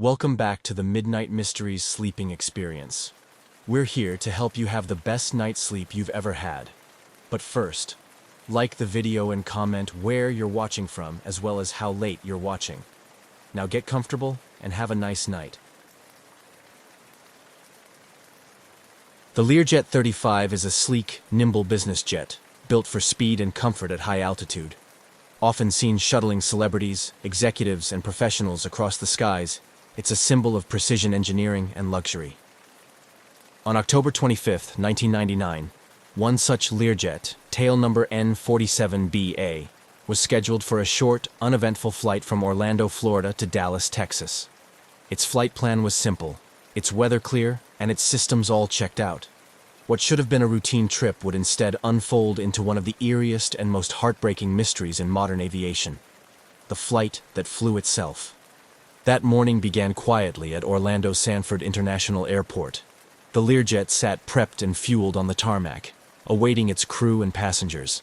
Welcome back to the Midnight Mysteries sleeping experience. We're here to help you have the best night's sleep you've ever had. But first, like the video and comment where you're watching from as well as how late you're watching. Now get comfortable and have a nice night. The Learjet 35 is a sleek, nimble business jet, built for speed and comfort at high altitude. Often seen shuttling celebrities, executives, and professionals across the skies, it's a symbol of precision engineering and luxury. On October 25, 1999, one such Learjet, tail number N47BA, was scheduled for a short, uneventful flight from Orlando, Florida to Dallas, Texas. Its flight plan was simple, its weather clear, and its systems all checked out. What should have been a routine trip would instead unfold into one of the eeriest and most heartbreaking mysteries in modern aviation: the flight that flew itself. That morning began quietly at Orlando Sanford International Airport. The Learjet sat prepped and fueled on the tarmac, awaiting its crew and passengers.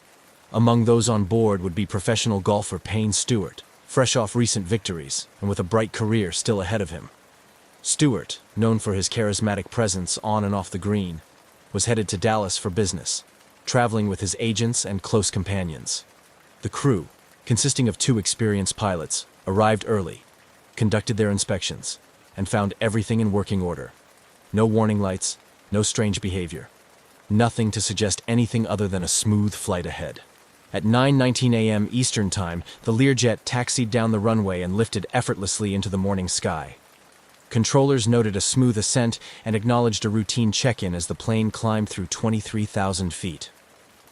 Among those on board would be professional golfer Payne Stewart, fresh off recent victories and with a bright career still ahead of him. Stewart, known for his charismatic presence on and off the green, was headed to Dallas for business, traveling with his agents and close companions. The crew, consisting of 2 experienced pilots, arrived early, conducted their inspections, and found everything in working order. No warning lights, no strange behavior. Nothing to suggest anything other than a smooth flight ahead. At 9:19 a.m. Eastern Time, the Learjet taxied down the runway and lifted effortlessly into the morning sky. Controllers noted a smooth ascent and acknowledged a routine check-in as the plane climbed through 23,000 feet.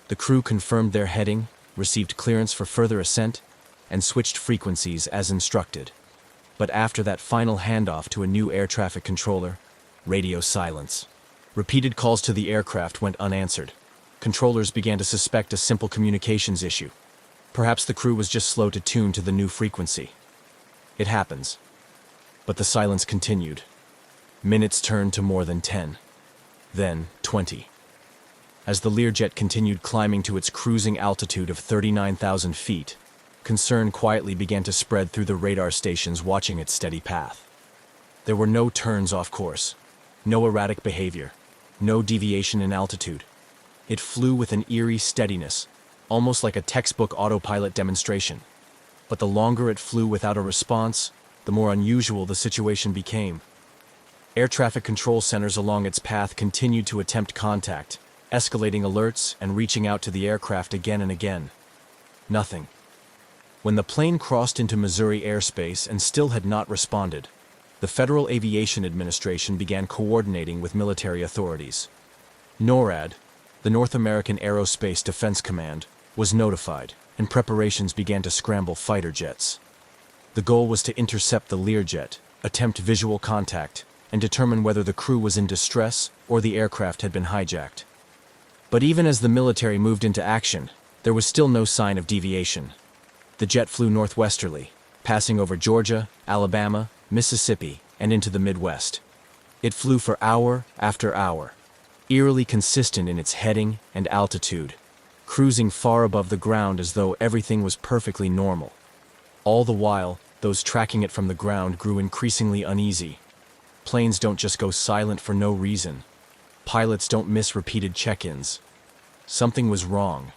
The crew confirmed their heading, received clearance for further ascent, and switched frequencies as instructed. But after that final handoff to a new air traffic controller, radio silence. Repeated calls to the aircraft went unanswered. Controllers began to suspect a simple communications issue. Perhaps the crew was just slow to tune to the new frequency. It happens. But the silence continued. Minutes turned to more than 10. Then 20. As the Learjet continued climbing to its cruising altitude of 39,000 feet, concern quietly began to spread through the radar stations watching its steady path. There were no turns off course, no erratic behavior, no deviation in altitude. It flew with an eerie steadiness, almost like a textbook autopilot demonstration. But the longer it flew without a response, the more unusual the situation became. Air traffic control centers along its path continued to attempt contact, escalating alerts and reaching out to the aircraft again and again. Nothing. When the plane crossed into Missouri airspace and still had not responded, the Federal Aviation Administration began coordinating with military authorities. NORAD, the North American Aerospace Defense Command, was notified, and preparations began to scramble fighter jets. The goal was to intercept the Learjet, attempt visual contact, and determine whether the crew was in distress or the aircraft had been hijacked. But even as the military moved into action, there was still no sign of deviation. The jet flew northwesterly, passing over Georgia, Alabama, Mississippi, and into the Midwest. It flew for hour after hour, eerily consistent in its heading and altitude, cruising far above the ground as though everything was perfectly normal. All the while, those tracking it from the ground grew increasingly uneasy. Planes don't just go silent for no reason. Pilots don't miss repeated check-ins. Something was wrong.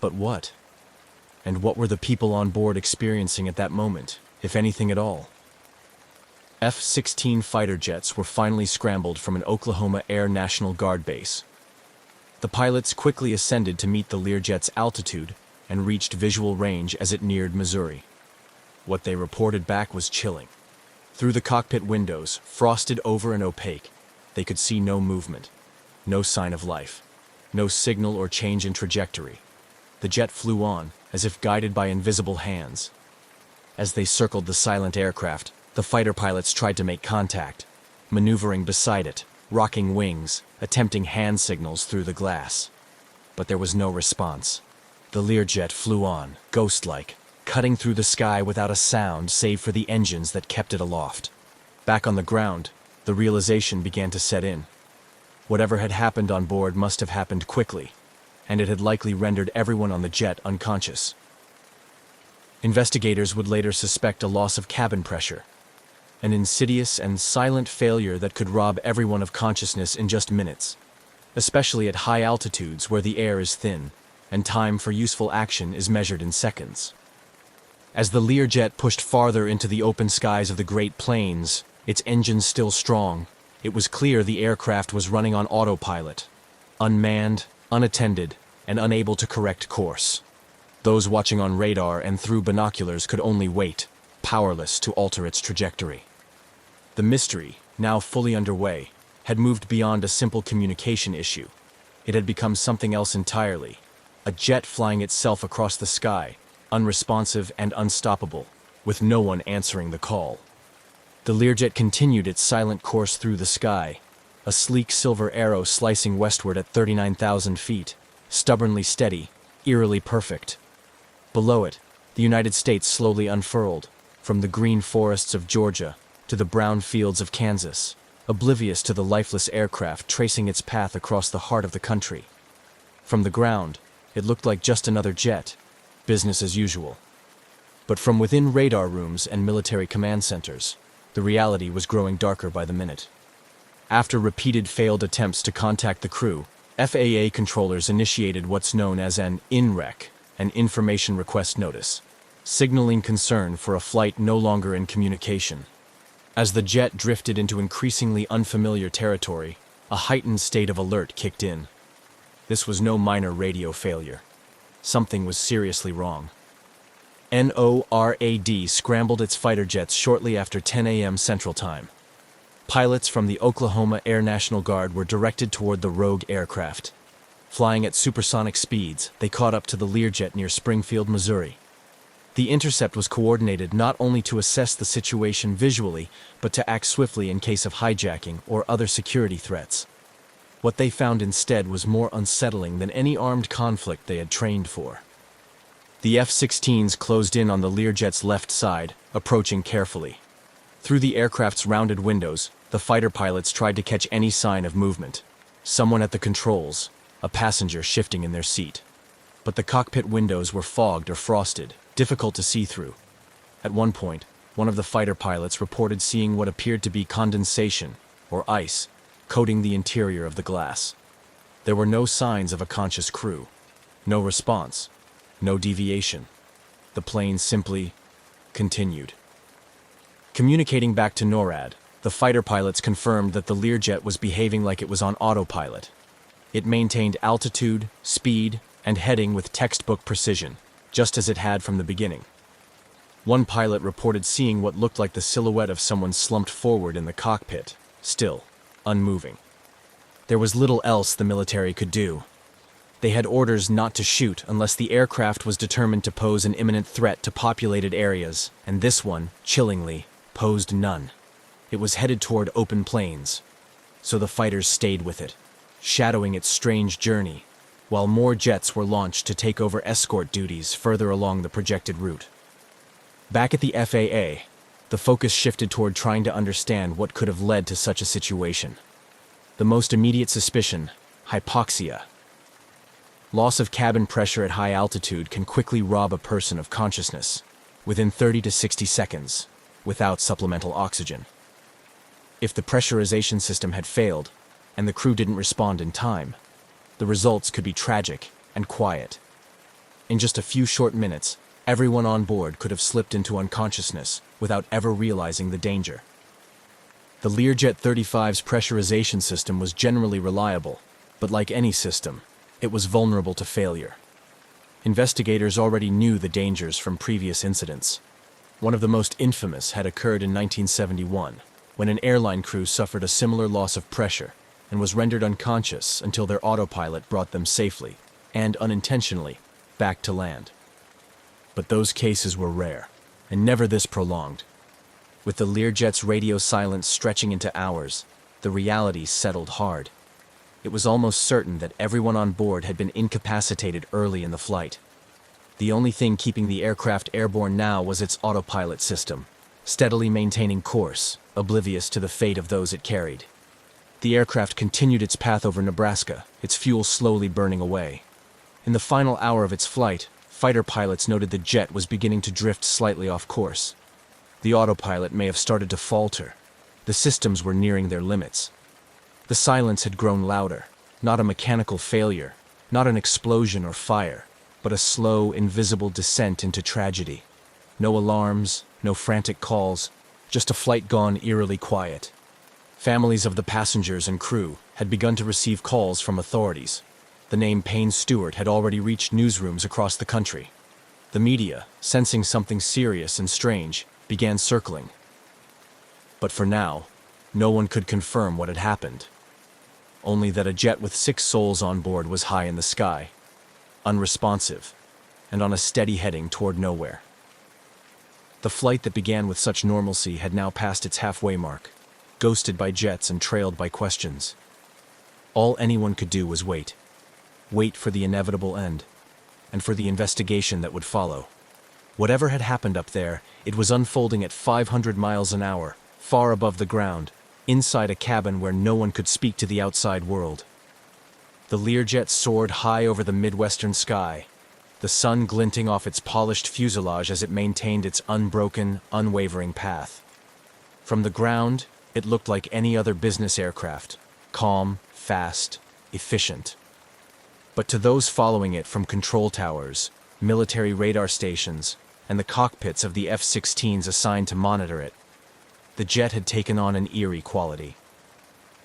But what? And what were the people on board experiencing at that moment, if anything at all? F-16 fighter jets were finally scrambled from an Oklahoma Air National Guard base. The pilots quickly ascended to meet the Learjet's altitude and reached visual range as it neared Missouri. What they reported back was chilling. Through the cockpit windows, frosted over and opaque, they could see no movement, no sign of life, no signal or change in trajectory. The jet flew on, as if guided by invisible hands. As they circled the silent aircraft, the fighter pilots tried to make contact, maneuvering beside it, rocking wings, attempting hand signals through the glass. But there was no response. The Learjet flew on, ghost-like, cutting through the sky without a sound save for the engines that kept it aloft. Back on the ground, the realization began to set in. Whatever had happened on board must have happened quickly, and it had likely rendered everyone on the jet unconscious. Investigators would later suspect a loss of cabin pressure, an insidious and silent failure that could rob everyone of consciousness in just minutes, especially at high altitudes where the air is thin and time for useful action is measured in seconds. As the Learjet pushed farther into the open skies of the Great Plains, its engines still strong, it was clear the aircraft was running on autopilot, unmanned, unattended, and unable to correct course. Those watching on radar and through binoculars could only wait, powerless to alter its trajectory. The mystery, now fully underway, had moved beyond a simple communication issue. It had become something else entirely, a jet flying itself across the sky, unresponsive and unstoppable, with no one answering the call. The Learjet continued its silent course through the sky, a sleek silver arrow slicing westward at 39,000 feet, stubbornly steady, eerily perfect. Below it, the United States slowly unfurled, from the green forests of Georgia to the brown fields of Kansas, oblivious to the lifeless aircraft tracing its path across the heart of the country. From the ground, it looked like just another jet, business as usual. But from within radar rooms and military command centers, the reality was growing darker by the minute. After repeated failed attempts to contact the crew, FAA controllers initiated what's known as an INREC, an Information Request Notice, signaling concern for a flight no longer in communication. As the jet drifted into increasingly unfamiliar territory, a heightened state of alert kicked in. This was no minor radio failure. Something was seriously wrong. NORAD scrambled its fighter jets shortly after 10 a.m. Central Time. Pilots from the Oklahoma Air National Guard were directed toward the rogue aircraft. Flying at supersonic speeds, they caught up to the Learjet near Springfield, Missouri. The intercept was coordinated not only to assess the situation visually, but to act swiftly in case of hijacking or other security threats. What they found instead was more unsettling than any armed conflict they had trained for. The F-16s closed in on the Learjet's left side, approaching carefully. Through the aircraft's rounded windows, the fighter pilots tried to catch any sign of movement. Someone at the controls, a passenger shifting in their seat. But the cockpit windows were fogged or frosted, difficult to see through. At one point, one of the fighter pilots reported seeing what appeared to be condensation, or ice, coating the interior of the glass. There were no signs of a conscious crew. No response. No deviation. The plane simply continued. Communicating back to NORAD, the fighter pilots confirmed that the Learjet was behaving like it was on autopilot. It maintained altitude, speed, and heading with textbook precision, just as it had from the beginning. One pilot reported seeing what looked like the silhouette of someone slumped forward in the cockpit, still, unmoving. There was little else the military could do. They had orders not to shoot unless the aircraft was determined to pose an imminent threat to populated areas, and this one, chillingly, posed none. It was headed toward open plains, so the fighters stayed with it, shadowing its strange journey, while more jets were launched to take over escort duties further along the projected route. Back at the FAA, the focus shifted toward trying to understand what could have led to such a situation. The most immediate suspicion, hypoxia. Loss of cabin pressure at high altitude can quickly rob a person of consciousness, within 30 to 60 seconds, without supplemental oxygen. If the pressurization system had failed, and the crew didn't respond in time, the results could be tragic and quiet. In just a few short minutes, everyone on board could have slipped into unconsciousness without ever realizing the danger. The Learjet 35's pressurization system was generally reliable, but like any system, it was vulnerable to failure. Investigators already knew the dangers from previous incidents. One of the most infamous had occurred in 1971, when an airline crew suffered a similar loss of pressure and was rendered unconscious until their autopilot brought them safely, and unintentionally, back to land. But those cases were rare, and never this prolonged. With the Learjet's radio silence stretching into hours, the reality settled hard. It was almost certain that everyone on board had been incapacitated early in the flight. The only thing keeping the aircraft airborne now was its autopilot system, steadily maintaining course, oblivious to the fate of those it carried. The aircraft continued its path over Nebraska, its fuel slowly burning away. In the final hour of its flight, fighter pilots noted the jet was beginning to drift slightly off course. The autopilot may have started to falter. The systems were nearing their limits. The silence had grown louder, not a mechanical failure, not an explosion or fire, but a slow, invisible descent into tragedy. No alarms, no frantic calls, just a flight gone eerily quiet. Families of the passengers and crew had begun to receive calls from authorities. The name Payne Stewart had already reached newsrooms across the country. The media, sensing something serious and strange, began circling. But for now, no one could confirm what had happened. Only that a jet with 6 souls on board was high in the sky, unresponsive, and on a steady heading toward nowhere. The flight that began with such normalcy had now passed its halfway mark, ghosted by jets and trailed by questions. All anyone could do was wait. Wait for the inevitable end, and for the investigation that would follow. Whatever had happened up there, it was unfolding at 500 miles an hour, far above the ground, inside a cabin where no one could speak to the outside world. The Learjet soared high over the Midwestern sky, the sun glinting off its polished fuselage as it maintained its unbroken, unwavering path. From the ground, it looked like any other business aircraft, calm, fast, efficient. But to those following it from control towers, military radar stations, and the cockpits of the F-16s assigned to monitor it, the jet had taken on an eerie quality.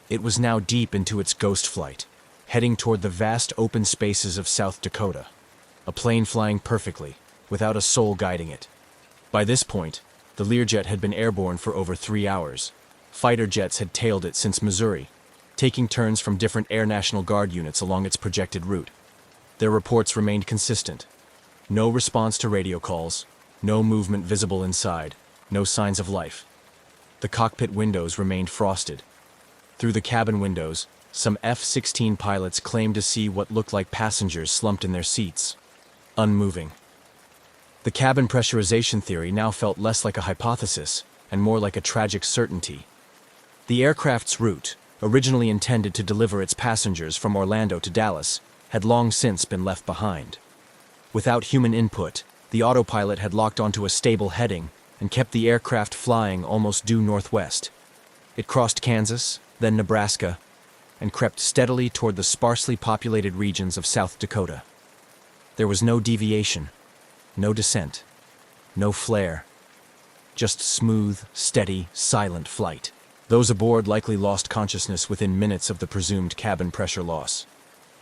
It was now deep into its ghost flight, heading toward the vast open spaces of South Dakota, a plane flying perfectly, without a soul guiding it. By this point, the Learjet had been airborne for over 3 hours. Fighter jets had tailed it since Missouri, taking turns from different Air National Guard units along its projected route. Their reports remained consistent. No response to radio calls, no movement visible inside, no signs of life. The cockpit windows remained frosted. Through the cabin windows, some F-16 pilots claimed to see what looked like passengers slumped in their seats, unmoving. The cabin pressurization theory now felt less like a hypothesis and more like a tragic certainty. The aircraft's route, originally intended to deliver its passengers from Orlando to Dallas, had long since been left behind. Without human input, the autopilot had locked onto a stable heading and kept the aircraft flying almost due northwest. It crossed Kansas, then Nebraska, and crept steadily toward the sparsely populated regions of South Dakota. There was no deviation, no descent, no flare, just smooth, steady, silent flight. Those aboard likely lost consciousness within minutes of the presumed cabin pressure loss.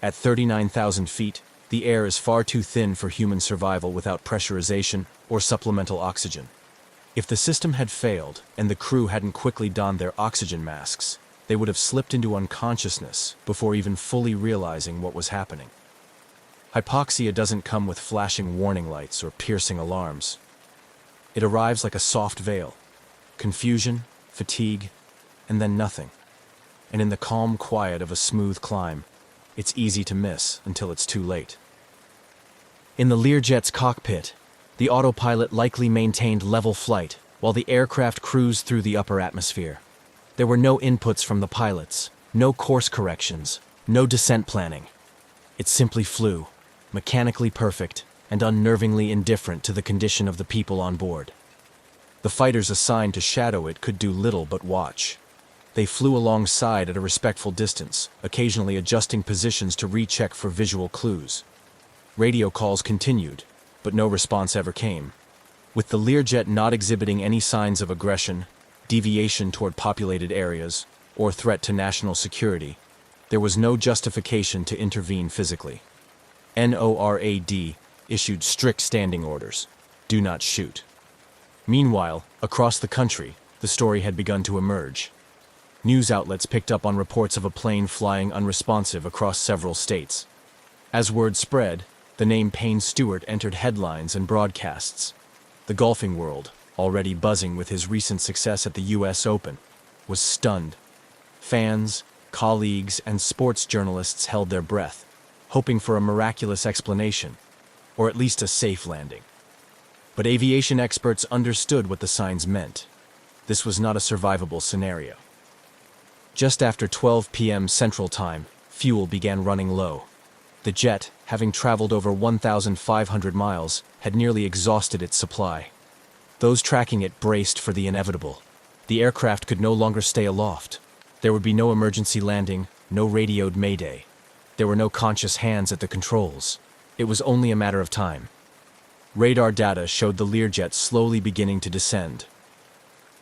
At 39,000 feet, the air is far too thin for human survival without pressurization or supplemental oxygen. If the system had failed and the crew hadn't quickly donned their oxygen masks, they would have slipped into unconsciousness before even fully realizing what was happening. Hypoxia doesn't come with flashing warning lights or piercing alarms. It arrives like a soft veil, confusion, fatigue, and then nothing. And in the calm quiet of a smooth climb, it's easy to miss until it's too late. In the Learjet's cockpit, the autopilot likely maintained level flight while the aircraft cruised through the upper atmosphere. There were no inputs from the pilots, no course corrections, no descent planning. It simply flew, mechanically perfect and unnervingly indifferent to the condition of the people on board. The fighters assigned to shadow it could do little but watch. They flew alongside at a respectful distance, occasionally adjusting positions to recheck for visual clues. Radio calls continued, but no response ever came. With the Learjet not exhibiting any signs of aggression, deviation toward populated areas, or threat to national security, there was no justification to intervene physically. NORAD issued strict standing orders: do not shoot. Meanwhile, across the country, the story had begun to emerge. News outlets picked up on reports of a plane flying unresponsive across several states. As word spread, the name Payne Stewart entered headlines and broadcasts. The golfing world, already buzzing with his recent success at the US Open, was stunned. Fans, colleagues, and sports journalists held their breath, hoping for a miraculous explanation, or at least a safe landing. But aviation experts understood what the signs meant. This was not a survivable scenario. Just after 12 p.m. Central Time, fuel began running low. The jet, having traveled over 1,500 miles, had nearly exhausted its supply. Those tracking it braced for the inevitable. The aircraft could no longer stay aloft. There would be no emergency landing, no radioed mayday. There were no conscious hands at the controls. It was only a matter of time. Radar data showed the Learjet slowly beginning to descend.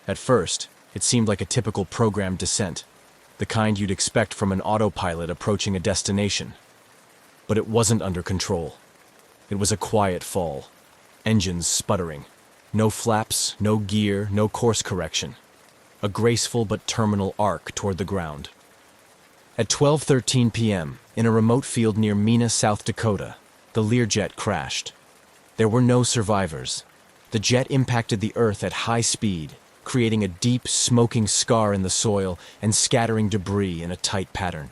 At first, it seemed like a typical programmed descent, the kind you'd expect from an autopilot approaching a destination. But it wasn't under control. It was a quiet fall. Engines sputtering. No flaps, no gear, no course correction. A graceful but terminal arc toward the ground. At 12:13 p.m., in a remote field near Mena, South Dakota, the Learjet crashed. There were no survivors. The jet impacted the earth at high speed, creating a deep, smoking scar in the soil and scattering debris in a tight pattern.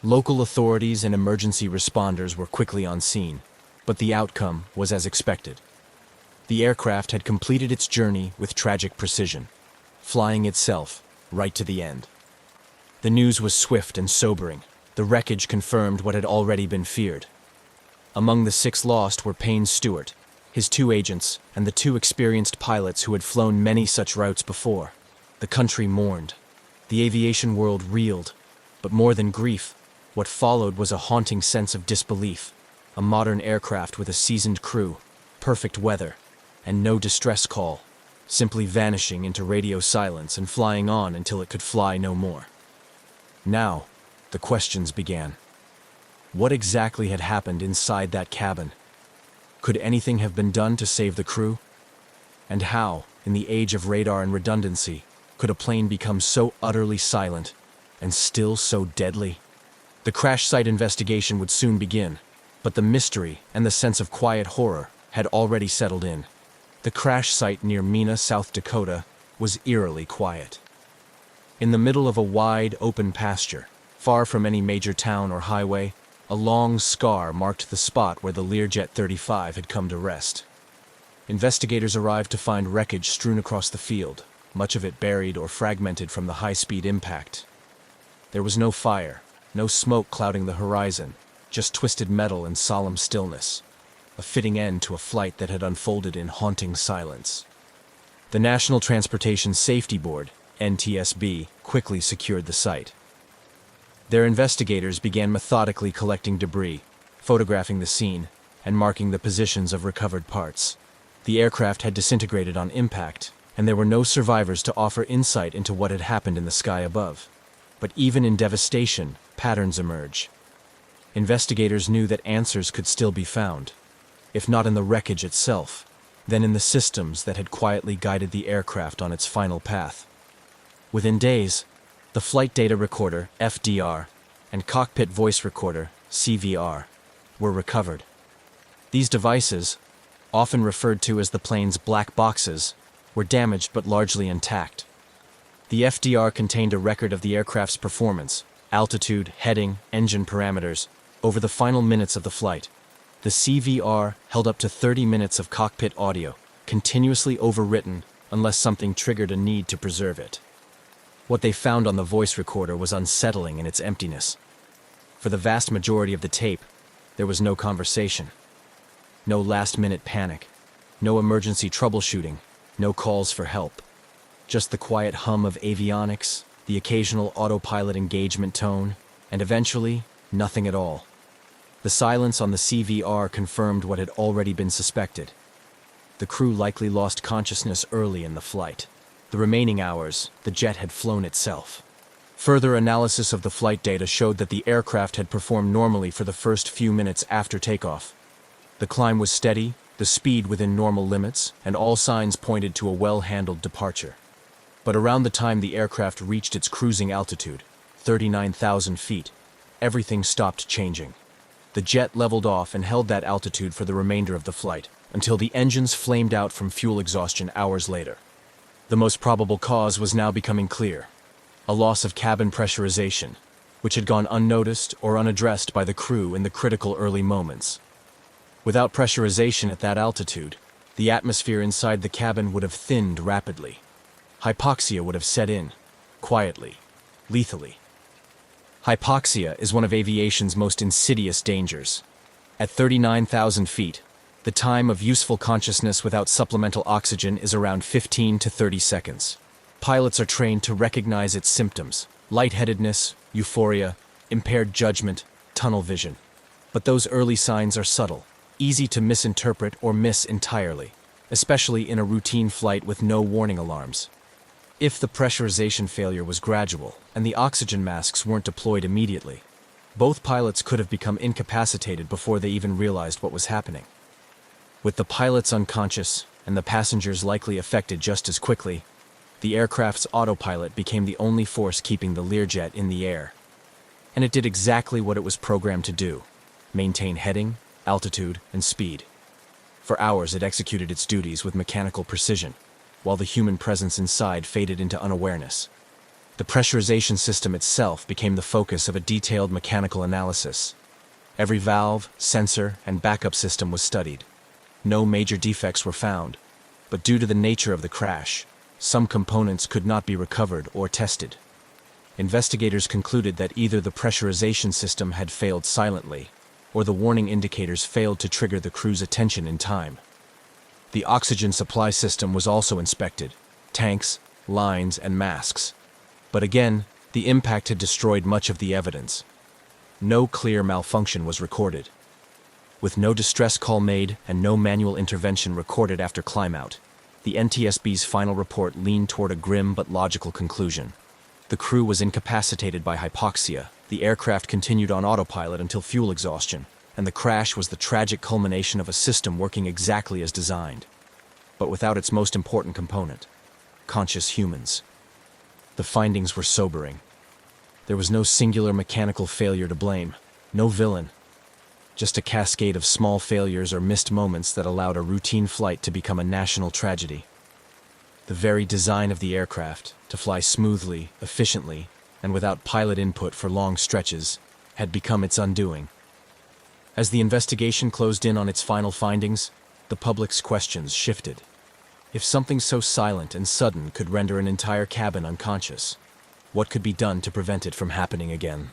Local authorities and emergency responders were quickly on scene, but the outcome was as expected. The aircraft had completed its journey with tragic precision, flying itself right to the end. The news was swift and sobering. The wreckage confirmed what had already been feared. Among the 6 lost were Payne Stewart, his 2 agents, and the 2 experienced pilots who had flown many such routes before. The country mourned. The aviation world reeled. But more than grief, what followed was a haunting sense of disbelief. A modern aircraft with a seasoned crew, perfect weather, and no distress call, simply vanishing into radio silence and flying on until it could fly no more. Now, the questions began. What exactly had happened inside that cabin? Could anything have been done to save the crew? And how, in the age of radar and redundancy, could a plane become so utterly silent and still so deadly? The crash site investigation would soon begin, but the mystery and the sense of quiet horror had already settled in. The crash site near Mena, South Dakota, was eerily quiet. In the middle of a wide, open pasture, far from any major town or highway, a long scar marked the spot where the Learjet 35 had come to rest. Investigators arrived to find wreckage strewn across the field, much of it buried or fragmented from the high-speed impact. There was no fire, no smoke clouding the horizon, just twisted metal and solemn stillness, a fitting end to a flight that had unfolded in haunting silence. The National Transportation Safety Board, NTSB, quickly secured the site. Their investigators began methodically collecting debris, photographing the scene, and marking the positions of recovered parts. The aircraft had disintegrated on impact, and there were no survivors to offer insight into what had happened in the sky above. But even in devastation, patterns emerge. Investigators knew that answers could still be found, if not in the wreckage itself, then in the systems that had quietly guided the aircraft on its final path. Within days, the flight data recorder, FDR, and cockpit voice recorder, CVR, were recovered. These devices, often referred to as the plane's black boxes, were damaged but largely intact. The FDR contained a record of the aircraft's performance, altitude, heading, engine parameters, over the final minutes of the flight. The CVR held up to 30 minutes of cockpit audio, continuously overwritten unless something triggered a need to preserve it. What they found on the voice recorder was unsettling in its emptiness. For the vast majority of the tape, there was no conversation, no last-minute panic, no emergency troubleshooting, no calls for help. Just the quiet hum of avionics, the occasional autopilot engagement tone, and eventually, nothing at all. The silence on the CVR confirmed what had already been suspected. The crew likely lost consciousness early in the flight. The remaining hours, the jet had flown itself. Further analysis of the flight data showed that the aircraft had performed normally for the first few minutes after takeoff. The climb was steady, the speed within normal limits, and all signs pointed to a well-handled departure. But around the time the aircraft reached its cruising altitude, 39,000 feet, everything stopped changing. The jet leveled off and held that altitude for the remainder of the flight, until the engines flamed out from fuel exhaustion hours later. The most probable cause was now becoming clear: a loss of cabin pressurization, which had gone unnoticed or unaddressed by the crew in the critical early moments. Without pressurization at that altitude, the atmosphere inside the cabin would have thinned rapidly. Hypoxia would have set in, quietly, lethally. Hypoxia is one of aviation's most insidious dangers. At 39,000 feet, The time of useful consciousness without supplemental oxygen is around 15 to 30 seconds. Pilots are trained to recognize its symptoms: lightheadedness, euphoria, impaired judgment, tunnel vision. But those early signs are subtle, easy to misinterpret or miss entirely, especially in a routine flight with no warning alarms. If the pressurization failure was gradual and the oxygen masks weren't deployed immediately, both pilots could have become incapacitated before they even realized what was happening. With the pilots unconscious and the passengers likely affected just as quickly, the aircraft's autopilot became the only force keeping the Learjet in the air. And it did exactly what it was programmed to do: maintain heading, altitude, and speed. For hours it executed its duties with mechanical precision, while the human presence inside faded into unawareness. The pressurization system itself became the focus of a detailed mechanical analysis. Every valve, sensor, and backup system was studied. No major defects were found, but due to the nature of the crash, some components could not be recovered or tested. Investigators concluded that either the pressurization system had failed silently, or the warning indicators failed to trigger the crew's attention in time. The oxygen supply system was also inspected: tanks, lines, and masks. But again, the impact had destroyed much of the evidence. No clear malfunction was recorded. With no distress call made and no manual intervention recorded after climb-out, the NTSB's final report leaned toward a grim but logical conclusion. The crew was incapacitated by hypoxia, the aircraft continued on autopilot until fuel exhaustion, and the crash was the tragic culmination of a system working exactly as designed, but without its most important component: conscious humans. The findings were sobering. There was no singular mechanical failure to blame, no villain, just a cascade of small failures or missed moments that allowed a routine flight to become a national tragedy. The very design of the aircraft, to fly smoothly, efficiently, and without pilot input for long stretches, had become its undoing. As the investigation closed in on its final findings, the public's questions shifted. If something so silent and sudden could render an entire cabin unconscious, what could be done to prevent it from happening again?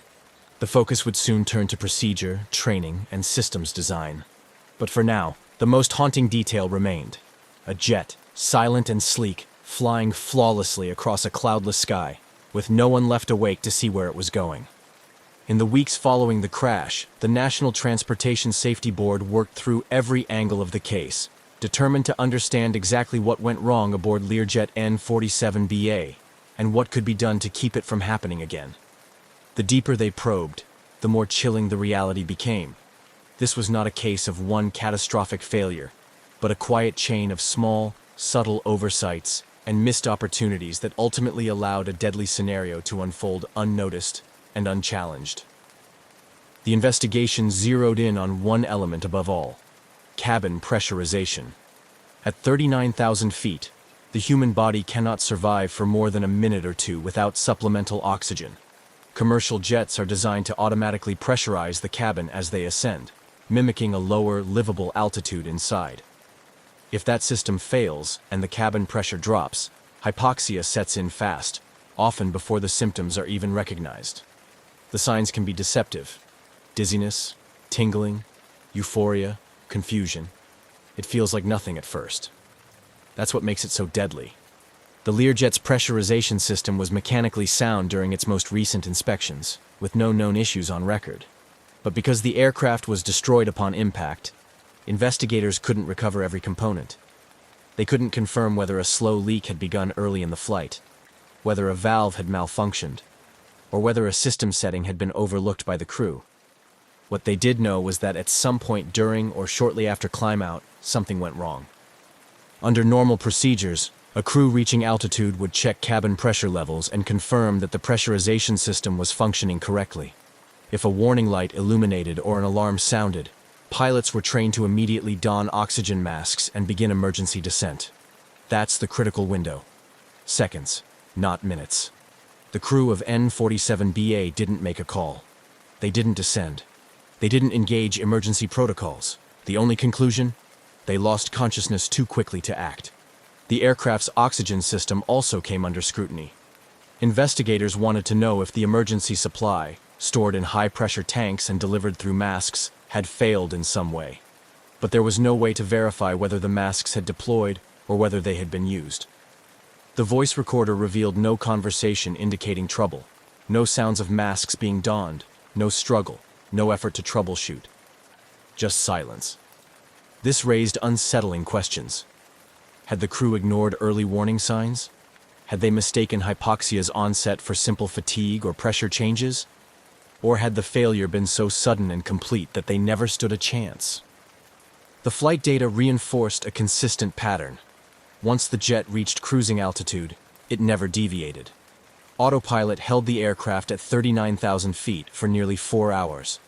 The focus would soon turn to procedure, training, and systems design. But for now, the most haunting detail remained: a jet, silent and sleek, flying flawlessly across a cloudless sky, with no one left awake to see where it was going. In the weeks following the crash, the National Transportation Safety Board worked through every angle of the case, determined to understand exactly what went wrong aboard Learjet N-47BA, and what could be done to keep it from happening again. The deeper they probed, the more chilling the reality became. This was not a case of one catastrophic failure, but a quiet chain of small, subtle oversights and missed opportunities that ultimately allowed a deadly scenario to unfold unnoticed and unchallenged. The investigation zeroed in on one element above all: cabin pressurization. At 39,000 feet, the human body cannot survive for more than a minute or two without supplemental oxygen. Commercial jets are designed to automatically pressurize the cabin as they ascend, mimicking a lower, livable altitude inside. If that system fails and the cabin pressure drops, hypoxia sets in fast, often before the symptoms are even recognized. The signs can be deceptive: dizziness, tingling, euphoria, confusion. It feels like nothing at first. That's what makes it so deadly. The Learjet's pressurization system was mechanically sound during its most recent inspections, with no known issues on record. But because the aircraft was destroyed upon impact, investigators couldn't recover every component. They couldn't confirm whether a slow leak had begun early in the flight, whether a valve had malfunctioned, or whether a system setting had been overlooked by the crew. What they did know was that at some point during or shortly after climb-out, something went wrong. Under normal procedures, a crew reaching altitude would check cabin pressure levels and confirm that the pressurization system was functioning correctly. If a warning light illuminated or an alarm sounded, pilots were trained to immediately don oxygen masks and begin emergency descent. That's the critical window. Seconds, not minutes. The crew of N-47BA didn't make a call. They didn't descend. They didn't engage emergency protocols. The only conclusion? They lost consciousness too quickly to act. The aircraft's oxygen system also came under scrutiny. Investigators wanted to know if the emergency supply, stored in high-pressure tanks and delivered through masks, had failed in some way. but there was no way to verify whether the masks had deployed or whether they had been used. The voice recorder revealed no conversation indicating trouble, no sounds of masks being donned, no struggle, no effort to troubleshoot. Just silence. This raised unsettling questions. Had the crew ignored early warning signs? Had they mistaken hypoxia's onset for simple fatigue or pressure changes? Or had the failure been so sudden and complete that they never stood a chance? The flight data reinforced a consistent pattern. Once the jet reached cruising altitude, it never deviated. Autopilot held the aircraft at 39,000 feet for nearly 4 hours.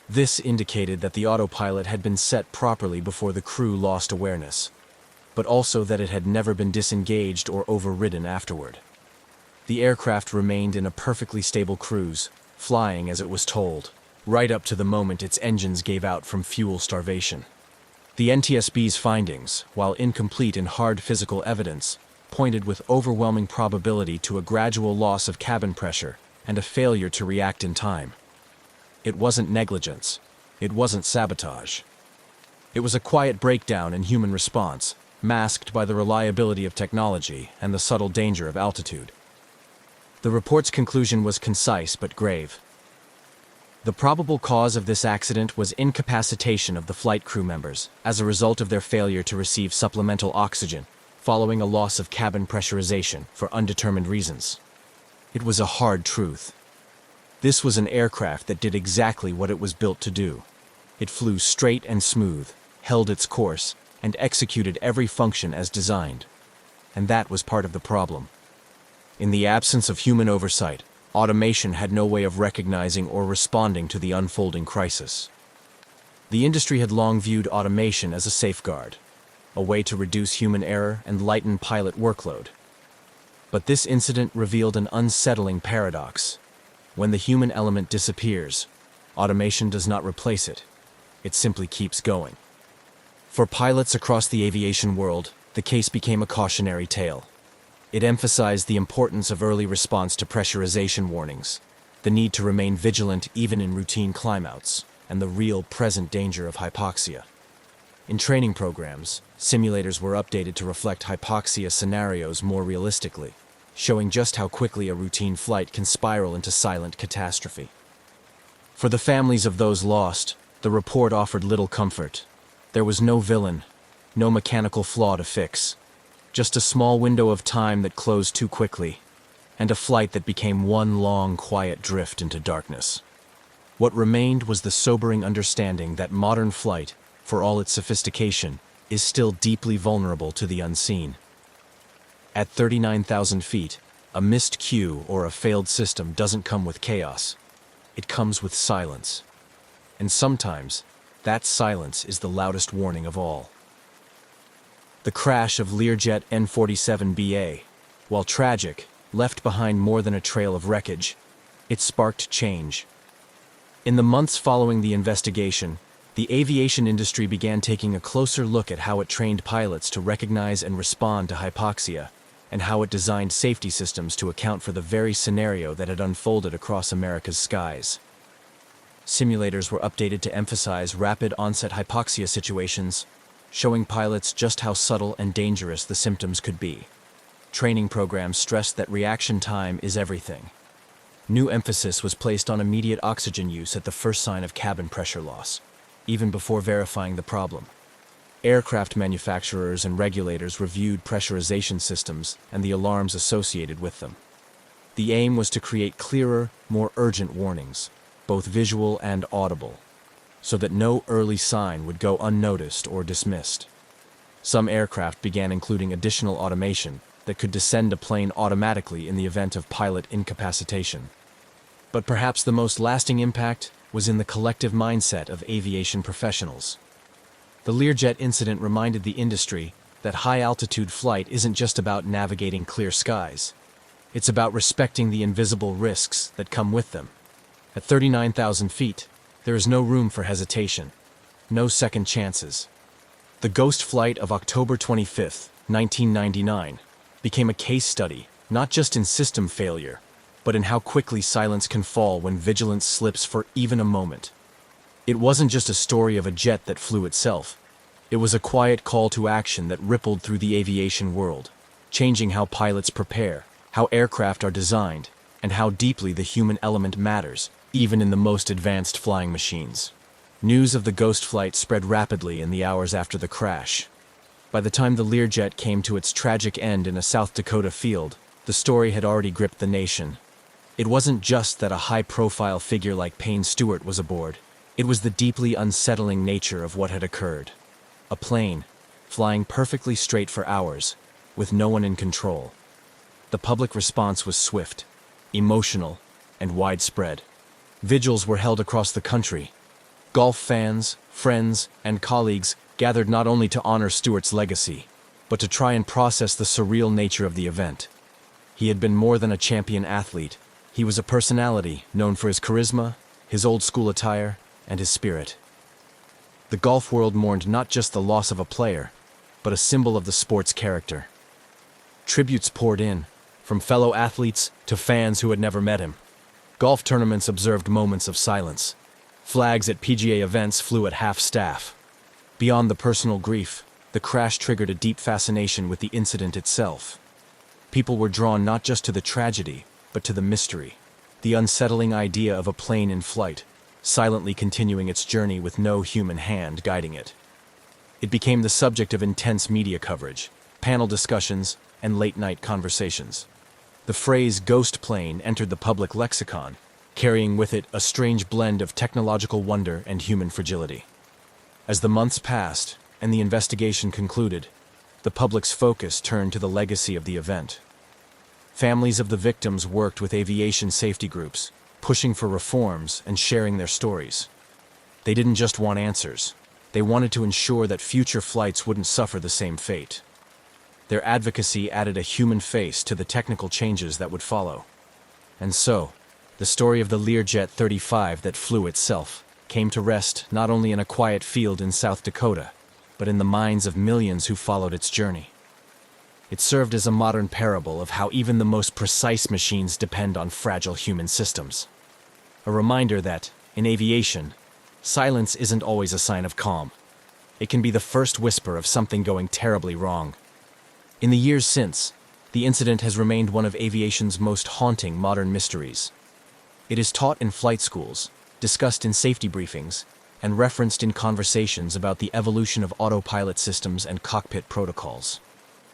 This indicated that the autopilot had been set properly before the crew lost awareness, but also that it had never been disengaged or overridden afterward. The aircraft remained in a perfectly stable cruise, flying as it was told, right up to the moment its engines gave out from fuel starvation. The NTSB's findings, while incomplete in hard physical evidence, pointed with overwhelming probability to a gradual loss of cabin pressure and a failure to react in time. It wasn't negligence. It wasn't sabotage. It was a quiet breakdown in human response, masked by the reliability of technology and the subtle danger of altitude. The report's conclusion was concise but grave. The probable cause of this accident was incapacitation of the flight crew members as a result of their failure to receive supplemental oxygen following a loss of cabin pressurization for undetermined reasons. It was a hard truth. This was an aircraft that did exactly what it was built to do. It flew straight and smooth, held its course, and executed every function as designed. And that was part of the problem. In the absence of human oversight, automation had no way of recognizing or responding to the unfolding crisis. The industry had long viewed automation as a safeguard, a way to reduce human error and lighten pilot workload. But this incident revealed an unsettling paradox. When the human element disappears, automation does not replace it. It simply keeps going. For pilots across the aviation world, the case became a cautionary tale. It emphasized the importance of early response to pressurization warnings, the need to remain vigilant even in routine climbouts, and the real present danger of hypoxia. In training programs, simulators were updated to reflect hypoxia scenarios more realistically, showing just how quickly a routine flight can spiral into silent catastrophe. For the families of those lost, the report offered little comfort. There was no villain, no mechanical flaw to fix. Just a small window of time that closed too quickly, and a flight that became one long, quiet drift into darkness. What remained was the sobering understanding that modern flight, for all its sophistication, is still deeply vulnerable to the unseen. At 39,000 feet, a missed cue or a failed system doesn't come with chaos. It comes with silence. And sometimes, that silence is the loudest warning of all. The crash of Learjet N47BA, while tragic, left behind more than a trail of wreckage. It sparked change. In the months following the investigation, the aviation industry began taking a closer look at how it trained pilots to recognize and respond to hypoxia, and how it designed safety systems to account for the very scenario that had unfolded across America's skies. Simulators were updated to emphasize rapid onset hypoxia situations, showing pilots just how subtle and dangerous the symptoms could be. Training programs stressed that reaction time is everything. New emphasis was placed on immediate oxygen use at the first sign of cabin pressure loss, even before verifying the problem. Aircraft manufacturers and regulators reviewed pressurization systems and the alarms associated with them. The aim was to create clearer, more urgent warnings, both visual and audible, so that no early sign would go unnoticed or dismissed. Some aircraft began including additional automation that could descend a plane automatically in the event of pilot incapacitation. But perhaps the most lasting impact was in the collective mindset of aviation professionals. The Learjet incident reminded the industry that high-altitude flight isn't just about navigating clear skies. It's about respecting the invisible risks that come with them. At 39,000 feet, there is no room for hesitation, no second chances. The ghost flight of October 25, 1999, became a case study, not just in system failure, but in how quickly silence can fall when vigilance slips for even a moment. It wasn't just a story of a jet that flew itself. It was a quiet call to action that rippled through the aviation world, changing how pilots prepare, how aircraft are designed, and how deeply the human element matters, even in the most advanced flying machines. News of the ghost flight spread rapidly in the hours after the crash. By the time the Learjet came to its tragic end in a South Dakota field, the story had already gripped the nation. It wasn't just that a high-profile figure like Payne Stewart was aboard. It was the deeply unsettling nature of what had occurred. A plane, flying perfectly straight for hours, with no one in control. The public response was swift, emotional, and widespread. Vigils were held across the country. Golf fans, friends, and colleagues gathered not only to honor Stewart's legacy, but to try and process the surreal nature of the event. He had been more than a champion athlete. He was a personality known for his charisma, his old-school attire, and his spirit. The golf world mourned not just the loss of a player, but a symbol of the sport's character. Tributes poured in, from fellow athletes to fans who had never met him. Golf tournaments observed moments of silence. Flags at PGA events flew at half-staff. Beyond the personal grief, the crash triggered a deep fascination with the incident itself. People were drawn not just to the tragedy, but to the mystery, the unsettling idea of a plane in flight, silently continuing its journey with no human hand guiding it. It became the subject of intense media coverage, panel discussions, and late-night conversations. The phrase "ghost plane" entered the public lexicon, carrying with it a strange blend of technological wonder and human fragility. As the months passed and the investigation concluded, the public's focus turned to the legacy of the event. Families of the victims worked with aviation safety groups, pushing for reforms and sharing their stories. They didn't just want answers. They wanted to ensure that future flights wouldn't suffer the same fate. Their advocacy added a human face to the technical changes that would follow. And so, the story of the Learjet 35 that flew itself came to rest not only in a quiet field in South Dakota, but in the minds of millions who followed its journey. It served as a modern parable of how even the most precise machines depend on fragile human systems. A reminder that, in aviation, silence isn't always a sign of calm. It can be the first whisper of something going terribly wrong. In the years since, the incident has remained one of aviation's most haunting modern mysteries. It is taught in flight schools, discussed in safety briefings, and referenced in conversations about the evolution of autopilot systems and cockpit protocols.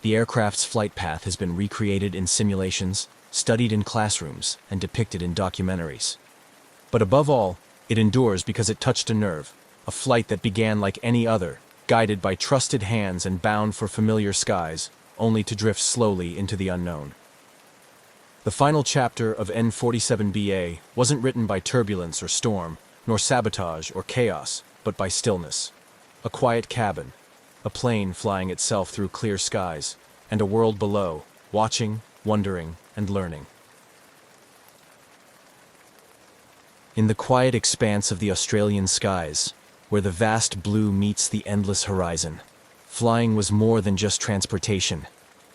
The aircraft's flight path has been recreated in simulations, studied in classrooms, and depicted in documentaries. But above all, it endures because it touched a nerve, a flight that began like any other, guided by trusted hands and bound for familiar skies, only to drift slowly into the unknown. The final chapter of N-47BA wasn't written by turbulence or storm, nor sabotage or chaos, but by stillness. A quiet cabin, a plane flying itself through clear skies, and a world below, watching, wondering, and learning. In the quiet expanse of the Australian skies, where the vast blue meets the endless horizon, flying was more than just transportation.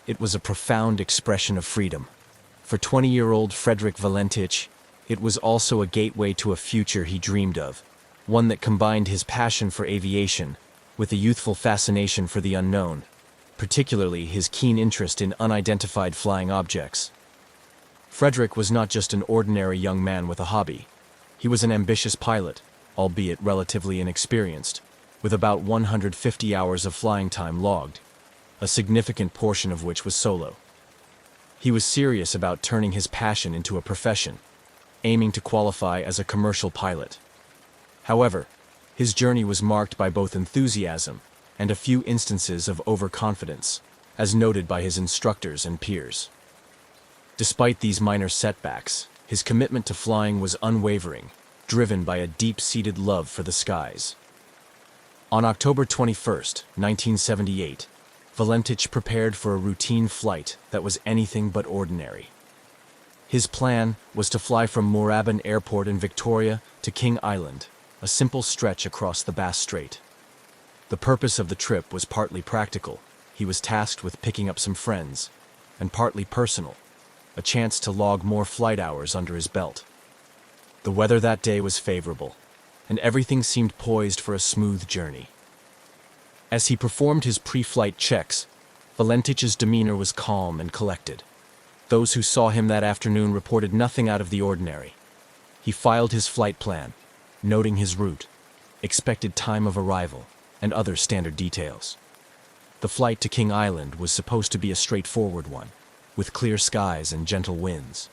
It was a profound expression of freedom. For 20-year-old Frederick Valentich, it was also a gateway to a future he dreamed of, one that combined his passion for aviation with a youthful fascination for the unknown, particularly his keen interest in unidentified flying objects. Frederick was not just an ordinary young man with a hobby. He was an ambitious pilot, albeit relatively inexperienced, with about 150 hours of flying time logged, a significant portion of which was solo. He was serious about turning his passion into a profession, aiming to qualify as a commercial pilot. However, his journey was marked by both enthusiasm and a few instances of overconfidence, as noted by his instructors and peers. Despite these minor setbacks, his commitment to flying was unwavering, driven by a deep-seated love for the skies. On October 21, 1978, Valentich prepared for a routine flight that was anything but ordinary. His plan was to fly from Moorabbin Airport in Victoria to King Island, a simple stretch across the Bass Strait. The purpose of the trip was partly practical. He was tasked with picking up some friends, and partly personal, a chance to log more flight hours under his belt. The weather that day was favorable, and everything seemed poised for a smooth journey. As he performed his pre-flight checks, Valentich's demeanor was calm and collected. Those who saw him that afternoon reported nothing out of the ordinary. He filed his flight plan, noting his route, expected time of arrival, and other standard details. The flight to King Island was supposed to be a straightforward one, with clear skies and gentle winds.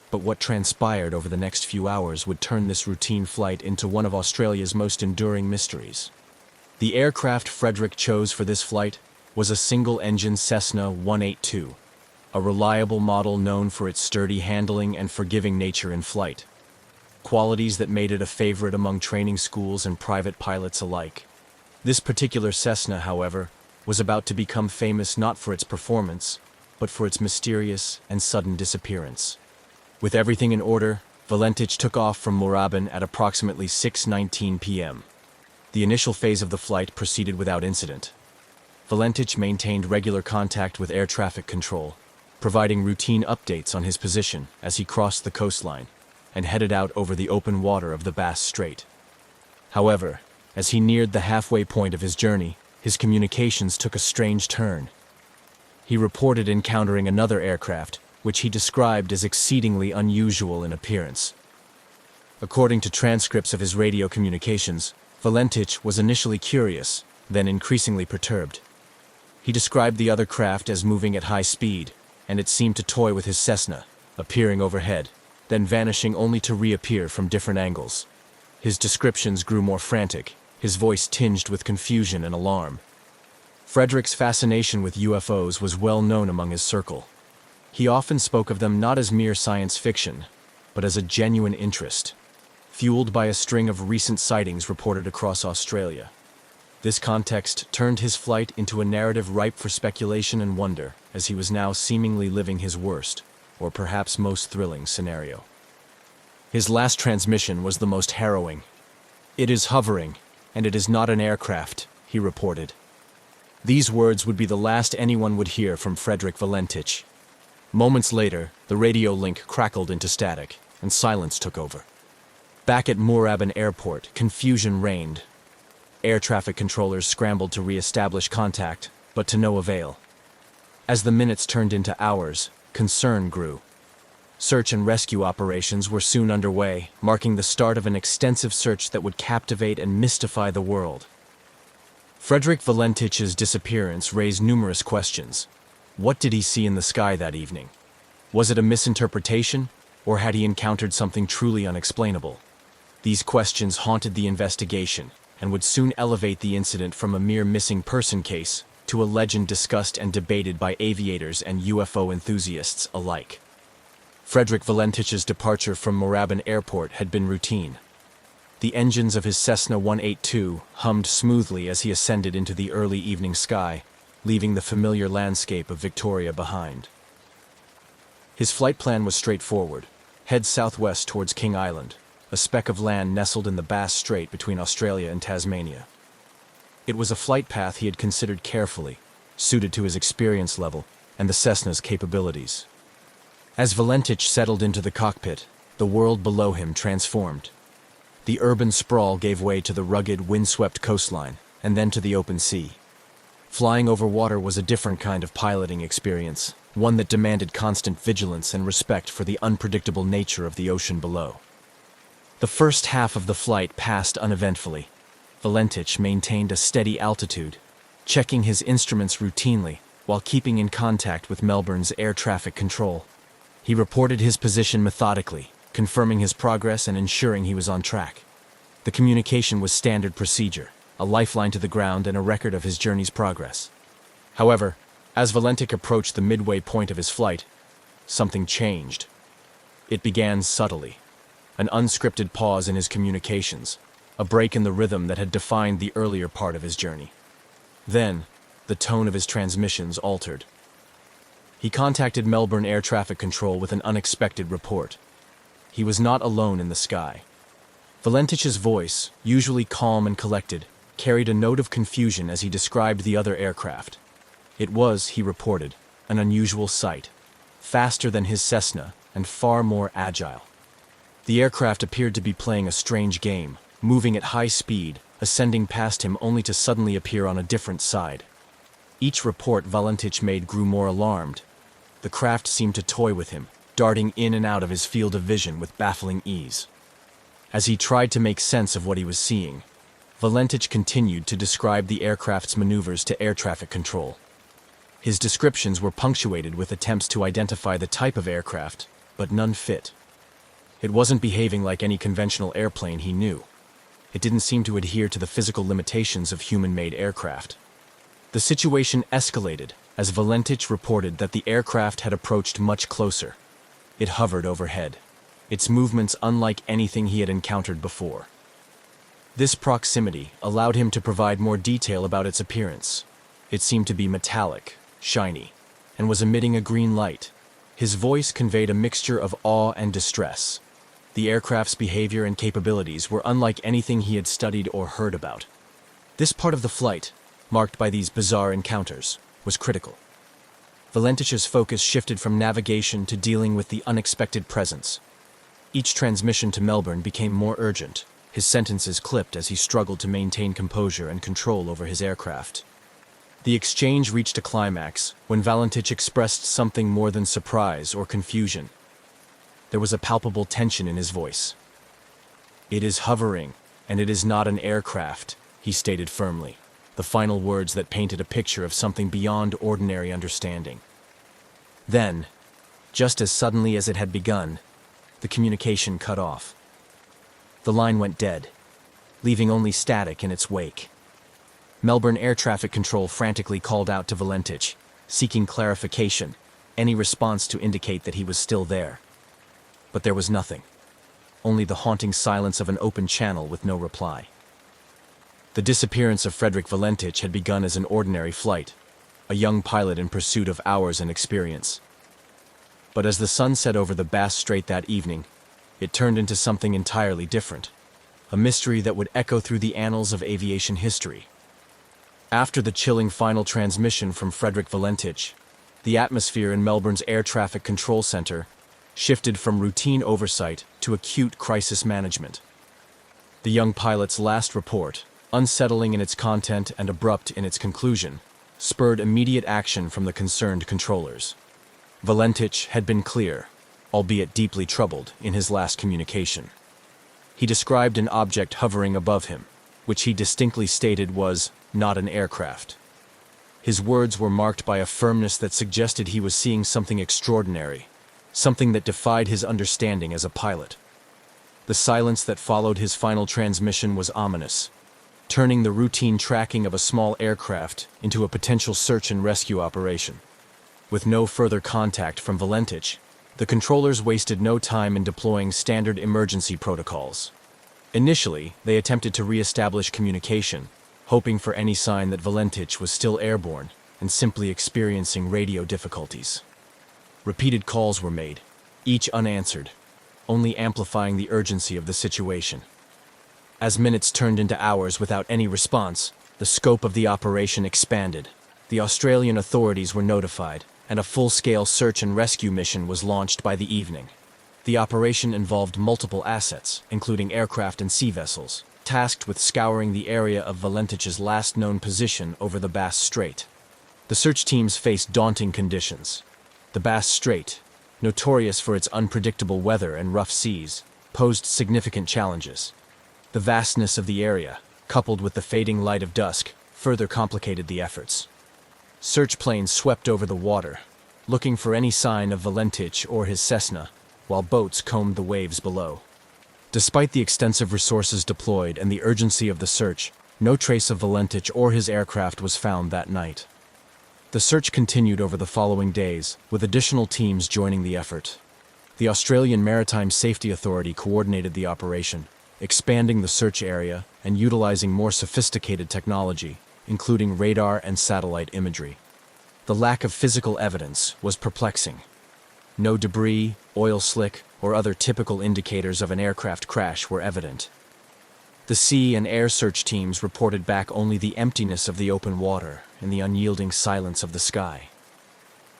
But what transpired over the next few hours would turn this routine flight into one of Australia's most enduring mysteries. The aircraft Frederick chose for this flight was a single-engine Cessna 182, a reliable model known for its sturdy handling and forgiving nature in flight, qualities that made it a favorite among training schools and private pilots alike. This particular Cessna, however, was about to become famous not for its performance, but for its mysterious and sudden disappearance. With everything in order, Valentich took off from Moorabbin at approximately 6:19 p.m. The initial phase of the flight proceeded without incident. Valentich maintained regular contact with air traffic control, providing routine updates on his position as he crossed the coastline and headed out over the open water of the Bass Strait. However, as he neared the halfway point of his journey, his communications took a strange turn. He reported encountering another aircraft, which he described as exceedingly unusual in appearance. According to transcripts of his radio communications, Valentich was initially curious, then increasingly perturbed. He described the other craft as moving at high speed, and it seemed to toy with his Cessna, appearing overhead, then vanishing only to reappear from different angles. His descriptions grew more frantic, his voice tinged with confusion and alarm. Frederick's fascination with UFOs was well known among his circle. He often spoke of them not as mere science fiction, but as a genuine interest, fueled by a string of recent sightings reported across Australia. This context turned his flight into a narrative ripe for speculation and wonder, as he was now seemingly living his worst, or perhaps most thrilling, scenario. His last transmission was the most harrowing. "It is hovering, and it is not an aircraft," he reported. These words would be the last anyone would hear from Frederick Valentich. Moments later, the radio link crackled into static, and silence took over. Back at Moorabbin Airport, confusion reigned. Air traffic controllers scrambled to re-establish contact, but to no avail. As the minutes turned into hours, concern grew. Search and rescue operations were soon underway, marking the start of an extensive search that would captivate and mystify the world. Frederick Valentich's disappearance raised numerous questions. What did he see in the sky that evening? Was it a misinterpretation, or had he encountered something truly unexplainable? These questions haunted the investigation, and would soon elevate the incident from a mere missing person case to a legend discussed and debated by aviators and UFO enthusiasts alike. Frederick Valentich's departure from Moorabbin Airport had been routine. The engines of his Cessna 182 hummed smoothly as he ascended into the early evening sky, leaving the familiar landscape of Victoria behind. His flight plan was straightforward: head southwest towards King Island, a speck of land nestled in the Bass Strait between Australia and Tasmania. It was a flight path he had considered carefully, suited to his experience level and the Cessna's capabilities. As Valentich settled into the cockpit, the world below him transformed. The urban sprawl gave way to the rugged, windswept coastline, and then to the open sea. Flying over water was a different kind of piloting experience, one that demanded constant vigilance and respect for the unpredictable nature of the ocean below. The first half of the flight passed uneventfully. Valentich maintained a steady altitude, checking his instruments routinely while keeping in contact with Melbourne's air traffic control. He reported his position methodically, confirming his progress and ensuring he was on track. The communication was standard procedure, a lifeline to the ground and a record of his journey's progress. However, as Valentich approached the midway point of his flight, something changed. It began subtly. An unscripted pause in his communications, a break in the rhythm that had defined the earlier part of his journey. Then, the tone of his transmissions altered. He contacted Melbourne Air Traffic Control with an unexpected report. He was not alone in the sky. Valentich's voice, usually calm and collected, carried a note of confusion as he described the other aircraft. It was, he reported, an unusual sight, faster than his Cessna and far more agile. The aircraft appeared to be playing a strange game, moving at high speed, ascending past him only to suddenly appear on a different side. Each report Valentich made grew more alarmed. The craft seemed to toy with him, darting in and out of his field of vision with baffling ease. As he tried to make sense of what he was seeing, Valentich continued to describe the aircraft's maneuvers to air traffic control. His descriptions were punctuated with attempts to identify the type of aircraft, but none fit. It wasn't behaving like any conventional airplane he knew. It didn't seem to adhere to the physical limitations of human-made aircraft. The situation escalated as Valentich reported that the aircraft had approached much closer. It hovered overhead, its movements unlike anything he had encountered before. This proximity allowed him to provide more detail about its appearance. It seemed to be metallic, shiny, and was emitting a green light. His voice conveyed a mixture of awe and distress. The aircraft's behavior and capabilities were unlike anything he had studied or heard about. This part of the flight, marked by these bizarre encounters, was critical. Valentich's focus shifted from navigation to dealing with the unexpected presence. Each transmission to Melbourne became more urgent, his sentences clipped as he struggled to maintain composure and control over his aircraft. The exchange reached a climax when Valentich expressed something more than surprise or confusion. There was a palpable tension in his voice. "It is hovering, and it is not an aircraft," he stated firmly, the final words that painted a picture of something beyond ordinary understanding. Then, just as suddenly as it had begun, the communication cut off. The line went dead, leaving only static in its wake. Melbourne Air Traffic Control frantically called out to Valentich, seeking clarification, any response to indicate that he was still there. But there was nothing, only the haunting silence of an open channel with no reply. The disappearance of Frederick Valentich had begun as an ordinary flight, a young pilot in pursuit of hours and experience. But as the sun set over the Bass Strait that evening, it turned into something entirely different, a mystery that would echo through the annals of aviation history. After the chilling final transmission from Frederick Valentich, the atmosphere in Melbourne's Air Traffic Control Centre shifted from routine oversight to acute crisis management. The young pilot's last report, unsettling in its content and abrupt in its conclusion, spurred immediate action from the concerned controllers. Valentich had been clear, albeit deeply troubled, in his last communication. He described an object hovering above him, which he distinctly stated was not an aircraft. His words were marked by a firmness that suggested he was seeing something extraordinary, something that defied his understanding as a pilot. The silence that followed his final transmission was ominous, turning the routine tracking of a small aircraft into a potential search and rescue operation. With no further contact from Valentich, the controllers wasted no time in deploying standard emergency protocols. Initially, they attempted to re-establish communication, hoping for any sign that Valentich was still airborne and simply experiencing radio difficulties. Repeated calls were made, each unanswered, only amplifying the urgency of the situation. As minutes turned into hours without any response, the scope of the operation expanded. The Australian authorities were notified, and a full-scale search and rescue mission was launched by the evening. The operation involved multiple assets, including aircraft and sea vessels, tasked with scouring the area of Valentich's last known position over the Bass Strait. The search teams faced daunting conditions. The Bass Strait, notorious for its unpredictable weather and rough seas, posed significant challenges. The vastness of the area, coupled with the fading light of dusk, further complicated the efforts. Search planes swept over the water, looking for any sign of Valentich or his Cessna, while boats combed the waves below. Despite the extensive resources deployed and the urgency of the search, no trace of Valentich or his aircraft was found that night. The search continued over the following days, with additional teams joining the effort. The Australian Maritime Safety Authority coordinated the operation, expanding the search area and utilizing more sophisticated technology, including radar and satellite imagery. The lack of physical evidence was perplexing. No debris, oil slick, or other typical indicators of an aircraft crash were evident. The sea and air search teams reported back only the emptiness of the open water and the unyielding silence of the sky.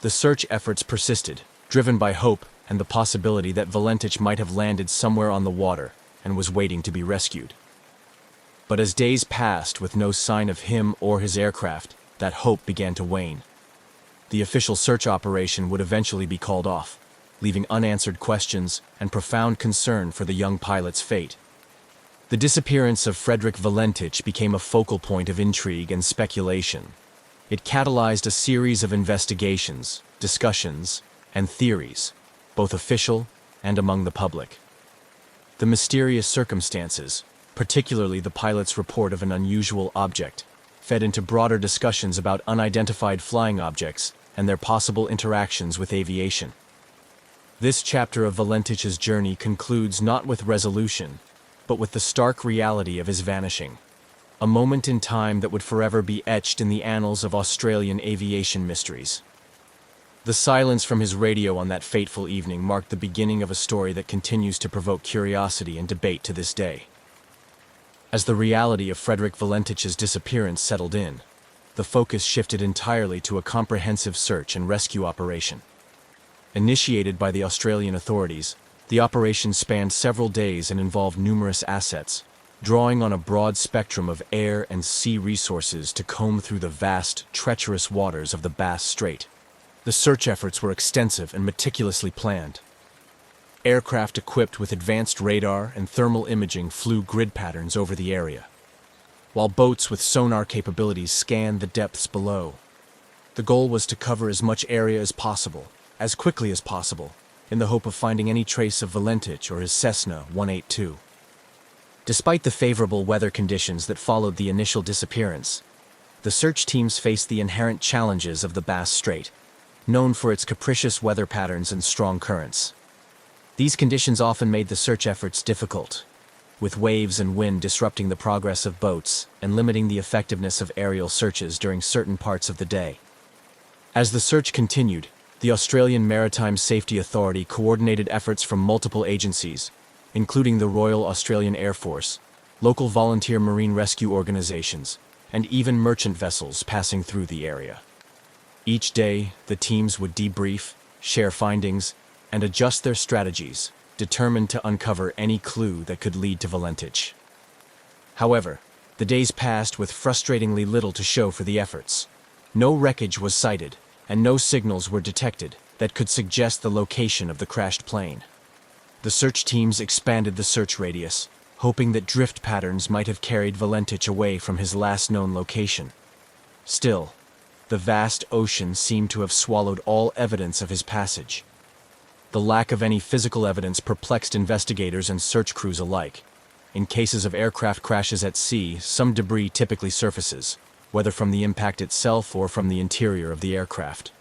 The search efforts persisted, driven by hope and the possibility that Valentich might have landed somewhere on the water and was waiting to be rescued. But as days passed with no sign of him or his aircraft, that hope began to wane. The official search operation would eventually be called off, leaving unanswered questions and profound concern for the young pilot's fate. The disappearance of Frederick Valentich became a focal point of intrigue and speculation. It catalyzed a series of investigations, discussions, and theories, both official and among the public. The mysterious circumstances, particularly the pilot's report of an unusual object, fed into broader discussions about unidentified flying objects and their possible interactions with aviation. This chapter of Valentich's journey concludes not with resolution, but with the stark reality of his vanishing, a moment in time that would forever be etched in the annals of Australian aviation mysteries. The silence from his radio on that fateful evening marked the beginning of a story that continues to provoke curiosity and debate to this day. As the reality of Frederick Valentich's disappearance settled in, the focus shifted entirely to a comprehensive search and rescue operation. Initiated by the Australian authorities, the operation spanned several days and involved numerous assets, drawing on a broad spectrum of air and sea resources to comb through the vast, treacherous waters of the Bass Strait. The search efforts were extensive and meticulously planned. Aircraft equipped with advanced radar and thermal imaging flew grid patterns over the area, while boats with sonar capabilities scanned the depths below. The goal was to cover as much area as possible, as quickly as possible, in the hope of finding any trace of Valentich or his Cessna 182. Despite the favorable weather conditions that followed the initial disappearance, the search teams faced the inherent challenges of the Bass Strait, known for its capricious weather patterns and strong currents. These conditions often made the search efforts difficult, with waves and wind disrupting the progress of boats and limiting the effectiveness of aerial searches during certain parts of the day. As the search continued, the Australian Maritime Safety Authority coordinated efforts from multiple agencies, including the Royal Australian Air Force, local volunteer marine rescue organizations, and even merchant vessels passing through the area. Each day, the teams would debrief, share findings, and adjust their strategies, determined to uncover any clue that could lead to Valentich. However, the days passed with frustratingly little to show for the efforts. No wreckage was sighted, and no signals were detected that could suggest the location of the crashed plane. The search teams expanded the search radius, hoping that drift patterns might have carried Valentich away from his last known location. Still, the vast ocean seemed to have swallowed all evidence of his passage. The lack of any physical evidence perplexed investigators and search crews alike. In cases of aircraft crashes at sea, some debris typically surfaces, whether from the impact itself or from the interior of the aircraft.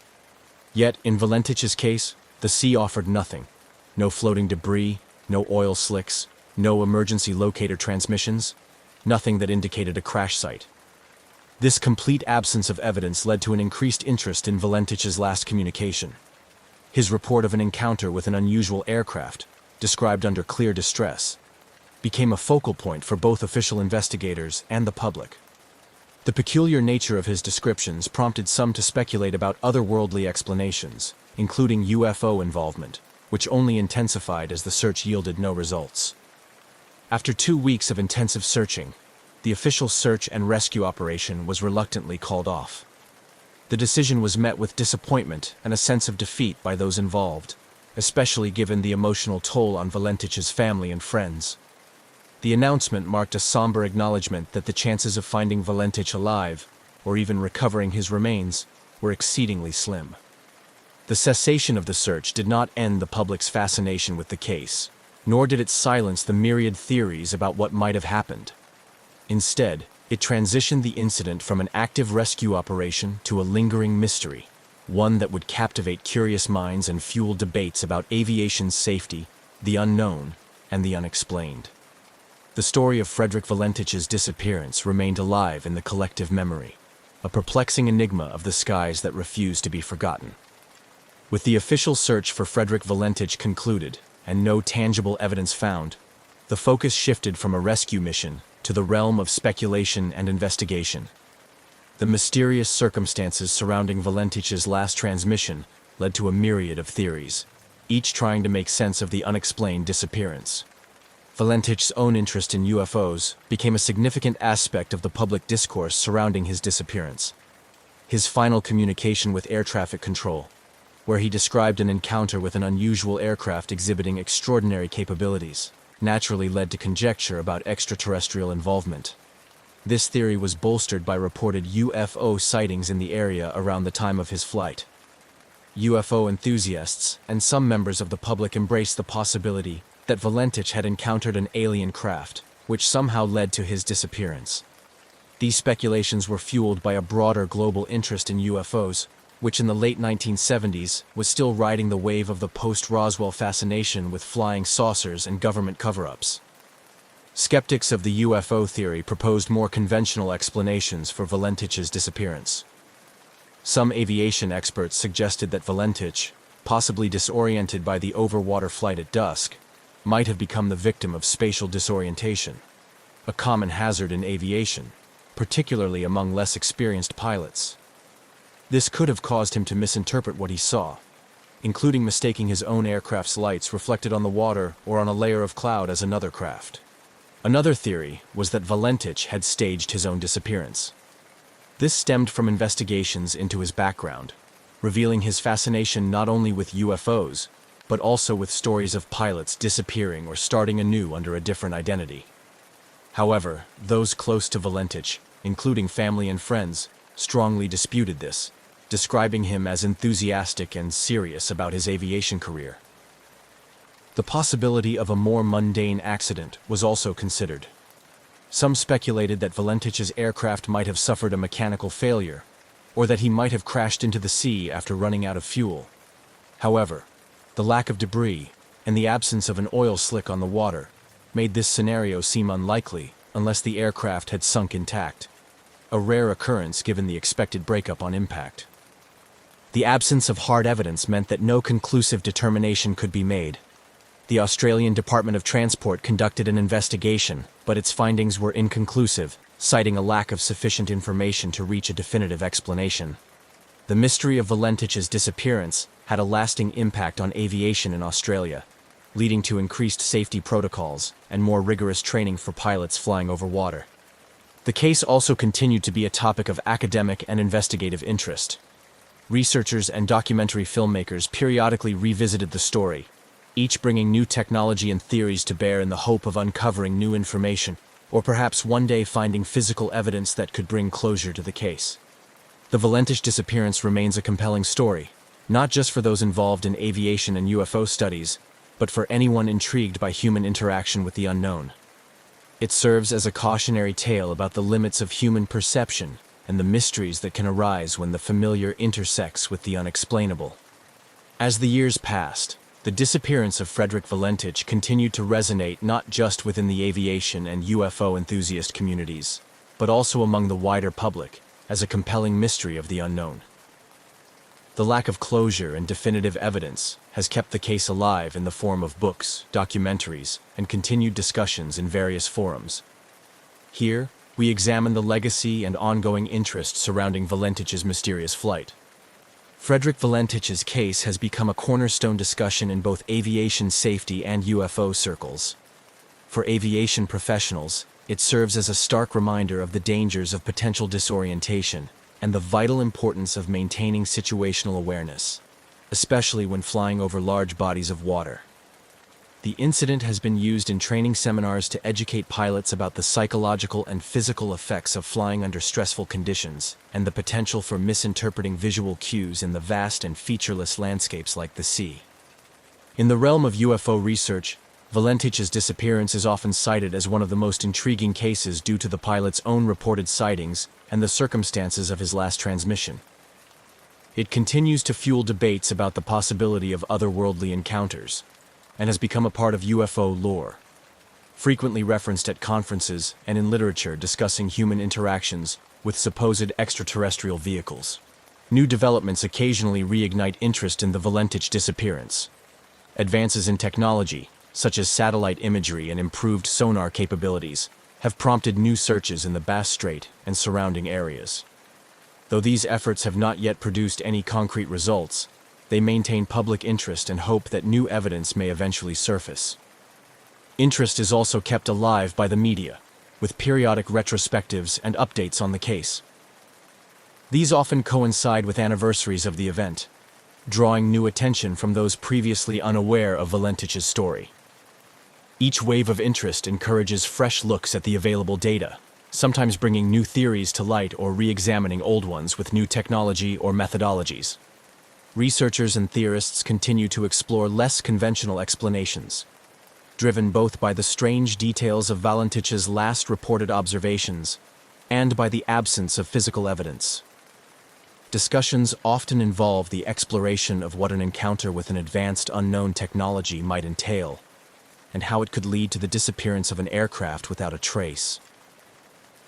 Yet, in Valentich's case, the sea offered nothing. No floating debris, no oil slicks, no emergency locator transmissions, nothing that indicated a crash site. This complete absence of evidence led to an increased interest in Valentich's last communication. His report of an encounter with an unusual aircraft, described under clear distress, became a focal point for both official investigators and the public. The peculiar nature of his descriptions prompted some to speculate about otherworldly explanations, including UFO involvement, which only intensified as the search yielded no results. After 2 weeks of intensive searching, the official search and rescue operation was reluctantly called off. The decision was met with disappointment and a sense of defeat by those involved, especially given the emotional toll on Valentich's family and friends. The announcement marked a somber acknowledgement that the chances of finding Valentich alive, or even recovering his remains, were exceedingly slim. The cessation of the search did not end the public's fascination with the case, nor did it silence the myriad theories about what might have happened. Instead, it transitioned the incident from an active rescue operation to a lingering mystery, one that would captivate curious minds and fuel debates about aviation safety, the unknown, and the unexplained. The story of Frederick Valentich's disappearance remained alive in the collective memory, a perplexing enigma of the skies that refused to be forgotten. With the official search for Frederick Valentich concluded and no tangible evidence found, the focus shifted from a rescue mission to the realm of speculation and investigation. The mysterious circumstances surrounding Valentich's last transmission led to a myriad of theories, each trying to make sense of the unexplained disappearance. Valentich's own interest in UFOs became a significant aspect of the public discourse surrounding his disappearance. His final communication with air traffic control, where he described an encounter with an unusual aircraft exhibiting extraordinary capabilities, naturally led to conjecture about extraterrestrial involvement. This theory was bolstered by reported UFO sightings in the area around the time of his flight. UFO enthusiasts and some members of the public embraced the possibility that Valentich had encountered an alien craft, which somehow led to his disappearance. These speculations were fueled by a broader global interest in UFOs, which in the late 1970s was still riding the wave of the post-Roswell fascination with flying saucers and government cover-ups. Skeptics of the UFO theory proposed more conventional explanations for Valentich's disappearance. Some aviation experts suggested that Valentich, possibly disoriented by the overwater flight at dusk, might have become the victim of spatial disorientation, a common hazard in aviation, particularly among less experienced pilots. This could have caused him to misinterpret what he saw, including mistaking his own aircraft's lights reflected on the water or on a layer of cloud as another craft. Another theory was that Valentich had staged his own disappearance. This stemmed from investigations into his background, revealing his fascination not only with UFOs, but also with stories of pilots disappearing or starting anew under a different identity. However, those close to Valentich, including family and friends, strongly disputed this, describing him as enthusiastic and serious about his aviation career. The possibility of a more mundane accident was also considered. Some speculated that Valentich's aircraft might have suffered a mechanical failure, or that he might have crashed into the sea after running out of fuel. However, the lack of debris and the absence of an oil slick on the water made this scenario seem unlikely unless the aircraft had sunk intact, a rare occurrence given the expected breakup on impact. The absence of hard evidence meant that no conclusive determination could be made. The Australian Department of Transport conducted an investigation, but its findings were inconclusive, citing a lack of sufficient information to reach a definitive explanation. The mystery of Valentich's disappearance had a lasting impact on aviation in Australia, leading to increased safety protocols and more rigorous training for pilots flying over water. The case also continued to be a topic of academic and investigative interest. Researchers and documentary filmmakers periodically revisited the story, each bringing new technology and theories to bear in the hope of uncovering new information, or perhaps one day finding physical evidence that could bring closure to the case. The Valentich disappearance remains a compelling story, not just for those involved in aviation and UFO studies, but for anyone intrigued by human interaction with the unknown. It serves as a cautionary tale about the limits of human perception and the mysteries that can arise when the familiar intersects with the unexplainable. As the years passed, the disappearance of Frederick Valentich continued to resonate not just within the aviation and UFO enthusiast communities, but also among the wider public as a compelling mystery of the unknown. The lack of closure and definitive evidence has kept the case alive in the form of books, documentaries, and continued discussions in various forums. Here, we examine the legacy and ongoing interest surrounding Valentich's mysterious flight. Frederick Valentich's case has become a cornerstone discussion in both aviation safety and UFO circles. For aviation professionals, it serves as a stark reminder of the dangers of potential disorientation and the vital importance of maintaining situational awareness, especially when flying over large bodies of water. The incident has been used in training seminars to educate pilots about the psychological and physical effects of flying under stressful conditions and the potential for misinterpreting visual cues in the vast and featureless landscapes like the sea. In the realm of UFO research, Valentich's disappearance is often cited as one of the most intriguing cases due to the pilot's own reported sightings and the circumstances of his last transmission. It continues to fuel debates about the possibility of otherworldly encounters, and has become a part of UFO lore, frequently referenced at conferences and in literature discussing human interactions with supposed extraterrestrial vehicles. New developments occasionally reignite interest in the Valentich disappearance. Advances in technology, such as satellite imagery and improved sonar capabilities, have prompted new searches in the Bass Strait and surrounding areas. Though these efforts have not yet produced any concrete results, they maintain public interest and hope that new evidence may eventually surface. Interest is also kept alive by the media, with periodic retrospectives and updates on the case. These often coincide with anniversaries of the event, drawing new attention from those previously unaware of Valentich's story. Each wave of interest encourages fresh looks at the available data, sometimes bringing new theories to light or re-examining old ones with new technology or methodologies. Researchers and theorists continue to explore less conventional explanations, driven both by the strange details of Valentich's last reported observations and by the absence of physical evidence. Discussions often involve the exploration of what an encounter with an advanced unknown technology might entail, and how it could lead to the disappearance of an aircraft without a trace.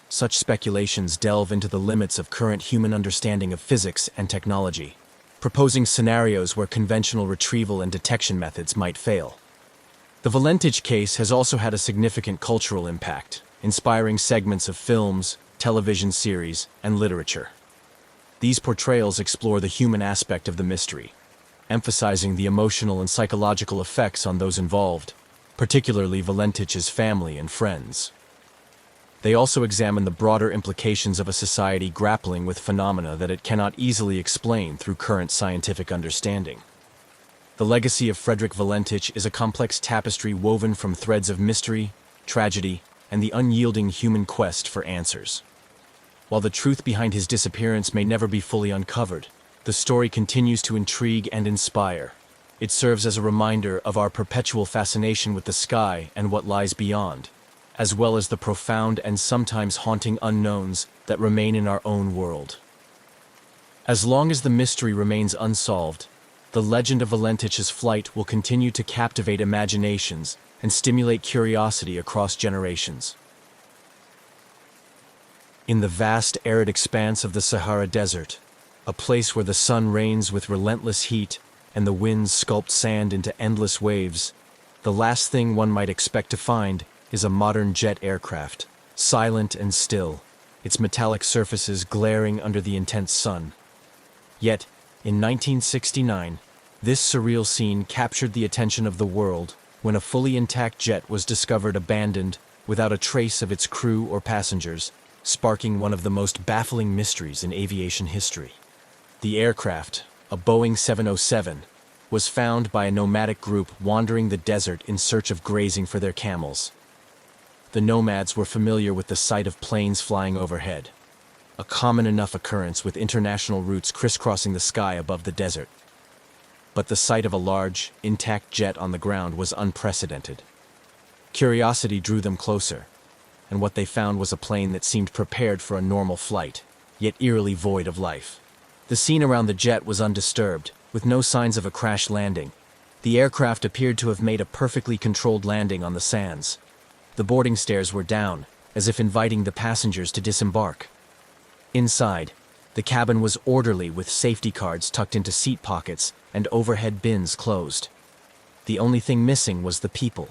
Such speculations delve into the limits of current human understanding of physics and technology, proposing scenarios where conventional retrieval and detection methods might fail. The Valentich case has also had a significant cultural impact, inspiring segments of films, television series, and literature. These portrayals explore the human aspect of the mystery, emphasizing the emotional and psychological effects on those involved, particularly Valentich's family and friends. They also examine the broader implications of a society grappling with phenomena that it cannot easily explain through current scientific understanding. The legacy of Frederick Valentich is a complex tapestry woven from threads of mystery, tragedy, and the unyielding human quest for answers. While the truth behind his disappearance may never be fully uncovered, the story continues to intrigue and inspire. It serves as a reminder of our perpetual fascination with the sky and what lies beyond, as well as the profound and sometimes haunting unknowns that remain in our own world. As long as the mystery remains unsolved, the legend of Valentich's flight will continue to captivate imaginations and stimulate curiosity across generations. In the vast arid expanse of the Sahara Desert, a place where the sun reigns with relentless heat and the winds sculpt sand into endless waves, the last thing one might expect to find is a modern jet aircraft, silent and still, its metallic surfaces glaring under the intense sun. Yet, in 1969, this surreal scene captured the attention of the world when a fully intact jet was discovered abandoned without a trace of its crew or passengers, sparking one of the most baffling mysteries in aviation history. The aircraft, a Boeing 707, was found by a nomadic group wandering the desert in search of grazing for their camels. The nomads were familiar with the sight of planes flying overhead, a common enough occurrence with international routes crisscrossing the sky above the desert. But the sight of a large, intact jet on the ground was unprecedented. Curiosity drew them closer, and what they found was a plane that seemed prepared for a normal flight, yet eerily void of life. The scene around the jet was undisturbed, with no signs of a crash landing. The aircraft appeared to have made a perfectly controlled landing on the sands. The boarding stairs were down, as if inviting the passengers to disembark. Inside, the cabin was orderly with safety cards tucked into seat pockets and overhead bins closed. The only thing missing was the people.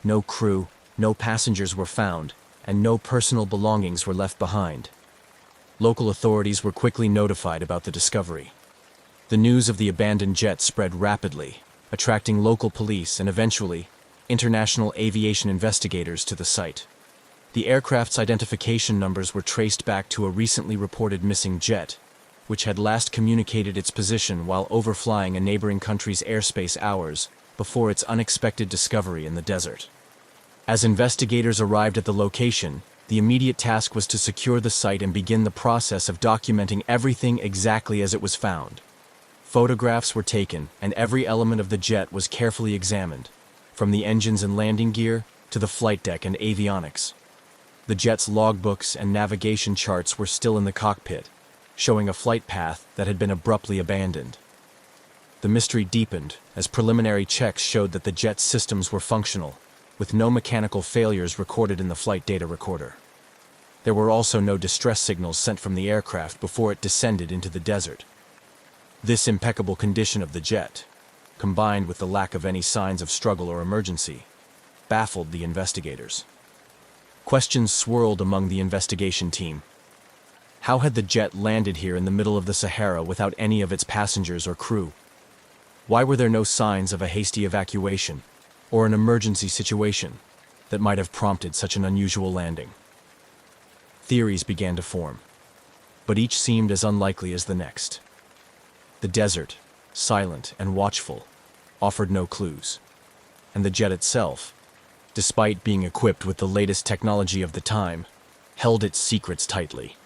No crew, no passengers were found, and no personal belongings were left behind. Local authorities were quickly notified about the discovery. The news of the abandoned jet spread rapidly, attracting local police and eventually, international aviation investigators to the site. The aircraft's identification numbers were traced back to a recently reported missing jet, which had last communicated its position while overflying a neighboring country's airspace hours before its unexpected discovery in the desert. As investigators arrived at the location, the immediate task was to secure the site and begin the process of documenting everything exactly as it was found. Photographs were taken, and every element of the jet was carefully examined, from the engines and landing gear to the flight deck and avionics. The jet's logbooks and navigation charts were still in the cockpit, showing a flight path that had been abruptly abandoned. The mystery deepened as preliminary checks showed that the jet's systems were functional, with no mechanical failures recorded in the flight data recorder. There were also no distress signals sent from the aircraft before it descended into the desert. This impeccable condition of the jet, combined with the lack of any signs of struggle or emergency, baffled the investigators. Questions swirled among the investigation team. How had the jet landed here in the middle of the Sahara without any of its passengers or crew? Why were there no signs of a hasty evacuation or an emergency situation? that might have prompted such an unusual landing. Theories began to form, but each seemed as unlikely as the next. The desert, silent and watchful, offered no clues, and the jet itself, despite being equipped with the latest technology of the time, held its secrets tightly.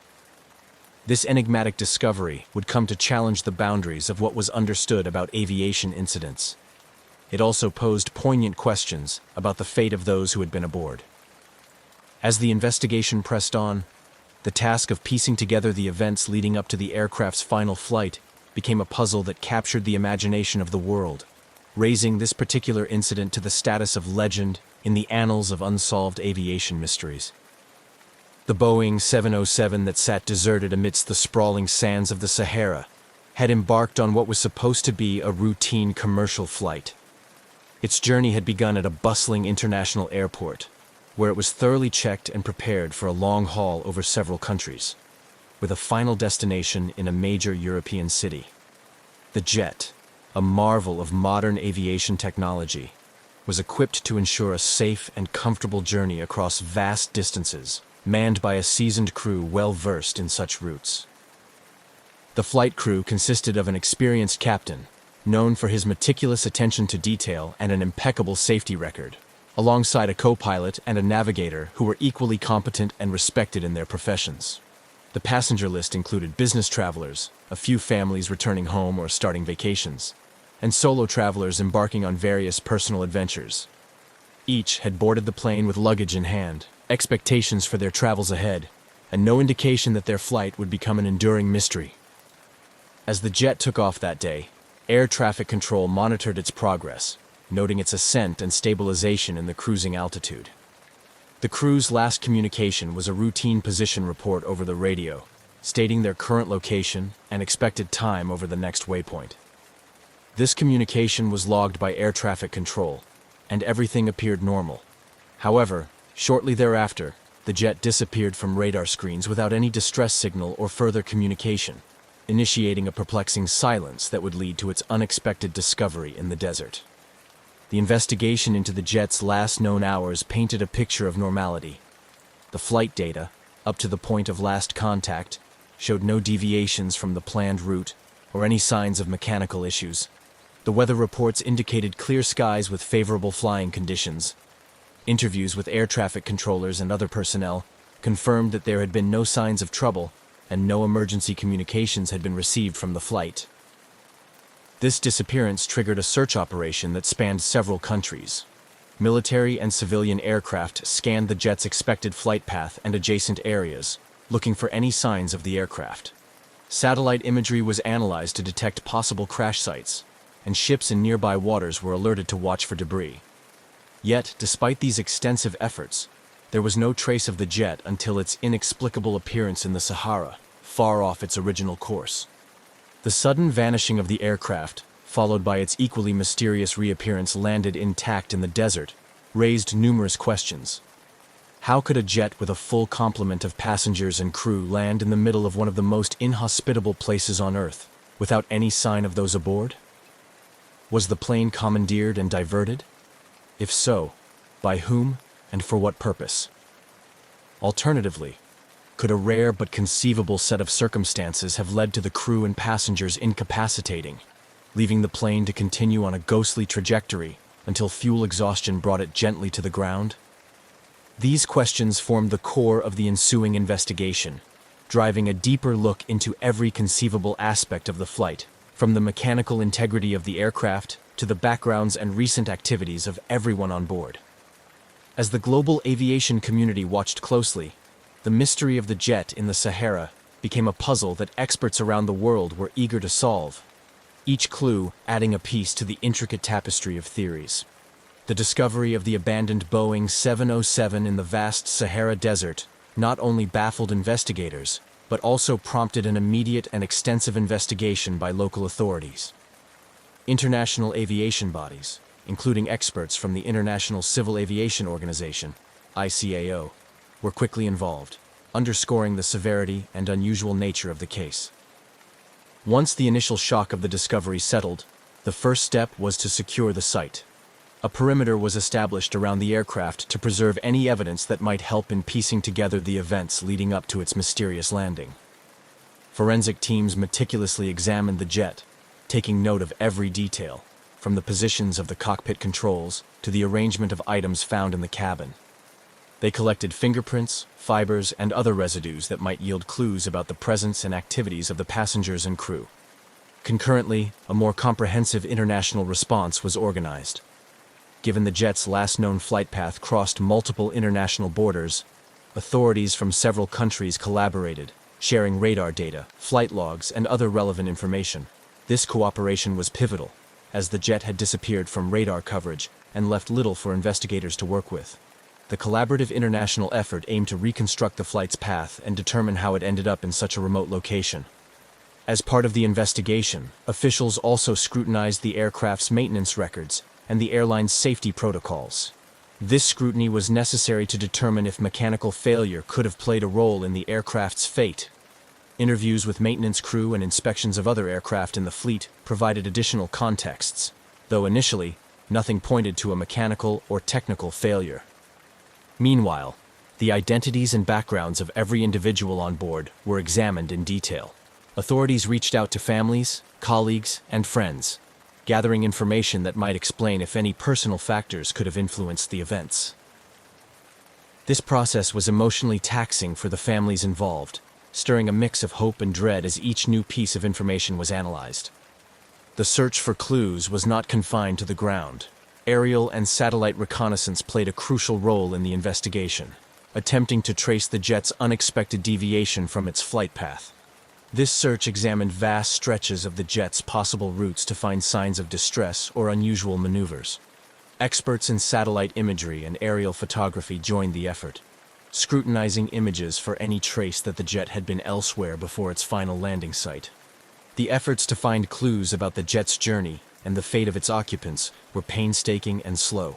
This enigmatic discovery would come to challenge the boundaries of what was understood about aviation incidents. It also posed poignant questions about the fate of those who had been aboard. As the investigation pressed on, the task of piecing together the events leading up to the aircraft's final flight became a puzzle that captured the imagination of the world, raising this particular incident to the status of legend in the annals of unsolved aviation mysteries. The Boeing 707 that sat deserted amidst the sprawling sands of the Sahara had embarked on what was supposed to be a routine commercial flight. Its journey had begun at a bustling international airport, where it was thoroughly checked and prepared for a long haul over several countries, with a final destination in a major European city. The jet, a marvel of modern aviation technology, was equipped to ensure a safe and comfortable journey across vast distances, manned by a seasoned crew well-versed in such routes. The flight crew consisted of an experienced captain, known for his meticulous attention to detail and an impeccable safety record, alongside a co-pilot and a navigator who were equally competent and respected in their professions. The passenger list included business travelers, a few families returning home or starting vacations, and solo travelers embarking on various personal adventures. Each had boarded the plane with luggage in hand, expectations for their travels ahead, and no indication that their flight would become an enduring mystery. As the jet took off that day, air traffic control monitored its progress, noting its ascent and stabilization in the cruising altitude. The crew's last communication was a routine position report over the radio, stating their current location and expected time over the next waypoint. This communication was logged by air traffic control, and everything appeared normal. However, shortly thereafter, the jet disappeared from radar screens without any distress signal or further communication, initiating a perplexing silence that would lead to its unexpected discovery in the desert. The investigation into the jet's last known hours painted a picture of normality. The flight data, up to the point of last contact, showed no deviations from the planned route or any signs of mechanical issues. The weather reports indicated clear skies with favorable flying conditions. Interviews with air traffic controllers and other personnel confirmed that there had been no signs of trouble and no emergency communications had been received from the flight. This disappearance triggered a search operation that spanned several countries. Military and civilian aircraft scanned the jet's expected flight path and adjacent areas, looking for any signs of the aircraft. Satellite imagery was analyzed to detect possible crash sites, and ships in nearby waters were alerted to watch for debris. Yet, despite these extensive efforts, there was no trace of the jet until its inexplicable appearance in the Sahara, far off its original course. The sudden vanishing of the aircraft, followed by its equally mysterious reappearance landed intact in the desert, raised numerous questions. How could a jet with a full complement of passengers and crew land in the middle of one of the most inhospitable places on Earth, without any sign of those aboard? Was the plane commandeered and diverted? If so, by whom and for what purpose? Alternatively, could a rare but conceivable set of circumstances have led to the crew and passengers incapacitating, leaving the plane to continue on a ghostly trajectory until fuel exhaustion brought it gently to the ground? These questions formed the core of the ensuing investigation, driving a deeper look into every conceivable aspect of the flight, from the mechanical integrity of the aircraft to the backgrounds and recent activities of everyone on board. As the global aviation community watched closely, the mystery of the jet in the Sahara became a puzzle that experts around the world were eager to solve, each clue adding a piece to the intricate tapestry of theories. The discovery of the abandoned Boeing 707 in the vast Sahara Desert not only baffled investigators, but also prompted an immediate and extensive investigation by local authorities. International aviation bodies, including experts from the International Civil Aviation Organization, ICAO, were quickly involved, underscoring the severity and unusual nature of the case. Once the initial shock of the discovery settled, the first step was to secure the site. A perimeter was established around the aircraft to preserve any evidence that might help in piecing together the events leading up to its mysterious landing. Forensic teams meticulously examined the jet, taking note of every detail, from the positions of the cockpit controls to the arrangement of items found in the cabin. They collected fingerprints, fibers, and other residues that might yield clues about the presence and activities of the passengers and crew. Concurrently, a more comprehensive international response was organized. Given the jet's last known flight path crossed multiple international borders, authorities from several countries collaborated, sharing radar data, flight logs, and other relevant information. This cooperation was pivotal, as the jet had disappeared from radar coverage and left little for investigators to work with. The collaborative international effort aimed to reconstruct the flight's path and determine how it ended up in such a remote location. As part of the investigation, officials also scrutinized the aircraft's maintenance records and the airline's safety protocols. This scrutiny was necessary to determine if mechanical failure could have played a role in the aircraft's fate. Interviews with maintenance crew and inspections of other aircraft in the fleet provided additional contexts, though initially, nothing pointed to a mechanical or technical failure. Meanwhile, the identities and backgrounds of every individual on board were examined in detail. Authorities reached out to families, colleagues, and friends, gathering information that might explain if any personal factors could have influenced the events. This process was emotionally taxing for the families involved, stirring a mix of hope and dread as each new piece of information was analyzed. The search for clues was not confined to the ground. Aerial and satellite reconnaissance played a crucial role in the investigation, attempting to trace the jet's unexpected deviation from its flight path. This search examined vast stretches of the jet's possible routes to find signs of distress or unusual maneuvers. Experts in satellite imagery and aerial photography joined the effort, scrutinizing images for any trace that the jet had been elsewhere before its final landing site. The efforts to find clues about the jet's journey and the fate of its occupants were painstaking and slow.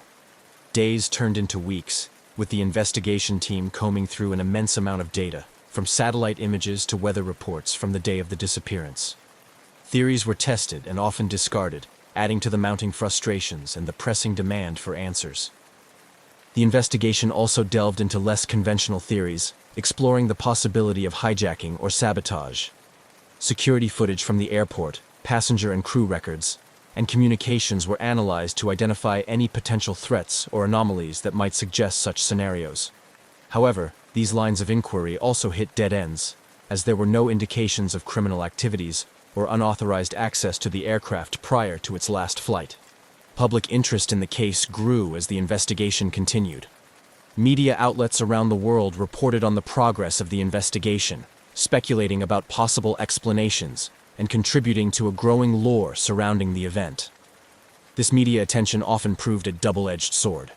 Days turned into weeks, with the investigation team combing through an immense amount of data, from satellite images to weather reports from the day of the disappearance. Theories were tested and often discarded, adding to the mounting frustrations and the pressing demand for answers. The investigation also delved into less conventional theories, exploring the possibility of hijacking or sabotage. Security footage from the airport, passenger and crew records, and communications were analyzed to identify any potential threats or anomalies that might suggest such scenarios. However, these lines of inquiry also hit dead ends, as there were no indications of criminal activities or unauthorized access to the aircraft prior to its last flight. Public interest in the case grew as the investigation continued. Media outlets around the world reported on the progress of the investigation, speculating about possible explanations and contributing to a growing lore surrounding the event. This media attention often proved a double-edged sword.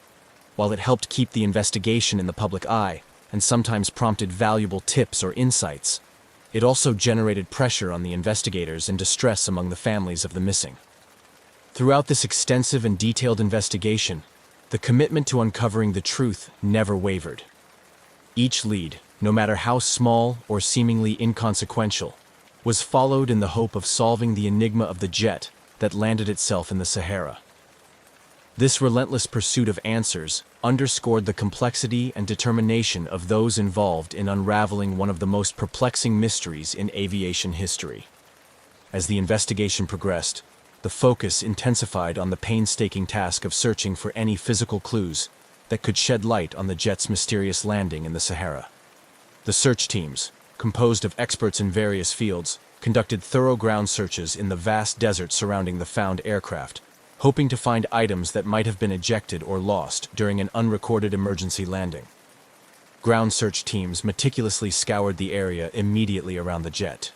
While it helped keep the investigation in the public eye and sometimes prompted valuable tips or insights, it also generated pressure on the investigators and distress among the families of the missing. Throughout this extensive and detailed investigation, the commitment to uncovering the truth never wavered. Each lead, no matter how small or seemingly inconsequential, was followed in the hope of solving the enigma of the jet that landed itself in the Sahara. This relentless pursuit of answers underscored the complexity and determination of those involved in unraveling one of the most perplexing mysteries in aviation history. As the investigation progressed, the focus intensified on the painstaking task of searching for any physical clues that could shed light on the jet's mysterious landing in the Sahara. The search teams, composed of experts in various fields, conducted thorough ground searches in the vast desert surrounding the found aircraft, hoping to find items that might have been ejected or lost during an unrecorded emergency landing. Ground search teams meticulously scoured the area immediately around the jet.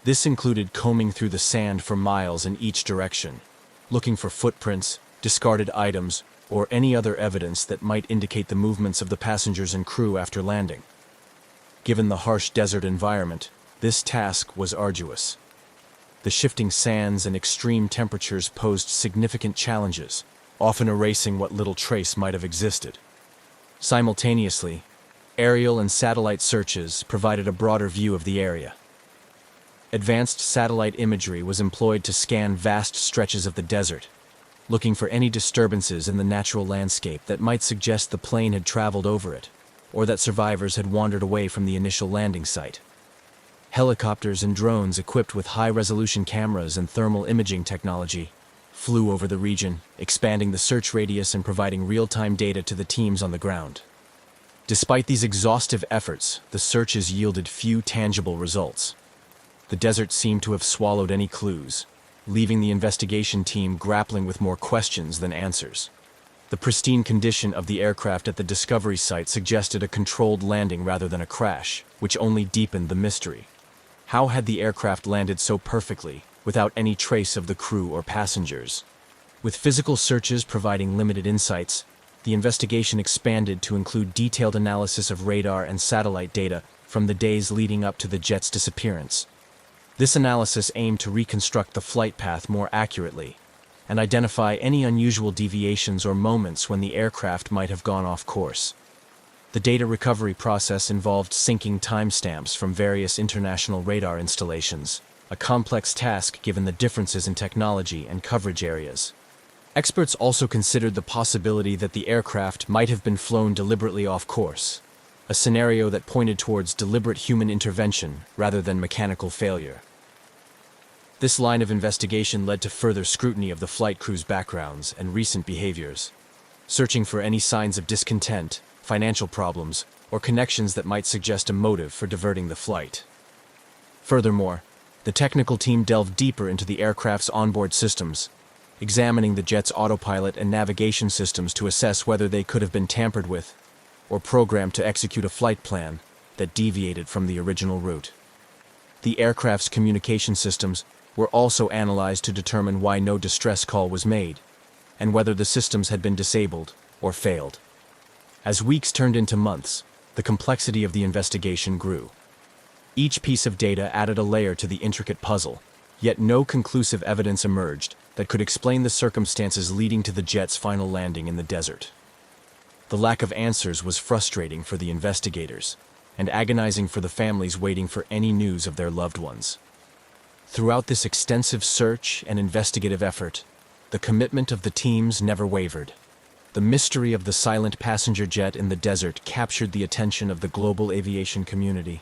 This included combing through the sand for miles in each direction, looking for footprints, discarded items, or any other evidence that might indicate the movements of the passengers and crew after landing. Given the harsh desert environment, this task was arduous. The shifting sands and extreme temperatures posed significant challenges, often erasing what little trace might have existed. Simultaneously, aerial and satellite searches provided a broader view of the area. Advanced satellite imagery was employed to scan vast stretches of the desert, looking for any disturbances in the natural landscape that might suggest the plane had traveled over it, or that survivors had wandered away from the initial landing site. Helicopters and drones equipped with high-resolution cameras and thermal imaging technology flew over the region, expanding the search radius and providing real-time data to the teams on the ground. Despite these exhaustive efforts, the searches yielded few tangible results. The desert seemed to have swallowed any clues, leaving the investigation team grappling with more questions than answers. The pristine condition of the aircraft at the discovery site suggested a controlled landing rather than a crash, which only deepened the mystery. How had the aircraft landed so perfectly, without any trace of the crew or passengers? With physical searches providing limited insights, the investigation expanded to include detailed analysis of radar and satellite data from the days leading up to the jet's disappearance. This analysis aimed to reconstruct the flight path more accurately and identify any unusual deviations or moments when the aircraft might have gone off course. The data recovery process involved syncing timestamps from various international radar installations, a complex task given the differences in technology and coverage areas. Experts also considered the possibility that the aircraft might have been flown deliberately off course, a scenario that pointed towards deliberate human intervention rather than mechanical failure. This line of investigation led to further scrutiny of the flight crew's backgrounds and recent behaviors, searching for any signs of discontent, financial problems, or connections that might suggest a motive for diverting the flight. Furthermore, the technical team delved deeper into the aircraft's onboard systems, examining the jet's autopilot and navigation systems to assess whether they could have been tampered with or programmed to execute a flight plan that deviated from the original route. The aircraft's communication systems were also analyzed to determine why no distress call was made, and whether the systems had been disabled or failed. As weeks turned into months, the complexity of the investigation grew. Each piece of data added a layer to the intricate puzzle, yet no conclusive evidence emerged that could explain the circumstances leading to the jet's final landing in the desert. The lack of answers was frustrating for the investigators, and agonizing for the families waiting for any news of their loved ones. Throughout this extensive search and investigative effort, the commitment of the teams never wavered. The mystery of the silent passenger jet in the desert captured the attention of the global aviation community,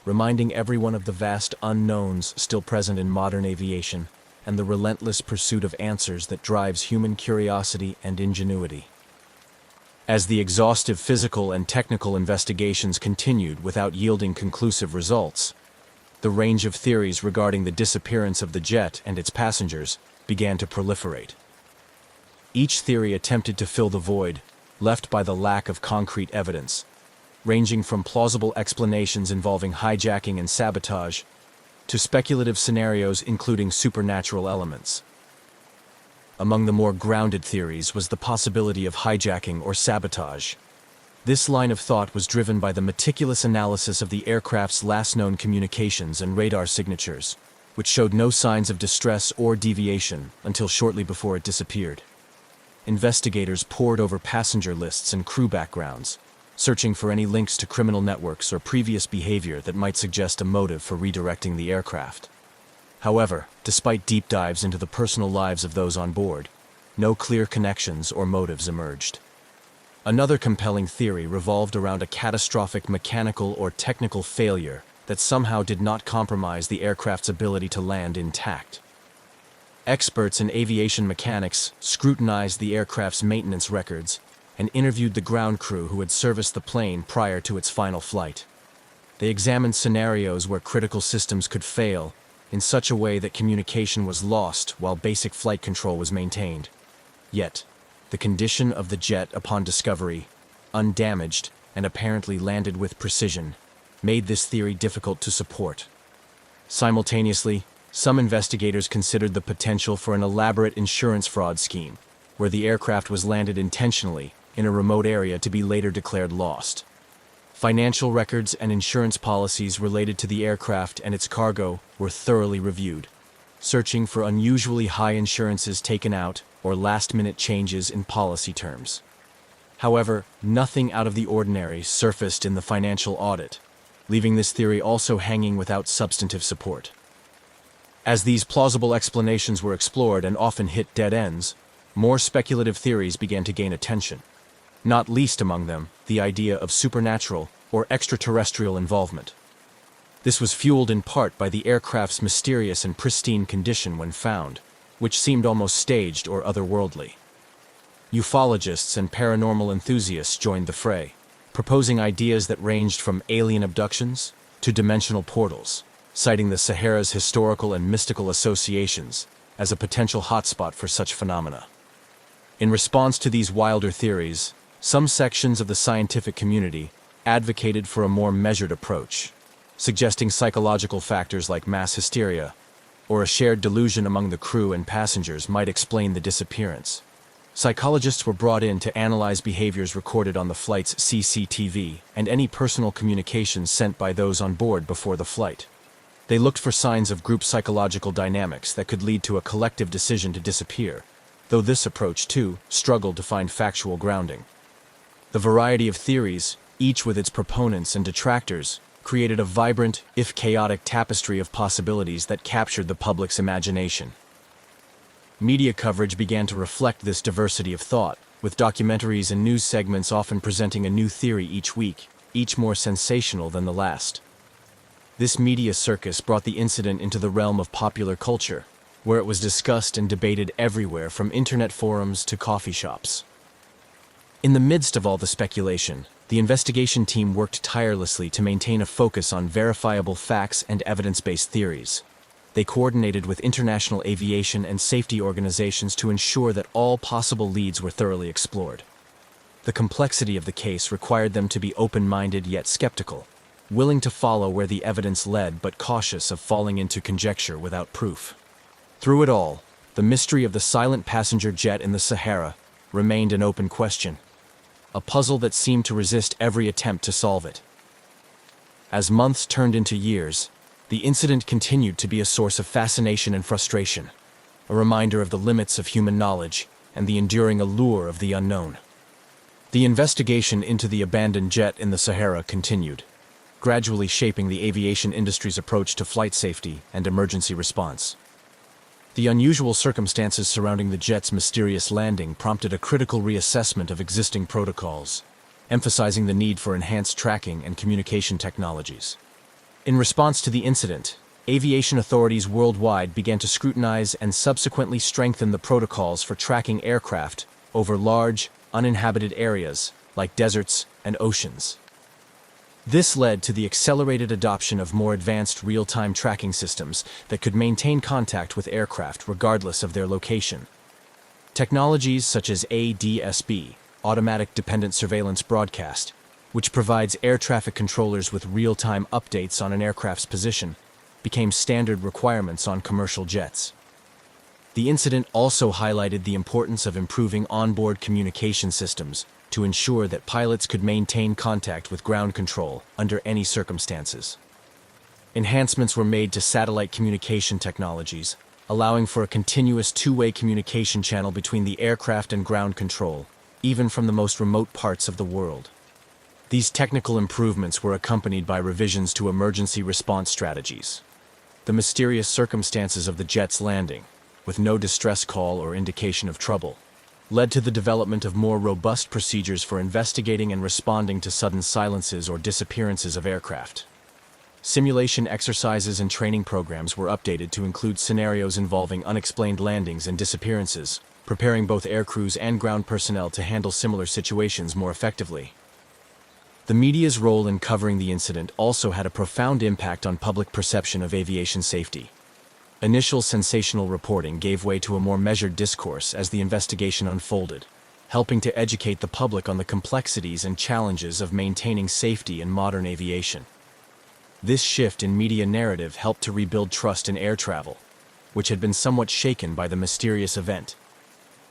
reminding everyone of the vast unknowns still present in modern aviation and the relentless pursuit of answers that drives human curiosity and ingenuity. As the exhaustive physical and technical investigations continued without yielding conclusive results, the range of theories regarding the disappearance of the jet and its passengers began to proliferate. Each theory attempted to fill the void left by the lack of concrete evidence, ranging from plausible explanations involving hijacking and sabotage to speculative scenarios including supernatural elements. Among the more grounded theories was the possibility of hijacking or sabotage. This line of thought was driven by the meticulous analysis of the aircraft's last known communications and radar signatures, which showed no signs of distress or deviation until shortly before it disappeared. Investigators pored over passenger lists and crew backgrounds, searching for any links to criminal networks or previous behavior that might suggest a motive for redirecting the aircraft. However, despite deep dives into the personal lives of those on board, no clear connections or motives emerged. Another compelling theory revolved around a catastrophic mechanical or technical failure that somehow did not compromise the aircraft's ability to land intact. Experts in aviation mechanics scrutinized the aircraft's maintenance records and interviewed the ground crew who had serviced the plane prior to its final flight. They examined scenarios where critical systems could fail in such a way that communication was lost while basic flight control was maintained. Yet, the condition of the jet upon discovery, undamaged and apparently landed with precision, made this theory difficult to support. Simultaneously, some investigators considered the potential for an elaborate insurance fraud scheme, where the aircraft was landed intentionally in a remote area to be later declared lost. Financial records and insurance policies related to the aircraft and its cargo were thoroughly reviewed, searching for unusually high insurances taken out or last-minute changes in policy terms. However, nothing out of the ordinary surfaced in the financial audit, leaving this theory also hanging without substantive support. As these plausible explanations were explored and often hit dead ends, more speculative theories began to gain attention. Not least among them, the idea of supernatural or extraterrestrial involvement. This was fueled in part by the aircraft's mysterious and pristine condition when found, which seemed almost staged or otherworldly. Ufologists and paranormal enthusiasts joined the fray, proposing ideas that ranged from alien abductions to dimensional portals, citing the Sahara's historical and mystical associations as a potential hotspot for such phenomena. In response to these wilder theories, some sections of the scientific community advocated for a more measured approach, suggesting psychological factors like mass hysteria or a shared delusion among the crew and passengers might explain the disappearance. Psychologists were brought in to analyze behaviors recorded on the flight's CCTV and any personal communications sent by those on board before the flight. They looked for signs of group psychological dynamics that could lead to a collective decision to disappear, though this approach, too, struggled to find factual grounding. The variety of theories, each with its proponents and detractors, created a vibrant, if chaotic, tapestry of possibilities that captured the public's imagination. Media coverage began to reflect this diversity of thought, with documentaries and news segments often presenting a new theory each week, each more sensational than the last. This media circus brought the incident into the realm of popular culture, where it was discussed and debated everywhere from internet forums to coffee shops. In the midst of all the speculation, the investigation team worked tirelessly to maintain a focus on verifiable facts and evidence-based theories. They coordinated with international aviation and safety organizations to ensure that all possible leads were thoroughly explored. The complexity of the case required them to be open-minded yet skeptical, willing to follow where the evidence led but cautious of falling into conjecture without proof. Through it all, the mystery of the silent passenger jet in the Sahara remained an open question, a puzzle that seemed to resist every attempt to solve it. As months turned into years, the incident continued to be a source of fascination and frustration, a reminder of the limits of human knowledge and the enduring allure of the unknown. The investigation into the abandoned jet in the Sahara continued, gradually shaping the aviation industry's approach to flight safety and emergency response. The unusual circumstances surrounding the jet's mysterious landing prompted a critical reassessment of existing protocols, emphasizing the need for enhanced tracking and communication technologies. In response to the incident, aviation authorities worldwide began to scrutinize and subsequently strengthen the protocols for tracking aircraft over large, uninhabited areas like deserts and oceans. This led to the accelerated adoption of more advanced real-time tracking systems that could maintain contact with aircraft regardless of their location. Technologies such as ADS-B, Automatic Dependent Surveillance Broadcast, which provides air traffic controllers with real-time updates on an aircraft's position, became standard requirements on commercial jets. The incident also highlighted the importance of improving onboard communication systems to ensure that pilots could maintain contact with ground control under any circumstances. Enhancements were made to satellite communication technologies, allowing for a continuous two-way communication channel between the aircraft and ground control, even from the most remote parts of the world. These technical improvements were accompanied by revisions to emergency response strategies. The mysterious circumstances of the jet's landing, with no distress call or indication of trouble, led to the development of more robust procedures for investigating and responding to sudden silences or disappearances of aircraft. Simulation exercises and training programs were updated to include scenarios involving unexplained landings and disappearances, preparing both aircrews and ground personnel to handle similar situations more effectively. The media's role in covering the incident also had a profound impact on public perception of aviation safety. Initial sensational reporting gave way to a more measured discourse as the investigation unfolded, helping to educate the public on the complexities and challenges of maintaining safety in modern aviation. This shift in media narrative helped to rebuild trust in air travel, which had been somewhat shaken by the mysterious event.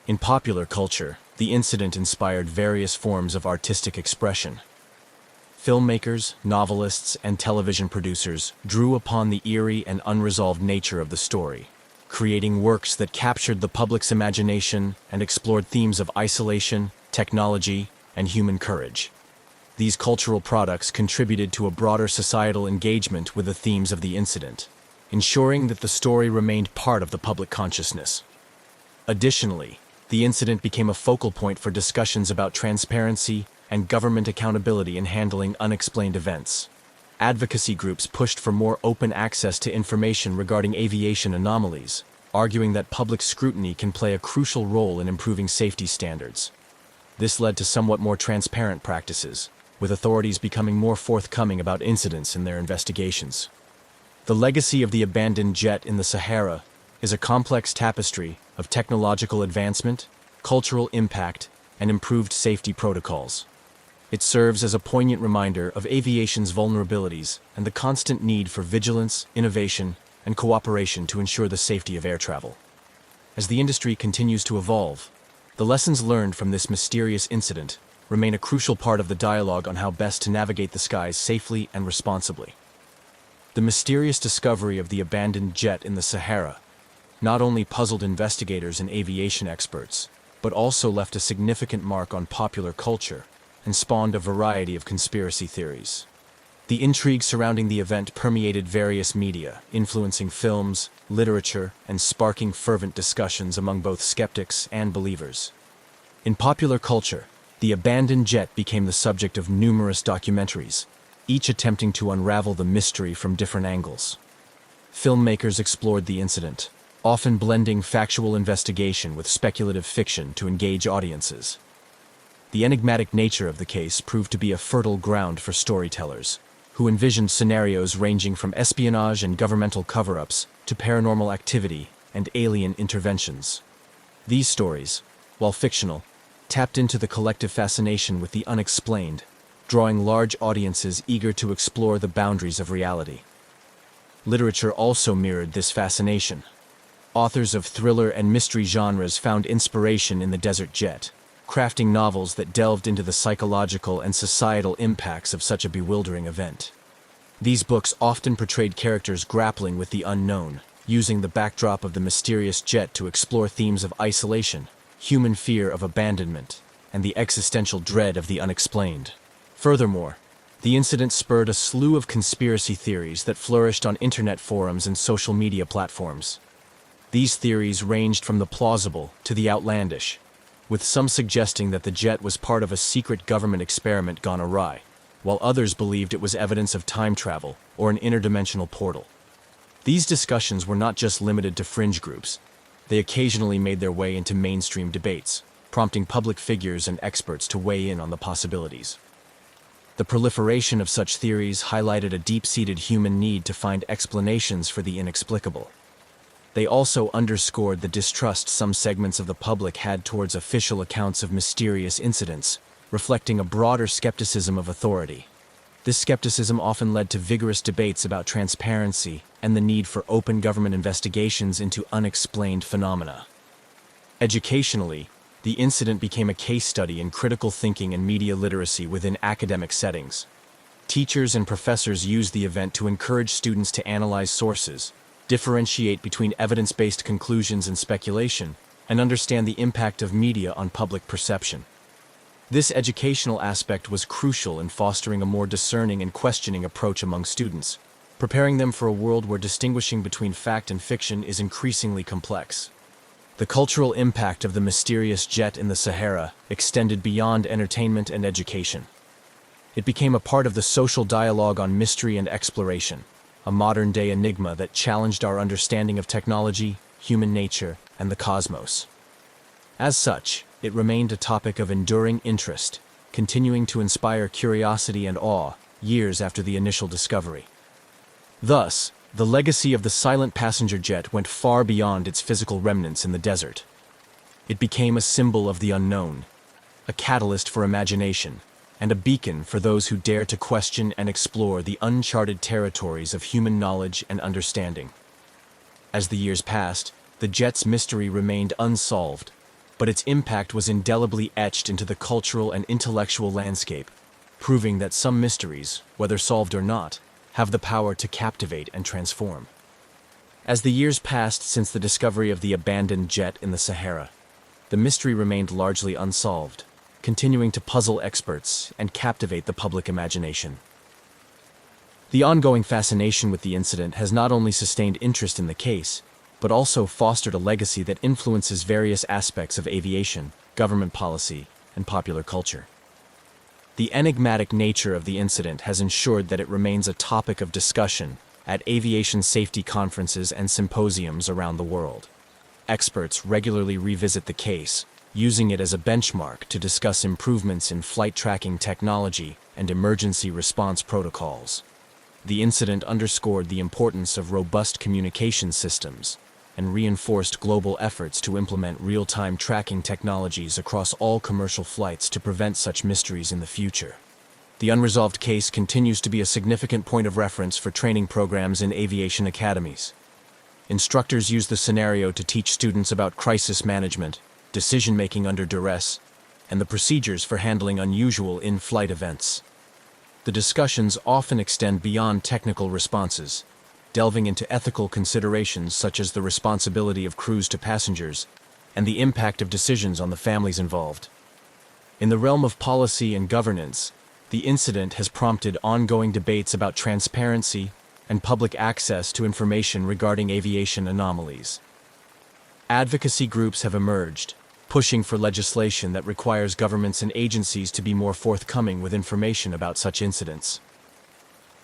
In popular culture, the incident inspired various forms of artistic expression. Filmmakers, novelists, and television producers drew upon the eerie and unresolved nature of the story, creating works that captured the public's imagination and explored themes of isolation, technology, and human courage. These cultural products contributed to a broader societal engagement with the themes of the incident, ensuring that the story remained part of the public consciousness. Additionally, The incident became a focal point for discussions about transparency and government accountability in handling unexplained events. Advocacy groups pushed for more open access to information regarding aviation anomalies, arguing that public scrutiny can play a crucial role in improving safety standards. This led to somewhat more transparent practices, with authorities becoming more forthcoming about incidents in their investigations. The legacy of the abandoned jet in the Sahara is a complex tapestry of technological advancement, cultural impact, and improved safety protocols. It serves as a poignant reminder of aviation's vulnerabilities and the constant need for vigilance, innovation, and cooperation to ensure the safety of air travel. As the industry continues to evolve, the lessons learned from this mysterious incident remain a crucial part of the dialogue on how best to navigate the skies safely and responsibly. The mysterious discovery of the abandoned jet in the Sahara not only puzzled investigators and aviation experts, but also left a significant mark on popular culture and spawned a variety of conspiracy theories. The intrigue surrounding the event permeated various media, influencing films, literature, and sparking fervent discussions among both skeptics and believers. In popular culture, the abandoned jet became the subject of numerous documentaries, each attempting to unravel the mystery from different angles. Filmmakers explored the incident, often blending factual investigation with speculative fiction to engage audiences. The enigmatic nature of the case proved to be a fertile ground for storytellers, who envisioned scenarios ranging from espionage and governmental cover-ups to paranormal activity and alien interventions. These stories, while fictional, tapped into the collective fascination with the unexplained, drawing large audiences eager to explore the boundaries of reality. Literature also mirrored this fascination. Authors of thriller and mystery genres found inspiration in the desert jet, crafting novels that delved into the psychological and societal impacts of such a bewildering event. These books often portrayed characters grappling with the unknown, using the backdrop of the mysterious jet to explore themes of isolation, human fear of abandonment, and the existential dread of the unexplained. Furthermore, the incident spurred a slew of conspiracy theories that flourished on internet forums and social media platforms. These theories ranged from the plausible to the outlandish, with some suggesting that the jet was part of a secret government experiment gone awry, while others believed it was evidence of time travel or an interdimensional portal. These discussions were not just limited to fringe groups. They occasionally made their way into mainstream debates, prompting public figures and experts to weigh in on the possibilities. The proliferation of such theories highlighted a deep-seated human need to find explanations for the inexplicable. They also underscored the distrust some segments of the public had towards official accounts of mysterious incidents, reflecting a broader skepticism of authority. This skepticism often led to vigorous debates about transparency and the need for open government investigations into unexplained phenomena. Educationally, the incident became a case study in critical thinking and media literacy within academic settings. Teachers and professors used the event to encourage students to analyze sources, differentiate between evidence-based conclusions and speculation, and understand the impact of media on public perception. This educational aspect was crucial in fostering a more discerning and questioning approach among students, preparing them for a world where distinguishing between fact and fiction is increasingly complex. The cultural impact of the mysterious jet in the Sahara extended beyond entertainment and education. It became a part of the social dialogue on mystery and exploration, a modern-day enigma that challenged our understanding of technology, human nature, and the cosmos. As such, it remained a topic of enduring interest, continuing to inspire curiosity and awe years after the initial discovery. Thus, the legacy of the silent passenger jet went far beyond its physical remnants in the desert. It became a symbol of the unknown, a catalyst for imagination, and a beacon for those who dare to question and explore the uncharted territories of human knowledge and understanding. As the years passed, the jet's mystery remained unsolved, but its impact was indelibly etched into the cultural and intellectual landscape, proving that some mysteries, whether solved or not, have the power to captivate and transform. As the years passed since the discovery of the abandoned jet in the Sahara, the mystery remained largely unsolved, continuing to puzzle experts and captivate the public imagination. The ongoing fascination with the incident has not only sustained interest in the case, but also fostered a legacy that influences various aspects of aviation, government policy, and popular culture. The enigmatic nature of the incident has ensured that it remains a topic of discussion at aviation safety conferences and symposiums around the world. Experts regularly revisit the case, using it as a benchmark to discuss improvements in flight tracking technology and emergency response protocols. The incident underscored the importance of robust communication systems and reinforced global efforts to implement real-time tracking technologies across all commercial flights to prevent such mysteries in the future. The unresolved case continues to be a significant point of reference for training programs in aviation academies. Instructors use the scenario to teach students about crisis management, decision-making under duress, and the procedures for handling unusual in-flight events. The discussions often extend beyond technical responses, delving into ethical considerations such as the responsibility of crews to passengers and the impact of decisions on the families involved. In the realm of policy and governance, the incident has prompted ongoing debates about transparency and public access to information regarding aviation anomalies. Advocacy groups have emerged, pushing for legislation that requires governments and agencies to be more forthcoming with information about such incidents.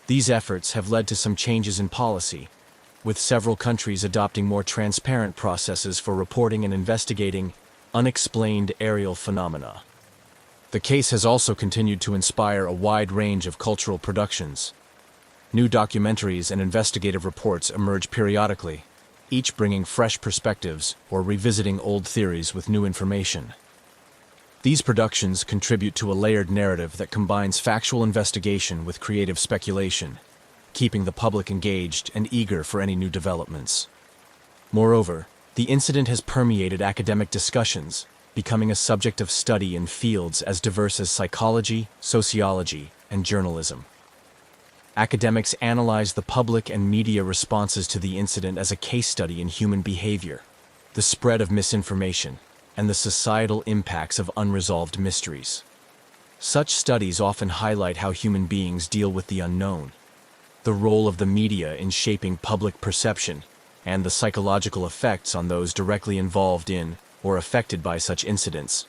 These efforts have led to some changes in policy, with several countries adopting more transparent processes for reporting and investigating unexplained aerial phenomena. The case has also continued to inspire a wide range of cultural productions. New documentaries and investigative reports emerge periodically, each bringing fresh perspectives or revisiting old theories with new information. These productions contribute to a layered narrative that combines factual investigation with creative speculation, keeping the public engaged and eager for any new developments. Moreover, the incident has permeated academic discussions, becoming a subject of study in fields as diverse as psychology, sociology, and journalism. Academics analyze the public and media responses to the incident as a case study in human behavior, the spread of misinformation, and the societal impacts of unresolved mysteries. Such studies often highlight how human beings deal with the unknown, the role of the media in shaping public perception, and the psychological effects on those directly involved in or affected by such incidents.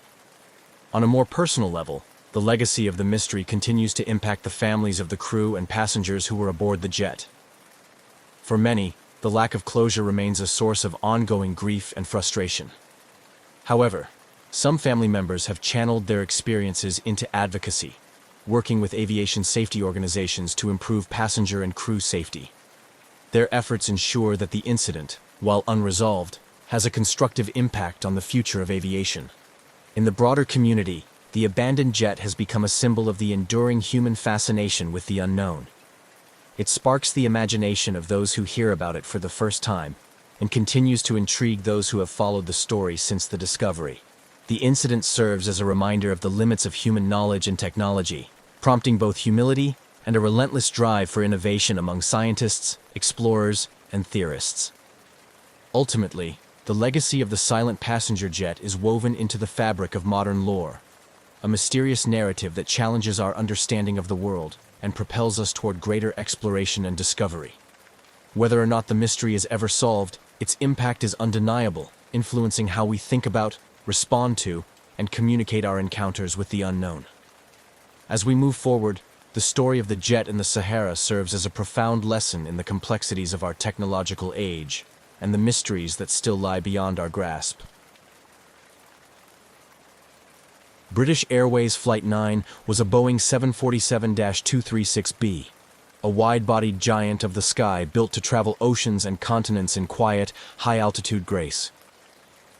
On a more personal level, the legacy of the mystery continues to impact the families of the crew and passengers who were aboard the jet. For many, the lack of closure remains a source of ongoing grief and frustration. However, some family members have channeled their experiences into advocacy, working with aviation safety organizations to improve passenger and crew safety. Their efforts ensure that the incident, while unresolved, has a constructive impact on the future of aviation. In the broader community, the abandoned jet has become a symbol of the enduring human fascination with the unknown. It sparks the imagination of those who hear about it for the first time, and continues to intrigue those who have followed the story since the discovery. The incident serves as a reminder of the limits of human knowledge and technology, prompting both humility and a relentless drive for innovation among scientists, explorers, and theorists. Ultimately, the legacy of the silent passenger jet is woven into the fabric of modern lore, a mysterious narrative that challenges our understanding of the world and propels us toward greater exploration and discovery. Whether or not the mystery is ever solved, its impact is undeniable, influencing how we think about, respond to, and communicate our encounters with the unknown. As we move forward, the story of the jet in the Sahara serves as a profound lesson in the complexities of our technological age and the mysteries that still lie beyond our grasp. British Airways Flight 9 was a Boeing 747-236B, a wide-bodied giant of the sky built to travel oceans and continents in quiet, high-altitude grace.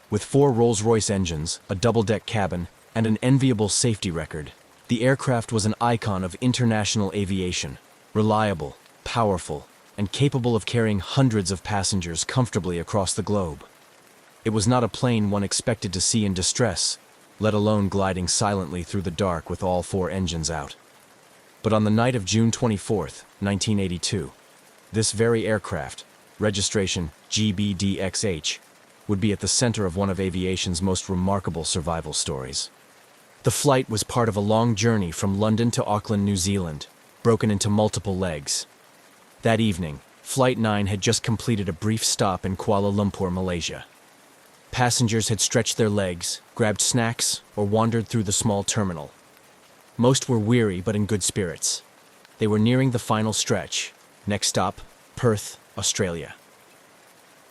With 4 Rolls-Royce engines, a double-deck cabin, and an enviable safety record, the aircraft was an icon of international aviation, reliable, powerful, and capable of carrying hundreds of passengers comfortably across the globe. It was not a plane one expected to see in distress, let alone gliding silently through the dark with all 4 engines out. But on the night of June 24, 1982, this very aircraft, registration GBDXH, would be at the center of one of aviation's most remarkable survival stories. The flight was part of a long journey from London to Auckland, New Zealand, broken into multiple legs. That evening, Flight 9 had just completed a brief stop in Kuala Lumpur, Malaysia. Passengers had stretched their legs, grabbed snacks, or wandered through the small terminal. Most were weary but in good spirits. They were nearing the final stretch. Next stop, Perth, Australia.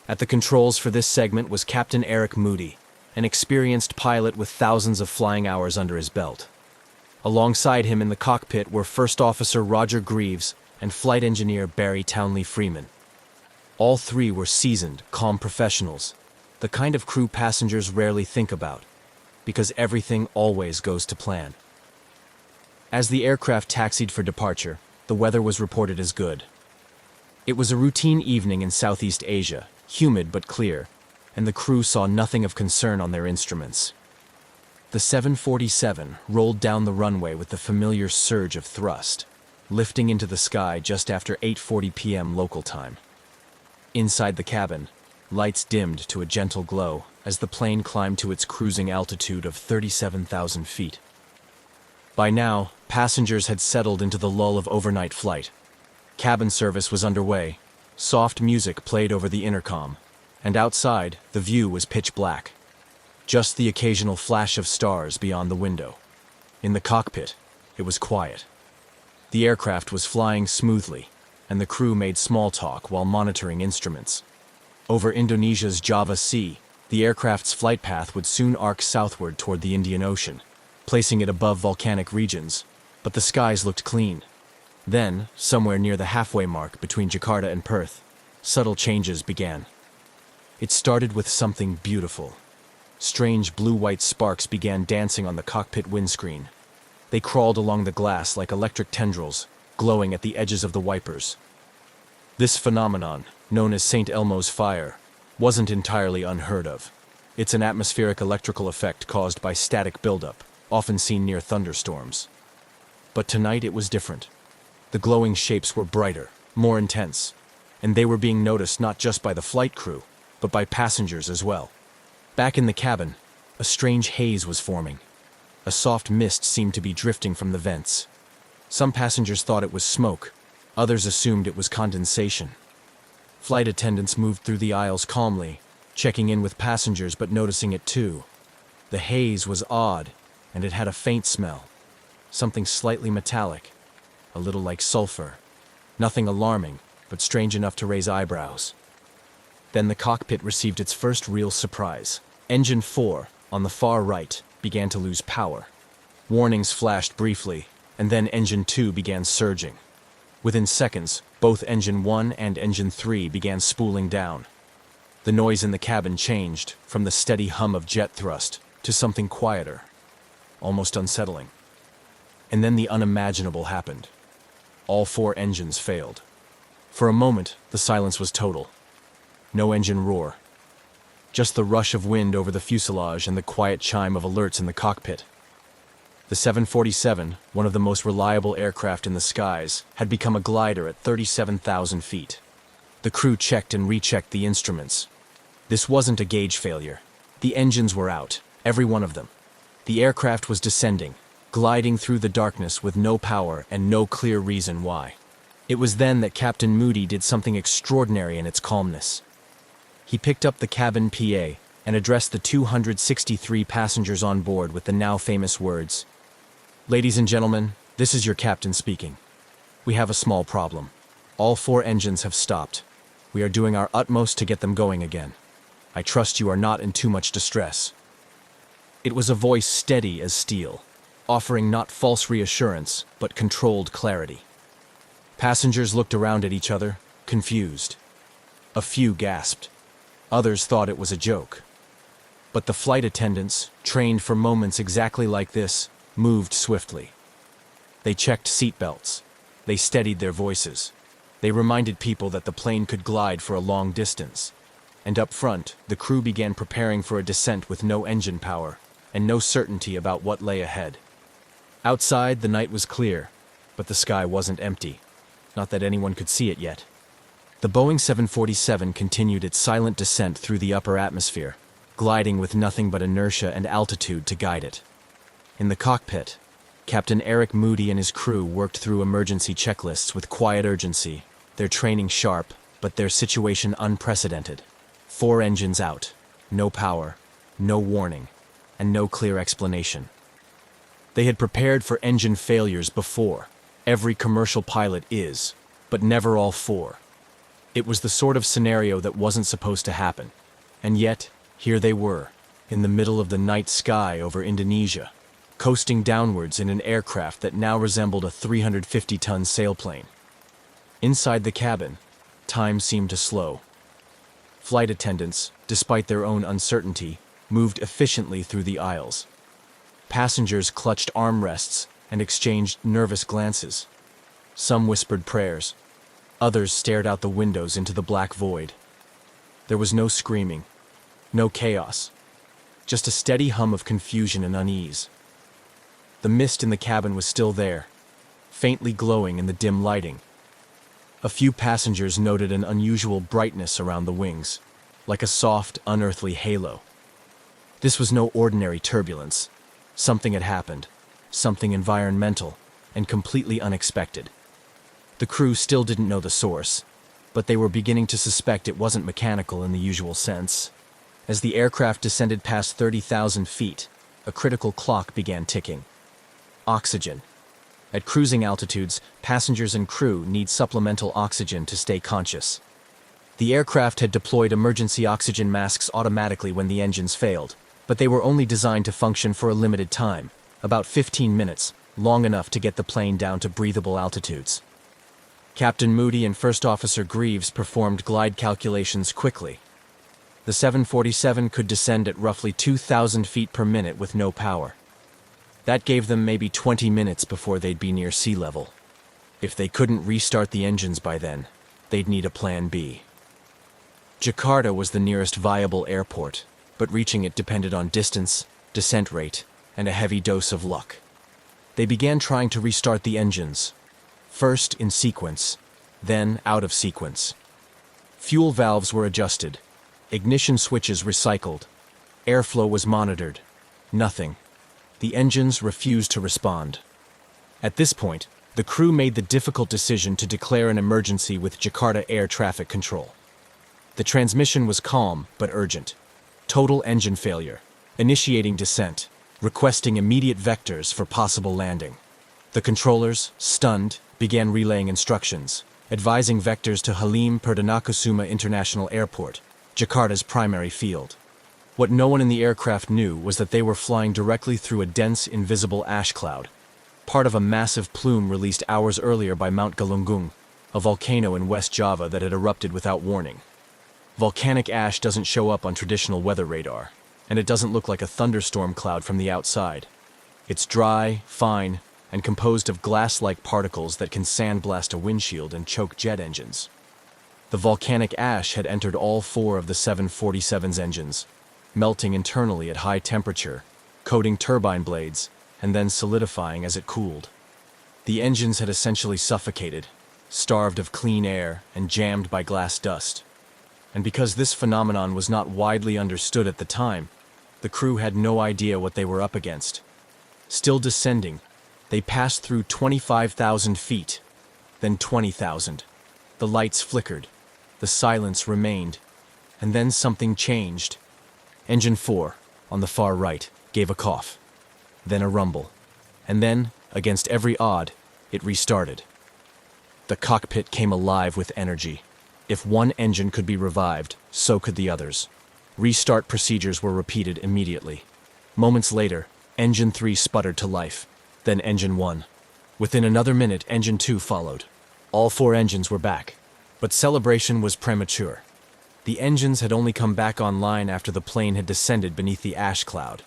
At the controls for this segment was Captain Eric Moody, an experienced pilot with thousands of flying hours under his belt. Alongside him in the cockpit were First Officer Roger Greaves and Flight Engineer Barry Townley Freeman. All three were seasoned, calm professionals, the kind of crew passengers rarely think about, because everything always goes to plan. As the aircraft taxied for departure, the weather was reported as good. It was a routine evening in Southeast Asia, humid but clear, and the crew saw nothing of concern on their instruments. The 747 rolled down the runway with the familiar surge of thrust, lifting into the sky just after 8:40 p.m. local time. Inside the cabin, lights dimmed to a gentle glow as the plane climbed to its cruising altitude of 37,000 feet. By now, passengers had settled into the lull of overnight flight. Cabin service was underway, soft music played over the intercom, and outside, the view was pitch black. Just the occasional flash of stars beyond the window. In the cockpit, it was quiet. The aircraft was flying smoothly, and the crew made small talk while monitoring instruments. Over Indonesia's Java Sea, the aircraft's flight path would soon arc southward toward the Indian Ocean, placing it above volcanic regions, but the skies looked clean. Then, somewhere near the halfway mark between Jakarta and Perth, subtle changes began. It started with something beautiful. Strange blue-white sparks began dancing on the cockpit windscreen. They crawled along the glass like electric tendrils, glowing at the edges of the wipers. This phenomenon, known as St. Elmo's fire, wasn't entirely unheard of. It's an atmospheric electrical effect caused by static buildup, often seen near thunderstorms. But tonight it was different. The glowing shapes were brighter, more intense, and they were being noticed not just by the flight crew, but by passengers as well. Back in the cabin, a strange haze was forming. A soft mist seemed to be drifting from the vents. Some passengers thought it was smoke, others assumed it was condensation. Flight attendants moved through the aisles calmly, checking in with passengers but noticing it too. The haze was odd, and it had a faint smell. Something slightly metallic, a little like sulfur. Nothing alarming, but strange enough to raise eyebrows. Then the cockpit received its first real surprise. Engine 4, on the far right, began to lose power. Warnings flashed briefly, and then Engine 2 began surging. Within seconds, both Engine 1 and Engine 3 began spooling down. The noise in the cabin changed from the steady hum of jet thrust to something quieter, almost unsettling. And then the unimaginable happened. All 4 engines failed. For a moment, the silence was total. No engine roar. Just the rush of wind over the fuselage and the quiet chime of alerts in the cockpit. The 747, one of the most reliable aircraft in the skies, had become a glider at 37,000 feet. The crew checked and rechecked the instruments. This wasn't a gauge failure. The engines were out, every one of them. The aircraft was descending, gliding through the darkness with no power and no clear reason why. It was then that Captain Moody did something extraordinary in its calmness. He picked up the cabin PA and addressed the 263 passengers on board with the now famous words, "Ladies and gentlemen, this is your captain speaking. We have a small problem. All 4 engines have stopped. We are doing our utmost to get them going again. I trust you are not in too much distress." It was a voice steady as steel, offering not false reassurance, but controlled clarity. Passengers looked around at each other, confused. A few gasped. Others thought it was a joke. But the flight attendants, trained for moments exactly like this, moved swiftly. They checked seatbelts. They steadied their voices. They reminded people that the plane could glide for a long distance. And up front, the crew began preparing for a descent with no engine power and no certainty about what lay ahead. Outside, the night was clear, but the sky wasn't empty. Not that anyone could see it yet. The Boeing 747 continued its silent descent through the upper atmosphere, gliding with nothing but inertia and altitude to guide it. In the cockpit, Captain Eric Moody and his crew worked through emergency checklists with quiet urgency, their training sharp, but their situation unprecedented. 4 engines out, no power, no warning, and no clear explanation. They had prepared for engine failures before. Every commercial pilot is, but never all 4. It was the sort of scenario that wasn't supposed to happen. And yet, here they were, in the middle of the night sky over Indonesia, coasting downwards in an aircraft that now resembled a 350-ton sailplane. Inside the cabin, time seemed to slow. Flight attendants, despite their own uncertainty, moved efficiently through the aisles. Passengers clutched armrests and exchanged nervous glances. Some whispered prayers. Others stared out the windows into the black void. There was no screaming, no chaos, just a steady hum of confusion and unease. The mist in the cabin was still there, faintly glowing in the dim lighting. A few passengers noted an unusual brightness around the wings, like a soft, unearthly halo. This was no ordinary turbulence. Something had happened, something environmental, and completely unexpected. The crew still didn't know the source, but they were beginning to suspect it wasn't mechanical in the usual sense. As the aircraft descended past 30,000 feet, a critical clock began ticking. Oxygen. At cruising altitudes, passengers and crew need supplemental oxygen to stay conscious. The aircraft had deployed emergency oxygen masks automatically when the engines failed, but they were only designed to function for a limited time, about 15 minutes, long enough to get the plane down to breathable altitudes. Captain Moody and First Officer Greaves performed glide calculations quickly. The 747 could descend at roughly 2,000 feet per minute with no power. That gave them maybe 20 minutes before they'd be near sea level. If they couldn't restart the engines by then, they'd need a plan B. Jakarta was the nearest viable airport, but reaching it depended on distance, descent rate, and a heavy dose of luck. They began trying to restart the engines, first in sequence, then out of sequence. Fuel valves were adjusted, ignition switches recycled, airflow was monitored. Nothing. The engines refused to respond. At this point, the crew made the difficult decision to declare an emergency with Jakarta Air Traffic Control. The transmission was calm but urgent. Total engine failure. Initiating descent. Requesting immediate vectors for possible landing. The controllers, stunned, began relaying instructions, advising vectors to Halim Perdanakusuma International Airport, Jakarta's primary field. What no one in the aircraft knew was that they were flying directly through a dense, invisible ash cloud, part of a massive plume released hours earlier by Mount Galunggung, a volcano in West Java that had erupted without warning. Volcanic ash doesn't show up on traditional weather radar, and it doesn't look like a thunderstorm cloud from the outside. It's dry, fine, and composed of glass-like particles that can sandblast a windshield and choke jet engines. The volcanic ash had entered all 4 of the 747's engines, melting internally at high temperature, coating turbine blades, and then solidifying as it cooled. The engines had essentially suffocated, starved of clean air and jammed by glass dust. And because this phenomenon was not widely understood at the time, the crew had no idea what they were up against. Still descending, they passed through 25,000 feet, then 20,000. The lights flickered, the silence remained, and then something changed. Engine 4, on the far right, gave a cough, then a rumble, and then, against every odd, it restarted. The cockpit came alive with energy. If one engine could be revived, so could the others. Restart procedures were repeated immediately. Moments later, Engine 3 sputtered to life, then Engine 1. Within another minute, Engine 2 followed. All 4 engines were back, but celebration was premature. The engines had only come back online after the plane had descended beneath the ash cloud.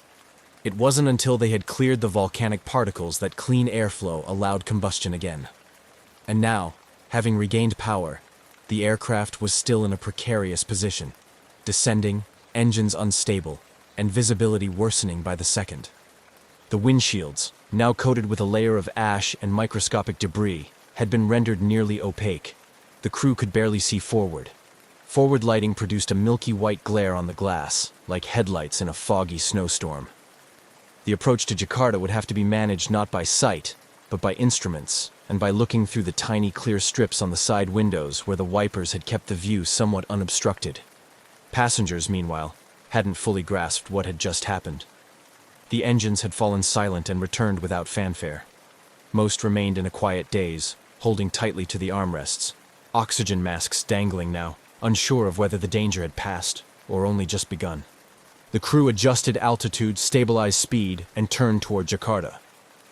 It wasn't until they had cleared the volcanic particles that clean airflow allowed combustion again. And now, having regained power, the aircraft was still in a precarious position, descending, engines unstable, and visibility worsening by the second. The windshields, now coated with a layer of ash and microscopic debris, had been rendered nearly opaque. The crew could barely see forward. Forward lighting produced a milky white glare on the glass, like headlights in a foggy snowstorm. The approach to Jakarta would have to be managed not by sight, but by instruments, and by looking through the tiny clear strips on the side windows where the wipers had kept the view somewhat unobstructed. Passengers, meanwhile, hadn't fully grasped what had just happened. The engines had fallen silent and returned without fanfare. Most remained in a quiet daze, holding tightly to the armrests, oxygen masks dangling now, unsure of whether the danger had passed or only just begun. The crew adjusted altitude, stabilized speed, and turned toward Jakarta.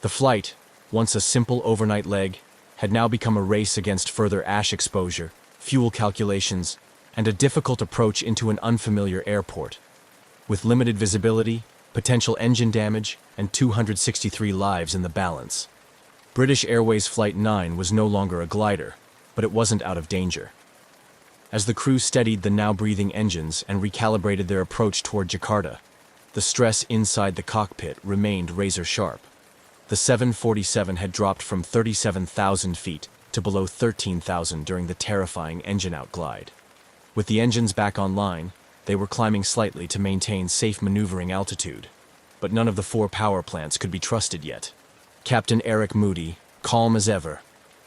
The flight, once a simple overnight leg, had now become a race against further ash exposure, fuel calculations, and a difficult approach into an unfamiliar airport. With limited visibility, potential engine damage, and 263 lives in the balance. British Airways Flight 9 was no longer a glider, but it wasn't out of danger. As the crew steadied the now breathing engines and recalibrated their approach toward Jakarta, the stress inside the cockpit remained razor sharp. The 747 had dropped from 37,000 feet to below 13,000 during the terrifying engine-out glide. With the engines back online, they were climbing slightly to maintain safe maneuvering altitude, but none of the 4 power plants could be trusted yet. Captain Eric Moody, calm as ever,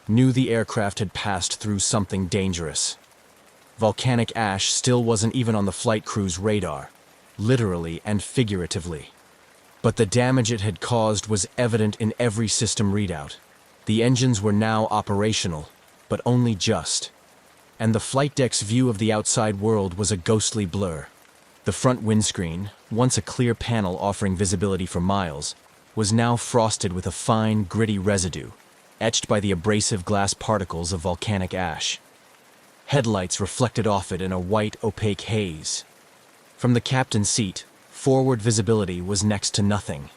knew the aircraft had passed through something dangerous. Volcanic ash still wasn't even on the flight crew's radar, literally and figuratively. But the damage it had caused was evident in every system readout. The engines were now operational, but only just. And the flight deck's view of the outside world was a ghostly blur. The front windscreen, once a clear panel offering visibility for miles, was now frosted with a fine, gritty residue, etched by the abrasive glass particles of volcanic ash. Headlights reflected off it in a white, opaque haze. From the captain's seat, forward visibility was next to nothing.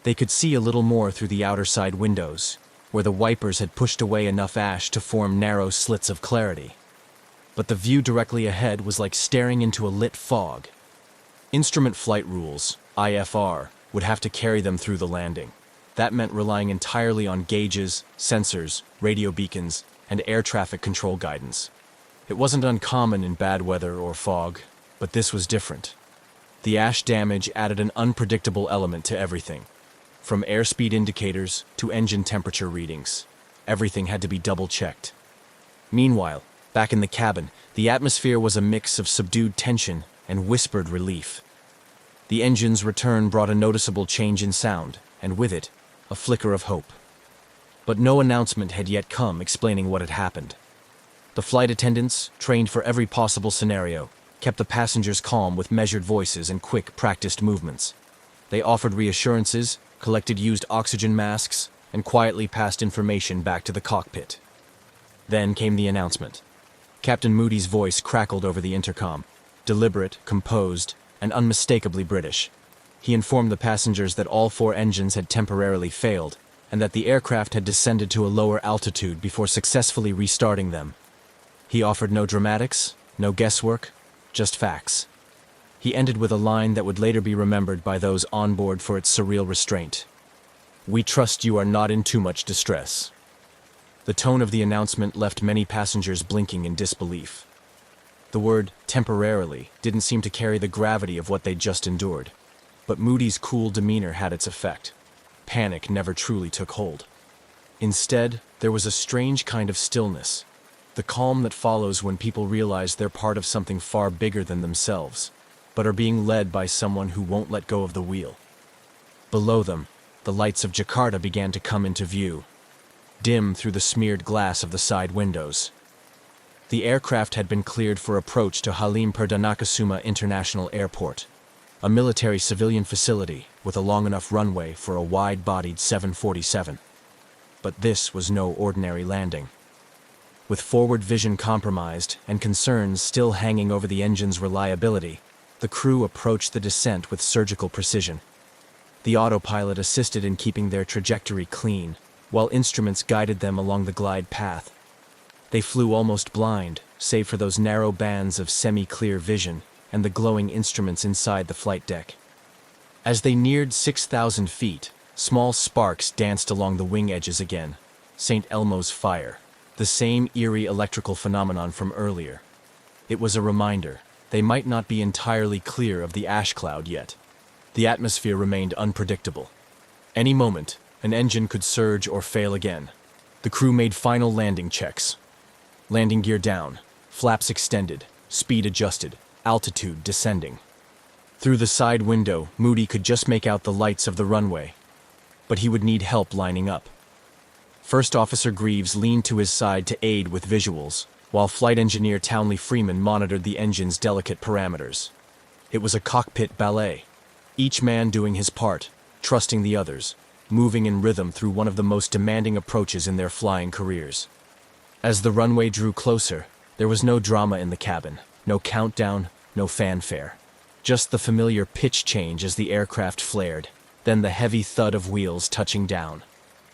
They could see a little more through the outer side windows, where the wipers had pushed away enough ash to form narrow slits of clarity. But the view directly ahead was like staring into a lit fog. Instrument flight rules, IFR, would have to carry them through the landing. That meant relying entirely on gauges, sensors, radio beacons, and air traffic control guidance. It wasn't uncommon in bad weather or fog, but this was different. The ash damage added an unpredictable element to everything. From airspeed indicators to engine temperature readings, everything had to be double-checked. Meanwhile, back in the cabin, the atmosphere was a mix of subdued tension and whispered relief. The engine's return brought a noticeable change in sound, and with it, a flicker of hope. But no announcement had yet come explaining what had happened. The flight attendants, trained for every possible scenario, kept the passengers calm with measured voices and quick, practiced movements. They offered reassurances, collected used oxygen masks, and quietly passed information back to the cockpit. Then came the announcement. Captain Moody's voice crackled over the intercom, deliberate, composed, and unmistakably British. He informed the passengers that all 4 engines had temporarily failed, and that the aircraft had descended to a lower altitude before successfully restarting them. He offered no dramatics, no guesswork, just facts. He ended with a line that would later be remembered by those on board for its surreal restraint. "We trust you are not in too much distress." The tone of the announcement left many passengers blinking in disbelief. The word temporarily didn't seem to carry the gravity of what they'd just endured. But Moody's cool demeanor had its effect. Panic never truly took hold. Instead, there was a strange kind of stillness, the calm that follows when people realize they're part of something far bigger than themselves, but are being led by someone who won't let go of the wheel. Below them, the lights of Jakarta began to come into view, dim through the smeared glass of the side windows. The aircraft had been cleared for approach to Halim Perdanakusuma International Airport, a military civilian facility with a long enough runway for a wide-bodied 747. But this was no ordinary landing. With forward vision compromised and concerns still hanging over the engine's reliability, the crew approached the descent with surgical precision. The autopilot assisted in keeping their trajectory clean, while instruments guided them along the glide path. They flew almost blind, save for those narrow bands of semi-clear vision and the glowing instruments inside the flight deck. As they neared 6,000 feet, small sparks danced along the wing edges again. St. Elmo's fire, the same eerie electrical phenomenon from earlier. It was a reminder they might not be entirely clear of the ash cloud yet. The atmosphere remained unpredictable. Any moment, An engine could surge or fail again. The crew made final landing checks. Landing gear down, flaps extended, speed adjusted, altitude descending. Through the side window, Moody could just make out the lights of the runway, but he would need help lining up. First Officer Greaves leaned to his side to aid with visuals, while Flight Engineer Townley Freeman monitored the engine's delicate parameters. It was a cockpit ballet, each man doing his part, trusting the others, moving in rhythm through one of the most demanding approaches in their flying careers. As the runway drew closer, there was no drama in the cabin, no countdown, no fanfare. Just the familiar pitch change as the aircraft flared, then the heavy thud of wheels touching down.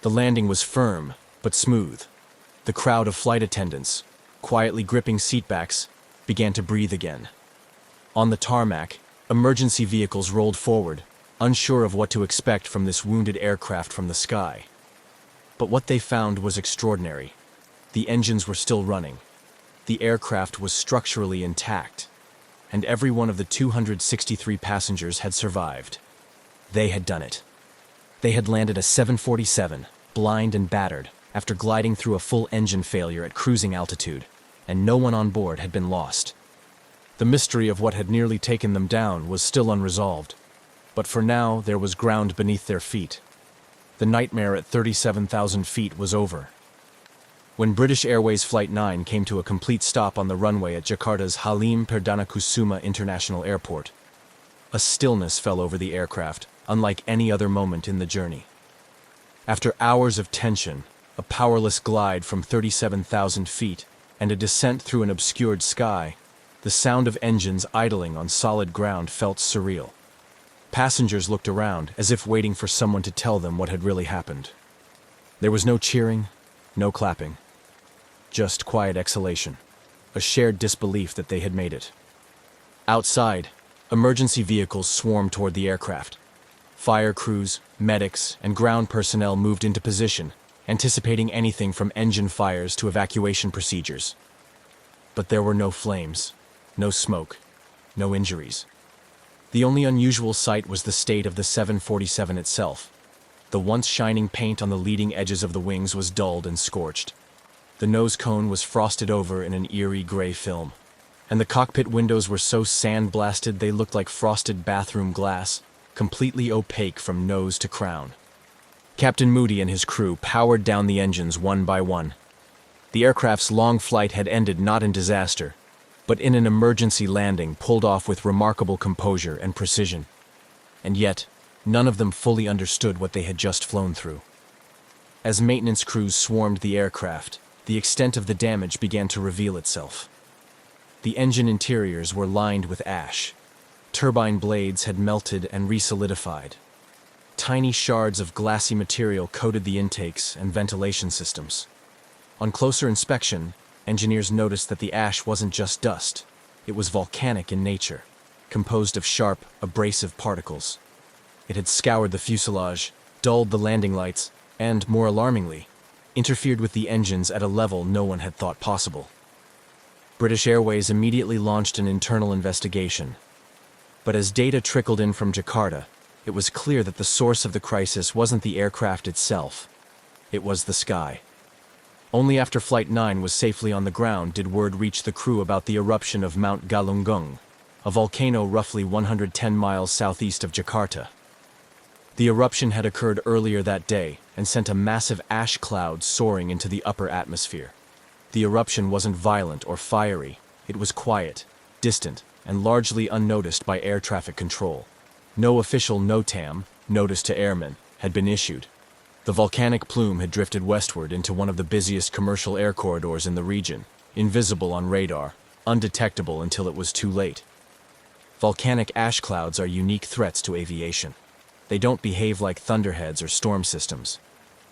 The landing was firm, but smooth. The crowd of flight attendants, quietly gripping seatbacks, began to breathe again. On the tarmac, emergency vehicles rolled forward, unsure of what to expect from this wounded aircraft from the sky. But what they found was extraordinary. The engines were still running. The aircraft was structurally intact, and every one of the 263 passengers had survived. They had done it. They had landed a 747, blind and battered, after gliding through a full engine failure at cruising altitude, and no one on board had been lost. The mystery of what had nearly taken them down was still unresolved, but for now there was ground beneath their feet. The nightmare at 37,000 feet was over. When British Airways Flight 9 came to a complete stop on the runway at Jakarta's Halim Perdanakusuma International Airport, a stillness fell over the aircraft, unlike any other moment in the journey. After hours of tension, a powerless glide from 37,000 feet, and a descent through an obscured sky, the sound of engines idling on solid ground felt surreal. Passengers looked around, as if waiting for someone to tell them what had really happened. There was no cheering, no clapping. Just quiet exhalation, a shared disbelief that they had made it. Outside, emergency vehicles swarmed toward the aircraft. Fire crews, medics, and ground personnel moved into position, anticipating anything from engine fires to evacuation procedures. But there were no flames, no smoke, no injuries. The only unusual sight was the state of the 747 itself. The once shining paint on the leading edges of the wings was dulled and scorched. The nose cone was frosted over in an eerie gray film, and the cockpit windows were so sandblasted they looked like frosted bathroom glass, completely opaque from nose to crown. Captain Moody and his crew powered down the engines one by one. The aircraft's long flight had ended not in disaster, but in an emergency landing pulled off with remarkable composure and precision. And yet, none of them fully understood what they had just flown through. As maintenance crews swarmed the aircraft, the extent of the damage began to reveal itself. The engine interiors were lined with ash. Turbine blades had melted and resolidified. Tiny shards of glassy material coated the intakes and ventilation systems. On closer inspection, engineers noticed that the ash wasn't just dust. It was volcanic in nature, composed of sharp, abrasive particles. It had scoured the fuselage, dulled the landing lights, and, more alarmingly, interfered with the engines at a level no one had thought possible. British Airways immediately launched an internal investigation. But as data trickled in from Jakarta, it was clear that the source of the crisis wasn't the aircraft itself. It was the sky. Only after Flight 9 was safely on the ground did word reach the crew about the eruption of Mount Galunggung, a volcano roughly 110 miles southeast of Jakarta. The eruption had occurred earlier that day and sent a massive ash cloud soaring into the upper atmosphere. The eruption wasn't violent or fiery. It was quiet, distant, and largely unnoticed by air traffic control. No official NOTAM, notice to airmen, had been issued. The volcanic plume had drifted westward into one of the busiest commercial air corridors in the region, invisible on radar, undetectable until it was too late. Volcanic ash clouds are unique threats to aviation. They don't behave like thunderheads or storm systems.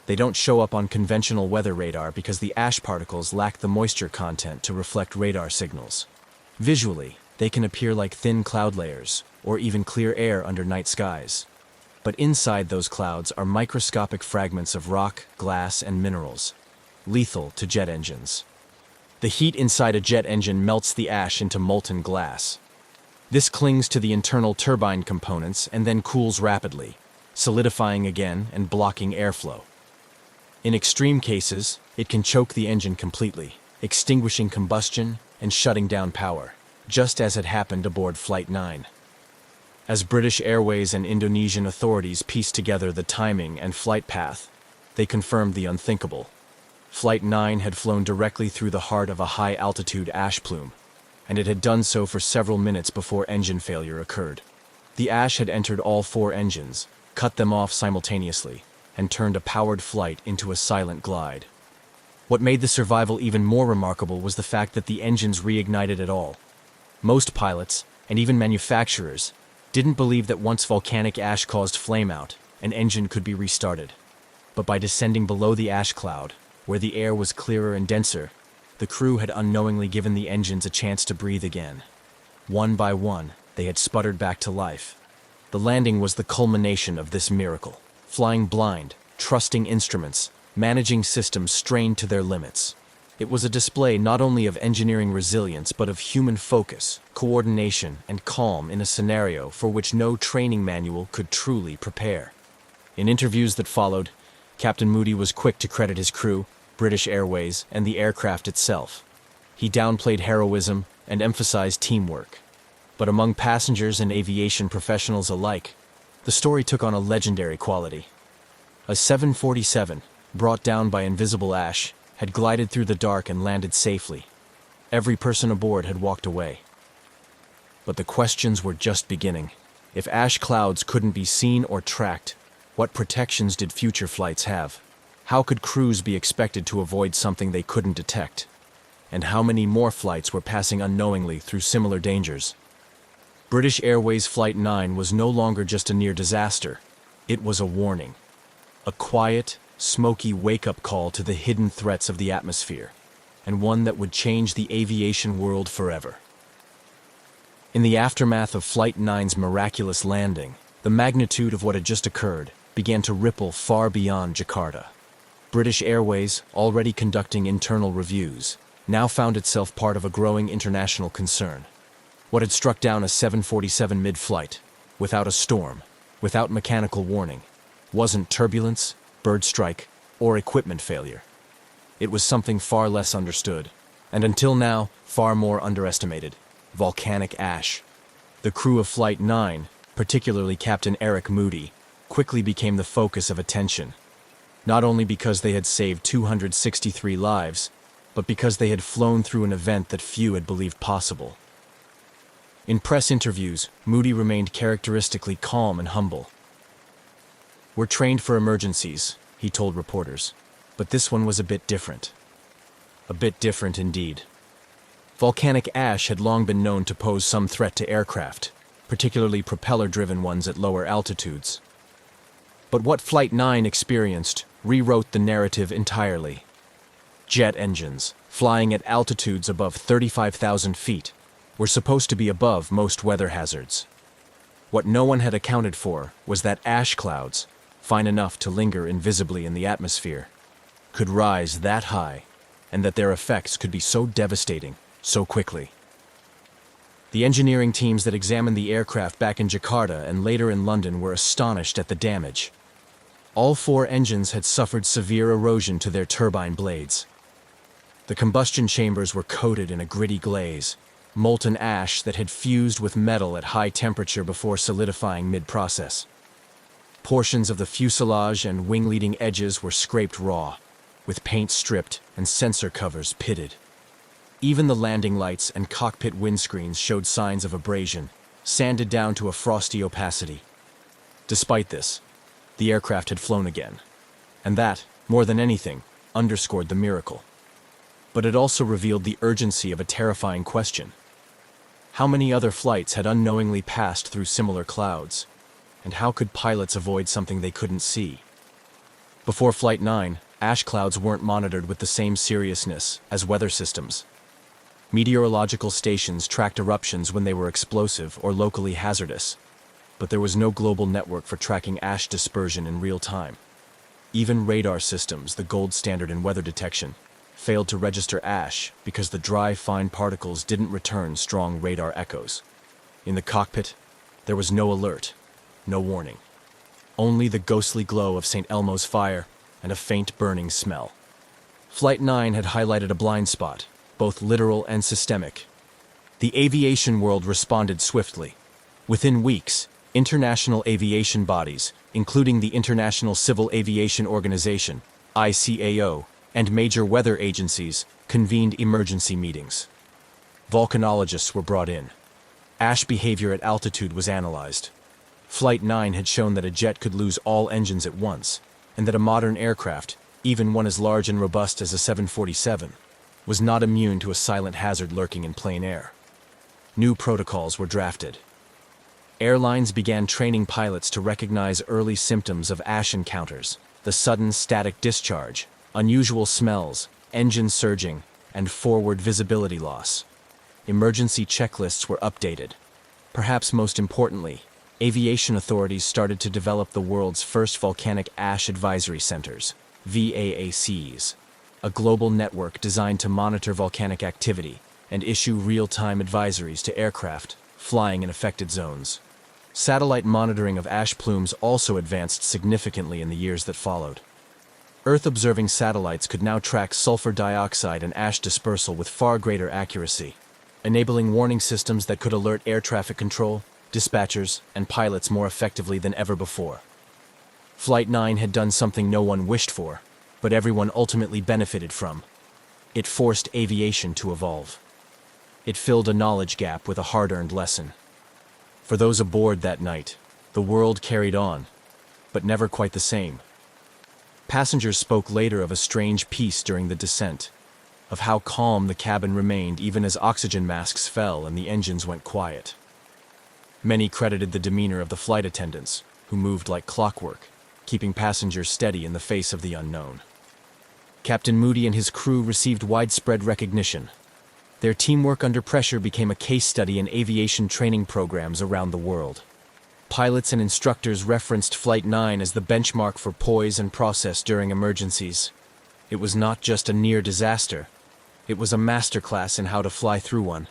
They don't show up on conventional weather radar because the ash particles lack the moisture content to reflect radar signals. Visually, they can appear like thin cloud layers, or even clear air under night skies. But inside those clouds are microscopic fragments of rock, glass, and minerals, lethal to jet engines. The heat inside a jet engine melts the ash into molten glass. This clings to the internal turbine components and then cools rapidly, solidifying again and blocking airflow. In extreme cases, it can choke the engine completely, extinguishing combustion and shutting down power, just as had happened aboard Flight 9. As British Airways and Indonesian authorities pieced together the timing and flight path, they confirmed the unthinkable. Flight 9 had flown directly through the heart of a high-altitude ash plume, and it had done so for several minutes before engine failure occurred. The ash had entered all 4 engines, cut them off simultaneously, and turned a powered flight into a silent glide. What made the survival even more remarkable was the fact that the engines reignited at all. Most pilots, and even manufacturers, didn't believe that once volcanic ash caused flameout, an engine could be restarted. But by descending below the ash cloud, where the air was clearer and denser, the crew had unknowingly given the engines a chance to breathe again. One by one, they had sputtered back to life. The landing was the culmination of this miracle. Flying blind, trusting instruments, managing systems strained to their limits. It was a display not only of engineering resilience but of human focus, coordination, and calm in a scenario for which no training manual could truly prepare. In interviews that followed, Captain Moody was quick to credit his crew, British Airways, and the aircraft itself. He downplayed heroism and emphasized teamwork. But among passengers and aviation professionals alike, the story took on a legendary quality. A 747, brought down by invisible ash, had glided through the dark and landed safely. Every person aboard had walked away. But the questions were just beginning. If ash clouds couldn't be seen or tracked, what protections did future flights have? How could crews be expected to avoid something they couldn't detect? And how many more flights were passing unknowingly through similar dangers? British Airways Flight 9 was no longer just a near disaster. It was a warning. A quiet, smoky wake-up call to the hidden threats of the atmosphere, and one that would change the aviation world forever. In the aftermath of Flight 9's miraculous landing, the magnitude of what had just occurred began to ripple far beyond Jakarta. British Airways, already conducting internal reviews, now found itself part of a growing international concern. What had struck down a 747 mid-flight, without a storm, without mechanical warning, wasn't turbulence, bird strike, or equipment failure. It was something far less understood, and until now, far more underestimated: volcanic ash. The crew of Flight 9, particularly Captain Eric Moody, quickly became the focus of attention. Not only because they had saved 263 lives, but because they had flown through an event that few had believed possible. In press interviews, Moody remained characteristically calm and humble. "We're trained for emergencies," he told reporters, but this one was a bit different. A bit different indeed. Volcanic ash had long been known to pose some threat to aircraft, particularly propeller-driven ones at lower altitudes. But what Flight 9 experienced rewrote the narrative entirely. Jet engines, flying at altitudes above 35,000 feet, were supposed to be above most weather hazards. What no one had accounted for was that ash clouds, fine enough to linger invisibly in the atmosphere, could rise that high, and that their effects could be so devastating so quickly. The engineering teams that examined the aircraft back in Jakarta and later in London were astonished at the damage. All 4 engines had suffered severe erosion to their turbine blades. The combustion chambers were coated in a gritty glaze, molten ash that had fused with metal at high temperature before solidifying mid-process. Portions of the fuselage and wing-leading edges were scraped raw, with paint stripped and sensor covers pitted. Even the landing lights and cockpit windscreens showed signs of abrasion, sanded down to a frosty opacity. Despite this, the aircraft had flown again, and that, more than anything, underscored the miracle. But it also revealed the urgency of a terrifying question. How many other flights had unknowingly passed through similar clouds, and how could pilots avoid something they couldn't see? Before Flight 9, ash clouds weren't monitored with the same seriousness as weather systems. Meteorological stations tracked eruptions when they were explosive or locally hazardous, but there was no global network for tracking ash dispersion in real time. Even radar systems, the gold standard in weather detection, failed to register ash because the dry, fine particles didn't return strong radar echoes. In the cockpit, there was no alert, no warning. only the ghostly glow of St. Elmo's fire and a faint burning smell. Flight 9 had highlighted a blind spot, both literal and systemic. The aviation world responded swiftly. Within weeks, international aviation bodies, including the International Civil Aviation Organization, ICAO, and major weather agencies, convened emergency meetings. Volcanologists were brought in. Ash behavior at altitude was analyzed. Flight 9 had shown that a jet could lose all engines at once, and that a modern aircraft, even one as large and robust as a 747, was not immune to a silent hazard lurking in plain air. New protocols were drafted. Airlines began training pilots to recognize early symptoms of ash encounters: the sudden static discharge, unusual smells, engine surging, and forward visibility loss. Emergency checklists were updated. Perhaps most importantly, aviation authorities started to develop the world's first volcanic ash advisory centers, VAACs, a global network designed to monitor volcanic activity and issue real-time advisories to aircraft flying in affected zones. Satellite monitoring of ash plumes also advanced significantly in the years that followed. Earth-observing satellites could now track sulfur dioxide and ash dispersal with far greater accuracy, enabling warning systems that could alert air traffic control, dispatchers, and pilots more effectively than ever before. Flight 9 had done something no one wished for, but everyone ultimately benefited from. It forced aviation to evolve. It filled a knowledge gap with a hard-earned lesson. For those aboard that night, the world carried on, but never quite the same. Passengers spoke later of a strange peace during the descent, of how calm the cabin remained even as oxygen masks fell and the engines went quiet. Many credited the demeanor of the flight attendants, who moved like clockwork, keeping passengers steady in the face of the unknown. Captain Moody and his crew received widespread recognition. Their teamwork under pressure became a case study in aviation training programs around the world. Pilots and instructors referenced Flight 9 as the benchmark for poise and process during emergencies. It was not just a near disaster, it was a masterclass in how to fly through one.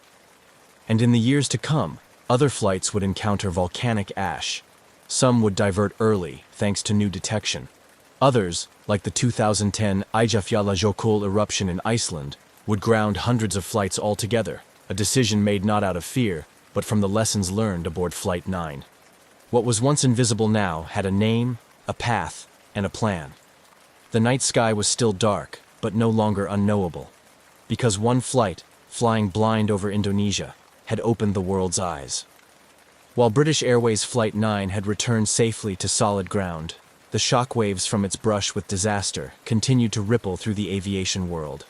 And in the years to come, other flights would encounter volcanic ash. Some would divert early, thanks to new detection. Others, like the 2010 Eyjafjallajökull eruption in Iceland, would ground hundreds of flights altogether, a decision made not out of fear, but from the lessons learned aboard Flight 9. What was once invisible now had a name, a path, and a plan. The night sky was still dark, but no longer unknowable, because one flight, flying blind over Indonesia, had opened the world's eyes. While British Airways Flight 9 had returned safely to solid ground, the shockwaves from its brush with disaster continued to ripple through the aviation world.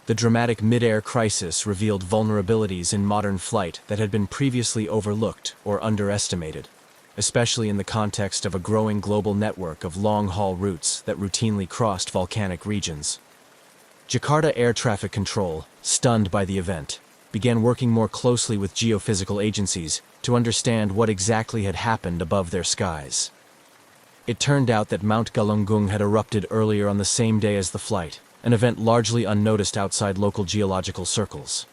The dramatic mid-air crisis revealed vulnerabilities in modern flight that had been previously overlooked or underestimated, especially in the context of a growing global network of long-haul routes that routinely crossed volcanic regions. Jakarta Air Traffic Control, stunned by the event, began working more closely with geophysical agencies to understand what exactly had happened above their skies. It turned out that Mount Galunggung had erupted earlier on the same day as the flight, an event largely unnoticed outside local geological circles.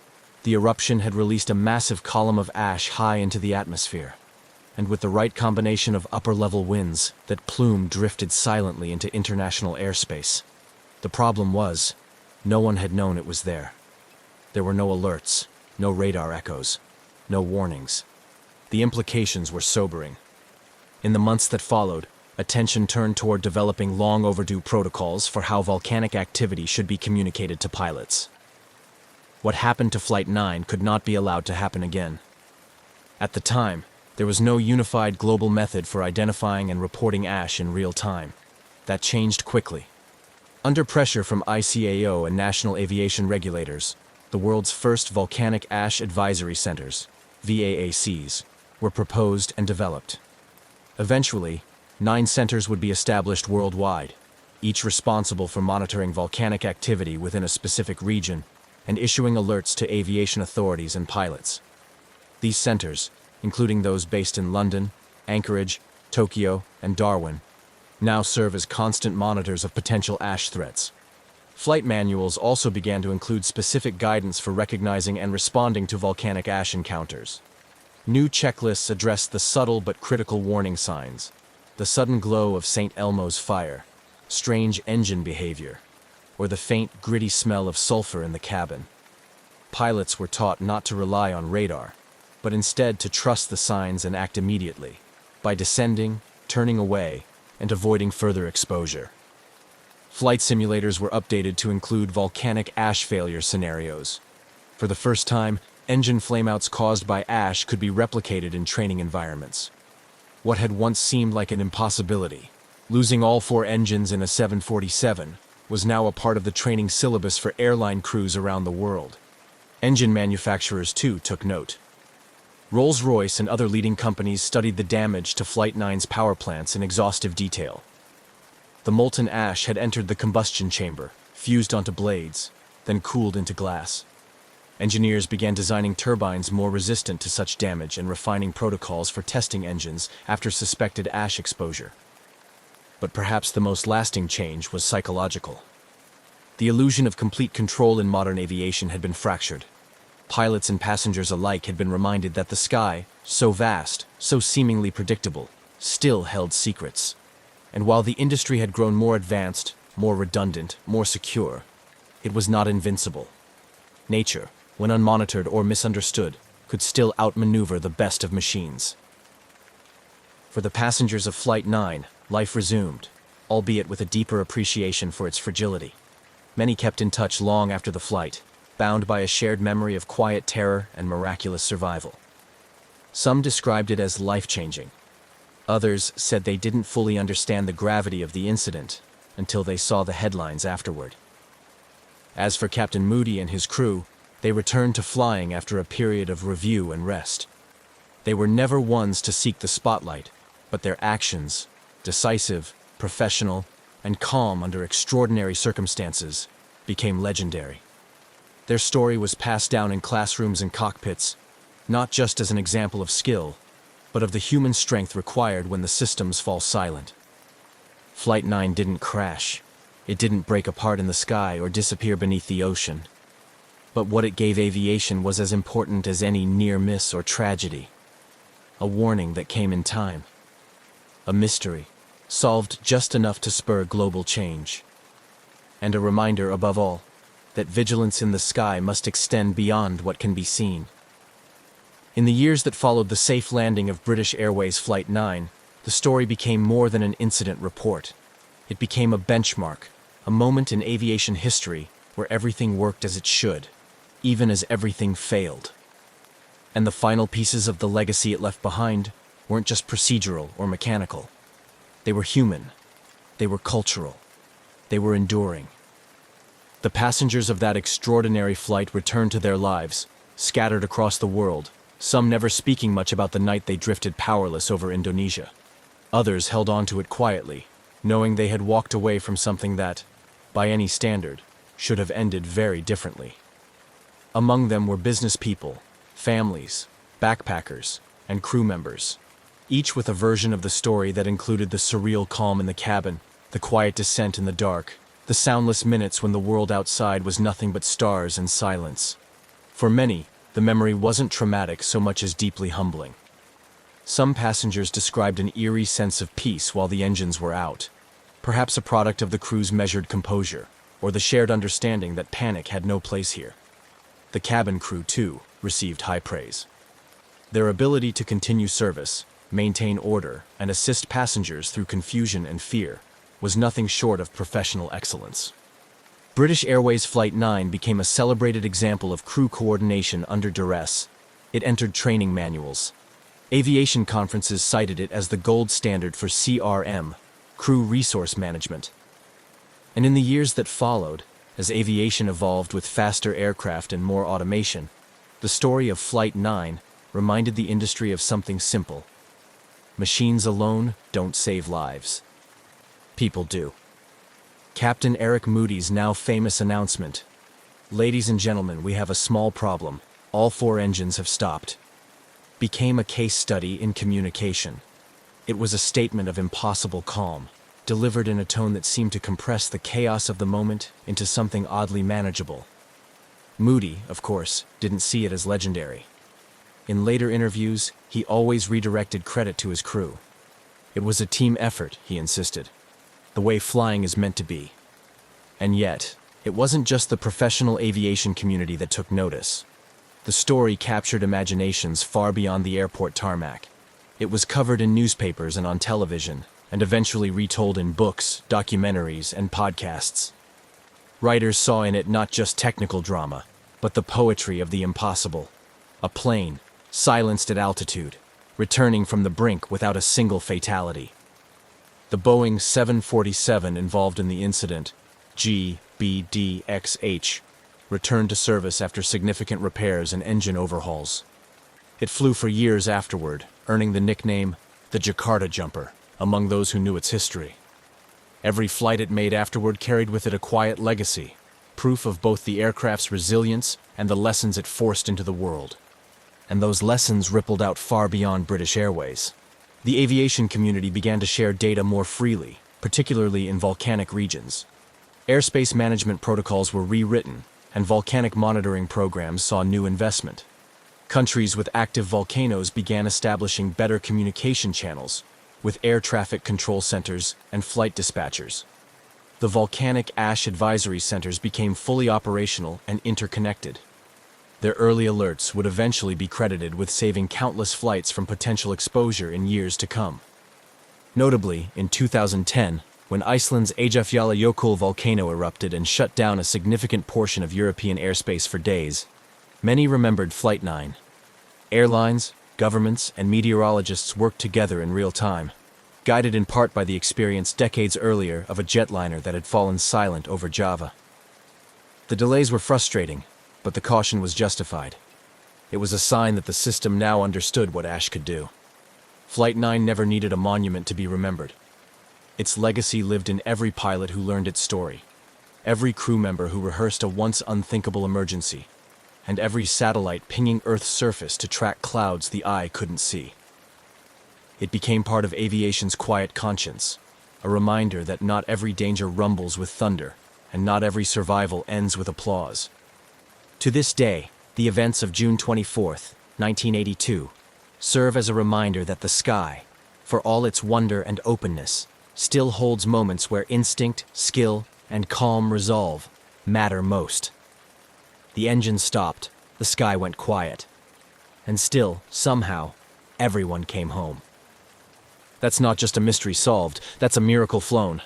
The eruption had released a massive column of ash high into the atmosphere, and with the right combination of upper-level winds, that plume drifted silently into international airspace. The problem was, no one had known it was there. There were no alerts, no radar echoes, no warnings. The implications were sobering. In the months that followed, attention turned toward developing long-overdue protocols for how volcanic activity should be communicated to pilots. What happened to Flight 9 could not be allowed to happen again. At the time, there was no unified global method for identifying and reporting ash in real time. That changed quickly. Under pressure from ICAO and national aviation regulators, the world's first volcanic ash advisory centers, VAACs, were proposed and developed. Eventually, 9 centers would be established worldwide, each responsible for monitoring volcanic activity within a specific region and issuing alerts to aviation authorities and pilots. These centers, including those based in London, Anchorage, Tokyo, and Darwin, now serve as constant monitors of potential ash threats. Flight manuals also began to include specific guidance for recognizing and responding to volcanic ash encounters. New checklists addressed the subtle but critical warning signs, the sudden glow of St. Elmo's fire, strange engine behavior, or the faint, gritty smell of sulfur in the cabin. Pilots were taught not to rely on radar, but instead to trust the signs and act immediately, by descending, turning away, and avoiding further exposure. Flight simulators were updated to include volcanic ash failure scenarios. For the first time, engine flameouts caused by ash could be replicated in training environments. What had once seemed like an impossibility, losing all 4 engines in a 747, was now a part of the training syllabus for airline crews around the world. Engine manufacturers, too, took note. Rolls-Royce and other leading companies studied the damage to Flight 9's power plants in exhaustive detail. The molten ash had entered the combustion chamber, fused onto blades, then cooled into glass. Engineers began designing turbines more resistant to such damage and refining protocols for testing engines after suspected ash exposure. But perhaps the most lasting change was psychological. The illusion of complete control in modern aviation had been fractured. Pilots and passengers alike had been reminded that the sky, so vast, so seemingly predictable, still held secrets. And while the industry had grown more advanced, more redundant, more secure, it was not invincible. Nature, when unmonitored or misunderstood, could still outmaneuver the best of machines. For the passengers of Flight 9, life resumed, albeit with a deeper appreciation for its fragility. Many kept in touch long after the flight, bound by a shared memory of quiet terror and miraculous survival. Some described it as life-changing. Others said they didn't fully understand the gravity of the incident until they saw the headlines afterward. As for Captain Moody and his crew, they returned to flying after a period of review and rest. They were never ones to seek the spotlight, but their actions, decisive, professional, and calm under extraordinary circumstances, became legendary. Their story was passed down in classrooms and cockpits, not just as an example of skill, but of the human strength required when the systems fall silent. Flight 9 didn't crash. It didn't break apart in the sky or disappear beneath the ocean. But what it gave aviation was as important as any near miss or tragedy. A warning that came in time. A mystery, solved just enough to spur global change. And a reminder, above all, that vigilance in the sky must extend beyond what can be seen. In the years that followed the safe landing of British Airways Flight 9, the story became more than an incident report. It became a benchmark, a moment in aviation history where everything worked as it should, even as everything failed. And the final pieces of the legacy it left behind weren't just procedural or mechanical. They were human. They were cultural. They were enduring. The passengers of that extraordinary flight returned to their lives, scattered across the world, some never speaking much about the night they drifted powerless over Indonesia. Others held on to it quietly, knowing they had walked away from something that, by any standard, should have ended very differently. Among them were business people, families, backpackers, and crew members, each with a version of the story that included the surreal calm in the cabin, the quiet descent in the dark, the soundless minutes when the world outside was nothing but stars and silence. For many, the memory wasn't traumatic so much as deeply humbling. Some passengers described an eerie sense of peace while the engines were out, perhaps a product of the crew's measured composure, or the shared understanding that panic had no place here. The cabin crew, too, received high praise. Their ability to continue service, maintain order, and assist passengers through confusion and fear was nothing short of professional excellence. British Airways Flight 9 became a celebrated example of crew coordination under duress. It entered training manuals. Aviation conferences cited it as the gold standard for CRM, crew resource management. And in the years that followed, as aviation evolved with faster aircraft and more automation, the story of Flight 9 reminded the industry of something simple. Machines alone don't save lives. People do. Captain Eric Moody's now famous announcement, "Ladies and gentlemen, we have a small problem. All 4 engines have stopped," became a case study in communication. It was a statement of impossible calm, delivered in a tone that seemed to compress the chaos of the moment into something oddly manageable. Moody, of course, didn't see it as legendary. In later interviews, he always redirected credit to his crew. It was a team effort, he insisted, the way flying is meant to be. And yet, it wasn't just the professional aviation community that took notice. The story captured imaginations far beyond the airport tarmac. It was covered in newspapers and on television, and eventually retold in books, documentaries, and podcasts. Writers saw in it not just technical drama, but the poetry of the impossible. A plane, silenced at altitude, returning from the brink without a single fatality. The Boeing 747 involved in the incident, GBDXH, returned to service after significant repairs and engine overhauls. It flew for years afterward, earning the nickname the Jakarta Jumper among those who knew its history. Every flight it made afterward carried with it a quiet legacy, proof of both the aircraft's resilience and the lessons it forced into the world. And those lessons rippled out far beyond British Airways. The aviation community began to share data more freely, particularly in volcanic regions. Airspace management protocols were rewritten, and volcanic monitoring programs saw new investment. Countries with active volcanoes began establishing better communication channels, with air traffic control centers and flight dispatchers. The volcanic ash advisory centers became fully operational and interconnected. Their early alerts would eventually be credited with saving countless flights from potential exposure in years to come. Notably, in 2010, when Iceland's Eyjafjallajökull volcano erupted and shut down a significant portion of European airspace for days, many remembered Flight 9. Airlines, governments, and meteorologists worked together in real time, guided in part by the experience decades earlier of a jetliner that had fallen silent over Java. The delays were frustrating, but the caution was justified. It was a sign that the system now understood what ash could do. Flight 9 never needed a monument to be remembered. Its legacy lived in every pilot who learned its story, every crew member who rehearsed a once unthinkable emergency, and every satellite pinging Earth's surface to track clouds the eye couldn't see. It became part of aviation's quiet conscience, a reminder that not every danger rumbles with thunder, and not every survival ends with applause. To this day, the events of June 24, 1982, serve as a reminder that the sky, for all its wonder and openness, still holds moments where instinct, skill, and calm resolve matter most. The engine stopped, the sky went quiet, and still, somehow, everyone came home. That's not just a mystery solved, that's a miracle flown.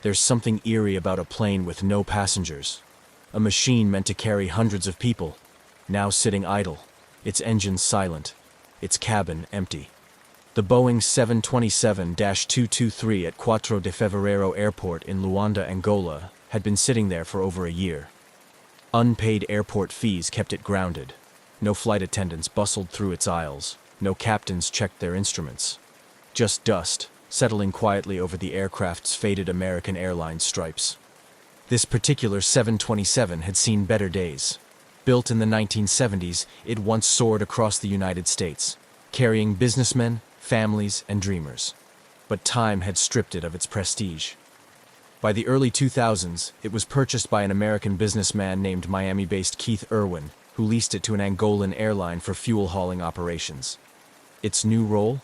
There's something eerie about a plane with no passengers. A machine meant to carry hundreds of people, now sitting idle, its engines silent, its cabin empty. The Boeing 727-223 at Quatro de Fevereiro Airport in Luanda, Angola, had been sitting there for over a year. Unpaid airport fees kept it grounded. No flight attendants bustled through its aisles. No captains checked their instruments. Just dust, settling quietly over the aircraft's faded American Airlines stripes. This particular 727 had seen better days. Built in the 1970s, it once soared across the United States, carrying businessmen, families, and dreamers. But time had stripped it of its prestige. By the early 2000s, it was purchased by an American businessman named Miami-based Keith Irwin, who leased it to an Angolan airline for fuel-hauling operations. Its new role?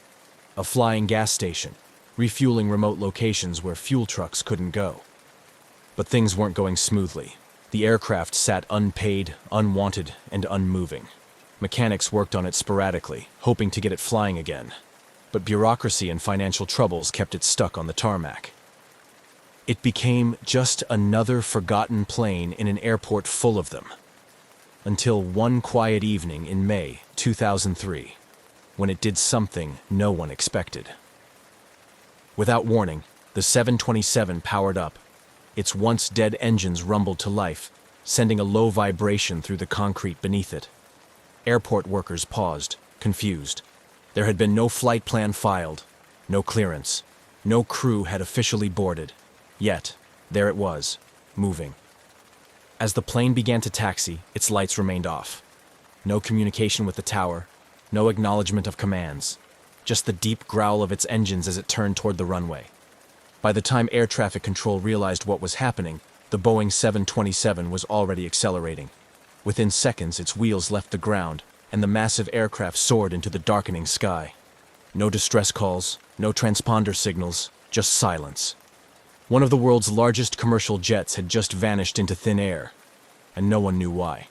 A flying gas station, refueling remote locations where fuel trucks couldn't go. But things weren't going smoothly. The aircraft sat unpaid, unwanted, and unmoving. Mechanics worked on it sporadically, hoping to get it flying again. But bureaucracy and financial troubles kept it stuck on the tarmac. It became just another forgotten plane in an airport full of them. Until one quiet evening in May 2003, when it did something no one expected. Without warning, the 727 powered up. Its once dead engines rumbled to life, sending a low vibration through the concrete beneath it. Airport workers paused, confused. There had been no flight plan filed, no clearance, no crew had officially boarded. Yet, there it was, moving. As the plane began to taxi, its lights remained off. No communication with the tower, no acknowledgement of commands, just the deep growl of its engines as it turned toward the runway. By the time air traffic control realized what was happening, the Boeing 727 was already accelerating. Within seconds, its wheels left the ground, and the massive aircraft soared into the darkening sky. No distress calls, no transponder signals, just silence. One of the world's largest commercial jets had just vanished into thin air, and no one knew why.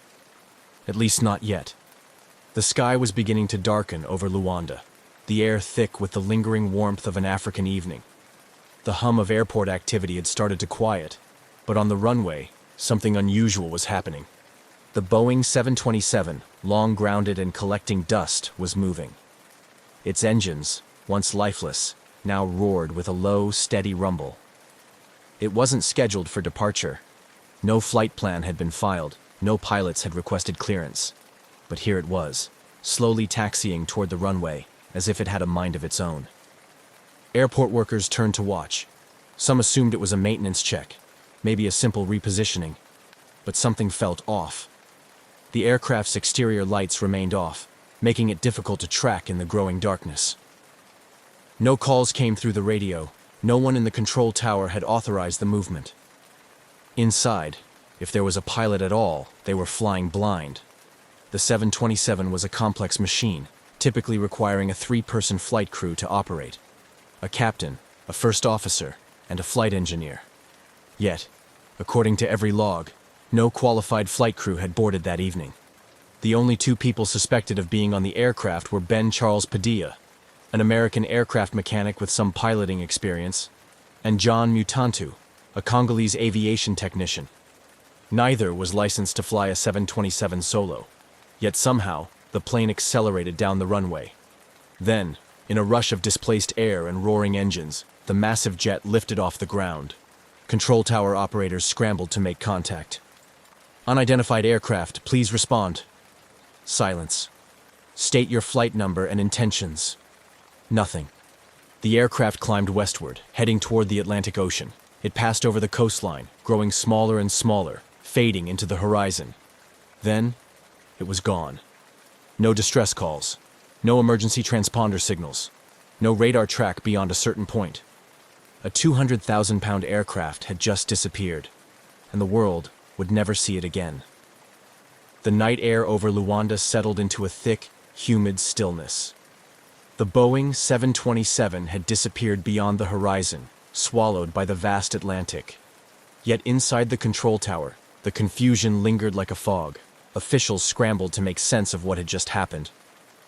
At least not yet. The sky was beginning to darken over Luanda, the air thick with the lingering warmth of an African evening. The hum of airport activity had started to quiet, but on the runway, something unusual was happening. The Boeing 727, long grounded and collecting dust, was moving. Its engines, once lifeless, now roared with a low, steady rumble. It wasn't scheduled for departure. No flight plan had been filed, no pilots had requested clearance. But here it was, slowly taxiing toward the runway, as if it had a mind of its own. Airport workers turned to watch. Some assumed it was a maintenance check, maybe a simple repositioning. But something felt off. The aircraft's exterior lights remained off, making it difficult to track in the growing darkness. No calls came through the radio. No one in the control tower had authorized the movement. Inside, if there was a pilot at all, they were flying blind. The 727 was a complex machine, typically requiring a 3-person flight crew to operate. A captain, a first officer, and a flight engineer. Yet, according to every log, no qualified flight crew had boarded that evening. The only 2 people suspected of being on the aircraft were Ben Charles Padilla, an American aircraft mechanic with some piloting experience, and John Mutantu, a Congolese aviation technician. Neither was licensed to fly a 727 solo, yet somehow the plane accelerated down the runway. Then, in a rush of displaced air and roaring engines, the massive jet lifted off the ground. Control tower operators scrambled to make contact. "Unidentified aircraft, please respond." Silence. "State your flight number and intentions." Nothing. The aircraft climbed westward, heading toward the Atlantic Ocean. It passed over the coastline, growing smaller and smaller, fading into the horizon. Then, it was gone. No distress calls, no emergency transponder signals, no radar track beyond a certain point. A 200,000-pound aircraft had just disappeared, and the world would never see it again. The night air over Luanda settled into a thick, humid stillness. The Boeing 727 had disappeared beyond the horizon, swallowed by the vast Atlantic. Yet inside the control tower, the confusion lingered like a fog. Officials scrambled to make sense of what had just happened.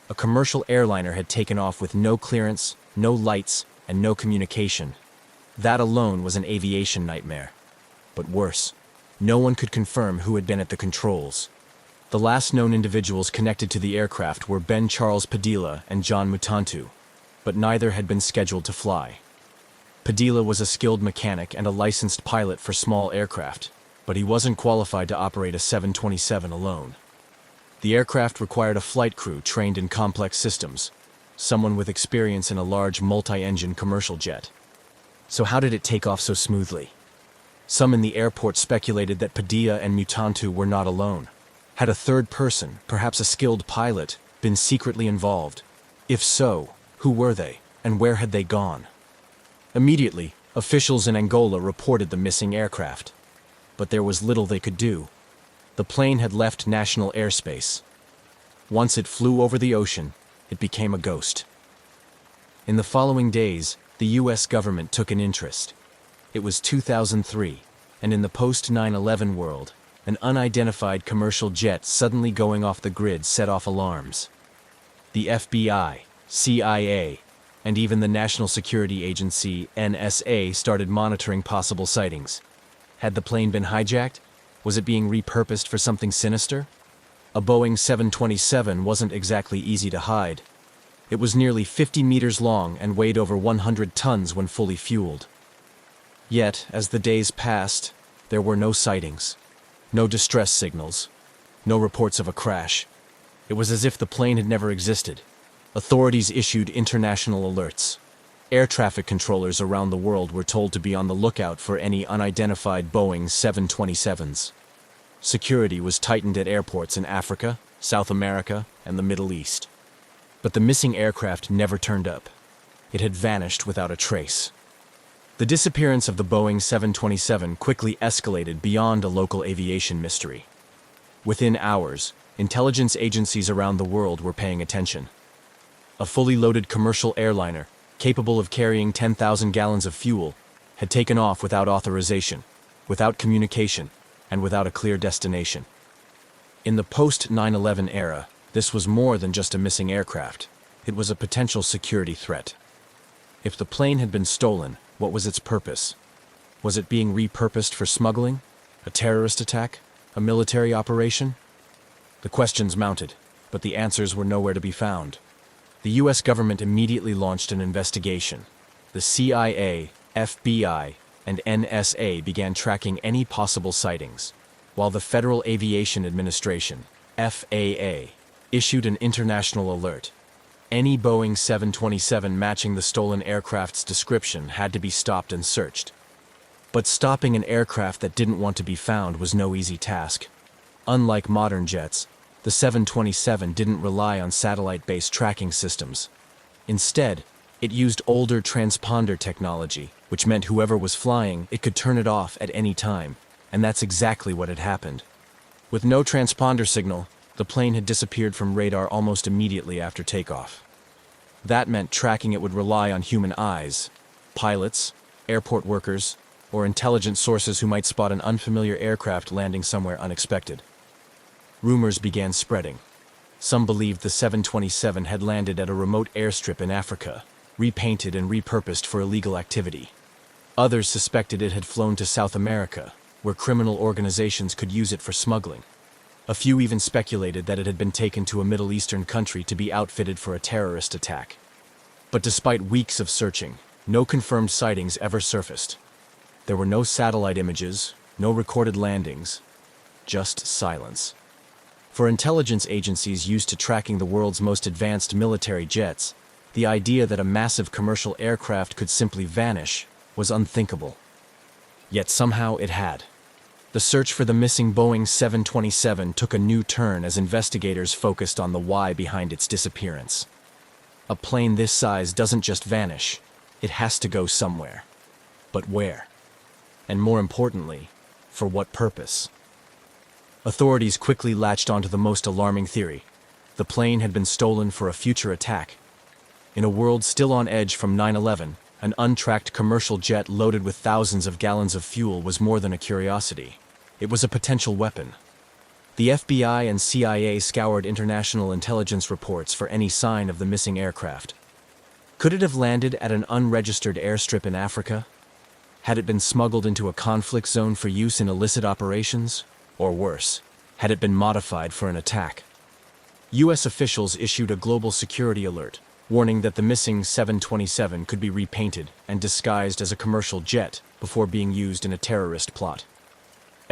A commercial airliner had taken off with no clearance, no lights, and no communication. That alone was an aviation nightmare. But worse, no one could confirm who had been at the controls. The last known individuals connected to the aircraft were Ben Charles Padilla and John Mutantu, but neither had been scheduled to fly. Padilla was a skilled mechanic and a licensed pilot for small aircraft, but he wasn't qualified to operate a 727 alone. The aircraft required a flight crew trained in complex systems, someone with experience in a large multi-engine commercial jet. So how did it take off so smoothly? Some in the airport speculated that Padilla and Mutantu were not alone. Had a third person, perhaps a skilled pilot, been secretly involved? If so, who were they, and where had they gone? Immediately, officials in Angola reported the missing aircraft. But there was little they could do. The plane had left national airspace. Once it flew over the ocean, it became a ghost. In the following days, the U.S. government took an interest. It was 2003, and in the post-9/11 world, an unidentified commercial jet suddenly going off the grid set off alarms. The FBI, CIA, and even the National Security Agency, NSA, started monitoring possible sightings. Had the plane been hijacked? Was it being repurposed for something sinister? A Boeing 727 wasn't exactly easy to hide. It was nearly 50 meters long and weighed over 100 tons when fully fueled. Yet, as the days passed, there were no sightings. No distress signals. No reports of a crash. It was as if the plane had never existed. Authorities issued international alerts. Air traffic controllers around the world were told to be on the lookout for any unidentified Boeing 727s. Security was tightened at airports in Africa, South America, and the Middle East. But the missing aircraft never turned up. It had vanished without a trace. The disappearance of the Boeing 727 quickly escalated beyond a local aviation mystery. Within hours, intelligence agencies around the world were paying attention. A fully loaded commercial airliner, capable of carrying 10,000 gallons of fuel, had taken off without authorization, without communication, and without a clear destination. In the post-9/11 era, this was more than just a missing aircraft. It was a potential security threat. If the plane had been stolen, what was its purpose? Was it being repurposed for smuggling? A terrorist attack? A military operation? The questions mounted, but the answers were nowhere to be found. The U.S. government immediately launched an investigation. The CIA, FBI, and NSA began tracking any possible sightings, while the Federal Aviation Administration, FAA, issued an international alert. Any Boeing 727 matching the stolen aircraft's description had to be stopped and searched. But stopping an aircraft that didn't want to be found was no easy task. Unlike modern jets, the 727 didn't rely on satellite-based tracking systems. Instead, it used older transponder technology, which meant whoever was flying, it could turn it off at any time, and that's exactly what had happened. With no transponder signal, the plane had disappeared from radar almost immediately after takeoff. That meant tracking it would rely on human eyes, pilots, airport workers, or intelligent sources who might spot an unfamiliar aircraft landing somewhere unexpected. Rumors began spreading. Some believed the 727 had landed at a remote airstrip in Africa, repainted and repurposed for illegal activity. Others suspected it had flown to South America, where criminal organizations could use it for smuggling. A few even speculated that it had been taken to a Middle Eastern country to be outfitted for a terrorist attack. But despite weeks of searching, no confirmed sightings ever surfaced. There were no satellite images, no recorded landings, just silence. For intelligence agencies used to tracking the world's most advanced military jets, the idea that a massive commercial aircraft could simply vanish was unthinkable. Yet somehow it had. The search for the missing Boeing 727 took a new turn as investigators focused on the why behind its disappearance. A plane this size doesn't just vanish, it has to go somewhere. But where? And more importantly, for what purpose? Authorities quickly latched onto the most alarming theory. The plane had been stolen for a future attack. In a world still on edge from 9/11, an untracked commercial jet loaded with thousands of gallons of fuel was more than a curiosity. It was a potential weapon. The FBI and CIA scoured international intelligence reports for any sign of the missing aircraft. Could it have landed at an unregistered airstrip in Africa? Had it been smuggled into a conflict zone for use in illicit operations? Or worse, had it been modified for an attack? U.S. officials issued a global security alert, warning that the missing 727 could be repainted and disguised as a commercial jet before being used in a terrorist plot.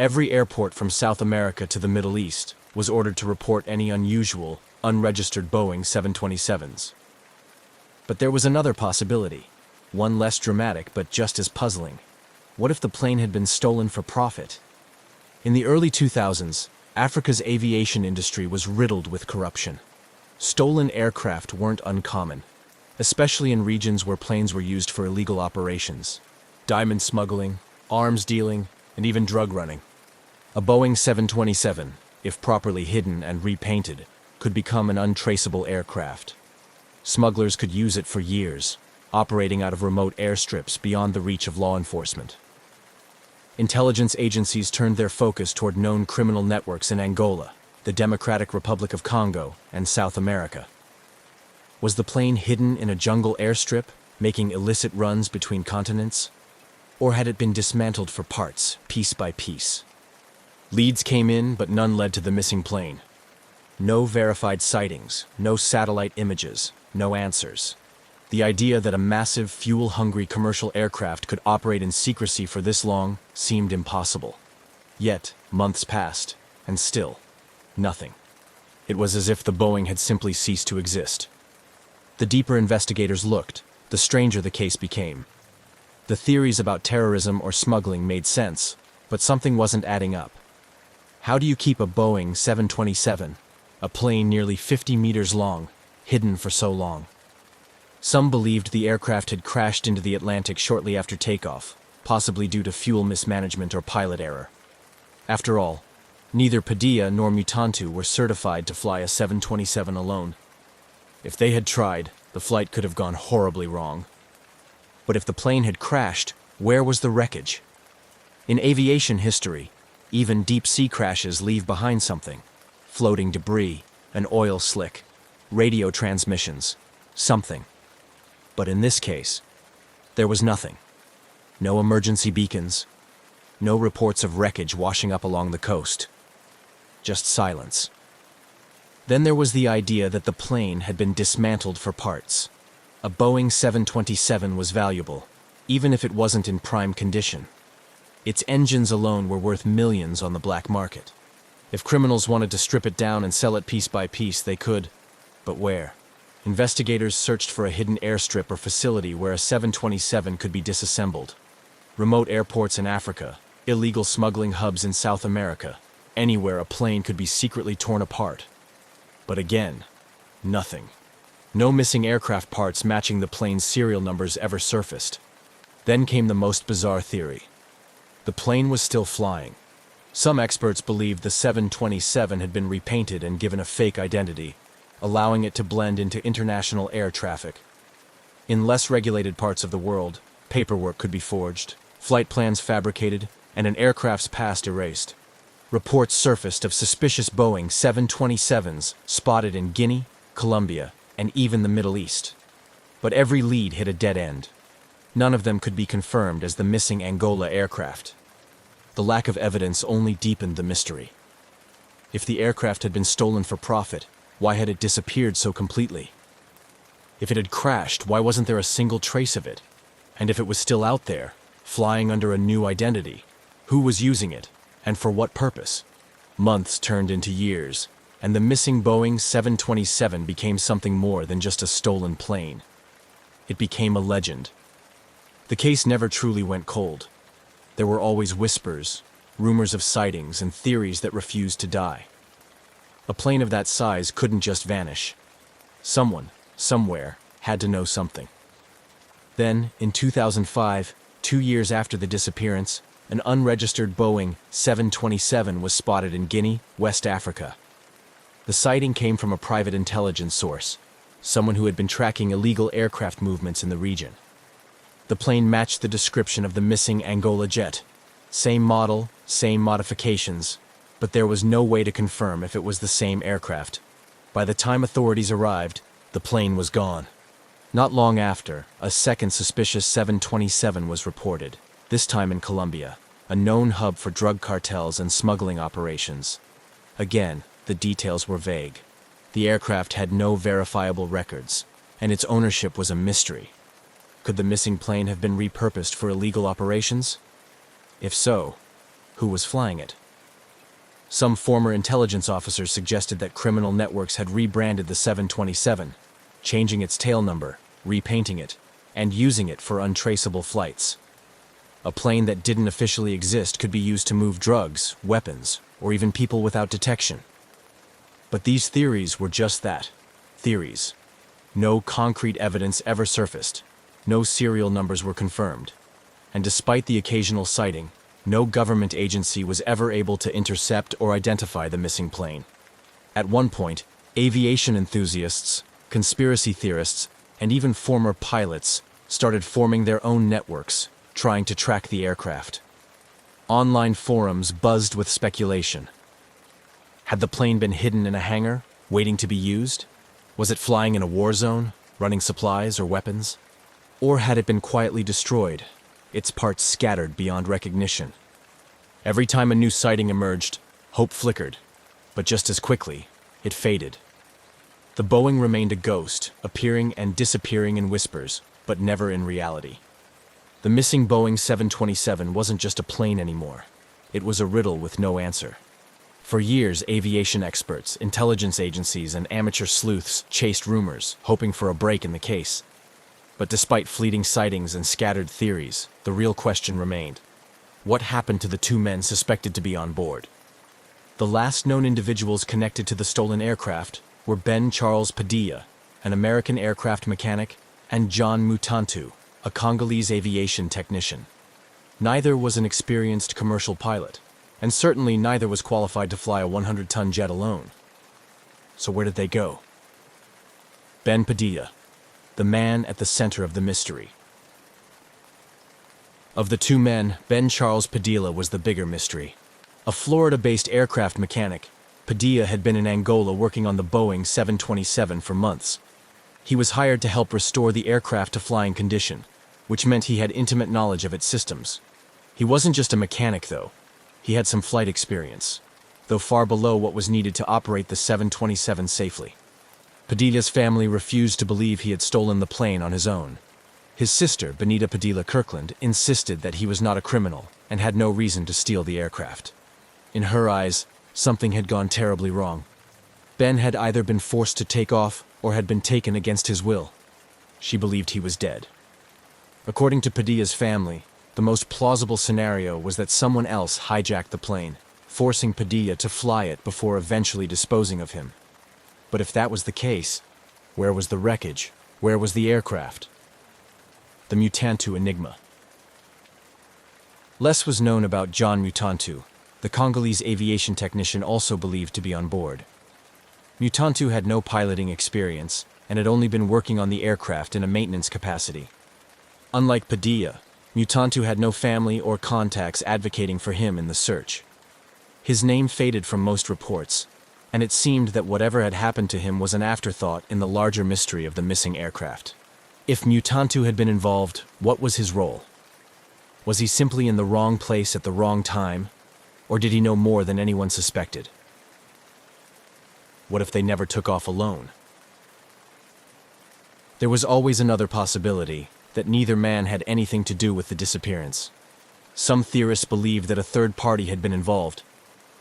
Every airport from South America to the Middle East was ordered to report any unusual, unregistered Boeing 727s. But there was another possibility, one less dramatic but just as puzzling. What if the plane had been stolen for profit? In the early 2000s, Africa's aviation industry was riddled with corruption. Stolen aircraft weren't uncommon, especially in regions where planes were used for illegal operations. Diamond smuggling, arms dealing, and even drug running. A Boeing 727, if properly hidden and repainted, could become an untraceable aircraft. Smugglers could use it for years, operating out of remote airstrips beyond the reach of law enforcement. Intelligence agencies turned their focus toward known criminal networks in Angola, the Democratic Republic of Congo, and South America. Was the plane hidden in a jungle airstrip, making illicit runs between continents? Or had it been dismantled for parts, piece by piece? Leads came in, but none led to the missing plane. No verified sightings, no satellite images, no answers. The idea that a massive, fuel-hungry commercial aircraft could operate in secrecy for this long seemed impossible. Yet, months passed, and still, nothing. It was as if the Boeing had simply ceased to exist. The deeper investigators looked, the stranger the case became. The theories about terrorism or smuggling made sense, but something wasn't adding up. How do you keep a Boeing 727, a plane nearly 50 meters long, hidden for so long? Some believed the aircraft had crashed into the Atlantic shortly after takeoff, possibly due to fuel mismanagement or pilot error. After all, Neither Padilla nor Mutantu were certified to fly a 727 alone. If they had tried, the flight could have gone horribly wrong. But if the plane had crashed, where was the wreckage? In aviation history, even deep-sea crashes leave behind something. Floating debris, an oil slick, radio transmissions, something. But in this case, there was nothing. No emergency beacons, no reports of wreckage washing up along the coast. Just silence. Then there was the idea that the plane had been dismantled for parts. A Boeing 727 was valuable, even if it wasn't in prime condition. Its engines alone were worth millions on the black market. If criminals wanted to strip it down and sell it piece by piece, they could. But where? Investigators searched for a hidden airstrip or facility where a 727 could be disassembled. Remote airports in Africa, illegal smuggling hubs in South America, anywhere a plane could be secretly torn apart. But again, nothing. No missing aircraft parts matching the plane's serial numbers ever surfaced. Then came the most bizarre theory. The plane was still flying. Some experts believed the 727 had been repainted and given a fake identity, allowing it to blend into international air traffic. In less regulated parts of the world, paperwork could be forged, flight plans fabricated, and an aircraft's past erased. Reports surfaced of suspicious Boeing 727s spotted in Guinea, Colombia, and even the Middle East. But every lead hit a dead end. None of them could be confirmed as the missing Angola aircraft. The lack of evidence only deepened the mystery. If the aircraft had been stolen for profit, why had it disappeared so completely? If it had crashed, why wasn't there a single trace of it? And if it was still out there, flying under a new identity, who was using it, and for what purpose? Months turned into years, and the missing Boeing 727 became something more than just a stolen plane. It became a legend. The case never truly went cold. There were always whispers, rumors of sightings, and theories that refused to die. A plane of that size couldn't just vanish. Someone, somewhere, had to know something. Then, in 2005, 2 years after the disappearance, an unregistered Boeing 727 was spotted in Guinea, West Africa. The sighting came from a private intelligence source, someone who had been tracking illegal aircraft movements in the region. The plane matched the description of the missing Angola jet. Same model, same modifications, but there was no way to confirm if it was the same aircraft. By the time authorities arrived, the plane was gone. Not long after, a second suspicious 727 was reported, this time in Colombia, a known hub for drug cartels and smuggling operations. Again, the details were vague. The aircraft had no verifiable records, and its ownership was a mystery. Could the missing plane have been repurposed for illegal operations? If so, who was flying it? Some former intelligence officers suggested that criminal networks had rebranded the 727, changing its tail number, repainting it, and using it for untraceable flights. A plane that didn't officially exist could be used to move drugs, weapons, or even people without detection. But these theories were just that, theories. No concrete evidence ever surfaced. No serial numbers were confirmed. And despite the occasional sighting, no government agency was ever able to intercept or identify the missing plane. At one point, aviation enthusiasts, conspiracy theorists, and even former pilots started forming their own networks, trying to track the aircraft. Online forums buzzed with speculation. Had the plane been hidden in a hangar, waiting to be used? Was it flying in a war zone, running supplies or weapons? Or had it been quietly destroyed, its parts scattered beyond recognition? Every time a new sighting emerged, hope flickered, but just as quickly, it faded. The Boeing remained a ghost, appearing and disappearing in whispers, but never in reality. The missing Boeing 727 wasn't just a plane anymore. It was a riddle with no answer. For years, aviation experts, intelligence agencies, and amateur sleuths chased rumors, hoping for a break in the case. But despite fleeting sightings and scattered theories, the real question remained. What happened to the two men suspected to be on board? The last known individuals connected to the stolen aircraft were Ben Charles Padilla, an American aircraft mechanic, and John Mutantu, a Congolese aviation technician. Neither was an experienced commercial pilot. and certainly neither was qualified to fly a 100-ton jet alone. So where did they go? Ben Padilla, the man at the center of the mystery. Of the two men, Ben Charles Padilla was the bigger mystery. A Florida-based aircraft mechanic, Padilla had been in Angola working on the Boeing 727 for months. He was hired to help restore the aircraft to flying condition, which meant he had intimate knowledge of its systems. He wasn't just a mechanic, though. He had some flight experience, though far below what was needed to operate the 727 safely. Padilla's family refused to believe he had stolen the plane on his own. His sister, Benita Padilla Kirkland, insisted that he was not a criminal and had no reason to steal the aircraft. In her eyes, something had gone terribly wrong. Ben had either been forced to take off or had been taken against his will. She believed he was dead. According to Padilla's family, the most plausible scenario was that someone else hijacked the plane, forcing Padilla to fly it before eventually disposing of him. But if that was the case, where was the wreckage? Where was the aircraft? The Mutantu enigma. Less was known about John Mutantu, the Congolese aviation technician also believed to be on board. Mutantu had no piloting experience and had only been working on the aircraft in a maintenance capacity. Unlike Padilla, Mutantu had no family or contacts advocating for him in the search. His name faded from most reports, and it seemed that whatever had happened to him was an afterthought in the larger mystery of the missing aircraft. If Mutantu had been involved, what was his role? Was he simply in the wrong place at the wrong time, or did he know more than anyone suspected? What if they never took off alone? There was always another possibility, that neither man had anything to do with the disappearance. Some theorists believed that a third party had been involved.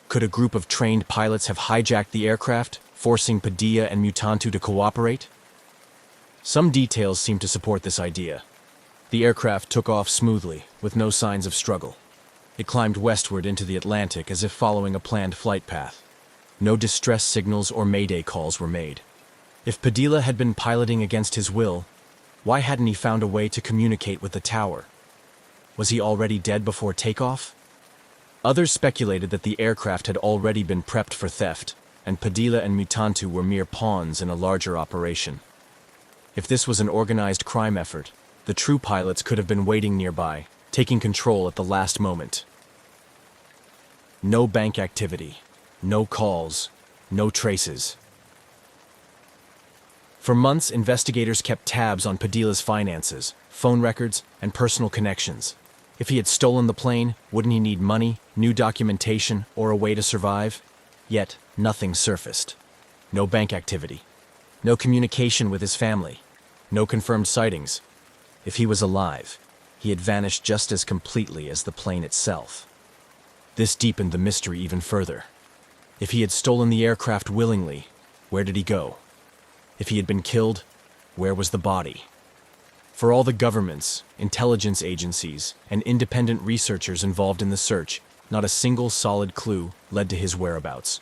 Could a group of trained pilots have hijacked the aircraft, forcing Padilla and Mutantu to cooperate? Some details seem to support this idea. The aircraft took off smoothly, with no signs of struggle. It climbed westward into the Atlantic as if following a planned flight path. No distress signals or mayday calls were made. If Padilla had been piloting against his will, why hadn't he found a way to communicate with the tower? Was he already dead before takeoff? Others speculated that the aircraft had already been prepped for theft, and Padilla and Mutantu were mere pawns in a larger operation. If this was an organized crime effort, the true pilots could have been waiting nearby, taking control at the last moment. No bank activity, no calls, no traces. For months, investigators kept tabs on Padilla's finances, phone records, and personal connections. If he had stolen the plane, wouldn't he need money, new documentation, or a way to survive? Yet, nothing surfaced. No bank activity. No communication with his family. No confirmed sightings. If he was alive, he had vanished just as completely as the plane itself. This deepened the mystery even further. If he had stolen the aircraft willingly, where did he go? If he had been killed, where was the body? For all the governments, intelligence agencies, and independent researchers involved in the search, not a single solid clue led to his whereabouts.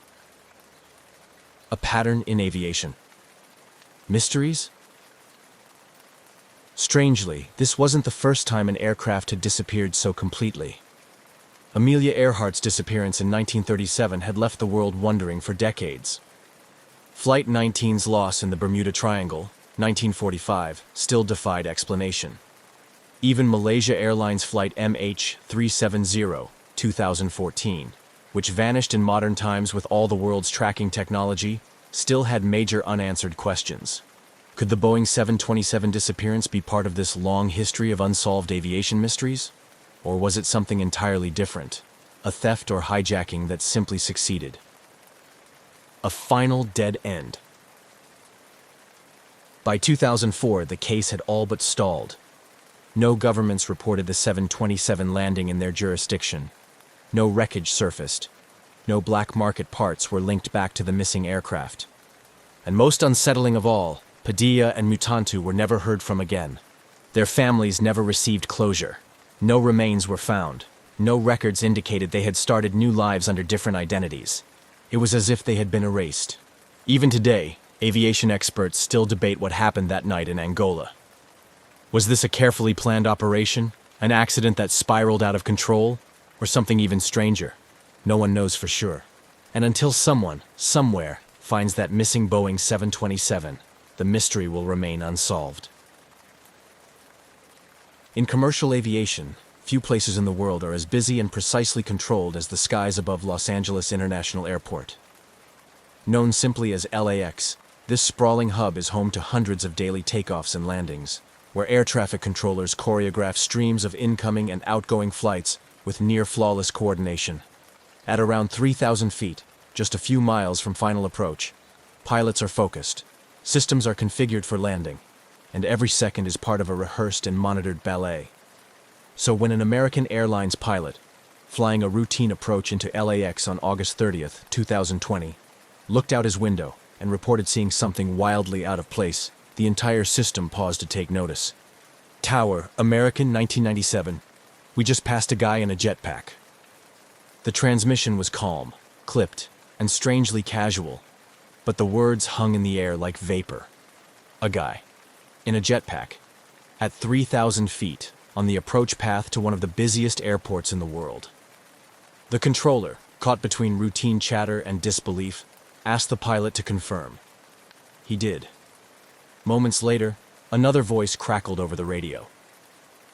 A pattern in aviation. Mysteries? Strangely, this wasn't the first time an aircraft had disappeared so completely. Amelia Earhart's disappearance in 1937 had left the world wondering for decades. Flight 19's loss in the Bermuda Triangle, 1945, still defied explanation. Even Malaysia Airlines Flight MH370, 2014, which vanished in modern times with all the world's tracking technology, still had major unanswered questions. Could the Boeing 727 disappearance be part of this long history of unsolved aviation mysteries? Or was it something entirely different? A theft or hijacking that simply succeeded? A final dead end. By 2004, the case had all but stalled. No governments reported the 727 landing in their jurisdiction. No wreckage surfaced. No black market parts were linked back to the missing aircraft. And most unsettling of all, Padilla and Mutantu were never heard from again. Their families never received closure. No remains were found. No records indicated they had started new lives under different identities. It was as if they had been erased. Even today, aviation experts still debate what happened that night in Angola. Was this a carefully planned operation, an accident that spiraled out of control, or something even stranger? No one knows for sure. And until someone, somewhere, finds that missing Boeing 727, the mystery will remain unsolved. In commercial aviation, few places in the world are as busy and precisely controlled as the skies above Los Angeles International Airport. Known simply as LAX, this sprawling hub is home to hundreds of daily takeoffs and landings, where air traffic controllers choreograph streams of incoming and outgoing flights with near-flawless coordination. At around 3,000 feet, just a few miles from final approach, pilots are focused, systems are configured for landing, and every second is part of a rehearsed and monitored ballet. So when an American Airlines pilot, flying a routine approach into LAX on August 30th, 2020, looked out his window and reported seeing something wildly out of place, the entire system paused to take notice. Tower, American 1997. We just passed a guy in a jetpack. The transmission was calm, clipped, and strangely casual, but the words hung in the air like vapor. A guy. In a jetpack. At 3,000 feet, on the approach path to one of the busiest airports in the world. The controller, caught between routine chatter and disbelief, asked the pilot to confirm. He did. Moments later, another voice crackled over the radio.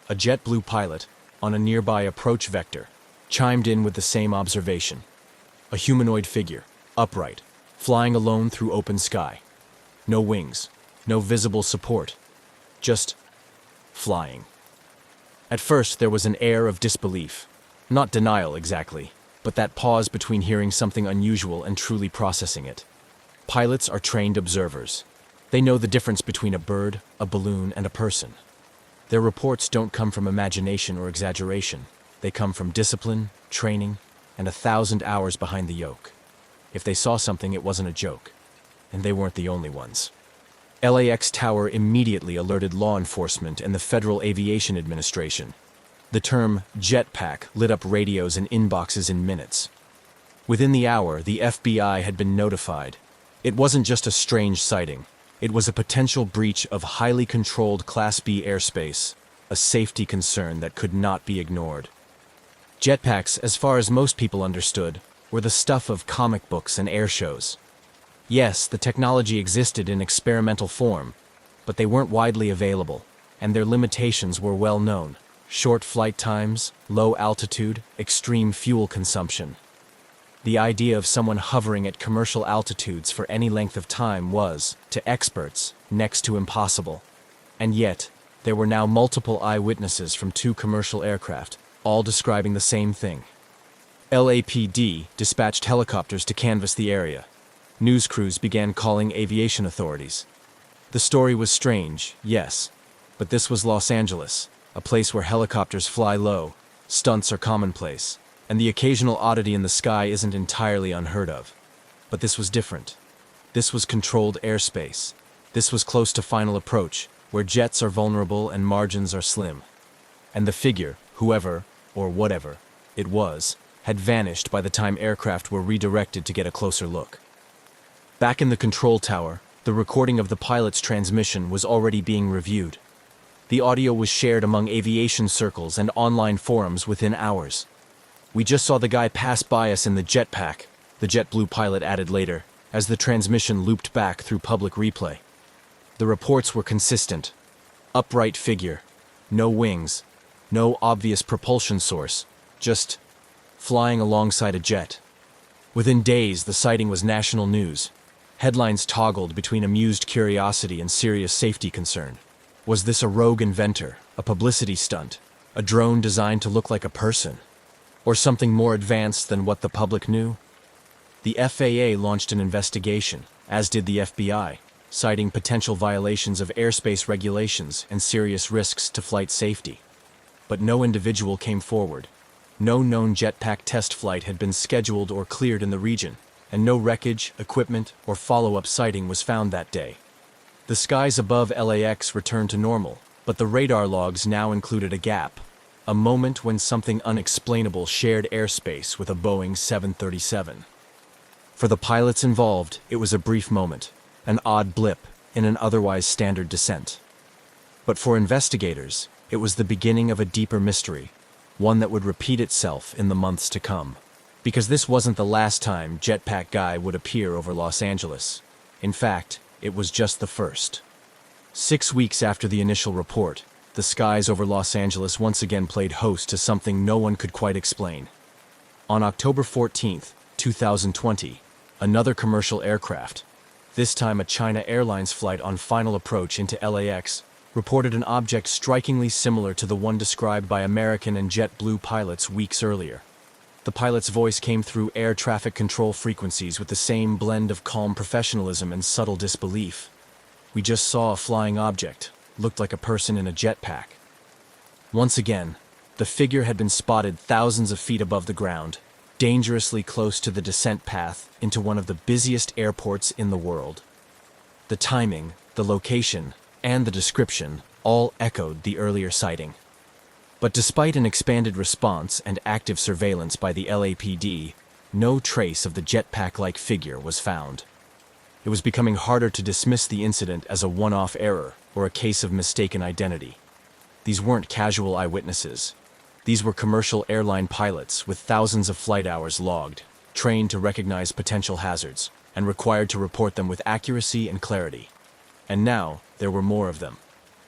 A JetBlue pilot, on a nearby approach vector, chimed in with the same observation. A humanoid figure, upright, flying alone through open sky. No wings, no visible support, just flying. At first, there was an air of disbelief. Not denial exactly, but that pause between hearing something unusual and truly processing it. Pilots are trained observers. They know the difference between a bird, a balloon, and a person. Their reports don't come from imagination or exaggeration. They come from discipline, training, and 1,000 hours behind the yoke. If they saw something, it wasn't a joke. And they weren't the only ones. LAX Tower immediately alerted law enforcement and the Federal Aviation Administration. The term jetpack lit up radios and inboxes in minutes. Within the hour, the FBI had been notified. It wasn't just a strange sighting. It was a potential breach of highly controlled Class B airspace, a safety concern that could not be ignored. Jetpacks, as far as most people understood, were the stuff of comic books and air shows. Yes, the technology existed in experimental form, but they weren't widely available, and their limitations were well known. Short flight times, low altitude, extreme fuel consumption. The idea of someone hovering at commercial altitudes for any length of time was, to experts, next to impossible. And yet, there were now multiple eyewitnesses from 2 commercial aircraft, all describing the same thing. LAPD dispatched helicopters to canvass the area. News crews began calling aviation authorities. The story was strange, yes, but this was Los Angeles, a place where helicopters fly low, stunts are commonplace, and the occasional oddity in the sky isn't entirely unheard of. But this was different. This was controlled airspace. This was close to final approach, where jets are vulnerable and margins are slim. And the figure, whoever, or whatever, it was, had vanished by the time aircraft were redirected to get a closer look. Back in the control tower, the recording of the pilot's transmission was already being reviewed. The audio was shared among aviation circles and online forums within hours. "We just saw the guy pass by us in the jetpack," the JetBlue pilot added later, as the transmission looped back through public replay. The reports were consistent. Upright figure, no wings, no obvious propulsion source, just flying alongside a jet. Within days, the sighting was national news. Headlines toggled between amused curiosity and serious safety concern. Was this a rogue inventor, a publicity stunt, a drone designed to look like a person, or something more advanced than what the public knew? The FAA launched an investigation, as did the FBI, citing potential violations of airspace regulations and serious risks to flight safety. But no individual came forward. No known jetpack test flight had been scheduled or cleared in the region, and no wreckage, equipment, or follow-up sighting was found that day. The skies above LAX returned to normal, but the radar logs now included a gap, a moment when something unexplainable shared airspace with a Boeing 737. For the pilots involved, it was a brief moment, an odd blip in an otherwise standard descent. But for investigators, it was the beginning of a deeper mystery, one that would repeat itself in the months to come. Because this wasn't the last time Jetpack Guy would appear over Los Angeles. In fact, it was just the first. 6 weeks after the initial report, the skies over Los Angeles once again played host to something no one could quite explain. On October 14th, 2020, another commercial aircraft, this time a China Airlines flight on final approach into LAX, reported an object strikingly similar to the one described by American and JetBlue pilots weeks earlier. The pilot's voice came through air traffic control frequencies with the same blend of calm professionalism and subtle disbelief. "We just saw a flying object. Looked like a person in a jetpack." Once again, the figure had been spotted thousands of feet above the ground, dangerously close to the descent path into one of the busiest airports in the world. The timing, the location, and the description all echoed the earlier sighting. But despite an expanded response and active surveillance by the LAPD, no trace of the jetpack-like figure was found. It was becoming harder to dismiss the incident as a one-off error or a case of mistaken identity. These weren't casual eyewitnesses. These were commercial airline pilots with thousands of flight hours logged, trained to recognize potential hazards, and required to report them with accuracy and clarity. And now, there were more of them,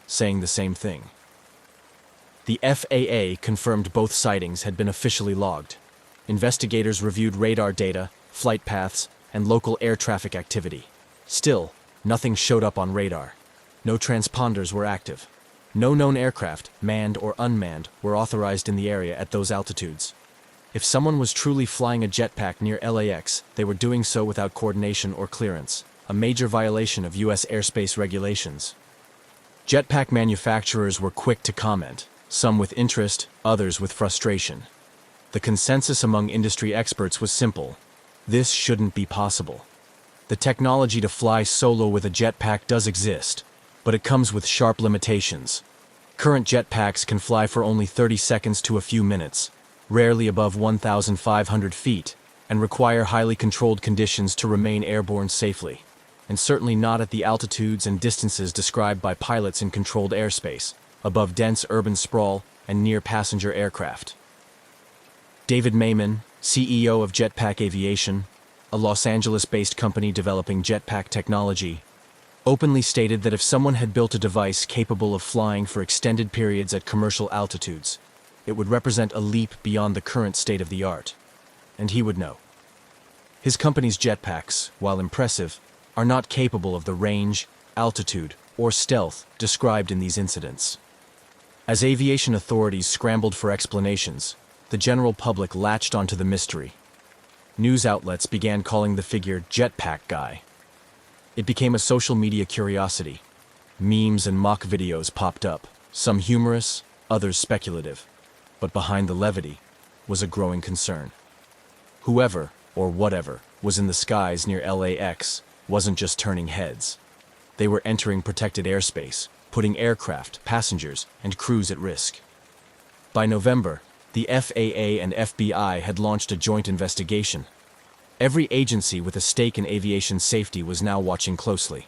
saying the same thing. The FAA confirmed both sightings had been officially logged. Investigators reviewed radar data, flight paths, and local air traffic activity. Still, nothing showed up on radar. No transponders were active. No known aircraft, manned or unmanned, were authorized in the area at those altitudes. If someone was truly flying a jetpack near LAX, they were doing so without coordination or clearance, a major violation of U.S. airspace regulations. Jetpack manufacturers were quick to comment, some with interest, others with frustration. The consensus among industry experts was simple: this shouldn't be possible. The technology to fly solo with a jetpack does exist, but it comes with sharp limitations. Current jetpacks can fly for only 30 seconds to a few minutes, rarely above 1,500 feet, and require highly controlled conditions to remain airborne safely, and certainly not at the altitudes and distances described by pilots in controlled airspace, above dense urban sprawl and near passenger aircraft. David Mayman, CEO of Jetpack Aviation, a Los Angeles-based company developing jetpack technology, openly stated that if someone had built a device capable of flying for extended periods at commercial altitudes, it would represent a leap beyond the current state of the art, and he would know. His company's jetpacks, while impressive, are not capable of the range, altitude, or stealth described in these incidents. As aviation authorities scrambled for explanations, the general public latched onto the mystery. News outlets began calling the figure Jetpack Guy. It became a social media curiosity. Memes and mock videos popped up, some humorous, others speculative. But behind the levity was a growing concern. Whoever, or whatever, was in the skies near LAX wasn't just turning heads. They were entering protected airspace, putting aircraft, passengers, and crews at risk. By November, the FAA and FBI had launched a joint investigation. Every agency with a stake in aviation safety was now watching closely.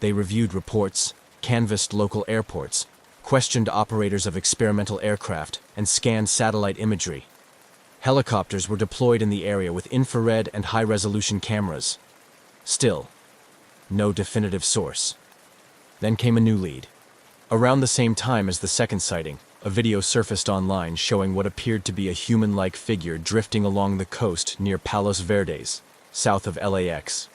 They reviewed reports, canvassed local airports, questioned operators of experimental aircraft, and scanned satellite imagery. Helicopters were deployed in the area with infrared and high-resolution cameras. Still, no definitive source. Then came a new lead. Around the same time as the second sighting, a video surfaced online showing what appeared to be a human-like figure drifting along the coast near Palos Verdes, south of LAX.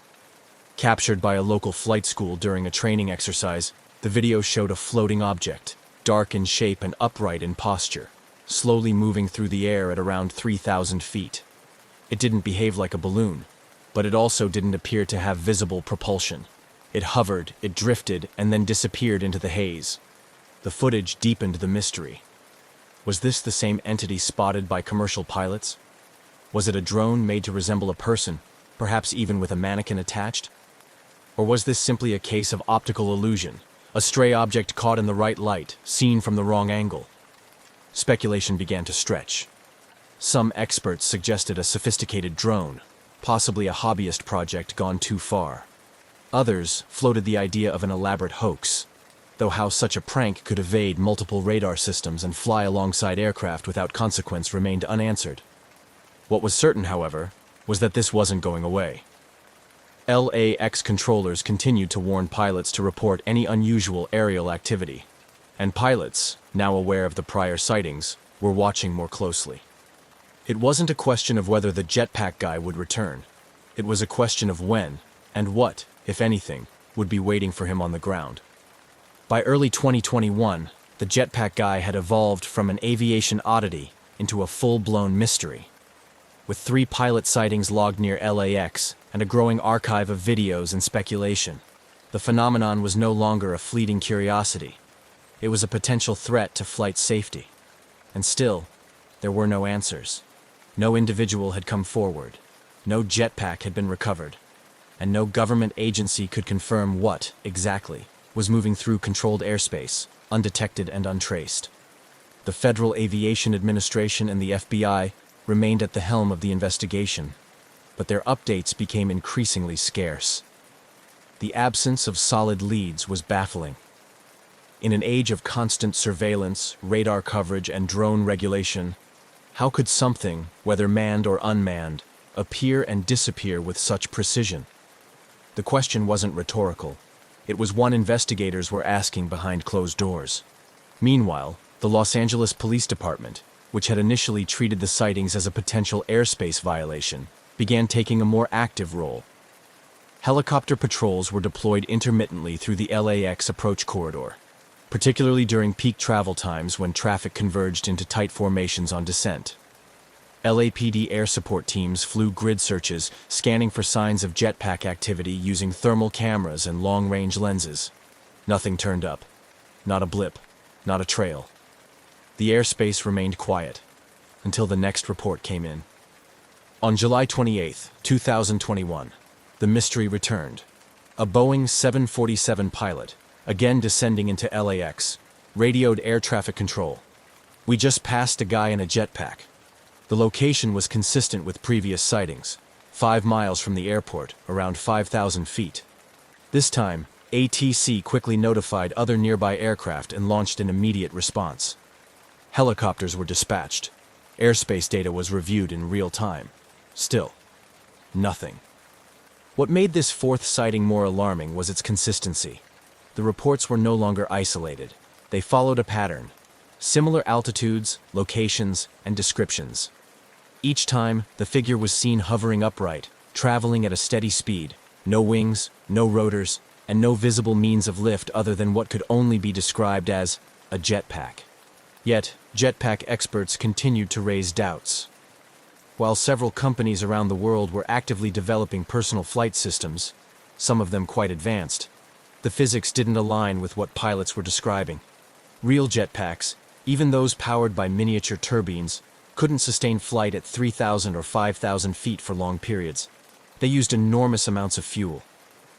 Captured by a local flight school during a training exercise, the video showed a floating object, dark in shape and upright in posture, slowly moving through the air at around 3,000 feet. It didn't behave like a balloon, but it also didn't appear to have visible propulsion. It hovered, it drifted, and then disappeared into the haze. The footage deepened the mystery. Was this the same entity spotted by commercial pilots? Was it a drone made to resemble a person, perhaps even with a mannequin attached? Or was this simply a case of optical illusion, a stray object caught in the right light, seen from the wrong angle? Speculation began to stretch. Some experts suggested a sophisticated drone, possibly a hobbyist project gone too far. Others floated the idea of an elaborate hoax, though how such a prank could evade multiple radar systems and fly alongside aircraft without consequence remained unanswered. What was certain, however, was that this wasn't going away. LAX controllers continued to warn pilots to report any unusual aerial activity, and pilots, now aware of the prior sightings, were watching more closely. It wasn't a question of whether the jetpack guy would return. It was a question of when, and what, if anything, would be waiting for him on the ground. By early 2021, the jetpack guy had evolved from an aviation oddity into a full-blown mystery. With 3 pilot sightings logged near LAX and a growing archive of videos and speculation, the phenomenon was no longer a fleeting curiosity. It was a potential threat to flight safety. And still, there were no answers. No individual had come forward, no jetpack had been recovered, and no government agency could confirm what, exactly, was moving through controlled airspace, undetected and untraced. The Federal Aviation Administration and the FBI remained at the helm of the investigation, but their updates became increasingly scarce. The absence of solid leads was baffling. In an age of constant surveillance, radar coverage, and drone regulation, how could something, whether manned or unmanned, appear and disappear with such precision? The question wasn't rhetorical. It was one investigators were asking behind closed doors. Meanwhile, the Los Angeles Police Department, which had initially treated the sightings as a potential airspace violation, began taking a more active role. Helicopter patrols were deployed intermittently through the LAX approach corridor, particularly during peak travel times when traffic converged into tight formations on descent. LAPD air support teams flew grid searches, scanning for signs of jetpack activity using thermal cameras and long-range lenses. Nothing turned up. Not a blip. Not a trail. The airspace remained quiet until the next report came in. On July 28, 2021, the mystery returned. A Boeing 747 pilot, again descending into LAX, radioed air traffic control. "We just passed a guy in a jetpack." The location was consistent with previous sightings, 5 miles from the airport, around 5,000 feet. This time, ATC quickly notified other nearby aircraft and launched an immediate response. Helicopters were dispatched. Airspace data was reviewed in real time. Still, nothing. What made this 4th sighting more alarming was its consistency. The reports were no longer isolated. They followed a pattern. Similar altitudes, locations, and descriptions. Each time, the figure was seen hovering upright, traveling at a steady speed. No wings, no rotors, and no visible means of lift other than what could only be described as a jetpack. Yet, jetpack experts continued to raise doubts. While several companies around the world were actively developing personal flight systems, some of them quite advanced, the physics didn't align with what pilots were describing. Real jetpacks, even those powered by miniature turbines, couldn't sustain flight at 3,000 or 5,000 feet for long periods. They used enormous amounts of fuel.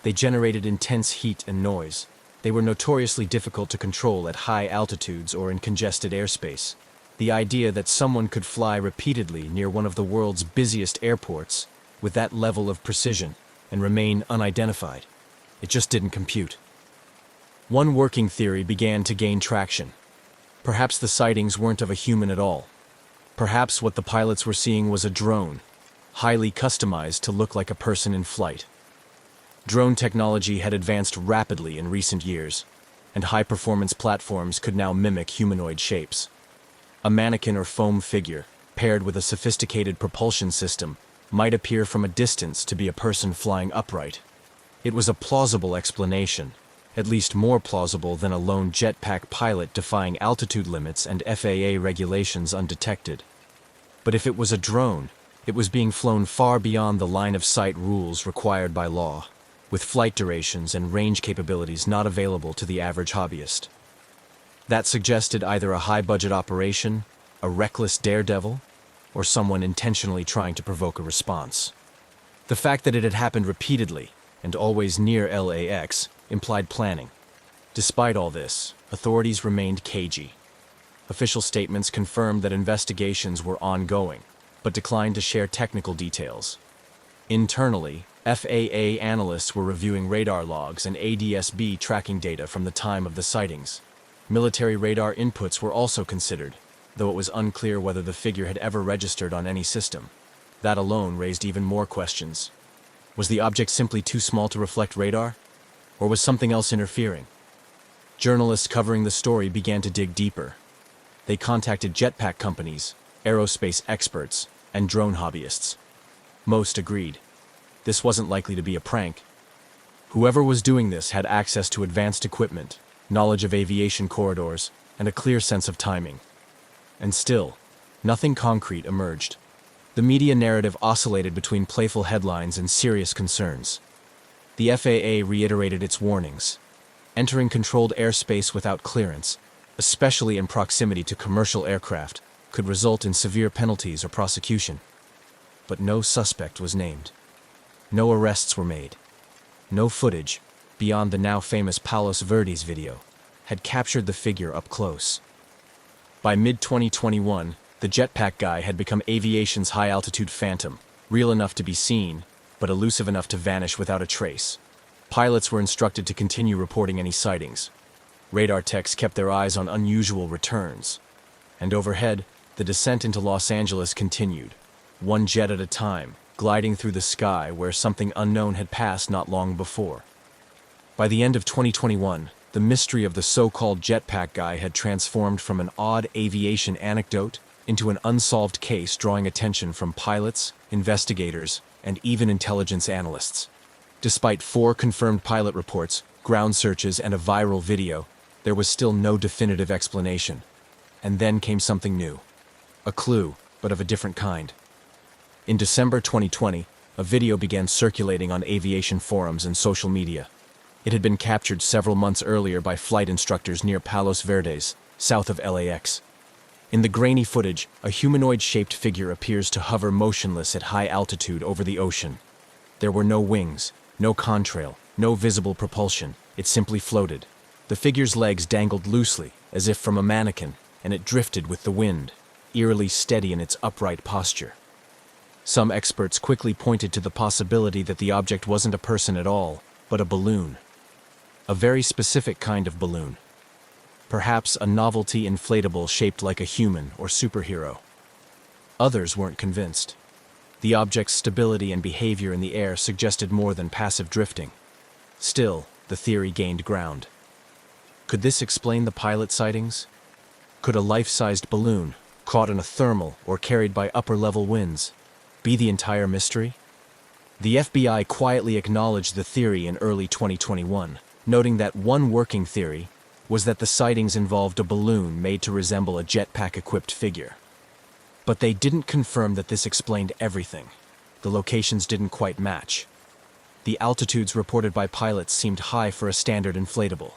They generated intense heat and noise. They were notoriously difficult to control at high altitudes or in congested airspace. The idea that someone could fly repeatedly near one of the world's busiest airports with that level of precision and remain unidentified, it just didn't compute. One working theory began to gain traction. Perhaps the sightings weren't of a human at all. Perhaps what the pilots were seeing was a drone, highly customized to look like a person in flight. Drone technology had advanced rapidly in recent years, and high-performance platforms could now mimic humanoid shapes. A mannequin or foam figure, paired with a sophisticated propulsion system, might appear from a distance to be a person flying upright. It was a plausible explanation, at least more plausible than a lone jetpack pilot defying altitude limits and FAA regulations undetected. But if it was a drone, it was being flown far beyond the line-of-sight rules required by law, with flight durations and range capabilities not available to the average hobbyist. That suggested either a high-budget operation, a reckless daredevil, or someone intentionally trying to provoke a response. The fact that it had happened repeatedly, and always near LAX, implied planning. Despite all this, authorities remained cagey. Official statements confirmed that investigations were ongoing, but declined to share technical details. Internally, FAA analysts were reviewing radar logs and ADS-B tracking data from the time of the sightings. Military radar inputs were also considered, though it was unclear whether the figure had ever registered on any system. That alone raised even more questions. Was the object simply too small to reflect radar? Or was something else interfering? Journalists covering the story began to dig deeper. They contacted jetpack companies, aerospace experts, and drone hobbyists. Most agreed. This wasn't likely to be a prank. Whoever was doing this had access to advanced equipment, knowledge of aviation corridors, and a clear sense of timing. And still, nothing concrete emerged. The media narrative oscillated between playful headlines and serious concerns. The FAA reiterated its warnings. Entering controlled airspace without clearance, especially in proximity to commercial aircraft, could result in severe penalties or prosecution. But no suspect was named. No arrests were made. No footage, beyond the now famous Palos Verdes video, had captured the figure up close. By mid-2021, the jetpack guy had become aviation's high-altitude phantom, real enough to be seen, but elusive enough to vanish without a trace. Pilots were instructed to continue reporting any sightings. Radar techs kept their eyes on unusual returns. And overhead, the descent into Los Angeles continued, one jet at a time, gliding through the sky where something unknown had passed not long before. By the end of 2021, the mystery of the so-called jetpack guy had transformed from an odd aviation anecdote into an unsolved case drawing attention from pilots, investigators, and even intelligence analysts. Despite 4 confirmed pilot reports, ground searches, and a viral video, there was still no definitive explanation. And then came something new. A clue, but of a different kind. In December 2020, a video began circulating on aviation forums and social media. It had been captured several months earlier by flight instructors near Palos Verdes, south of LAX. In the grainy footage, a humanoid-shaped figure appears to hover motionless at high altitude over the ocean. There were no wings, no contrail, no visible propulsion. It simply floated. The figure's legs dangled loosely, as if from a mannequin, and it drifted with the wind, eerily steady in its upright posture. Some experts quickly pointed to the possibility that the object wasn't a person at all, but a balloon. A very specific kind of balloon. Perhaps a novelty inflatable shaped like a human or superhero. Others weren't convinced. The object's stability and behavior in the air suggested more than passive drifting. Still, the theory gained ground. Could this explain the pilot sightings? Could a life-sized balloon, caught in a thermal or carried by upper-level winds, be the entire mystery? The FBI quietly acknowledged the theory in early 2021, noting that one working theory was that the sightings involved a balloon made to resemble a jetpack-equipped figure. But they didn't confirm that this explained everything. The locations didn't quite match. The altitudes reported by pilots seemed high for a standard inflatable,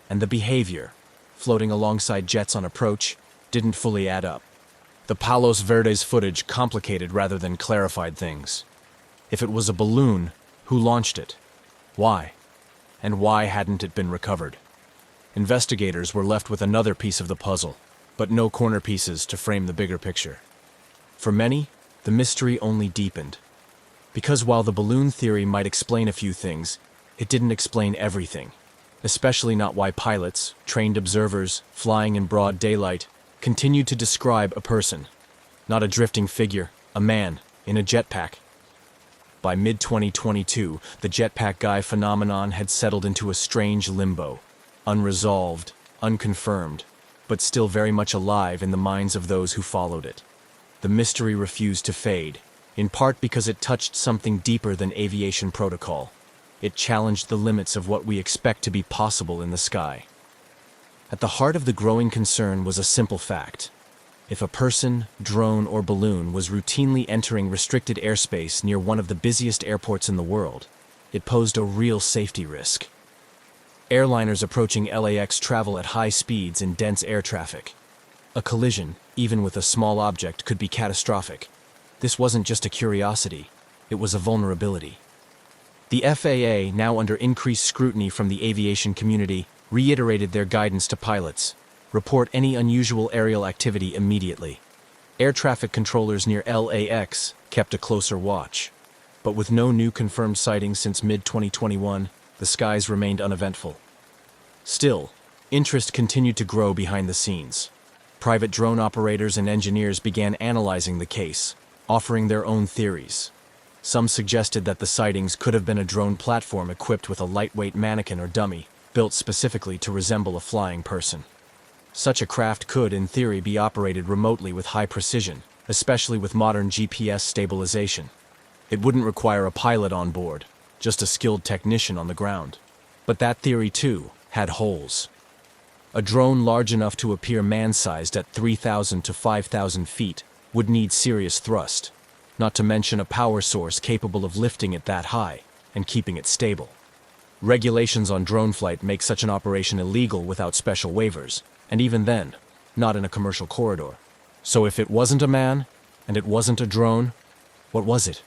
and the behavior, floating alongside jets on approach, didn't fully add up. The Palos Verdes footage complicated rather than clarified things. If it was a balloon, who launched it? Why? And why hadn't it been recovered? Investigators were left with another piece of the puzzle, but no corner pieces to frame the bigger picture. For many, the mystery only deepened. Because while the balloon theory might explain a few things, it didn't explain everything, especially not why pilots, trained observers, flying in broad daylight, continued to describe a person, not a drifting figure, a man, in a jetpack. By mid-2022, the jetpack guy phenomenon had settled into a strange limbo, unresolved, unconfirmed, but still very much alive in the minds of those who followed it. The mystery refused to fade, in part because it touched something deeper than aviation protocol. It challenged the limits of what we expect to be possible in the sky. At the heart of the growing concern was a simple fact. If a person, drone, or balloon was routinely entering restricted airspace near one of the busiest airports in the world, it posed a real safety risk. Airliners approaching LAX travel at high speeds in dense air traffic. A collision, even with a small object, could be catastrophic. This wasn't just a curiosity, it was a vulnerability. The FAA, now under increased scrutiny from the aviation community, reiterated their guidance to pilots. Report any unusual aerial activity immediately. Air traffic controllers near LAX kept a closer watch. But with no new confirmed sightings since mid-2021, the skies remained uneventful. Still, interest continued to grow behind the scenes. Private drone operators and engineers began analyzing the case, offering their own theories. Some suggested that the sightings could have been a drone platform equipped with a lightweight mannequin or dummy, built specifically to resemble a flying person. Such a craft could, in theory, be operated remotely with high precision, especially with modern GPS stabilization. It wouldn't require a pilot on board, just a skilled technician on the ground. But that theory, too, had holes. A drone large enough to appear man-sized at 3,000 to 5,000 feet would need serious thrust, not to mention a power source capable of lifting it that high and keeping it stable. Regulations on drone flight make such an operation illegal without special waivers, and even then, not in a commercial corridor. So if it wasn't a man, and it wasn't a drone, what was it?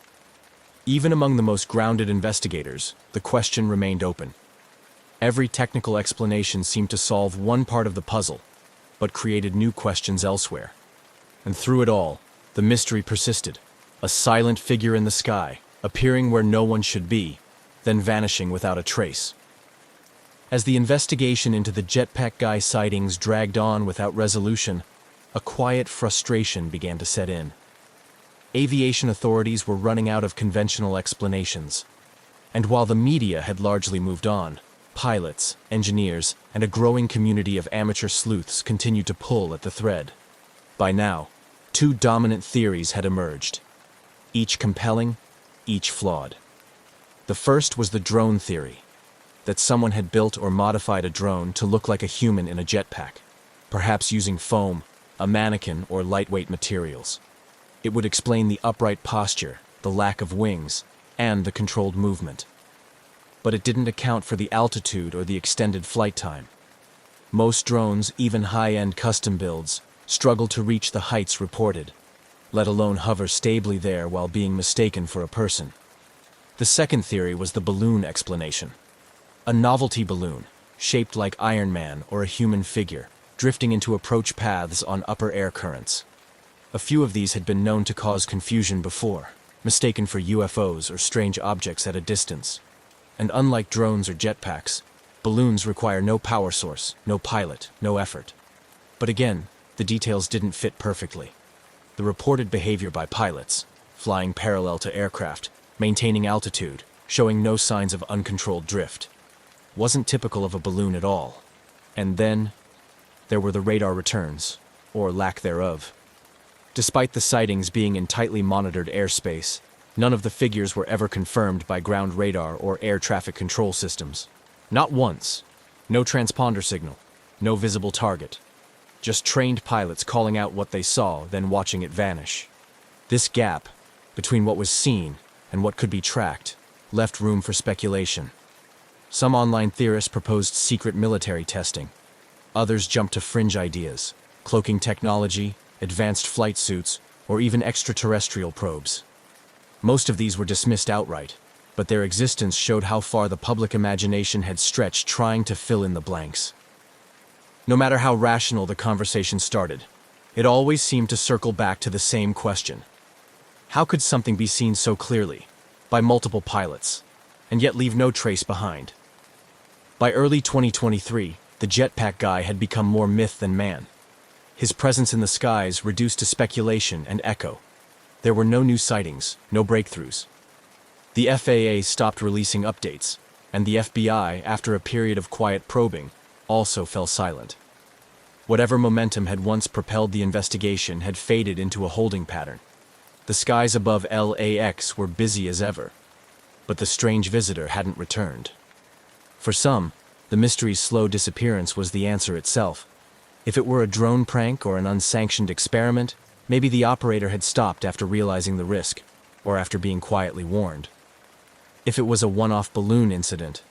Even among the most grounded investigators, the question remained open. Every technical explanation seemed to solve one part of the puzzle, but created new questions elsewhere. And through it all, the mystery persisted. A silent figure in the sky, appearing where no one should be, then vanishing without a trace. As the investigation into the jetpack guy sightings dragged on without resolution, a quiet frustration began to set in. Aviation authorities were running out of conventional explanations. And while the media had largely moved on, pilots, engineers, and a growing community of amateur sleuths continued to pull at the thread. By now, two dominant theories had emerged, each compelling, each flawed. The first was the drone theory, that someone had built or modified a drone to look like a human in a jetpack, perhaps using foam, a mannequin, or lightweight materials. It would explain the upright posture, the lack of wings, and the controlled movement. But it didn't account for the altitude or the extended flight time. Most drones, even high-end custom builds, struggle to reach the heights reported, let alone hover stably there while being mistaken for a person. The second theory was the balloon explanation. A novelty balloon, shaped like Iron Man or a human figure, drifting into approach paths on upper air currents. A few of these had been known to cause confusion before, mistaken for UFOs or strange objects at a distance. And unlike drones or jetpacks, balloons require no power source, no pilot, no effort. But again, the details didn't fit perfectly. The reported behavior by pilots, flying parallel to aircraft, maintaining altitude, showing no signs of uncontrolled drift, wasn't typical of a balloon at all. And then, there were the radar returns, or lack thereof. Despite the sightings being in tightly monitored airspace, none of the figures were ever confirmed by ground radar or air traffic control systems. Not once. No transponder signal. No visible target. Just trained pilots calling out what they saw, then watching it vanish. This gap, between what was seen and what could be tracked, left room for speculation. Some online theorists proposed secret military testing. Others jumped to fringe ideas, cloaking technology, advanced flight suits, or even extraterrestrial probes. Most of these were dismissed outright, but their existence showed how far the public imagination had stretched trying to fill in the blanks. No matter how rational the conversation started, it always seemed to circle back to the same question. How could something be seen so clearly, by multiple pilots, and yet leave no trace behind? By early 2023, the jetpack guy had become more myth than man. His presence in the skies reduced to speculation and echo. There were no new sightings, no breakthroughs. The FAA stopped releasing updates, and the FBI, after a period of quiet probing, also fell silent. Whatever momentum had once propelled the investigation had faded into a holding pattern. The skies above LAX were busy as ever, but the strange visitor hadn't returned. For some, the mystery's slow disappearance was the answer itself. If it were a drone prank or an unsanctioned experiment, maybe the operator had stopped after realizing the risk, or after being quietly warned. If it was a one-off balloon incident,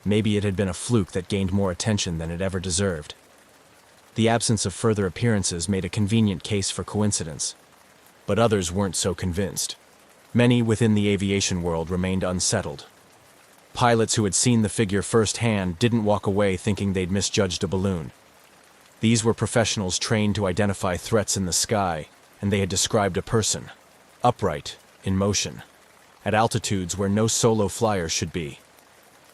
maybe it had been a fluke that gained more attention than it ever deserved. The absence of further appearances made a convenient case for coincidence, but others weren't so convinced. Many within the aviation world remained unsettled. Pilots who had seen the figure firsthand didn't walk away thinking they'd misjudged a balloon. These were professionals trained to identify threats in the sky, and they had described a person, upright, in motion, at altitudes where no solo flyer should be.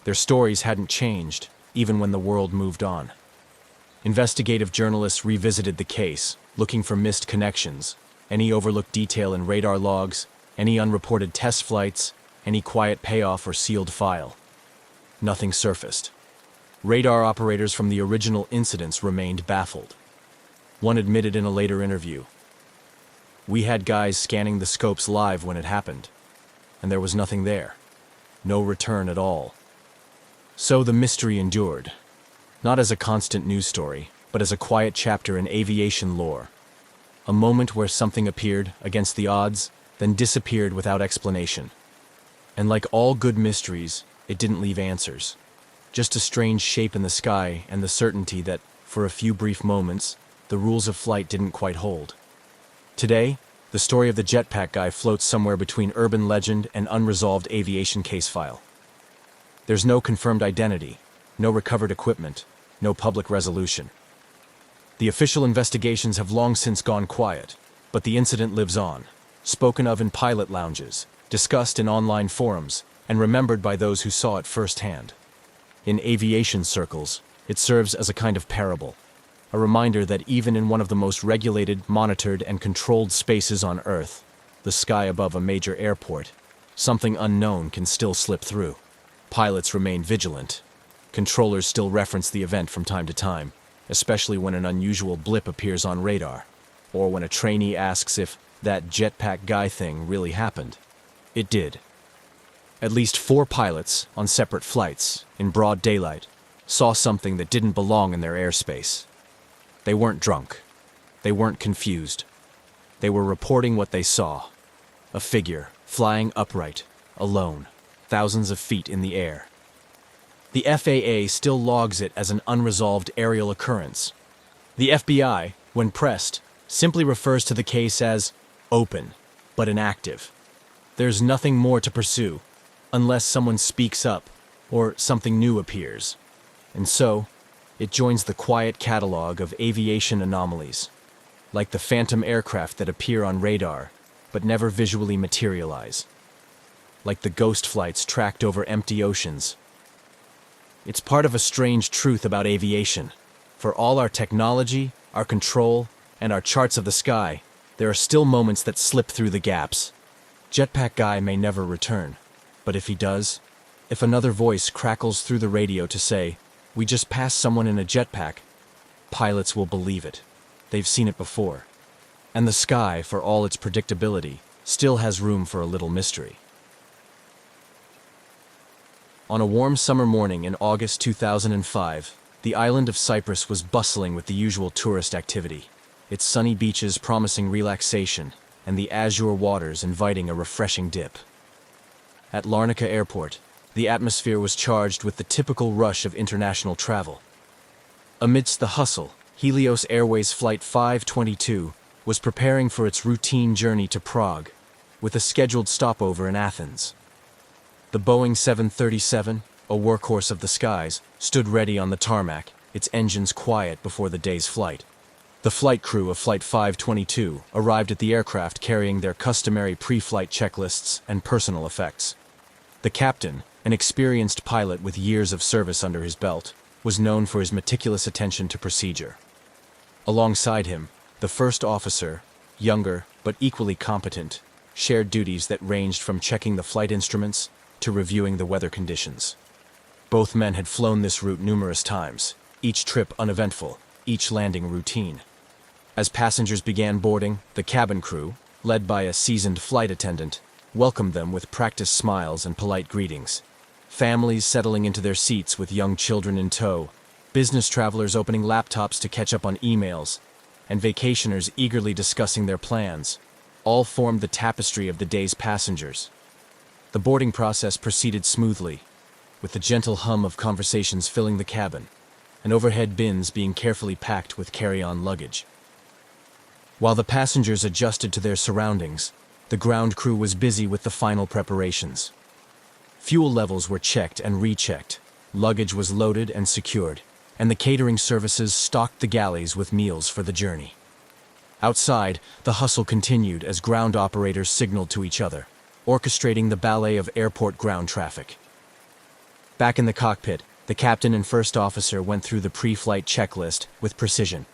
Their stories hadn't changed, even when the world moved on. Investigative journalists revisited the case, looking for missed connections, any overlooked detail in radar logs, any unreported test flights, any quiet payoff or sealed file. Nothing surfaced. Radar operators from the original incidents remained baffled. One admitted in a later interview, "We had guys scanning the scopes live when it happened, and there was nothing there. No return at all." So the mystery endured, not as a constant news story, but as a quiet chapter in aviation lore. A moment where something appeared against the odds, then disappeared without explanation. And like all good mysteries, it didn't leave answers. Just a strange shape in the sky and the certainty that, for a few brief moments, the rules of flight didn't quite hold. Today, the story of the jetpack guy floats somewhere between urban legend and unresolved aviation case file. There's no confirmed identity, no recovered equipment, no public resolution. The official investigations have long since gone quiet, but the incident lives on, spoken of in pilot lounges, discussed in online forums, and remembered by those who saw it firsthand. In aviation circles, it serves as a kind of parable, a reminder that even in one of the most regulated, monitored, and controlled spaces on Earth, the sky above a major airport, something unknown can still slip through. Pilots remain vigilant. Controllers still reference the event from time to time, especially when an unusual blip appears on radar, or when a trainee asks if that jetpack guy thing really happened. It did. At least 4 pilots, on separate flights, in broad daylight, saw something that didn't belong in their airspace. They weren't drunk. They weren't confused. They were reporting what they saw. A figure, flying upright, alone, thousands of feet in the air. The FAA still logs it as an unresolved aerial occurrence. The FBI, when pressed, simply refers to the case as open, but inactive. There's nothing more to pursue, unless someone speaks up or something new appears. And so, it joins the quiet catalog of aviation anomalies, like the phantom aircraft that appear on radar but never visually materialize, like the ghost flights tracked over empty oceans. It's part of a strange truth about aviation. For all our technology, our control, and our charts of the sky, there are still moments that slip through the gaps. Jetpack Guy may never return, but if he does, if another voice crackles through the radio to say, "We just passed someone in a jetpack," pilots will believe it. They've seen it before. And the sky, for all its predictability, still has room for a little mystery. On a warm summer morning in August 2005, the island of Cyprus was bustling with the usual tourist activity, its sunny beaches promising relaxation, and the azure waters inviting a refreshing dip. At Larnaca Airport, the atmosphere was charged with the typical rush of international travel. Amidst the hustle, Helios Airways Flight 522 was preparing for its routine journey to Prague, with a scheduled stopover in Athens. The Boeing 737, a workhorse of the skies, stood ready on the tarmac, its engines quiet before the day's flight. The flight crew of Flight 522 arrived at the aircraft carrying their customary pre-flight checklists and personal effects. The captain, an experienced pilot with years of service under his belt, was known for his meticulous attention to procedure. Alongside him, the first officer, younger but equally competent, shared duties that ranged from checking the flight instruments to reviewing the weather conditions. Both men had flown this route numerous times, each trip uneventful, each landing routine. As passengers began boarding, the cabin crew, led by a seasoned flight attendant, welcomed them with practiced smiles and polite greetings. Families settling into their seats with young children in tow, business travelers opening laptops to catch up on emails, and vacationers eagerly discussing their plans, all formed the tapestry of the day's passengers. The boarding process proceeded smoothly, with the gentle hum of conversations filling the cabin, and overhead bins being carefully packed with carry-on luggage. While the passengers adjusted to their surroundings, the ground crew was busy with the final preparations. Fuel levels were checked and rechecked, luggage was loaded and secured, and the catering services stocked the galleys with meals for the journey. Outside, the hustle continued as ground operators signaled to each other, orchestrating the ballet of airport ground traffic. Back in the cockpit, the captain and first officer went through the pre-flight checklist with precision.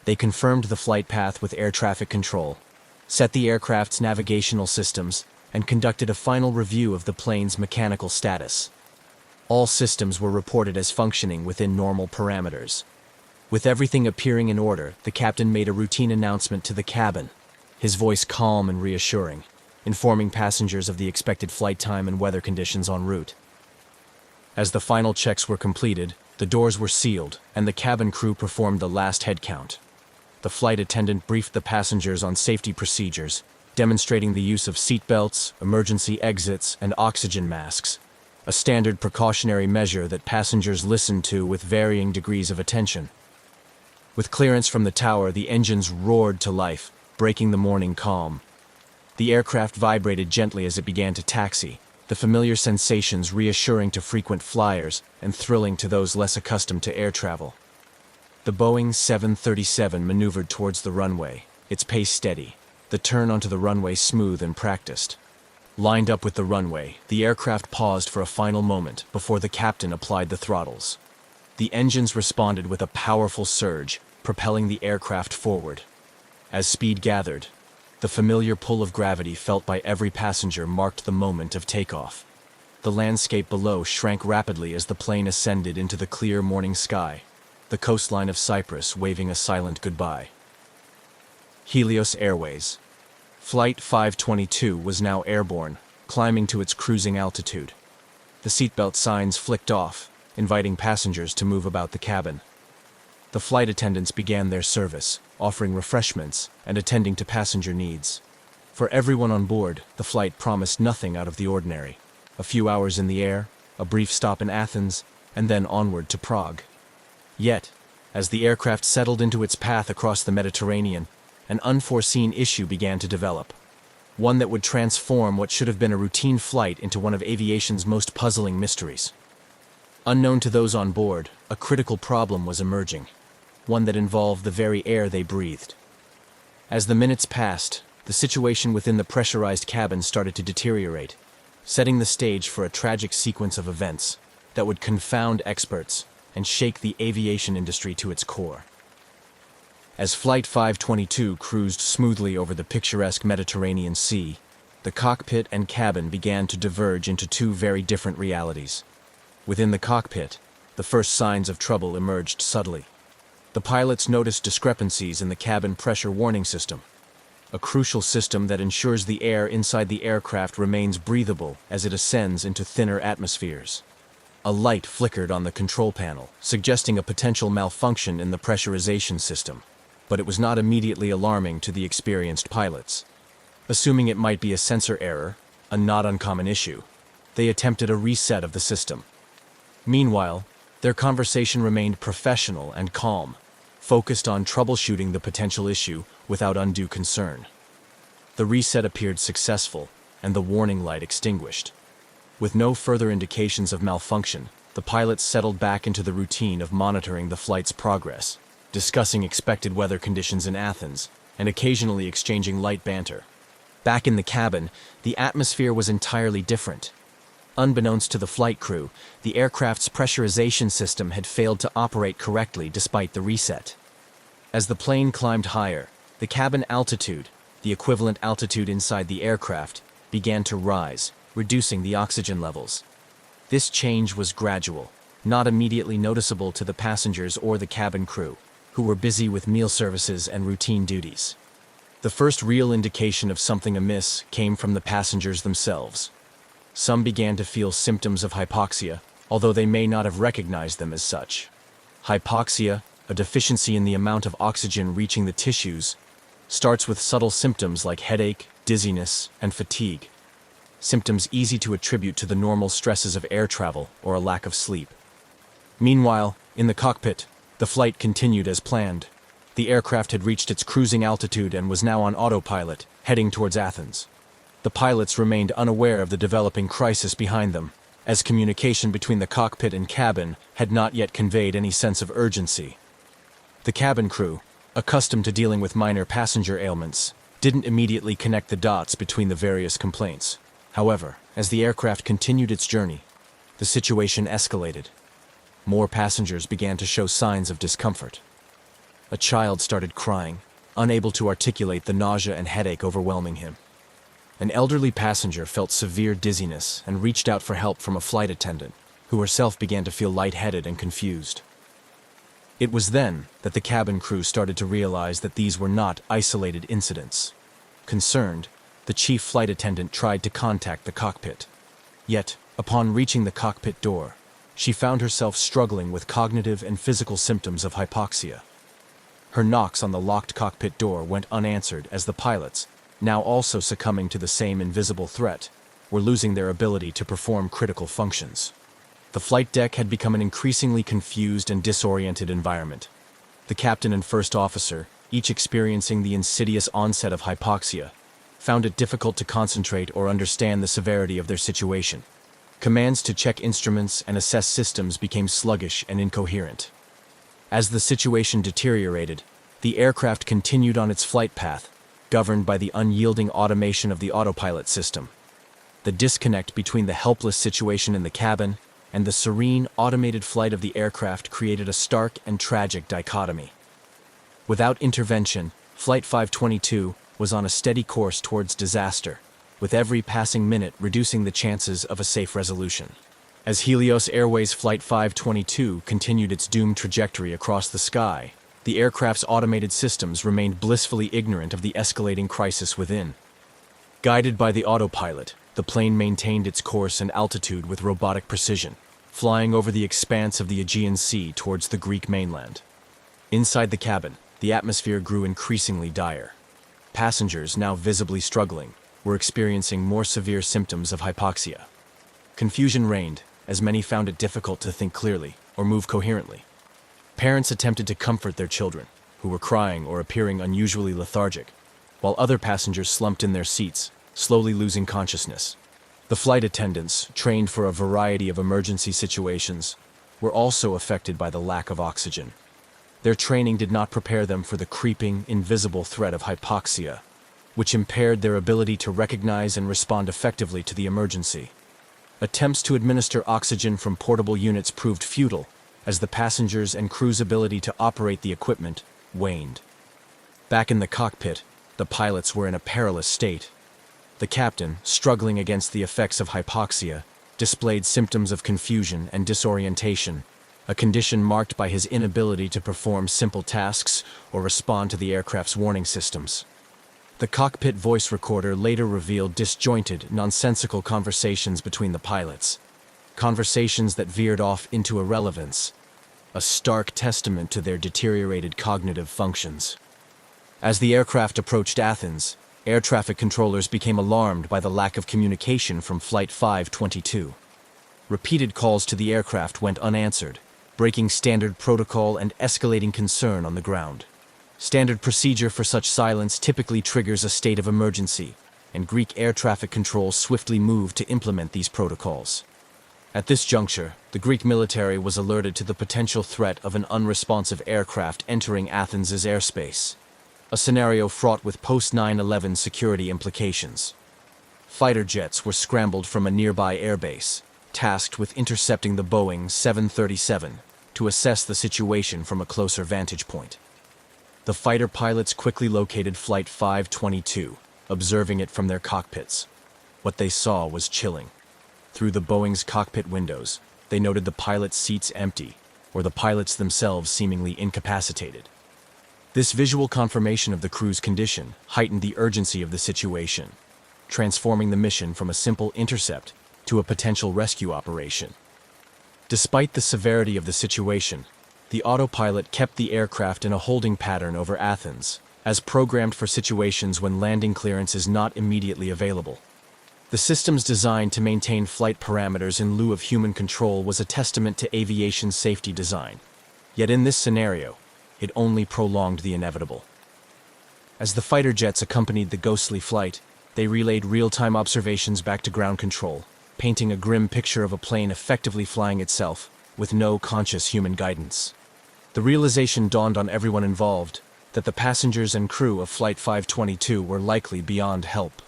They confirmed the flight path with air traffic control, set the aircraft's navigational systems, and conducted a final review of the plane's mechanical status. All systems were reported as functioning within normal parameters. With everything appearing in order, the captain made a routine announcement to the cabin, his voice calm and reassuring, informing passengers of the expected flight time and weather conditions en route. As the final checks were completed, the doors were sealed, and the cabin crew performed the last head count. The flight attendant briefed the passengers on safety procedures, demonstrating the use of seatbelts, emergency exits, and oxygen masks, a standard precautionary measure that passengers listened to with varying degrees of attention. With clearance from the tower, the engines roared to life, breaking the morning calm. The aircraft vibrated gently as it began to taxi, the familiar sensations reassuring to frequent flyers and thrilling to those less accustomed to air travel. The Boeing 737 maneuvered towards the runway, its pace steady, the turn onto the runway smooth and practiced. Lined up with the runway, the aircraft paused for a final moment before the captain applied the throttles. The engines responded with a powerful surge, propelling the aircraft forward. As speed gathered, the familiar pull of gravity felt by every passenger marked the moment of takeoff. The landscape below shrank rapidly as the plane ascended into the clear morning sky, the coastline of Cyprus waving a silent goodbye. Helios Airways. Flight 522 was now airborne, climbing to its cruising altitude. The seatbelt signs flicked off, inviting passengers to move about the cabin. The flight attendants began their service, offering refreshments and attending to passenger needs. For everyone on board, the flight promised nothing out of the ordinary. A few hours in the air, a brief stop in Athens, and then onward to Prague. Yet, as the aircraft settled into its path across the Mediterranean, an unforeseen issue began to develop. One that would transform what should have been a routine flight into one of aviation's most puzzling mysteries. Unknown to those on board, a critical problem was emerging, one that involved the very air they breathed. As the minutes passed, the situation within the pressurized cabin started to deteriorate, setting the stage for a tragic sequence of events that would confound experts and shake the aviation industry to its core. As Flight 522 cruised smoothly over the picturesque Mediterranean Sea, the cockpit and cabin began to diverge into two very different realities. Within the cockpit, the first signs of trouble emerged subtly. The pilots noticed discrepancies in the cabin pressure warning system, a crucial system that ensures the air inside the aircraft remains breathable as it ascends into thinner atmospheres. A light flickered on the control panel, suggesting a potential malfunction in the pressurization system, but it was not immediately alarming to the experienced pilots. Assuming it might be a sensor error, a not uncommon issue, they attempted a reset of the system. Meanwhile, their conversation remained professional and calm, focused on troubleshooting the potential issue without undue concern. The reset appeared successful, and the warning light extinguished. With no further indications of malfunction, the pilots settled back into the routine of monitoring the flight's progress, discussing expected weather conditions in Athens, and occasionally exchanging light banter. Back in the cabin, the atmosphere was entirely different. Unbeknownst to the flight crew, the aircraft's pressurization system had failed to operate correctly despite the reset. As the plane climbed higher, the cabin altitude, the equivalent altitude inside the aircraft, began to rise, reducing the oxygen levels. This change was gradual, not immediately noticeable to the passengers or the cabin crew, who were busy with meal services and routine duties. The first real indication of something amiss came from the passengers themselves. Some began to feel symptoms of hypoxia, although they may not have recognized them as such. Hypoxia, a deficiency in the amount of oxygen reaching the tissues, starts with subtle symptoms like headache, dizziness, and fatigue. Symptoms easy to attribute to the normal stresses of air travel or a lack of sleep. Meanwhile, in the cockpit, the flight continued as planned. The aircraft had reached its cruising altitude and was now on autopilot, heading towards Athens. The pilots remained unaware of the developing crisis behind them, as communication between the cockpit and cabin had not yet conveyed any sense of urgency. The cabin crew, accustomed to dealing with minor passenger ailments, didn't immediately connect the dots between the various complaints. However, as the aircraft continued its journey, the situation escalated. More passengers began to show signs of discomfort. A child started crying, unable to articulate the nausea and headache overwhelming him. An elderly passenger felt severe dizziness and reached out for help from a flight attendant, who herself began to feel lightheaded and confused. It was then that the cabin crew started to realize that these were not isolated incidents. Concerned, the chief flight attendant tried to contact the cockpit. Yet, upon reaching the cockpit door, she found herself struggling with cognitive and physical symptoms of hypoxia. Her knocks on the locked cockpit door went unanswered as the pilots, now also succumbing to the same invisible threat, were losing their ability to perform critical functions. The flight deck had become an increasingly confused and disoriented environment. The captain and first officer, each experiencing the insidious onset of hypoxia, found it difficult to concentrate or understand the severity of their situation. Commands to check instruments and assess systems became sluggish and incoherent. As the situation deteriorated, the aircraft continued on its flight path, governed by the unyielding automation of the autopilot system. The disconnect between the helpless situation in the cabin and the serene, automated flight of the aircraft created a stark and tragic dichotomy. Without intervention, Flight 522 was on a steady course towards disaster, with every passing minute reducing the chances of a safe resolution. As Helios Airways Flight 522 continued its doomed trajectory across the sky, the aircraft's automated systems remained blissfully ignorant of the escalating crisis within. Guided by the autopilot, the plane maintained its course and altitude with robotic precision, flying over the expanse of the Aegean Sea towards the Greek mainland. Inside the cabin, the atmosphere grew increasingly dire. Passengers, now visibly struggling, were experiencing more severe symptoms of hypoxia. Confusion reigned, as many found it difficult to think clearly or move coherently. Parents attempted to comfort their children, who were crying or appearing unusually lethargic, while other passengers slumped in their seats, slowly losing consciousness. The flight attendants, trained for a variety of emergency situations, were also affected by the lack of oxygen. Their training did not prepare them for the creeping, invisible threat of hypoxia, which impaired their ability to recognize and respond effectively to the emergency. Attempts to administer oxygen from portable units proved futile, as the passengers' and crew's ability to operate the equipment waned. Back in the cockpit, the pilots were in a perilous state. The captain, struggling against the effects of hypoxia, displayed symptoms of confusion and disorientation, a condition marked by his inability to perform simple tasks or respond to the aircraft's warning systems. The cockpit voice recorder later revealed disjointed, nonsensical conversations between the pilots, conversations that veered off into irrelevance, a stark testament to their deteriorated cognitive functions. As the aircraft approached Athens, air traffic controllers became alarmed by the lack of communication from Flight 522. Repeated calls to the aircraft went unanswered, breaking standard protocol and escalating concern on the ground. Standard procedure for such silence typically triggers a state of emergency, and Greek air traffic control swiftly moved to implement these protocols. At this juncture, the Greek military was alerted to the potential threat of an unresponsive aircraft entering Athens' airspace, a scenario fraught with post-9/11 security implications. Fighter jets were scrambled from a nearby airbase, tasked with intercepting the Boeing 737 to assess the situation from a closer vantage point. The fighter pilots quickly located Flight 522, observing it from their cockpits. What they saw was chilling. Through the Boeing's cockpit windows, they noted the pilots' seats empty, or the pilots themselves seemingly incapacitated. This visual confirmation of the crew's condition heightened the urgency of the situation, transforming the mission from a simple intercept to a potential rescue operation. Despite the severity of the situation, the autopilot kept the aircraft in a holding pattern over Athens, as programmed for situations when landing clearance is not immediately available. The system's design to maintain flight parameters in lieu of human control was a testament to aviation safety design. Yet in this scenario, it only prolonged the inevitable. As the fighter jets accompanied the ghostly flight, they relayed real-time observations back to ground control, painting a grim picture of a plane effectively flying itself, with no conscious human guidance. The realization dawned on everyone involved that the passengers and crew of Flight 522 were likely beyond help.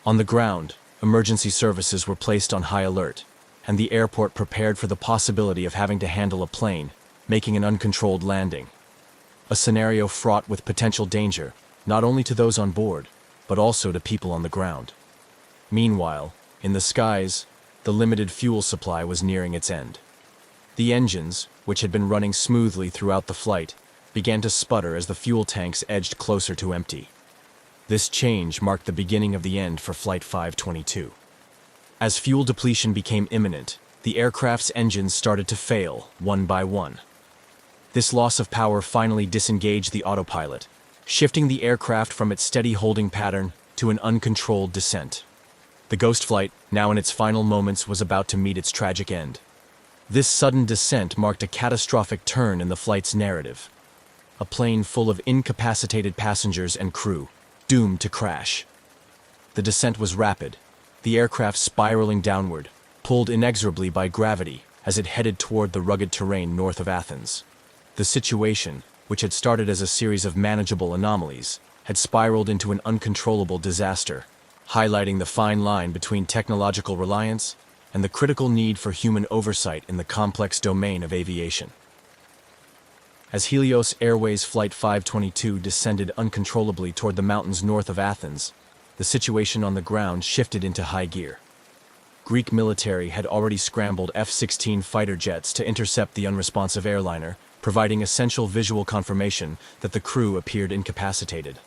On the ground, emergency services were placed on high alert, and the airport prepared for the possibility of having to handle a plane, making an uncontrolled landing. A a scenario fraught with potential danger, not only to those on board, but also to people on the ground. Meanwhile, in the skies, the limited fuel supply was nearing its end. The engines, which had been running smoothly throughout the flight, began to sputter as the fuel tanks edged closer to empty. This change marked the beginning of the end for Flight 522. As fuel depletion became imminent, the aircraft's engines started to fail, one by one. This loss of power finally disengaged the autopilot, shifting the aircraft from its steady holding pattern to an uncontrolled descent. The ghost flight, now in its final moments, was about to meet its tragic end. This sudden descent marked a catastrophic turn in the flight's narrative. A plane full of incapacitated passengers and crew, doomed to crash. The descent was rapid, the aircraft spiraling downward, pulled inexorably by gravity as it headed toward the rugged terrain north of Athens. The situation, which had started as a series of manageable anomalies, had spiraled into an uncontrollable disaster, highlighting the fine line between technological reliance and the critical need for human oversight in the complex domain of aviation. As Helios Airways Flight 522 descended uncontrollably toward the mountains north of Athens, the situation on the ground shifted into high gear. Greek military had already scrambled F-16 fighter jets to intercept the unresponsive airliner, providing essential visual confirmation that the crew appeared incapacitated.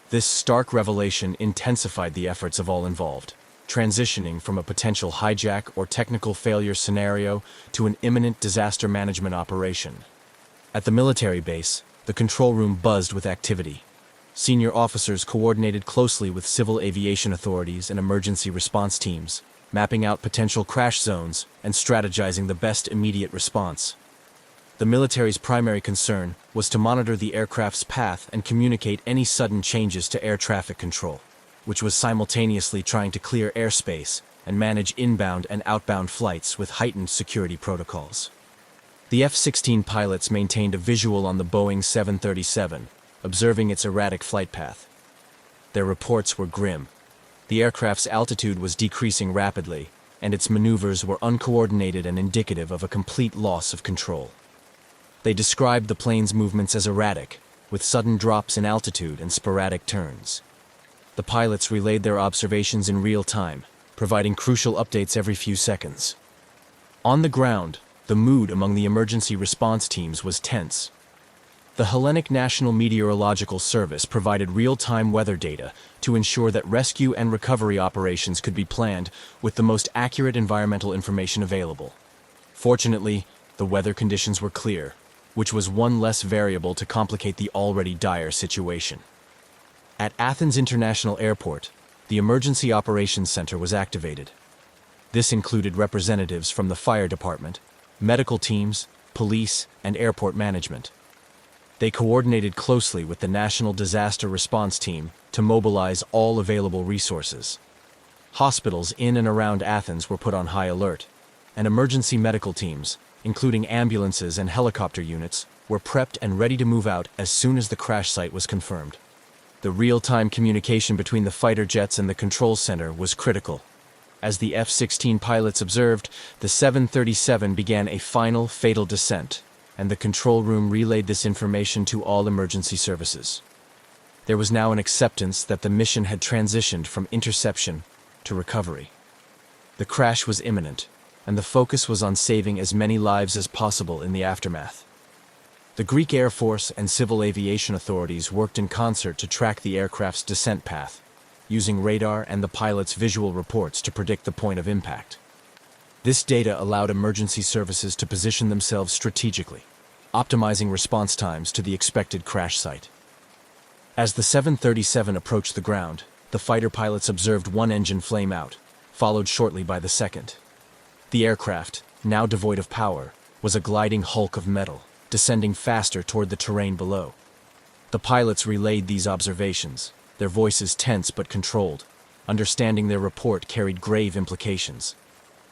This stark revelation intensified the efforts of all involved, transitioning from a potential hijack or technical failure scenario to an imminent disaster management operation. At the military base, the control room buzzed with activity. Senior officers coordinated closely with civil aviation authorities and emergency response teams, mapping out potential crash zones and strategizing the best immediate response. The military's primary concern was to monitor the aircraft's path and communicate any sudden changes to air traffic control, which was simultaneously trying to clear airspace and manage inbound and outbound flights with heightened security protocols. The F-16 pilots maintained a visual on the Boeing 737, observing its erratic flight path. Their reports were grim. The aircraft's altitude was decreasing rapidly, and its maneuvers were uncoordinated and indicative of a complete loss of control. They described the plane's movements as erratic, with sudden drops in altitude and sporadic turns. The pilots relayed their observations in real time, providing crucial updates every few seconds. On the ground, the mood among the emergency response teams was tense. The Hellenic National Meteorological Service provided real-time weather data to ensure that rescue and recovery operations could be planned with the most accurate environmental information available. Fortunately, the weather conditions were clear, which was one less variable to complicate the already dire situation. At Athens International Airport, the Emergency Operations Center was activated. This included representatives from the fire department, medical teams, police, and airport management. They coordinated closely with the National Disaster Response Team to mobilize all available resources. Hospitals in and around Athens were put on high alert, and emergency medical teams, including ambulances and helicopter units, were prepped and ready to move out as soon as the crash site was confirmed. The real-time communication between the fighter jets and the control center was critical. As the F-16 pilots observed, the 737 began a final fatal descent, and the control room relayed this information to all emergency services. There was now an acceptance that the mission had transitioned from interception to recovery. The crash was imminent, and the focus was on saving as many lives as possible in the aftermath. The Greek Air Force and civil aviation authorities worked in concert to track the aircraft's descent path, using radar and the pilot's visual reports to predict the point of impact. This data allowed emergency services to position themselves strategically, optimizing response times to the expected crash site. As the 737 approached the ground, the fighter pilots observed one engine flame out, followed shortly by the second. The aircraft, now devoid of power, was a gliding hulk of metal, descending faster toward the terrain below. The pilots relayed these observations, their voices tense but controlled. Understanding their report carried grave implications.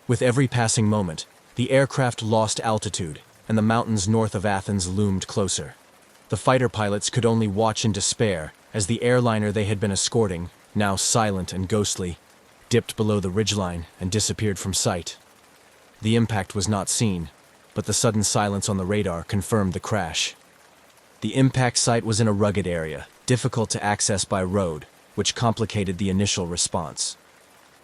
With every passing moment, the aircraft lost altitude, and the mountains north of Athens loomed closer. The fighter pilots could only watch in despair as the airliner they had been escorting, now silent and ghostly, dipped below the ridgeline and disappeared from sight. The impact was not seen, but the sudden silence on the radar confirmed the crash. The impact site was in a rugged area, difficult to access by road, which complicated the initial response.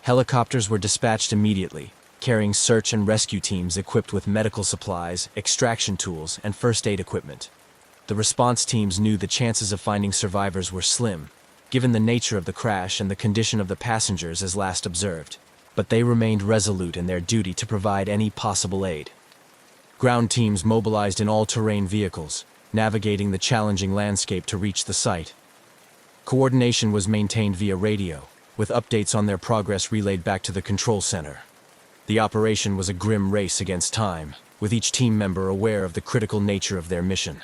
Helicopters were dispatched immediately, carrying search and rescue teams equipped with medical supplies, extraction tools, and first aid equipment. The response teams knew the chances of finding survivors were slim, given the nature of the crash and the condition of the passengers as last observed, but they remained resolute in their duty to provide any possible aid. Ground teams mobilized in all-terrain vehicles, navigating the challenging landscape to reach the site. Coordination was maintained via radio, with updates on their progress relayed back to the control center. The operation was a grim race against time, with each team member aware of the critical nature of their mission.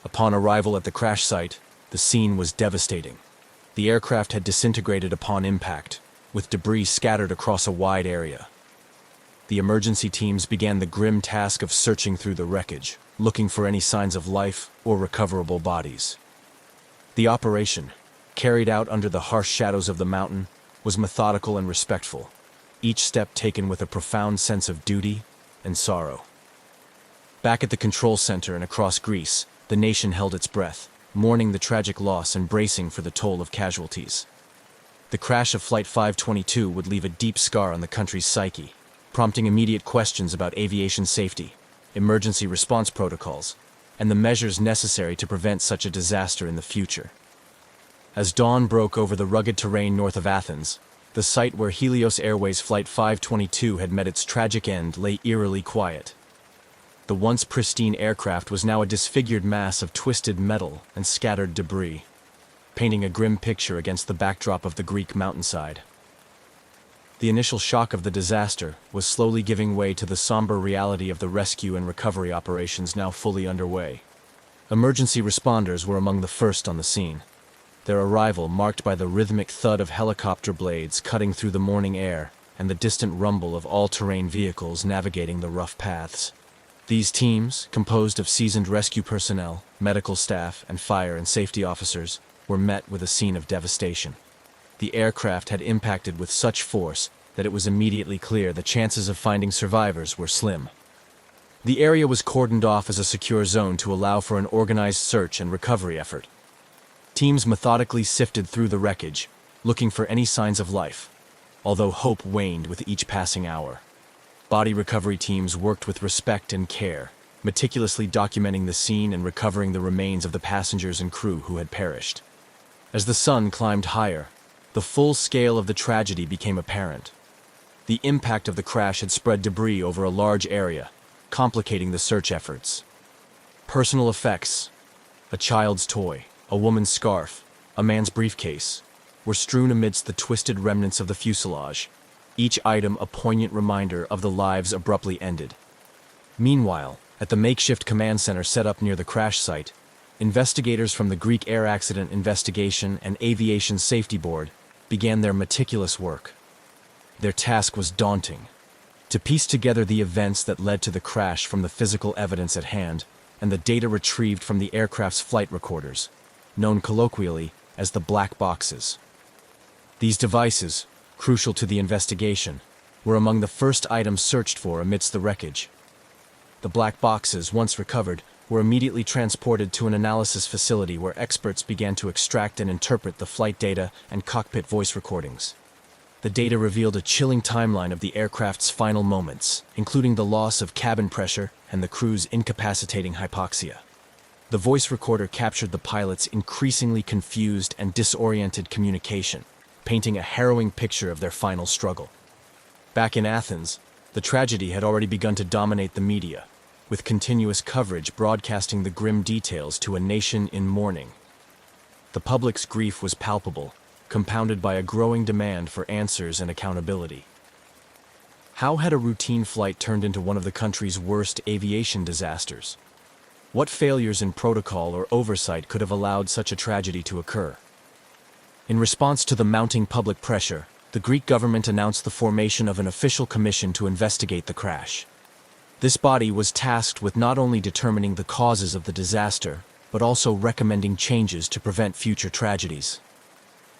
Upon arrival at the crash site, the scene was devastating. The aircraft had disintegrated upon impact, with debris scattered across a wide area. The emergency teams began the grim task of searching through the wreckage, looking for any signs of life or recoverable bodies. The operation, carried out under the harsh shadows of the mountain, was methodical and respectful, each step taken with a profound sense of duty and sorrow. Back at the control center and across Greece, the nation held its breath, mourning the tragic loss and bracing for the toll of casualties. The crash of Flight 522 would leave a deep scar on the country's psyche, prompting immediate questions about aviation safety, emergency response protocols, and the measures necessary to prevent such a disaster in the future. As dawn broke over the rugged terrain north of Athens, the site where Helios Airways Flight 522 had met its tragic end lay eerily quiet. The once pristine aircraft was now a disfigured mass of twisted metal and scattered debris, painting a grim picture against the backdrop of the Greek mountainside. The initial shock of the disaster was slowly giving way to the somber reality of the rescue and recovery operations now fully underway. Emergency responders were among the first on the scene, their arrival marked by the rhythmic thud of helicopter blades cutting through the morning air and the distant rumble of all-terrain vehicles navigating the rough paths. These teams, composed of seasoned rescue personnel, medical staff, and fire and safety officers, were met with a scene of devastation. The aircraft had impacted with such force that it was immediately clear the chances of finding survivors were slim. The area was cordoned off as a secure zone to allow for an organized search and recovery effort. Teams methodically sifted through the wreckage, looking for any signs of life, although hope waned with each passing hour. Body recovery teams worked with respect and care, meticulously documenting the scene and recovering the remains of the passengers and crew who had perished. As the sun climbed higher, the full scale of the tragedy became apparent. The impact of the crash had spread debris over a large area, complicating the search efforts. Personal effects, a child's toy, a woman's scarf, a man's briefcase, were strewn amidst the twisted remnants of the fuselage, each item a poignant reminder of the lives abruptly ended. Meanwhile, at the makeshift command center set up near the crash site, investigators from the Greek Air Accident Investigation and Aviation Safety Board began their meticulous work. Their task was daunting: to piece together the events that led to the crash from the physical evidence at hand and the data retrieved from the aircraft's flight recorders, known colloquially as the black boxes. These devices, crucial to the investigation, were among the first items searched for amidst the wreckage. The black boxes, once recovered, were immediately transported to an analysis facility where experts began to extract and interpret the flight data and cockpit voice recordings. The data revealed a chilling timeline of the aircraft's final moments, including the loss of cabin pressure and the crew's incapacitating hypoxia. The voice recorder captured the pilot's increasingly confused and disoriented communication, painting a harrowing picture of their final struggle. Back in Athens, the tragedy had already begun to dominate the media, with continuous coverage broadcasting the grim details to a nation in mourning. The public's grief was palpable, compounded by a growing demand for answers and accountability. How had a routine flight turned into one of the country's worst aviation disasters? What failures in protocol or oversight could have allowed such a tragedy to occur? In response to the mounting public pressure, the Greek government announced the formation of an official commission to investigate the crash. This body was tasked with not only determining the causes of the disaster, but also recommending changes to prevent future tragedies.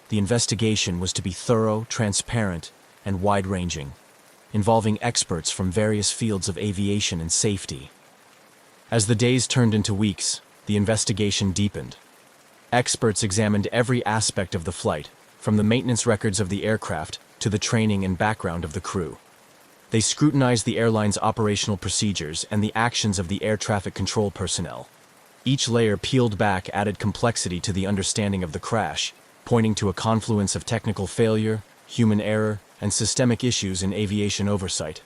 The investigation was to be thorough, transparent, and wide-ranging, involving experts from various fields of aviation and safety. As the days turned into weeks, the investigation deepened. Experts examined every aspect of the flight, from the maintenance records of the aircraft to the training and background of the crew. They scrutinized the airline's operational procedures and the actions of the air traffic control personnel. Each layer peeled back added complexity to the understanding of the crash, pointing to a confluence of technical failure, human error, and systemic issues in aviation oversight.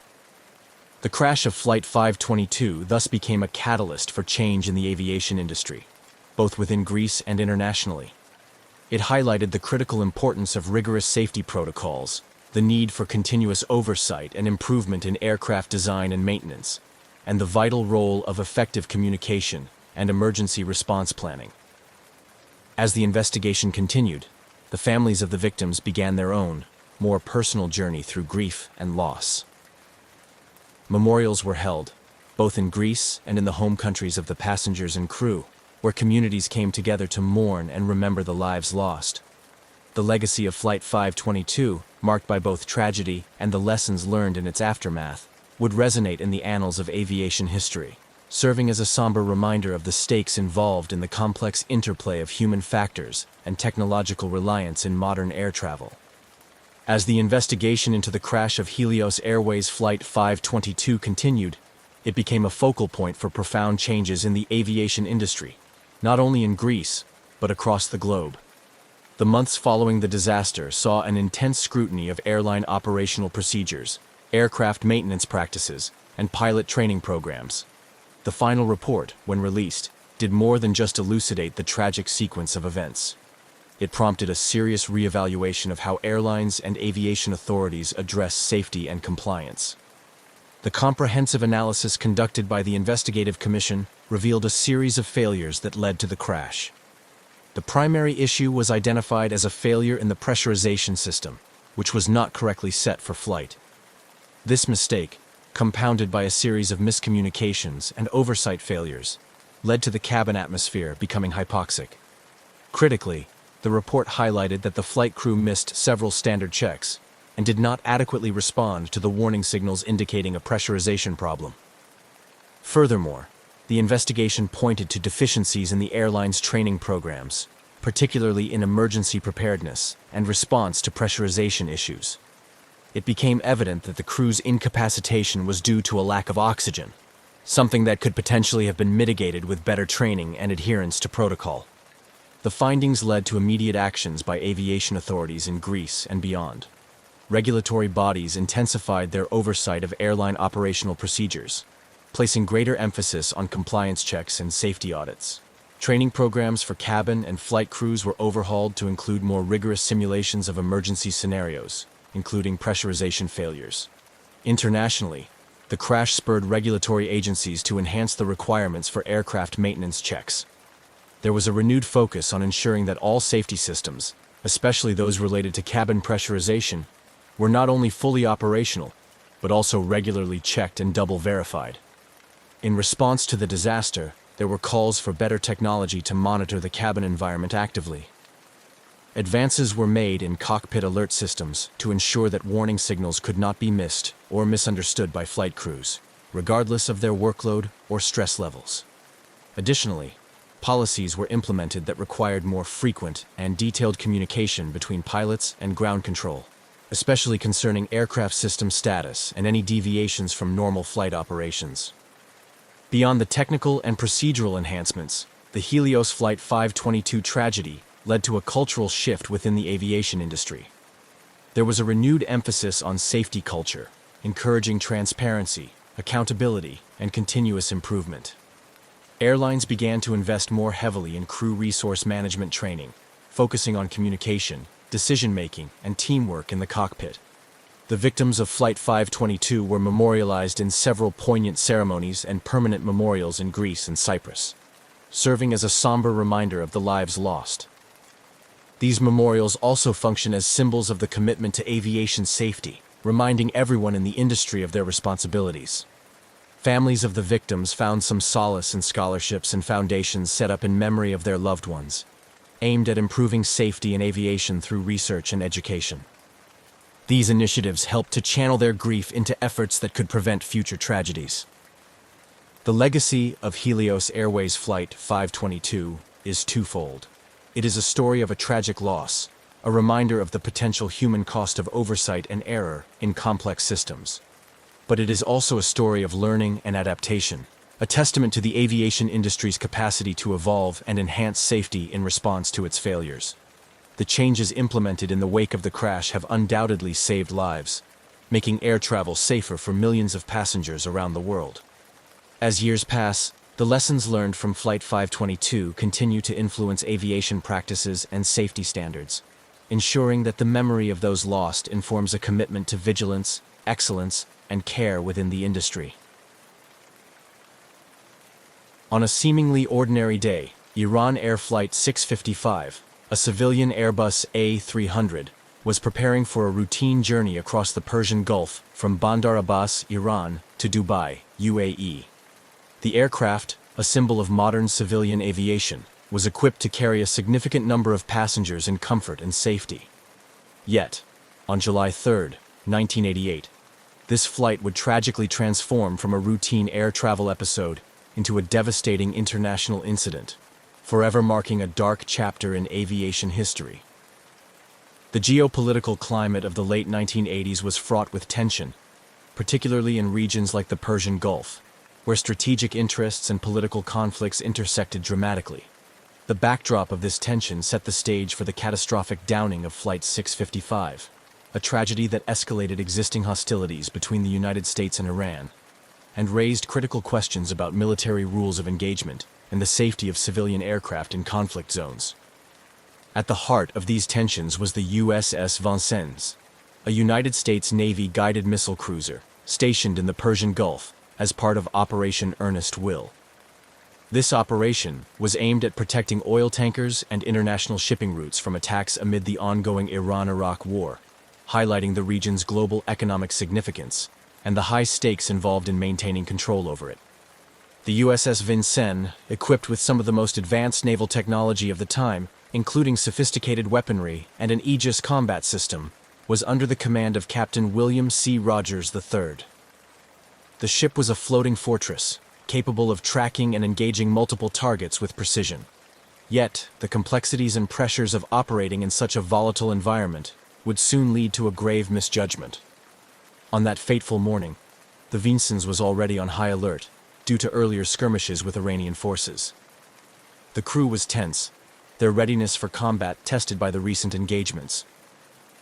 The crash of Flight 522 thus became a catalyst for change in the aviation industry, both within Greece and internationally. It highlighted the critical importance of rigorous safety protocols, the need for continuous oversight and improvement in aircraft design and maintenance, and the vital role of effective communication and emergency response planning. As the investigation continued, the families of the victims began their own, more personal journey through grief and loss. Memorials were held, both in Greece and in the home countries of the passengers and crew, where communities came together to mourn and remember the lives lost. The legacy of Flight 522, marked by both tragedy and the lessons learned in its aftermath, would resonate in the annals of aviation history, serving as a somber reminder of the stakes involved in the complex interplay of human factors and technological reliance in modern air travel. As the investigation into the crash of Helios Airways Flight 522 continued, it became a focal point for profound changes in the aviation industry, not only in Greece, but across the globe. The months following the disaster saw an intense scrutiny of airline operational procedures, aircraft maintenance practices, and pilot training programs. The final report, when released, did more than just elucidate the tragic sequence of events. It prompted a serious reevaluation of how airlines and aviation authorities address safety and compliance. The comprehensive analysis conducted by the Investigative Commission revealed a series of failures that led to the crash. The primary issue was identified as a failure in the pressurization system, which was not correctly set for flight. This mistake, compounded by a series of miscommunications and oversight failures, led to the cabin atmosphere becoming hypoxic. Critically, the report highlighted that the flight crew missed several standard checks and did not adequately respond to the warning signals indicating a pressurization problem. Furthermore, the investigation pointed to deficiencies in the airline's training programs, particularly in emergency preparedness and response to pressurization issues. It became evident that the crew's incapacitation was due to a lack of oxygen, something that could potentially have been mitigated with better training and adherence to protocol. The findings led to immediate actions by aviation authorities in Greece and beyond. Regulatory bodies intensified their oversight of airline operational procedures, placing greater emphasis on compliance checks and safety audits. Training programs for cabin and flight crews were overhauled to include more rigorous simulations of emergency scenarios, including pressurization failures. Internationally, the crash spurred regulatory agencies to enhance the requirements for aircraft maintenance checks. There was a renewed focus on ensuring that all safety systems, especially those related to cabin pressurization, were not only fully operational, but also regularly checked and double verified. In response to the disaster, there were calls for better technology to monitor the cabin environment actively. Advances were made in cockpit alert systems to ensure that warning signals could not be missed or misunderstood by flight crews, regardless of their workload or stress levels. Additionally, policies were implemented that required more frequent and detailed communication between pilots and ground control, especially concerning aircraft system status and any deviations from normal flight operations. Beyond the technical and procedural enhancements, the Helios Flight 522 tragedy led to a cultural shift within the aviation industry. There was a renewed emphasis on safety culture, encouraging transparency, accountability, and continuous improvement. Airlines began to invest more heavily in crew resource management training, focusing on communication, decision-making, and teamwork in the cockpit. The victims of Flight 522 were memorialized in several poignant ceremonies and permanent memorials in Greece and Cyprus, serving as a somber reminder of the lives lost. These memorials also function as symbols of the commitment to aviation safety, reminding everyone in the industry of their responsibilities. Families of the victims found some solace in scholarships and foundations set up in memory of their loved ones, aimed at improving safety in aviation through research and education. These initiatives helped to channel their grief into efforts that could prevent future tragedies. The legacy of Helios Airways Flight 522 is twofold. It is a story of a tragic loss, a reminder of the potential human cost of oversight and error in complex systems. But it is also a story of learning and adaptation, a testament to the aviation industry's capacity to evolve and enhance safety in response to its failures. The changes implemented in the wake of the crash have undoubtedly saved lives, making air travel safer for millions of passengers around the world. As years pass, the lessons learned from Flight 522 continue to influence aviation practices and safety standards, ensuring that the memory of those lost informs a commitment to vigilance, excellence, and care within the industry. On a seemingly ordinary day, Iran Air Flight 655, a civilian Airbus A300, was preparing for a routine journey across the Persian Gulf from Bandar Abbas, Iran, to Dubai, UAE. The aircraft, a symbol of modern civilian aviation, was equipped to carry a significant number of passengers in comfort and safety. Yet, on July 3, 1988, this flight would tragically transform from a routine air travel episode into a devastating international incident, forever marking a dark chapter in aviation history. The geopolitical climate of the late 1980s was fraught with tension, particularly in regions like the Persian Gulf, where strategic interests and political conflicts intersected dramatically. The backdrop of this tension set the stage for the catastrophic downing of Flight 655, a tragedy that escalated existing hostilities between the United States and Iran, and raised critical questions about military rules of engagement and the safety of civilian aircraft in conflict zones. At the heart of these tensions was the USS Vincennes, a United States Navy guided missile cruiser stationed in the Persian Gulf as part of Operation Earnest Will. This operation was aimed at protecting oil tankers and international shipping routes from attacks amid the ongoing Iran-Iraq war, highlighting the region's global economic significance and the high stakes involved in maintaining control over it. The USS Vincennes, equipped with some of the most advanced naval technology of the time, including sophisticated weaponry and an Aegis combat system, was under the command of Captain William C. Rogers III. The ship was a floating fortress, capable of tracking and engaging multiple targets with precision. Yet, the complexities and pressures of operating in such a volatile environment would soon lead to a grave misjudgment. On that fateful morning, the Vincennes was already on high alert due to earlier skirmishes with Iranian forces. The crew was tense, their readiness for combat tested by the recent engagements.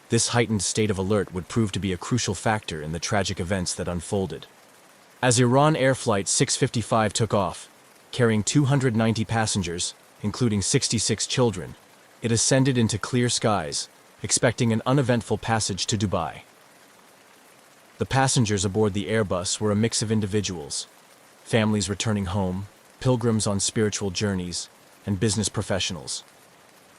This heightened state of alert would prove to be a crucial factor in the tragic events that unfolded. As Iran Air Flight 655 took off, carrying 290 passengers, including 66 children, it ascended into clear skies, expecting an uneventful passage to Dubai. The passengers aboard the Airbus were a mix of individuals, families returning home, pilgrims on spiritual journeys, and business professionals.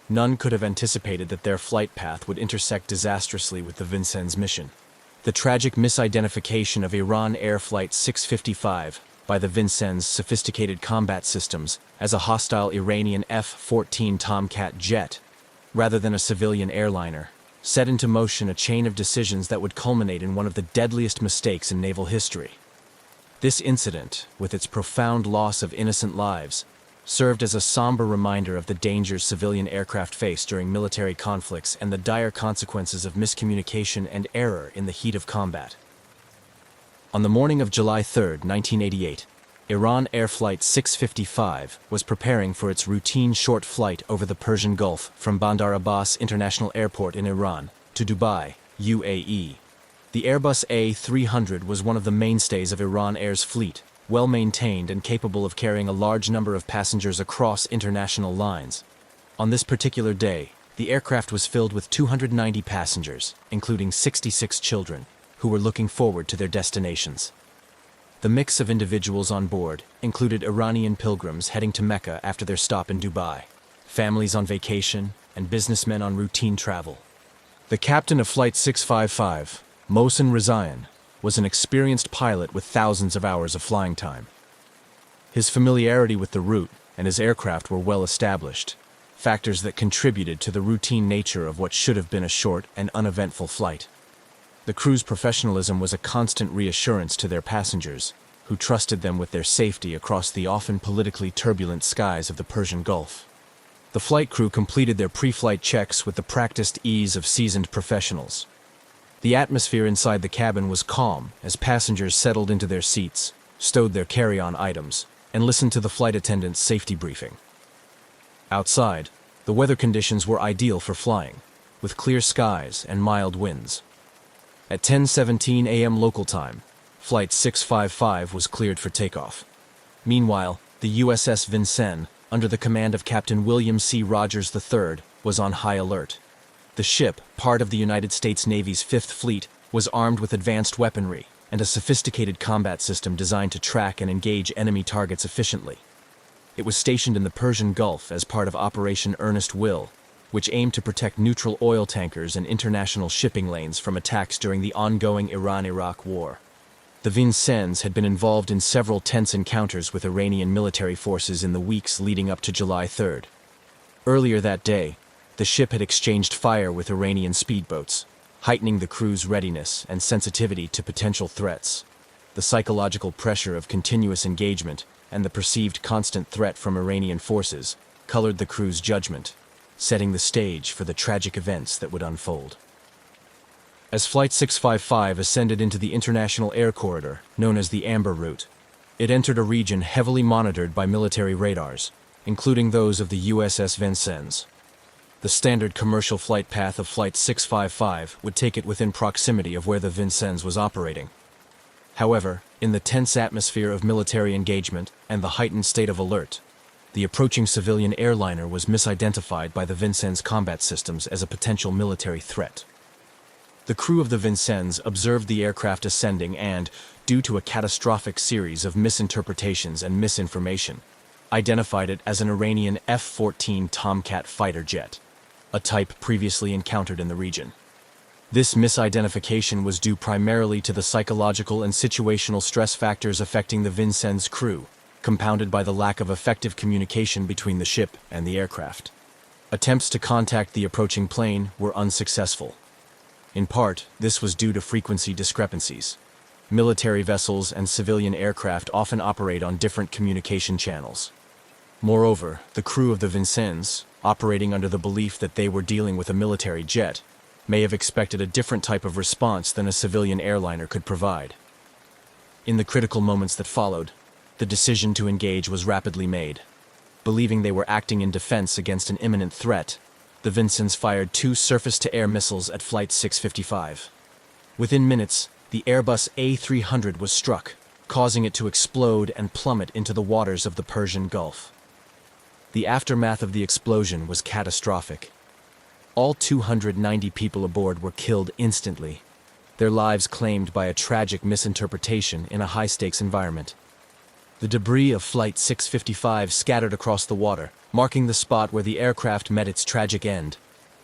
None could have anticipated that their flight path would intersect disastrously with the Vincennes mission. The tragic misidentification of Iran Air Flight 655 by the Vincennes' sophisticated combat systems as a hostile Iranian F-14 Tomcat jet, rather than a civilian airliner, set into motion a chain of decisions that would culminate in one of the deadliest mistakes in naval history. This incident, with its profound loss of innocent lives, served as a somber reminder of the dangers civilian aircraft face during military conflicts and the dire consequences of miscommunication and error in the heat of combat. On the morning of July 3, 1988, Iran Air Flight 655 was preparing for its routine short flight over the Persian Gulf from Bandar Abbas International Airport in Iran to Dubai, UAE. The Airbus A300 was one of the mainstays of Iran Air's fleet, well-maintained and capable of carrying a large number of passengers across international lines. On this particular day, the aircraft was filled with 290 passengers, including 66 children, who were looking forward to their destinations. The mix of individuals on board included Iranian pilgrims heading to Mecca after their stop in Dubai, families on vacation, and businessmen on routine travel. The captain of Flight 655, Mohsen Rezayan, was an experienced pilot with thousands of hours of flying time. His familiarity with the route and his aircraft were well established, factors that contributed to the routine nature of what should have been a short and uneventful flight. The crew's professionalism was a constant reassurance to their passengers, who trusted them with their safety across the often politically turbulent skies of the Persian Gulf. The flight crew completed their pre-flight checks with the practiced ease of seasoned professionals. The atmosphere inside the cabin was calm as passengers settled into their seats, stowed their carry-on items, and listened to the flight attendant's safety briefing. Outside, the weather conditions were ideal for flying, with clear skies and mild winds. At 10:17 a.m. local time, Flight 655 was cleared for takeoff. Meanwhile, the USS Vincennes, under the command of Captain William C. Rogers III, was on high alert. The ship, part of the United States Navy's Fifth Fleet, was armed with advanced weaponry and a sophisticated combat system designed to track and engage enemy targets efficiently. It was stationed in the Persian Gulf as part of Operation Earnest Will, which aimed to protect neutral oil tankers and international shipping lanes from attacks during the ongoing Iran-Iraq War. The Vincennes had been involved in several tense encounters with Iranian military forces in the weeks leading up to July 3rd. Earlier that day, the ship had exchanged fire with Iranian speedboats, heightening the crew's readiness and sensitivity to potential threats. The psychological pressure of continuous engagement and the perceived constant threat from Iranian forces colored the crew's judgment, setting the stage for the tragic events that would unfold. As Flight 655 ascended into the international air corridor, known as the Amber Route, it entered a region heavily monitored by military radars, including those of the USS Vincennes. The standard commercial flight path of Flight 655 would take it within proximity of where the Vincennes was operating. However, in the tense atmosphere of military engagement and the heightened state of alert, the approaching civilian airliner was misidentified by the Vincennes combat systems as a potential military threat. The crew of the Vincennes observed the aircraft ascending and, due to a catastrophic series of misinterpretations and misinformation, identified it as an Iranian F-14 Tomcat fighter jet, a type previously encountered in the region. This misidentification was due primarily to the psychological and situational stress factors affecting the Vincennes crew, compounded by the lack of effective communication between the ship and the aircraft. Attempts to contact the approaching plane were unsuccessful. In part, this was due to frequency discrepancies. Military vessels and civilian aircraft often operate on different communication channels. Moreover, the crew of the Vincennes, operating under the belief that they were dealing with a military jet, may have expected a different type of response than a civilian airliner could provide. In the critical moments that followed, the decision to engage was rapidly made. Believing they were acting in defense against an imminent threat, the Vincennes fired 2 surface-to-air missiles at Flight 655. Within minutes, the Airbus A300 was struck, causing it to explode and plummet into the waters of the Persian Gulf. The aftermath of the explosion was catastrophic. All 290 people aboard were killed instantly, their lives claimed by a tragic misinterpretation in a high-stakes environment. The debris of Flight 655 scattered across the water, marking the spot where the aircraft met its tragic end,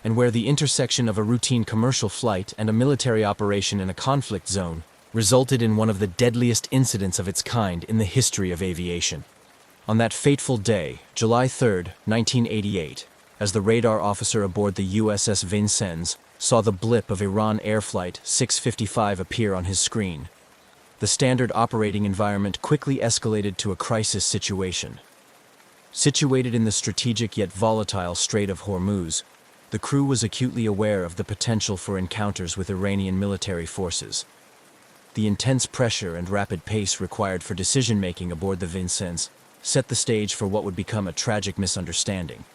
and where the intersection of a routine commercial flight and a military operation in a conflict zone resulted in one of the deadliest incidents of its kind in the history of aviation. On that fateful day, July 3, 1988, as the radar officer aboard the USS Vincennes saw the blip of Iran Air Flight 655 appear on his screen, the standard operating environment quickly escalated to a crisis situation. Situated in the strategic yet volatile Strait of Hormuz, the crew was acutely aware of the potential for encounters with Iranian military forces. The intense pressure and rapid pace required for decision-making aboard the Vincennes set the stage for what would become a tragic misunderstanding.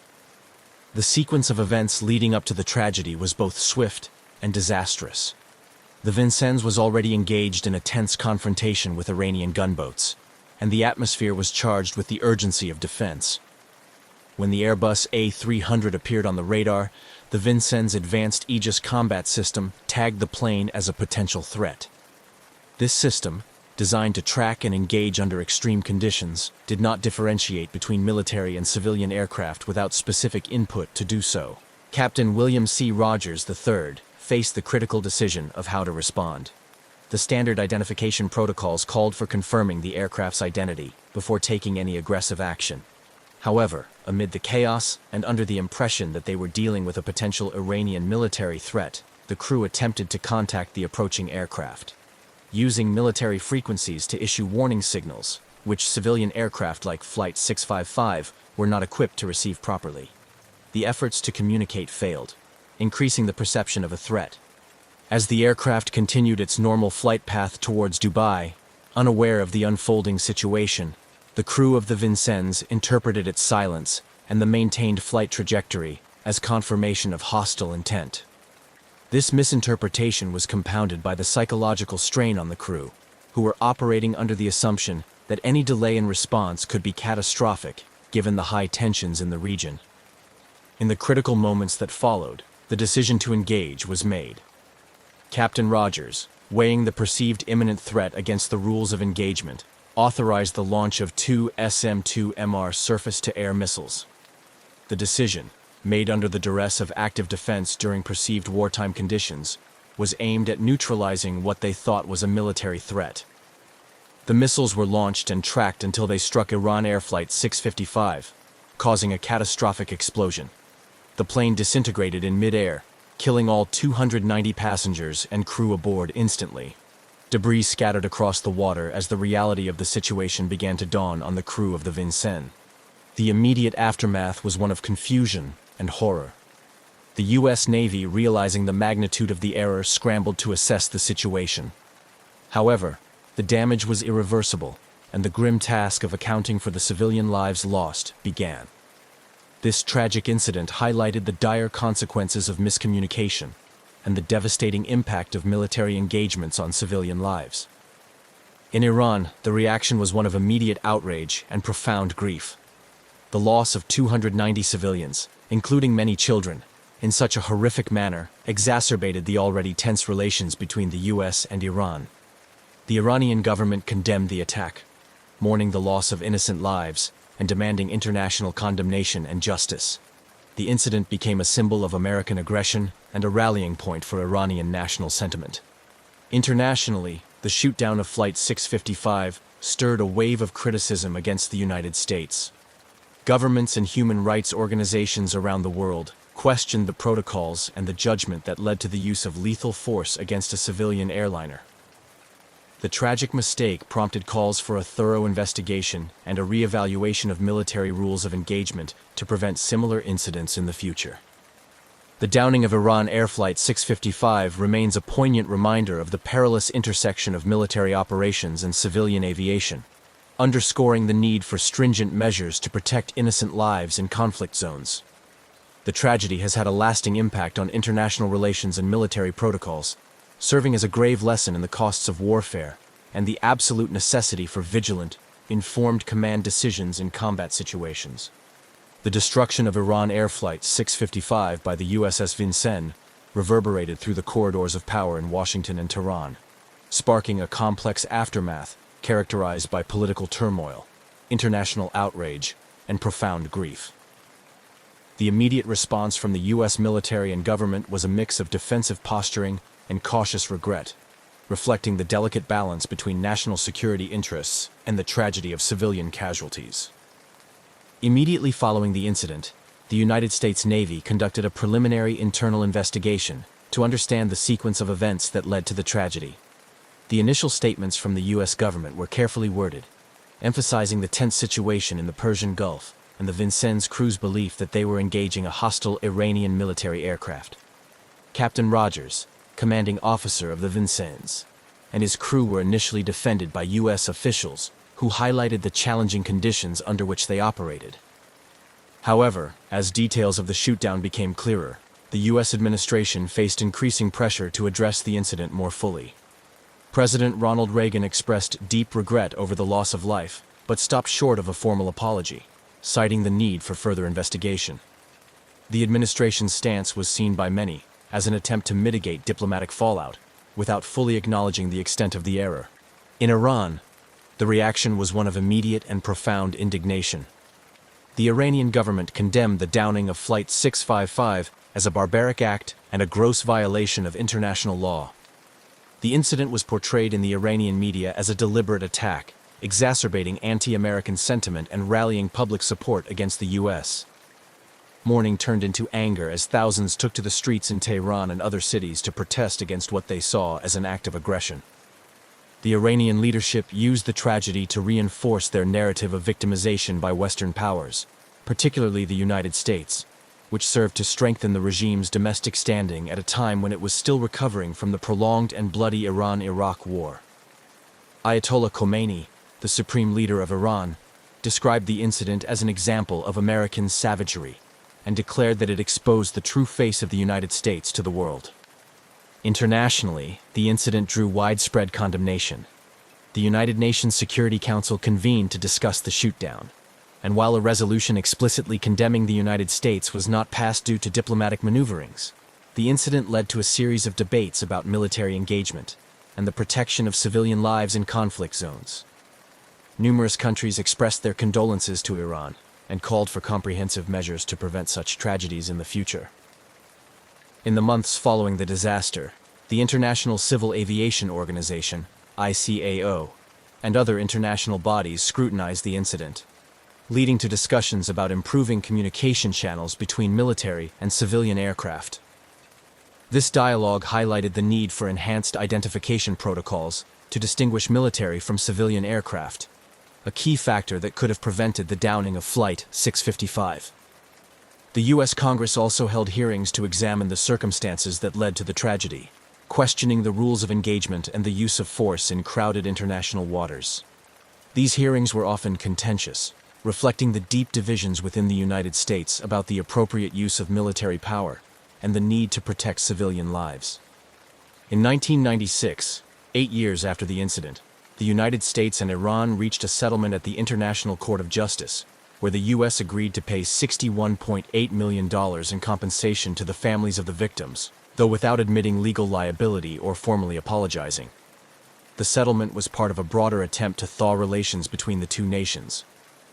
The sequence of events leading up to the tragedy was both swift and disastrous. The Vincennes was already engaged in a tense confrontation with Iranian gunboats, and the atmosphere was charged with the urgency of defense. When the Airbus A300 appeared on the radar, the Vincennes' advanced Aegis combat system tagged the plane as a potential threat. This system, designed to track and engage under extreme conditions, did not differentiate between military and civilian aircraft without specific input to do so. Captain William C. Rogers III faced the critical decision of how to respond. The standard identification protocols called for confirming the aircraft's identity before taking any aggressive action. However, amid the chaos and under the impression that they were dealing with a potential Iranian military threat, the crew attempted to contact the approaching aircraft. using military frequencies to issue warning signals, which civilian aircraft like Flight 655 were not equipped to receive properly. The efforts to communicate failed, increasing the perception of a threat. As the aircraft continued its normal flight path towards Dubai, unaware of the unfolding situation, the crew of the Vincennes interpreted its silence and the maintained flight trajectory as confirmation of hostile intent. This misinterpretation was compounded by the psychological strain on the crew, who were operating under the assumption that any delay in response could be catastrophic given the high tensions in the region. In the critical moments that followed, the decision to engage was made. Captain Rogers, weighing the perceived imminent threat against the rules of engagement, authorized the launch of 2 SM-2MR surface-to-air missiles. The decision, made under the duress of active defense during perceived wartime conditions, was aimed at neutralizing what they thought was a military threat. The missiles were launched and tracked until they struck Iran Air Flight 655, causing a catastrophic explosion. The plane disintegrated in mid-air, killing all 290 passengers and crew aboard instantly. Debris scattered across the water as the reality of the situation began to dawn on the crew of the Vincennes. The immediate aftermath was one of confusion and horror. The U.S. Navy, realizing the magnitude of the error, scrambled to assess the situation. However, the damage was irreversible, and the grim task of accounting for the civilian lives lost began. This tragic incident highlighted the dire consequences of miscommunication and the devastating impact of military engagements on civilian lives. In Iran, the reaction was one of immediate outrage and profound grief. The loss of 290 civilians, including many children, in such a horrific manner, exacerbated the already tense relations between the U.S. and Iran. The Iranian government condemned the attack, mourning the loss of innocent lives and demanding international condemnation and justice. The incident became a symbol of American aggression and a rallying point for Iranian national sentiment. Internationally, the shootdown of Flight 655 stirred a wave of criticism against the United States. Governments and human rights organizations around the world questioned the protocols and the judgment that led to the use of lethal force against a civilian airliner. The tragic mistake prompted calls for a thorough investigation and a re-evaluation of military rules of engagement to prevent similar incidents in the future. The downing of Iran Air Flight 655 remains a poignant reminder of the perilous intersection of military operations and civilian aviation, underscoring the need for stringent measures to protect innocent lives in conflict zones. The tragedy has had a lasting impact on international relations and military protocols, serving as a grave lesson in the costs of warfare and the absolute necessity for vigilant, informed command decisions in combat situations. The destruction of Iran Air Flight 655 by the USS Vincennes reverberated through the corridors of power in Washington and Tehran, sparking a complex aftermath characterized by political turmoil, international outrage, and profound grief. The immediate response from the U.S. military and government was a mix of defensive posturing and cautious regret, reflecting the delicate balance between national security interests and the tragedy of civilian casualties. Immediately following the incident, the United States Navy conducted a preliminary internal investigation to understand the sequence of events that led to the tragedy. The initial statements from the U.S. government were carefully worded, emphasizing the tense situation in the Persian Gulf and the Vincennes crew's belief that they were engaging a hostile Iranian military aircraft. Captain Rogers, commanding officer of the Vincennes, and his crew were initially defended by U.S. officials who highlighted the challenging conditions under which they operated. However, as details of the shootdown became clearer, the U.S. administration faced increasing pressure to address the incident more fully. President Ronald Reagan expressed deep regret over the loss of life, but stopped short of a formal apology, citing the need for further investigation. The administration's stance was seen by many as an attempt to mitigate diplomatic fallout, without fully acknowledging the extent of the error. In Iran, the reaction was one of immediate and profound indignation. The Iranian government condemned the downing of Flight 655 as a barbaric act and a gross violation of international law. The incident was portrayed in the Iranian media as a deliberate attack, exacerbating anti-American sentiment and rallying public support against the U.S. Mourning turned into anger as thousands took to the streets in Tehran and other cities to protest against what they saw as an act of aggression. The Iranian leadership used the tragedy to reinforce their narrative of victimization by Western powers, particularly the United States, which served to strengthen the regime's domestic standing at a time when it was still recovering from the prolonged and bloody Iran-Iraq war. Ayatollah Khomeini, the supreme leader of Iran, described the incident as an example of American savagery and declared that it exposed the true face of the United States to the world. Internationally, the incident drew widespread condemnation. The United Nations Security Council convened to discuss the shootdown, and while a resolution explicitly condemning the United States was not passed due to diplomatic maneuverings, the incident led to a series of debates about military engagement and the protection of civilian lives in conflict zones. Numerous countries expressed their condolences to Iran and called for comprehensive measures to prevent such tragedies in the future. In the months following the disaster, the International Civil Aviation Organization, ICAO, and other international bodies scrutinized the incident, leading to discussions about improving communication channels between military and civilian aircraft. This dialogue highlighted the need for enhanced identification protocols to distinguish military from civilian aircraft, a key factor that could have prevented the downing of Flight 655. The U.S. Congress also held hearings to examine the circumstances that led to the tragedy, questioning the rules of engagement and the use of force in crowded international waters. These hearings were often contentious, reflecting the deep divisions within the United States about the appropriate use of military power and the need to protect civilian lives. In 1996, 8 years after the incident, the United States and Iran reached a settlement at the International Court of Justice, where the U.S. agreed to pay $61.8 million in compensation to the families of the victims, though without admitting legal liability or formally apologizing. The settlement was part of a broader attempt to thaw relations between the two nations,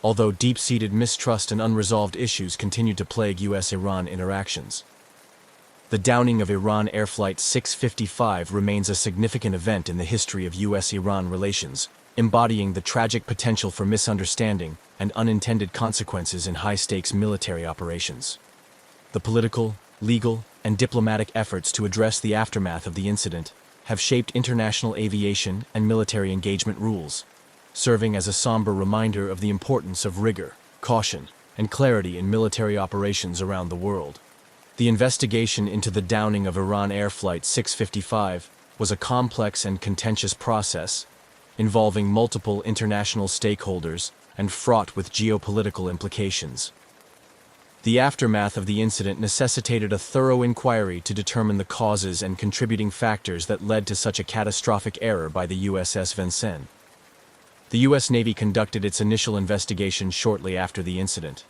although deep-seated mistrust and unresolved issues continued to plague U.S.-Iran interactions. The downing of Iran Air Flight 655 remains a significant event in the history of U.S.-Iran relations, embodying the tragic potential for misunderstanding and unintended consequences in high-stakes military operations. The political, legal, and diplomatic efforts to address the aftermath of the incident have shaped international aviation and military engagement rules, serving as a somber reminder of the importance of rigor, caution, and clarity in military operations around the world. The investigation into the downing of Iran Air Flight 655 was a complex and contentious process, involving multiple international stakeholders and fraught with geopolitical implications. The aftermath of the incident necessitated a thorough inquiry to determine the causes and contributing factors that led to such a catastrophic error by the USS Vincennes. The U.S. Navy conducted its initial investigation shortly after the incident.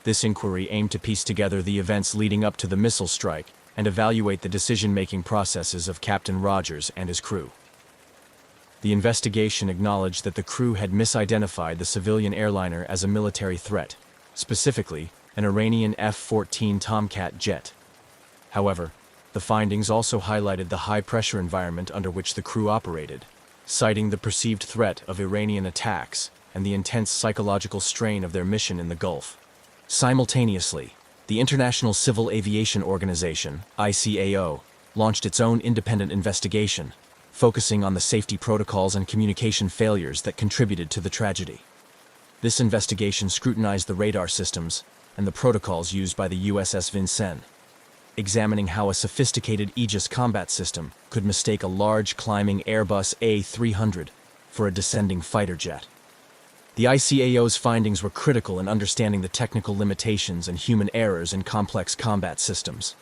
This inquiry aimed to piece together the events leading up to the missile strike and evaluate the decision-making processes of Captain Rogers and his crew. The investigation acknowledged that the crew had misidentified the civilian airliner as a military threat, specifically an Iranian F-14 Tomcat jet. However, the findings also highlighted the high-pressure environment under which the crew operated, citing the perceived threat of Iranian attacks and the intense psychological strain of their mission in the Gulf. Simultaneously, the International Civil Aviation Organization, ICAO, launched its own independent investigation, focusing on the safety protocols and communication failures that contributed to the tragedy. This investigation scrutinized the radar systems and the protocols used by the USS Vincennes, examining how a sophisticated Aegis combat system could mistake a large climbing Airbus A300 for a descending fighter jet. The ICAO's findings were critical in understanding the technical limitations and human errors in complex combat systems.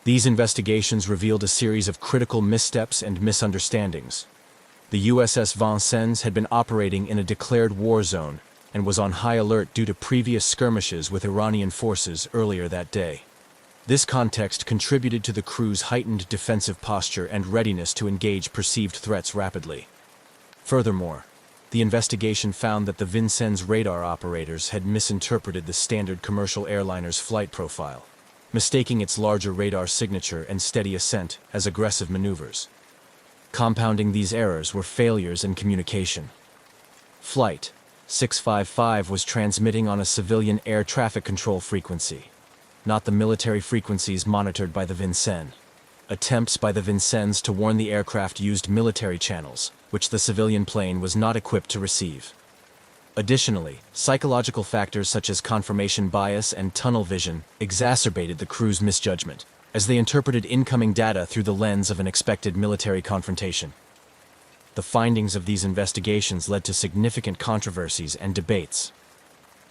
These investigations revealed a series of critical missteps and misunderstandings. The USS Vincennes had been operating in a declared war zone and was on high alert due to previous skirmishes with Iranian forces earlier that day. This context contributed to the crew's heightened defensive posture and readiness to engage perceived threats rapidly. Furthermore, the investigation found that the Vincennes radar operators had misinterpreted the standard commercial airliner's flight profile, mistaking its larger radar signature and steady ascent as aggressive maneuvers. Compounding these errors were failures in communication. Flight 655 was transmitting on a civilian air traffic control frequency, not the military frequencies monitored by the Vincennes. attempts by the Vincennes to warn the aircraft used military channels, which the civilian plane was not equipped to receive. Additionally, psychological factors such as confirmation bias and tunnel vision exacerbated the crew's misjudgment, as they interpreted incoming data through the lens of an expected military confrontation. The findings of these investigations led to significant controversies and debates.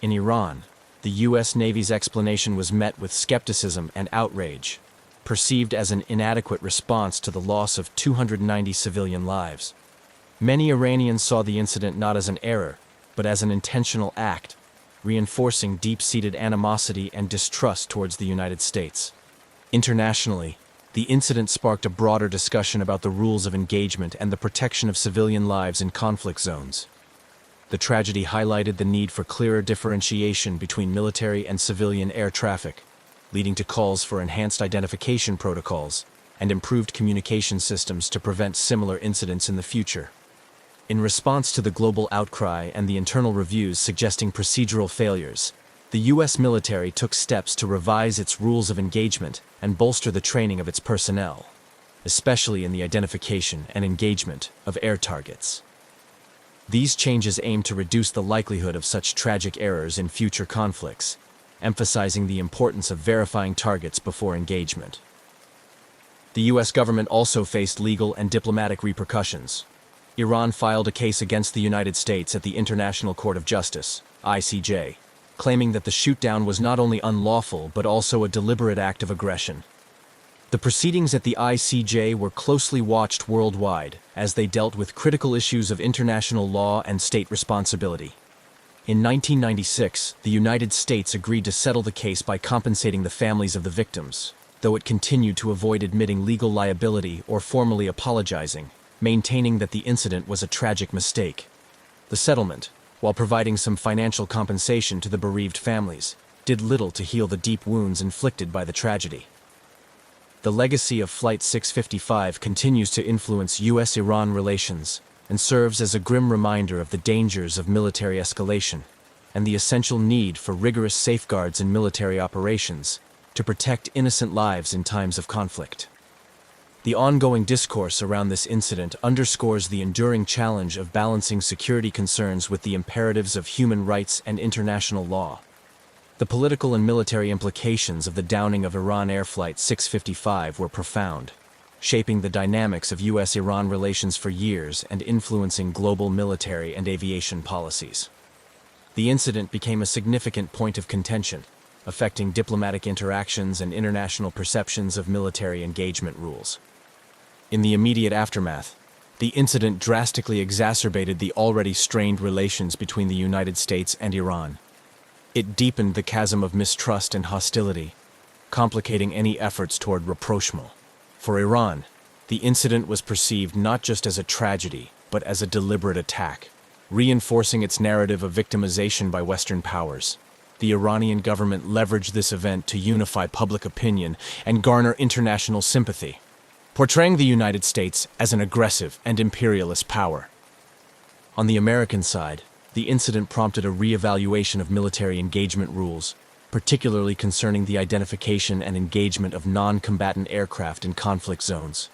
In Iran, the U.S. Navy's explanation was met with skepticism and outrage, perceived as an inadequate response to the loss of 290 civilian lives. Many Iranians saw the incident not as an error, but as an intentional act, reinforcing deep-seated animosity and distrust towards the United States. Internationally, the incident sparked a broader discussion about the rules of engagement and the protection of civilian lives in conflict zones. The tragedy highlighted the need for clearer differentiation between military and civilian air traffic, leading to calls for enhanced identification protocols and improved communication systems to prevent similar incidents in the future. In response to the global outcry and the internal reviews suggesting procedural failures, the U.S. military took steps to revise its rules of engagement and bolster the training of its personnel, especially in the identification and engagement of air targets. These changes aim to reduce the likelihood of such tragic errors in future conflicts, emphasizing the importance of verifying targets before engagement. The U.S. government also faced legal and diplomatic repercussions. Iran filed a case against the United States at the International Court of Justice, ICJ, claiming that the shootdown was not only unlawful but also a deliberate act of aggression. The proceedings at the ICJ were closely watched worldwide as they dealt with critical issues of international law and state responsibility. In 1996, the United States agreed to settle the case by compensating the families of the victims, though it continued to avoid admitting legal liability or formally apologizing, maintaining that the incident was a tragic mistake. The settlement, while providing some financial compensation to the bereaved families, did little to heal the deep wounds inflicted by the tragedy. The legacy of Flight 655 continues to influence U.S.-Iran relations and serves as a grim reminder of the dangers of military escalation and the essential need for rigorous safeguards in military operations to protect innocent lives in times of conflict. The ongoing discourse around this incident underscores the enduring challenge of balancing security concerns with the imperatives of human rights and international law. The political and military implications of the downing of Iran Air Flight 655 were profound, shaping the dynamics of U.S.-Iran relations for years and influencing global military and aviation policies. The incident became a significant point of contention, affecting diplomatic interactions and international perceptions of military engagement rules. In the immediate aftermath, the incident drastically exacerbated the already strained relations between the United States and Iran. It deepened the chasm of mistrust and hostility, complicating any efforts toward rapprochement. For Iran, the incident was perceived not just as a tragedy, but as a deliberate attack, reinforcing its narrative of victimization by Western powers. The Iranian government leveraged this event to unify public opinion and garner international sympathy, portraying the United States as an aggressive and imperialist power. On the American side, the incident prompted a re-evaluation of military engagement rules, particularly concerning the identification and engagement of non-combatant aircraft in conflict zones.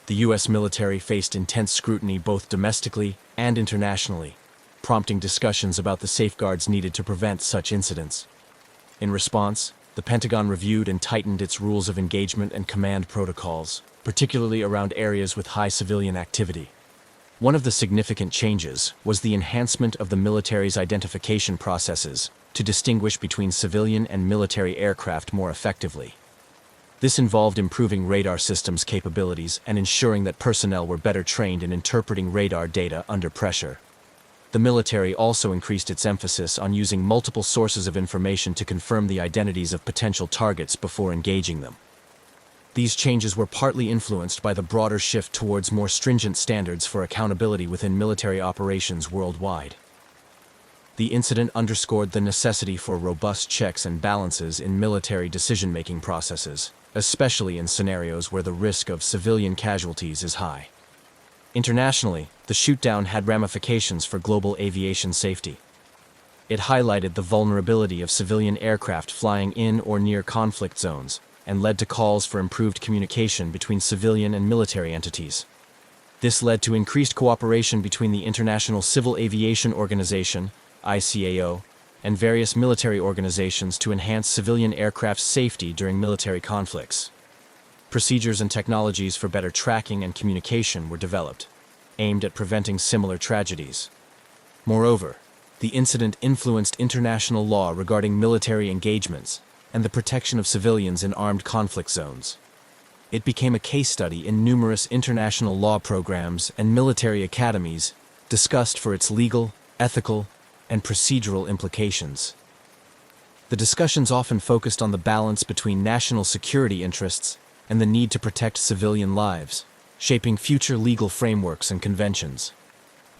The U.S. military faced intense scrutiny both domestically and internationally, prompting discussions about the safeguards needed to prevent such incidents. In response, the Pentagon reviewed and tightened its rules of engagement and command protocols, particularly around areas with high civilian activity. One of the significant changes was the enhancement of the military's identification processes to distinguish between civilian and military aircraft more effectively. This involved improving radar systems capabilities and ensuring that personnel were better trained in interpreting radar data under pressure. The military also increased its emphasis on using multiple sources of information to confirm the identities of potential targets before engaging them. These changes were partly influenced by the broader shift towards more stringent standards for accountability within military operations worldwide. The incident underscored the necessity for robust checks and balances in military decision-making processes, especially in scenarios where the risk of civilian casualties is high. Internationally, the shootdown had ramifications for global aviation safety. It highlighted the vulnerability of civilian aircraft flying in or near conflict zones, and led to calls for improved communication between civilian and military entities. This led to increased cooperation between the International Civil Aviation Organization, ICAO, and various military organizations to enhance civilian aircraft safety during military conflicts. Procedures and technologies for better tracking and communication were developed, aimed at preventing similar tragedies. Moreover, the incident influenced international law regarding military engagements and the protection of civilians in armed conflict zones. It became a case study in numerous international law programs and military academies discussed for its legal, ethical, and procedural implications. The discussions often focused on the balance between national security interests and the need to protect civilian lives, shaping future legal frameworks and conventions.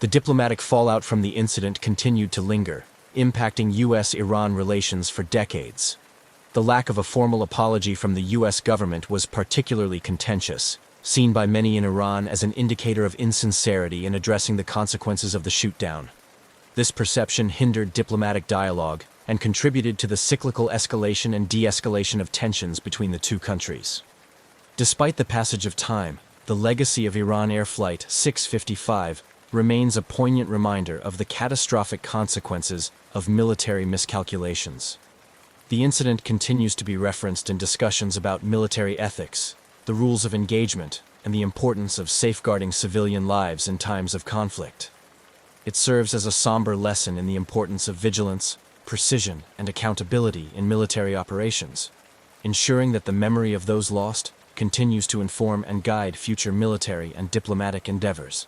The diplomatic fallout from the incident continued to linger, impacting U.S.-Iran relations for decades. The lack of a formal apology from the U.S. government was particularly contentious, seen by many in Iran as an indicator of insincerity in addressing the consequences of the shootdown. This perception hindered diplomatic dialogue and contributed to the cyclical escalation and de-escalation of tensions between the two countries. Despite the passage of time, the legacy of Iran Air Flight 655 remains a poignant reminder of the catastrophic consequences of military miscalculations. The incident continues to be referenced in discussions about military ethics, the rules of engagement, and the importance of safeguarding civilian lives in times of conflict. It serves as a somber lesson in the importance of vigilance, precision, and accountability in military operations, ensuring that the memory of those lost continues to inform and guide future military and diplomatic endeavors.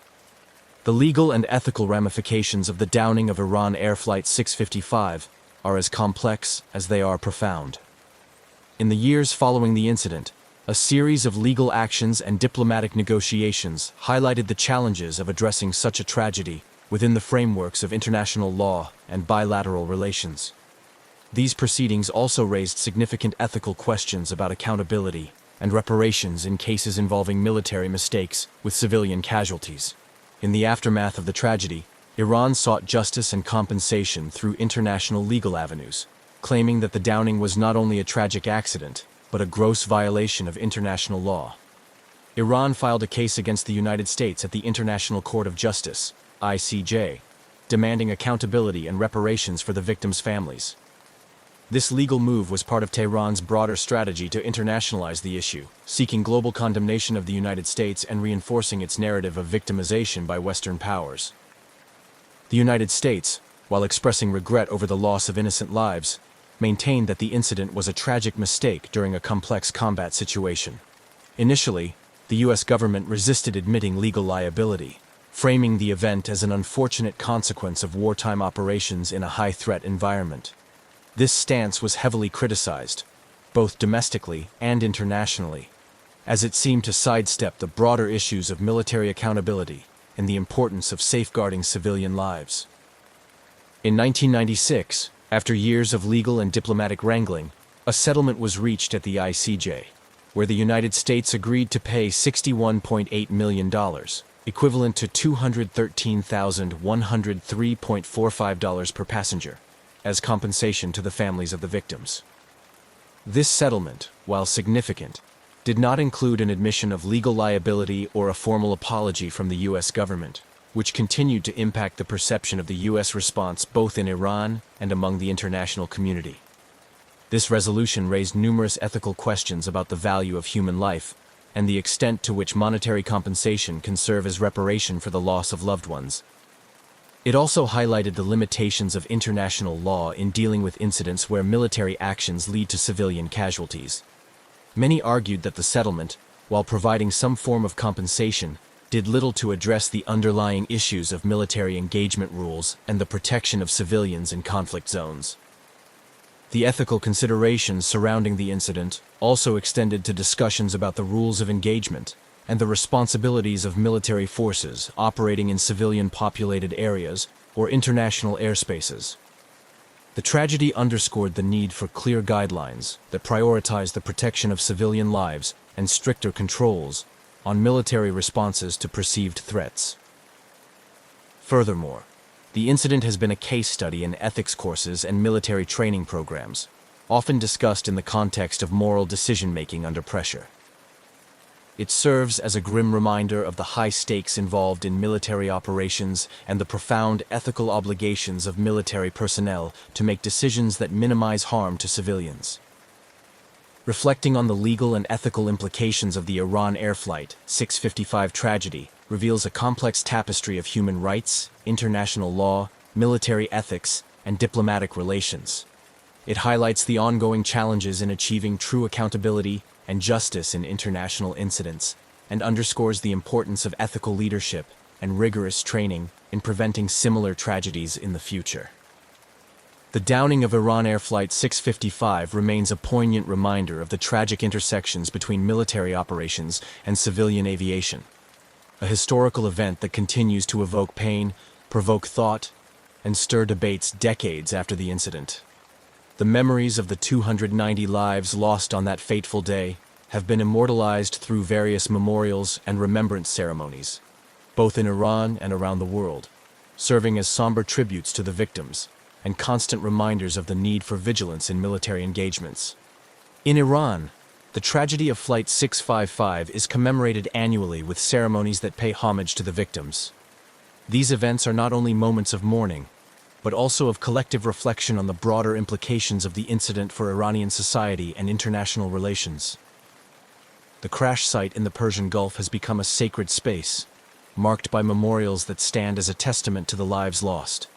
The legal and ethical ramifications of the downing of Iran Air Flight 655 are as complex as they are profound. In the years following the incident, a series of legal actions and diplomatic negotiations highlighted the challenges of addressing such a tragedy within the frameworks of international law and bilateral relations. These proceedings also raised significant ethical questions about accountability and reparations in cases involving military mistakes with civilian casualties. In the aftermath of the tragedy, Iran sought justice and compensation through international legal avenues, claiming that the downing was not only a tragic accident, but a gross violation of international law. Iran filed a case against the United States at the International Court of Justice, ICJ, demanding accountability and reparations for the victims' families. This legal move was part of Tehran's broader strategy to internationalize the issue, seeking global condemnation of the United States and reinforcing its narrative of victimization by Western powers. The United States, while expressing regret over the loss of innocent lives, maintained that the incident was a tragic mistake during a complex combat situation. Initially, the U.S. government resisted admitting legal liability, framing the event as an unfortunate consequence of wartime operations in a high-threat environment. This stance was heavily criticized, both domestically and internationally, as it seemed to sidestep the broader issues of military accountability and the importance of safeguarding civilian lives. In 1996, after years of legal and diplomatic wrangling, a settlement was reached at the ICJ, where the United States agreed to pay $61.8 million, equivalent to $213,103.45 per passenger, as compensation to the families of the victims. This settlement, while significant, did not include an admission of legal liability or a formal apology from the U.S. government, which continued to impact the perception of the U.S. response both in Iran and among the international community. This resolution raised numerous ethical questions about the value of human life and the extent to which monetary compensation can serve as reparation for the loss of loved ones. It also highlighted the limitations of international law in dealing with incidents where military actions lead to civilian casualties. Many argued that the settlement, while providing some form of compensation, did little to address the underlying issues of military engagement rules and the protection of civilians in conflict zones. The ethical considerations surrounding the incident also extended to discussions about the rules of engagement and the responsibilities of military forces operating in civilian-populated areas or international airspaces. The tragedy underscored the need for clear guidelines that prioritize the protection of civilian lives and stricter controls on military responses to perceived threats. Furthermore, the incident has been a case study in ethics courses and military training programs, often discussed in the context of moral decision-making under pressure. It serves as a grim reminder of the high stakes involved in military operations and the profound ethical obligations of military personnel to make decisions that minimize harm to civilians. Reflecting on the legal and ethical implications of the Iran Air Flight 655 tragedy reveals a complex tapestry of human rights, international law, military ethics, and diplomatic relations. It highlights the ongoing challenges in achieving true accountability and justice in international incidents, and underscores the importance of ethical leadership and rigorous training in preventing similar tragedies in the future. The downing of Iran Air Flight 655 remains a poignant reminder of the tragic intersections between military operations and civilian aviation, a historical event that continues to evoke pain, provoke thought, and stir debates decades after the incident. The memories of the 290 lives lost on that fateful day have been immortalized through various memorials and remembrance ceremonies, both in Iran and around the world, serving as somber tributes to the victims and constant reminders of the need for vigilance in military engagements. In Iran, the tragedy of Flight 655 is commemorated annually with ceremonies that pay homage to the victims. These events are not only moments of mourning, but also of collective reflection on the broader implications of the incident for Iranian society and international relations. The crash site in the Persian Gulf has become a sacred space, marked by memorials that stand as a testament to the lives lost.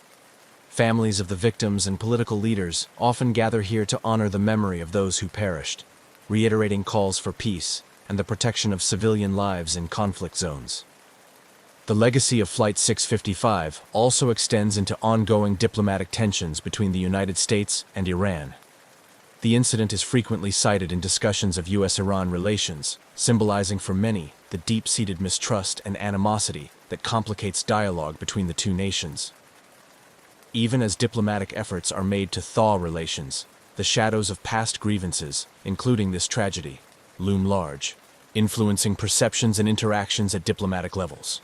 Families of the victims and political leaders often gather here to honor the memory of those who perished, reiterating calls for peace and the protection of civilian lives in conflict zones. The legacy of Flight 655 also extends into ongoing diplomatic tensions between the United States and Iran. The incident is frequently cited in discussions of U.S.-Iran relations, symbolizing for many the deep-seated mistrust and animosity that complicates dialogue between the two nations. Even as diplomatic efforts are made to thaw relations, the shadows of past grievances, including this tragedy, loom large, influencing perceptions and interactions at diplomatic levels.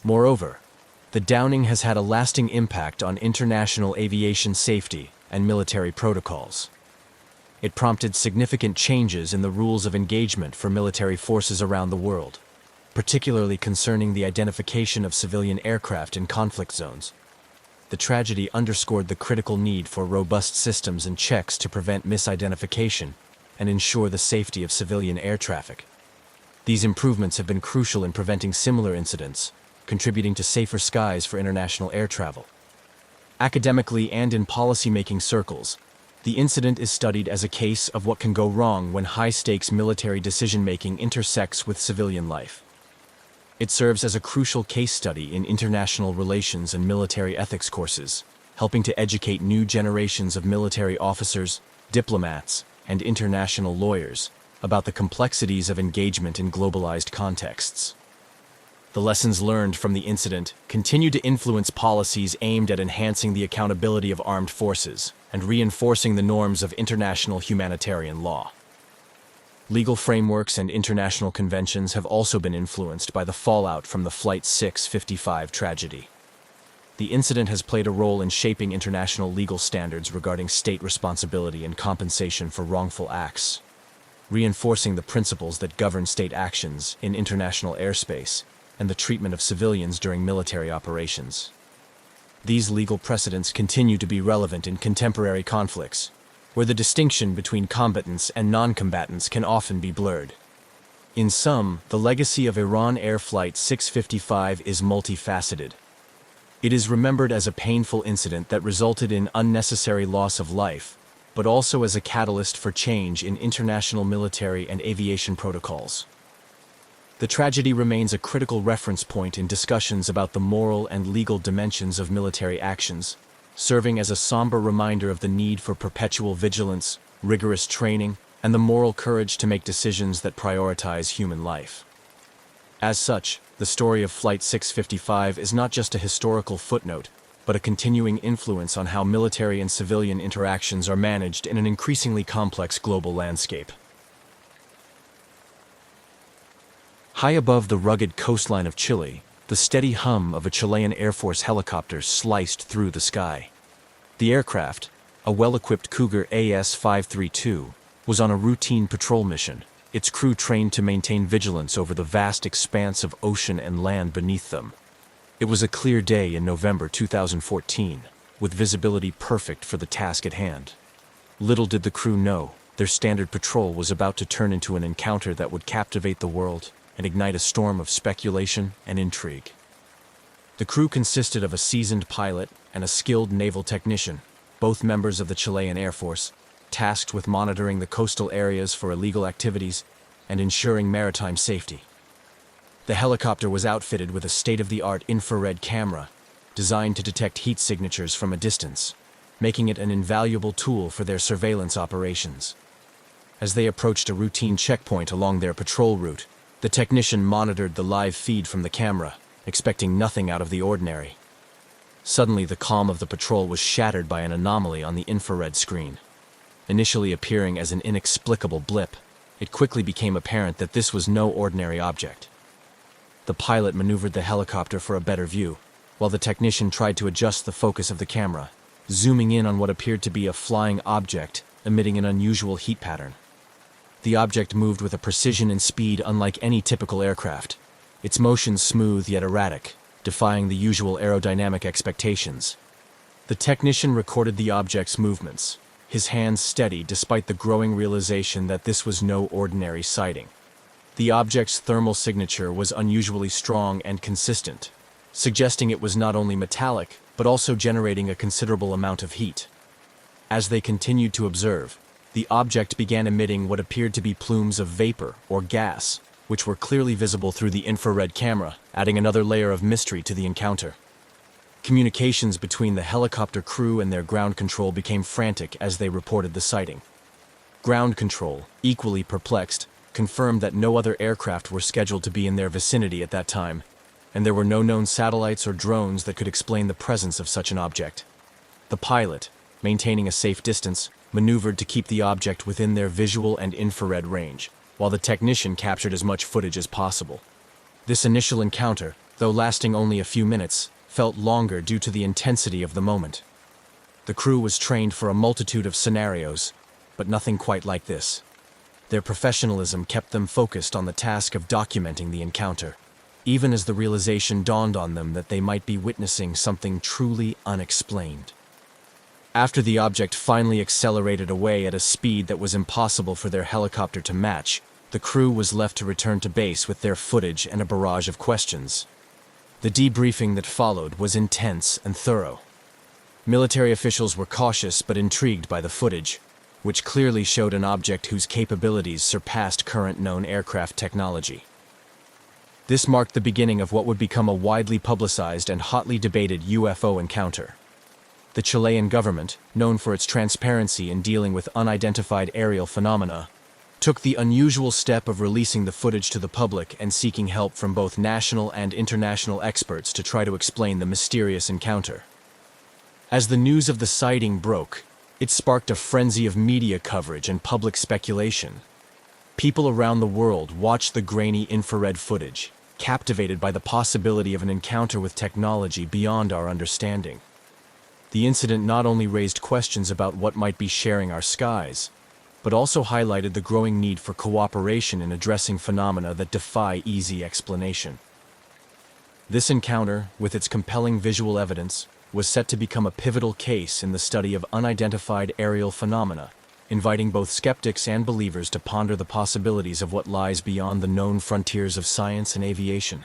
Moreover, the downing has had a lasting impact on international aviation safety and military protocols. It prompted significant changes in the rules of engagement for military forces around the world, particularly concerning the identification of civilian aircraft in conflict zones. The tragedy underscored the critical need for robust systems and checks to prevent misidentification and ensure the safety of civilian air traffic. These improvements have been crucial in preventing similar incidents, contributing to safer skies for international air travel. Academically and in policy-making circles, the incident is studied as a case of what can go wrong when high-stakes military decision-making intersects with civilian life. It serves as a crucial case study in international relations and military ethics courses, helping to educate new generations of military officers, diplomats, and international lawyers about the complexities of engagement in globalized contexts. The lessons learned from the incident continue to influence policies aimed at enhancing the accountability of armed forces and reinforcing the norms of international humanitarian law. Legal frameworks and international conventions have also been influenced by the fallout from the Flight 655 tragedy. The incident has played a role in shaping international legal standards regarding state responsibility and compensation for wrongful acts, reinforcing the principles that govern state actions in international airspace and the treatment of civilians during military operations. These legal precedents continue to be relevant in contemporary conflicts, where the distinction between combatants and non-combatants can often be blurred. In sum, the legacy of Iran Air Flight 655 is multifaceted. It is remembered as a painful incident that resulted in unnecessary loss of life, but also as a catalyst for change in international military and aviation protocols. The tragedy remains a critical reference point in discussions about the moral and legal dimensions of military actions, serving as a somber reminder of the need for perpetual vigilance, rigorous training, and the moral courage to make decisions that prioritize human life. As such, the story of Flight 655 is not just a historical footnote, but a continuing influence on how military and civilian interactions are managed in an increasingly complex global landscape. High above the rugged coastline of Chile, the steady hum of a Chilean Air Force helicopter sliced through the sky. The aircraft, a well-equipped Cougar AS-532, was on a routine patrol mission, its crew trained to maintain vigilance over the vast expanse of ocean and land beneath them. It was a clear day in November 2014, with visibility perfect for the task at hand. Little did the crew know, their standard patrol was about to turn into an encounter that would captivate the world and ignite a storm of speculation and intrigue. The crew consisted of a seasoned pilot and a skilled naval technician, both members of the Chilean Air Force, tasked with monitoring the coastal areas for illegal activities and ensuring maritime safety. The helicopter was outfitted with a state-of-the-art infrared camera designed to detect heat signatures from a distance, making it an invaluable tool for their surveillance operations. As they approached a routine checkpoint along their patrol route, the technician monitored the live feed from the camera, expecting nothing out of the ordinary. Suddenly, the calm of the patrol was shattered by an anomaly on the infrared screen. Initially appearing as an inexplicable blip, it quickly became apparent that this was no ordinary object. The pilot maneuvered the helicopter for a better view, while the technician tried to adjust the focus of the camera, zooming in on what appeared to be a flying object emitting an unusual heat pattern. The object moved with a precision and speed unlike any typical aircraft, its motions smooth yet erratic, defying the usual aerodynamic expectations. The technician recorded the object's movements, his hands steady despite the growing realization that this was no ordinary sighting. The object's thermal signature was unusually strong and consistent, suggesting it was not only metallic, but also generating a considerable amount of heat. As they continued to observe, the object began emitting what appeared to be plumes of vapor or gas, which were clearly visible through the infrared camera, adding another layer of mystery to the encounter. Communications between the helicopter crew and their ground control became frantic as they reported the sighting. Ground control, equally perplexed, confirmed that no other aircraft were scheduled to be in their vicinity at that time, and there were no known satellites or drones that could explain the presence of such an object. The pilot, maintaining a safe distance, maneuvered to keep the object within their visual and infrared range, while the technician captured as much footage as possible. This initial encounter, though lasting only a few minutes, felt longer due to the intensity of the moment. The crew was trained for a multitude of scenarios, but nothing quite like this. Their professionalism kept them focused on the task of documenting the encounter, even as the realization dawned on them that they might be witnessing something truly unexplained. After the object finally accelerated away at a speed that was impossible for their helicopter to match, the crew was left to return to base with their footage and a barrage of questions. The debriefing that followed was intense and thorough. Military officials were cautious but intrigued by the footage, which clearly showed an object whose capabilities surpassed current known aircraft technology. This marked the beginning of what would become a widely publicized and hotly debated UFO encounter. The Chilean government, known for its transparency in dealing with unidentified aerial phenomena, took the unusual step of releasing the footage to the public and seeking help from both national and international experts to try to explain the mysterious encounter. As the news of the sighting broke, it sparked a frenzy of media coverage and public speculation. People around the world watched the grainy infrared footage, captivated by the possibility of an encounter with technology beyond our understanding. The incident not only raised questions about what might be sharing our skies, but also highlighted the growing need for cooperation in addressing phenomena that defy easy explanation. This encounter, with its compelling visual evidence, was set to become a pivotal case in the study of unidentified aerial phenomena, inviting both skeptics and believers to ponder the possibilities of what lies beyond the known frontiers of science and aviation.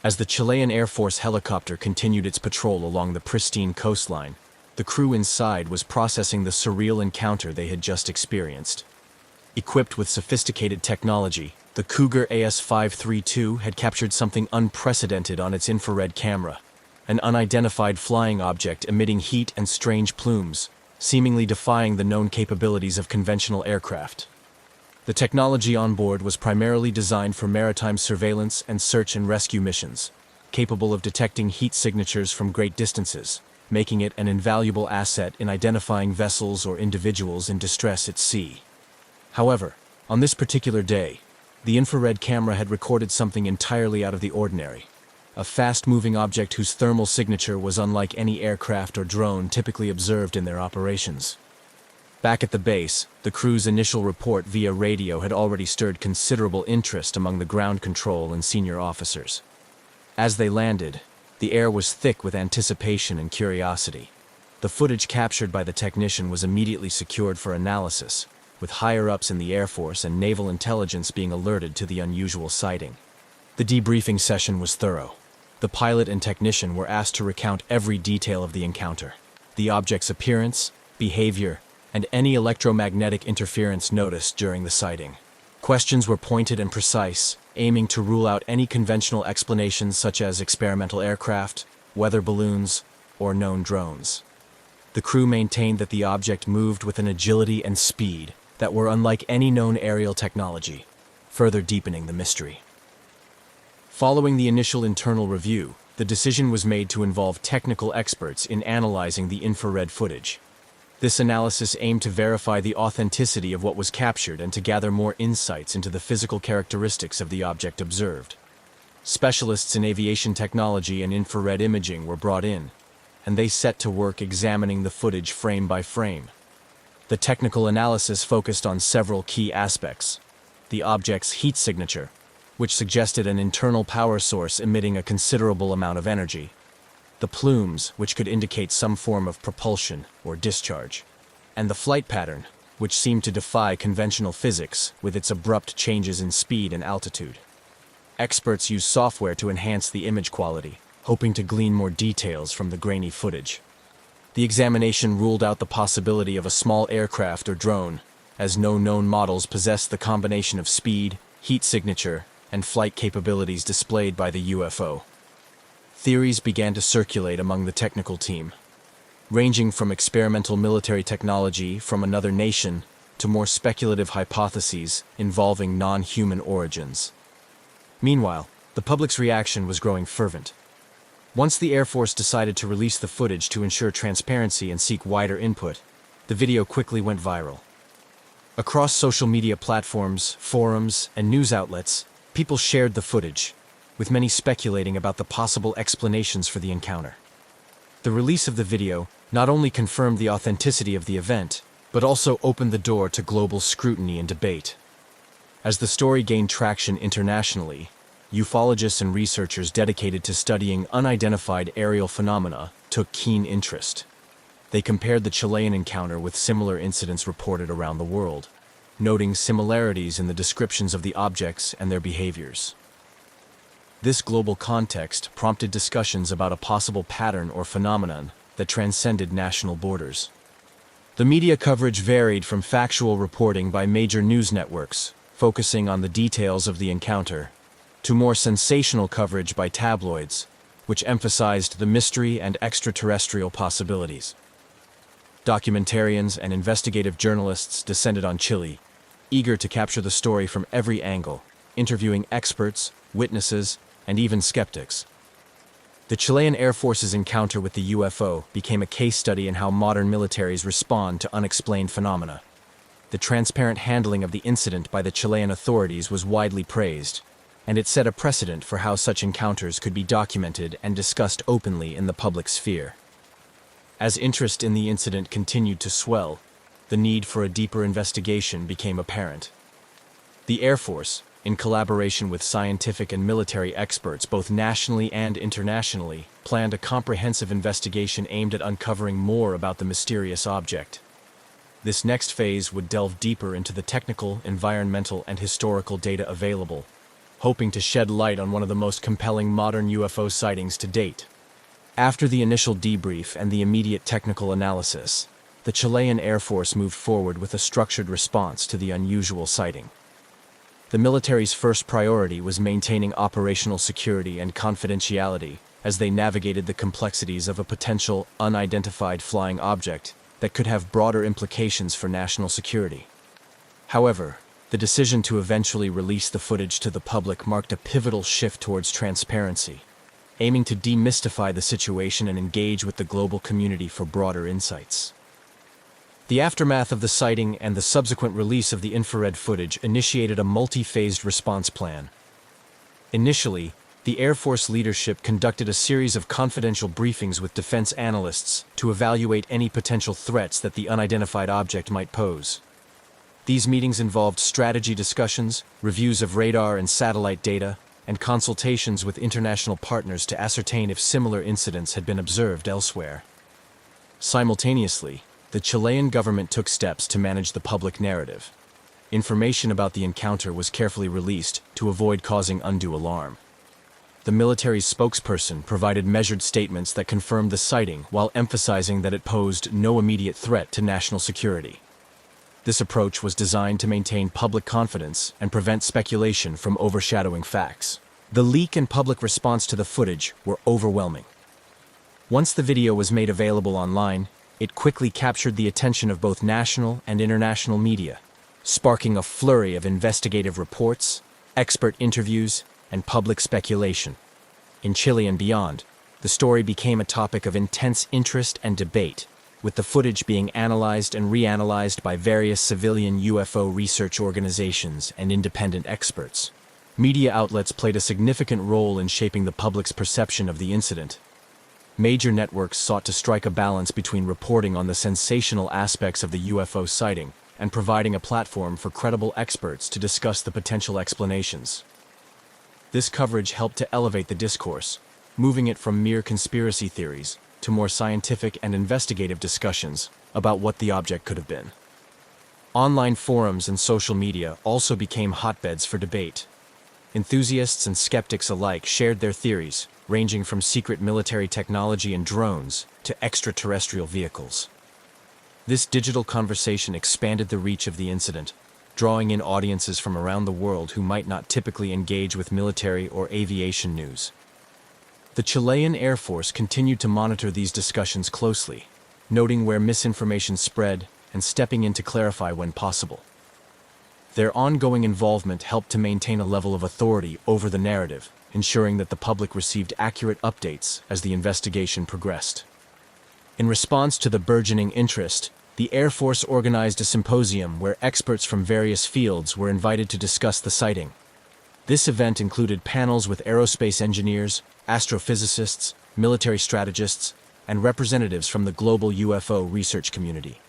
As the Chilean Air Force helicopter continued its patrol along the pristine coastline, the crew inside was processing the surreal encounter they had just experienced. Equipped with sophisticated technology, the Cougar AS-532 had captured something unprecedented on its infrared camera, an unidentified flying object emitting heat and strange plumes, seemingly defying the known capabilities of conventional aircraft. The technology on board was primarily designed for maritime surveillance and search and rescue missions, capable of detecting heat signatures from great distances, making it an invaluable asset in identifying vessels or individuals in distress at sea. However, on this particular day, the infrared camera had recorded something entirely out of the ordinary, a fast-moving object whose thermal signature was unlike any aircraft or drone typically observed in their operations. Back at the base, the crew's initial report via radio had already stirred considerable interest among the ground control and senior officers. As they landed, the air was thick with anticipation and curiosity. The footage captured by the technician was immediately secured for analysis, with higher-ups in the Air Force and naval intelligence being alerted to the unusual sighting. The debriefing session was thorough. The pilot and technician were asked to recount every detail of the encounter, the object's appearance, behavior, and any electromagnetic interference noticed during the sighting. Questions were pointed and precise, aiming to rule out any conventional explanations such as experimental aircraft, weather balloons, or known drones. The crew maintained that the object moved with an agility and speed that were unlike any known aerial technology, further deepening the mystery. Following the initial internal review, the decision was made to involve technical experts in analyzing the infrared footage. This analysis aimed to verify the authenticity of what was captured and to gather more insights into the physical characteristics of the object observed. Specialists in aviation technology and infrared imaging were brought in, and they set to work examining the footage frame by frame. The technical analysis focused on several key aspects: the object's heat signature, which suggested an internal power source emitting a considerable amount of energy; the plumes, which could indicate some form of propulsion or discharge; and the flight pattern, which seemed to defy conventional physics with its abrupt changes in speed and altitude. Experts used software to enhance the image quality, hoping to glean more details from the grainy footage. The examination ruled out the possibility of a small aircraft or drone, as no known models possessed the combination of speed, heat signature, and flight capabilities displayed by the UFO. Theories began to circulate among the technical team, ranging from experimental military technology from another nation to more speculative hypotheses involving non-human origins. Meanwhile, the public's reaction was growing fervent. Once the Air Force decided to release the footage to ensure transparency and seek wider input, the video quickly went viral. Across social media platforms, forums, and news outlets, people shared the footage, with many speculating about the possible explanations for the encounter. The release of the video not only confirmed the authenticity of the event, but also opened the door to global scrutiny and debate. As the story gained traction internationally, ufologists and researchers dedicated to studying unidentified aerial phenomena took keen interest. They compared the Chilean encounter with similar incidents reported around the world, noting similarities in the descriptions of the objects and their behaviors. This global context prompted discussions about a possible pattern or phenomenon that transcended national borders. The media coverage varied from factual reporting by major news networks, focusing on the details of the encounter, to more sensational coverage by tabloids, which emphasized the mystery and extraterrestrial possibilities. Documentarians and investigative journalists descended on Chile, eager to capture the story from every angle, interviewing experts, witnesses, and even skeptics. The Chilean Air Force's encounter with the UFO became a case study in how modern militaries respond to unexplained phenomena. The transparent handling of the incident by the Chilean authorities was widely praised, and it set a precedent for how such encounters could be documented and discussed openly in the public sphere. As interest in the incident continued to swell, the need for a deeper investigation became apparent. The Air Force, in collaboration with scientific and military experts both nationally and internationally, planned a comprehensive investigation aimed at uncovering more about the mysterious object. This next phase would delve deeper into the technical, environmental, and historical data available, hoping to shed light on one of the most compelling modern UFO sightings to date. After the initial debrief and the immediate technical analysis, the Chilean Air Force moved forward with a structured response to the unusual sighting. The military's first priority was maintaining operational security and confidentiality as they navigated the complexities of a potential, unidentified flying object that could have broader implications for national security. However, the decision to eventually release the footage to the public marked a pivotal shift towards transparency, aiming to demystify the situation and engage with the global community for broader insights. The aftermath of the sighting and the subsequent release of the infrared footage initiated a multi-phased response plan. Initially, The Air Force leadership conducted a series of confidential briefings with defense analysts to evaluate any potential threats that the unidentified object might pose. These meetings involved strategy discussions, reviews of radar and satellite data, and consultations with international partners to ascertain if similar incidents had been observed elsewhere. Simultaneously, the Chilean government took steps to manage the public narrative. Information about the encounter was carefully released to avoid causing undue alarm. The military's spokesperson provided measured statements that confirmed the sighting while emphasizing that it posed no immediate threat to national security. This approach was designed to maintain public confidence and prevent speculation from overshadowing facts. The leak and public response to the footage were overwhelming. Once the video was made available online, it quickly captured the attention of both national and international media, sparking a flurry of investigative reports, expert interviews, and public speculation. In Chile and beyond, the story became a topic of intense interest and debate, with the footage being analyzed and reanalyzed by various civilian UFO research organizations and independent experts. Media outlets played a significant role in shaping the public's perception of the incident. Major networks sought to strike a balance between reporting on the sensational aspects of the UFO sighting and providing a platform for credible experts to discuss the potential explanations. This coverage helped to elevate the discourse, moving it from mere conspiracy theories to more scientific and investigative discussions about what the object could have been. Online forums and social media also became hotbeds for debate. Enthusiasts and skeptics alike shared their theories, ranging from secret military technology and drones to extraterrestrial vehicles. This digital conversation expanded the reach of the incident, drawing in audiences from around the world who might not typically engage with military or aviation news. The Chilean Air Force continued to monitor these discussions closely, noting where misinformation spread and stepping in to clarify when possible. Their ongoing involvement helped to maintain a level of authority over the narrative, ensuring that the public received accurate updates as the investigation progressed. In response to the burgeoning interest, the Air Force organized a symposium where experts from various fields were invited to discuss the sighting. This event included panels with aerospace engineers, astrophysicists, military strategists, and representatives from the global UFO research community.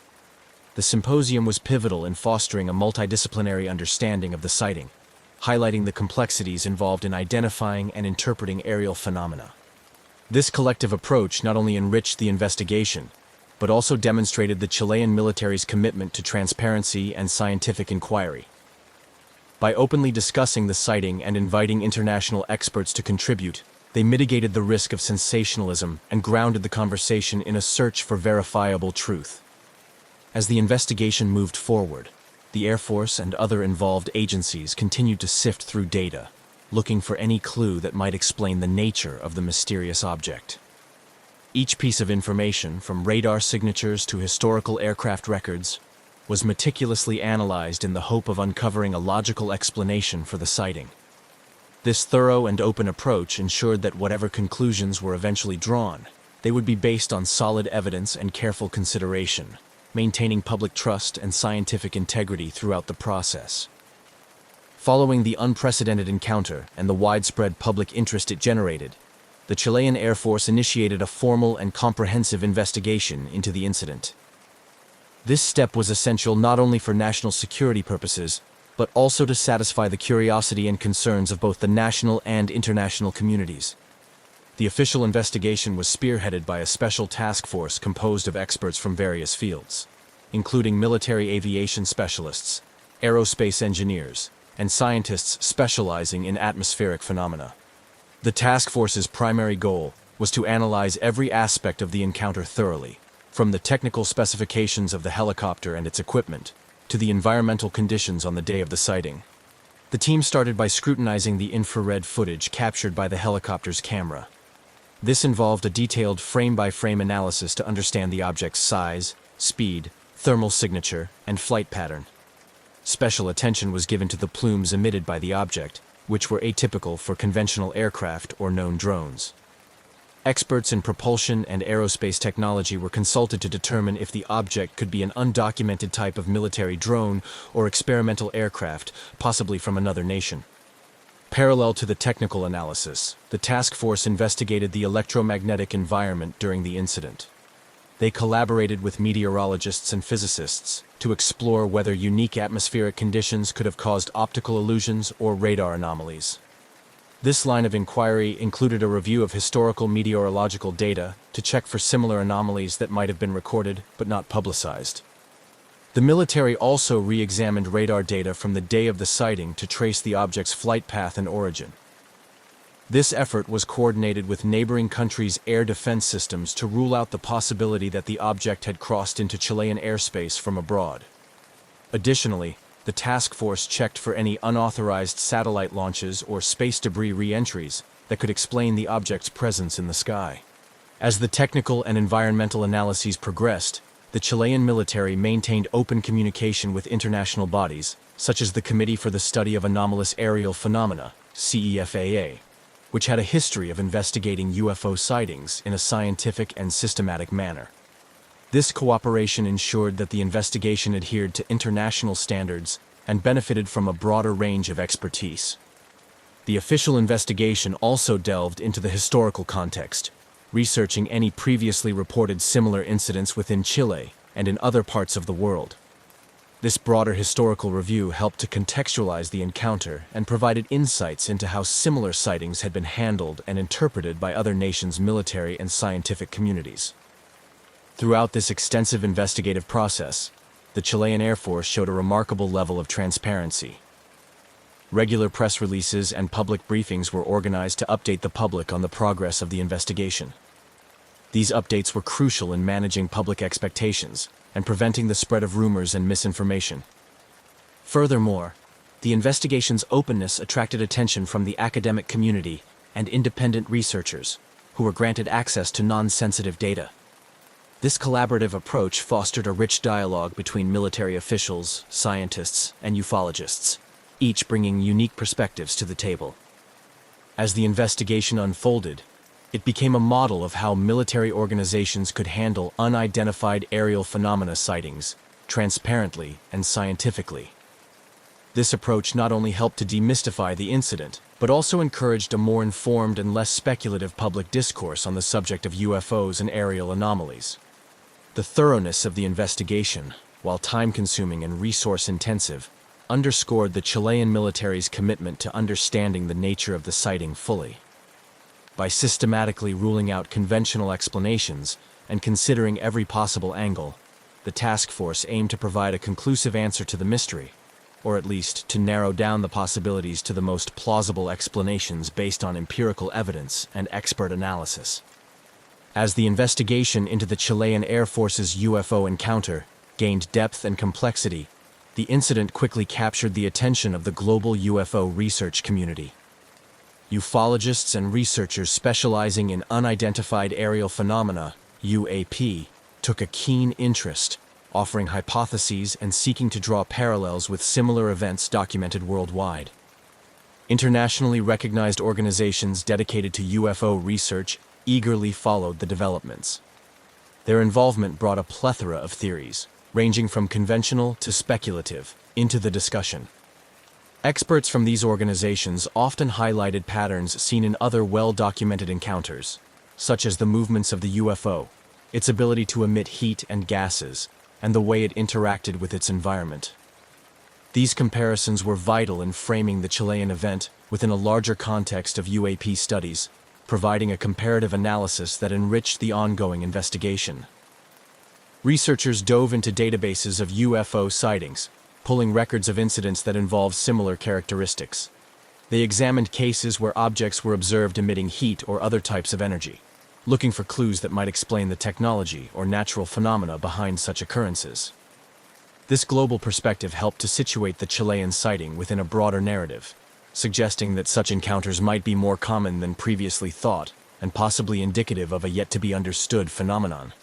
The symposium was pivotal in fostering a multidisciplinary understanding of the sighting, highlighting the complexities involved in identifying and interpreting aerial phenomena. This collective approach not only enriched the investigation, but also demonstrated the Chilean military's commitment to transparency and scientific inquiry. By openly discussing the sighting and inviting international experts to contribute, they mitigated the risk of sensationalism and grounded the conversation in a search for verifiable truth. As the investigation moved forward, the Air Force and other involved agencies continued to sift through data, looking for any clue that might explain the nature of the mysterious object. Each piece of information, from radar signatures to historical aircraft records, was meticulously analyzed in the hope of uncovering a logical explanation for the sighting. This thorough and open approach ensured that whatever conclusions were eventually drawn, they would be based on solid evidence and careful consideration, maintaining public trust and scientific integrity throughout the process. Following the unprecedented encounter and the widespread public interest it generated, the Chilean Air Force initiated a formal and comprehensive investigation into the incident. This step was essential not only for national security purposes, but also to satisfy the curiosity and concerns of both the national and international communities. The official investigation was spearheaded by a special task force composed of experts from various fields, including military aviation specialists, aerospace engineers, and scientists specializing in atmospheric phenomena. The task force's primary goal was to analyze every aspect of the encounter thoroughly, from the technical specifications of the helicopter and its equipment to the environmental conditions on the day of the sighting. The team started by scrutinizing the infrared footage captured by the helicopter's camera. This involved a detailed frame-by-frame analysis to understand the object's size, speed, thermal signature, and flight pattern. Special attention was given to the plumes emitted by the object, which were atypical for conventional aircraft or known drones. Experts in propulsion and aerospace technology were consulted to determine if the object could be an undocumented type of military drone or experimental aircraft, possibly from another nation. Parallel to the technical analysis, the task force investigated the electromagnetic environment during the incident. They collaborated with meteorologists and physicists to explore whether unique atmospheric conditions could have caused optical illusions or radar anomalies. This line of inquiry included a review of historical meteorological data to check for similar anomalies that might have been recorded but not publicized. The military also re-examined radar data from the day of the sighting to trace the object's flight path and origin. This effort was coordinated with neighboring countries' air defense systems to rule out the possibility that the object had crossed into Chilean airspace from abroad. Additionally, the task force checked for any unauthorized satellite launches or space debris re-entries that could explain the object's presence in the sky. As the technical and environmental analyses progressed, the Chilean military maintained open communication with international bodies, such as the Committee for the Study of Anomalous Aerial Phenomena, CEFAA, which had a history of investigating UFO sightings in a scientific and systematic manner. This cooperation ensured that the investigation adhered to international standards and benefited from a broader range of expertise. The official investigation also delved into the historical context, researching any previously reported similar incidents within Chile and in other parts of the world. This broader historical review helped to contextualize the encounter and provided insights into how similar sightings had been handled and interpreted by other nations' military and scientific communities. Throughout this extensive investigative process, the Chilean Air Force showed a remarkable level of transparency. Regular press releases and public briefings were organized to update the public on the progress of the investigation. These updates were crucial in managing public expectations and preventing the spread of rumors and misinformation. Furthermore, the investigation's openness attracted attention from the academic community and independent researchers, who were granted access to non-sensitive data. This collaborative approach fostered a rich dialogue between military officials, scientists, and ufologists, each bringing unique perspectives to the table. As the investigation unfolded, it became a model of how military organizations could handle unidentified aerial phenomena sightings transparently and scientifically. This approach not only helped to demystify the incident, but also encouraged a more informed and less speculative public discourse on the subject of UFOs and aerial anomalies. The thoroughness of the investigation, while time-consuming and resource-intensive, underscored the Chilean military's commitment to understanding the nature of the sighting fully. By systematically ruling out conventional explanations and considering every possible angle, the task force aimed to provide a conclusive answer to the mystery, or at least to narrow down the possibilities to the most plausible explanations based on empirical evidence and expert analysis. As the investigation into the Chilean Air Force's UFO encounter gained depth and complexity, the incident quickly captured the attention of the global UFO research community. Ufologists and researchers specializing in unidentified aerial phenomena, UAP, took a keen interest, offering hypotheses and seeking to draw parallels with similar events documented worldwide. Internationally recognized organizations dedicated to UFO research eagerly followed the developments. Their involvement brought a plethora of theories, ranging from conventional to speculative, into the discussion. Experts from these organizations often highlighted patterns seen in other well-documented encounters, such as the movements of the UFO, its ability to emit heat and gases, and the way it interacted with its environment. These comparisons were vital in framing the Chilean event within a larger context of UAP studies, providing a comparative analysis that enriched the ongoing investigation. Researchers dove into databases of UFO sightings, pulling records of incidents that involved similar characteristics. They examined cases where objects were observed emitting heat or other types of energy, looking for clues that might explain the technology or natural phenomena behind such occurrences. This global perspective helped to situate the Chilean sighting within a broader narrative, suggesting that such encounters might be more common than previously thought and possibly indicative of a yet-to-be-understood phenomenon.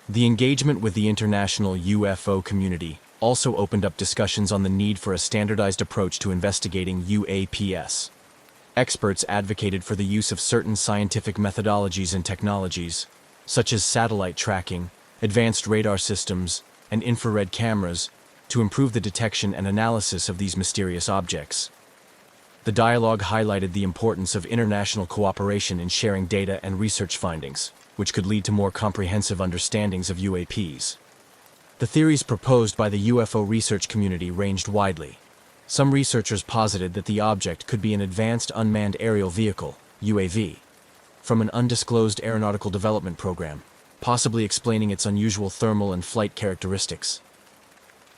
The engagement with the international UFO community also opened up discussions on the need for a standardized approach to investigating UAPs. Experts advocated for the use of certain scientific methodologies and technologies, such as satellite tracking, advanced radar systems, and infrared cameras, to improve the detection and analysis of these mysterious objects. The dialogue highlighted the importance of international cooperation in sharing data and research findings, which could lead to more comprehensive understandings of UAPs. The theories proposed by the UFO research community ranged widely. Some researchers posited that the object could be an advanced unmanned aerial vehicle, UAV, from an undisclosed aeronautical development program, possibly explaining its unusual thermal and flight characteristics.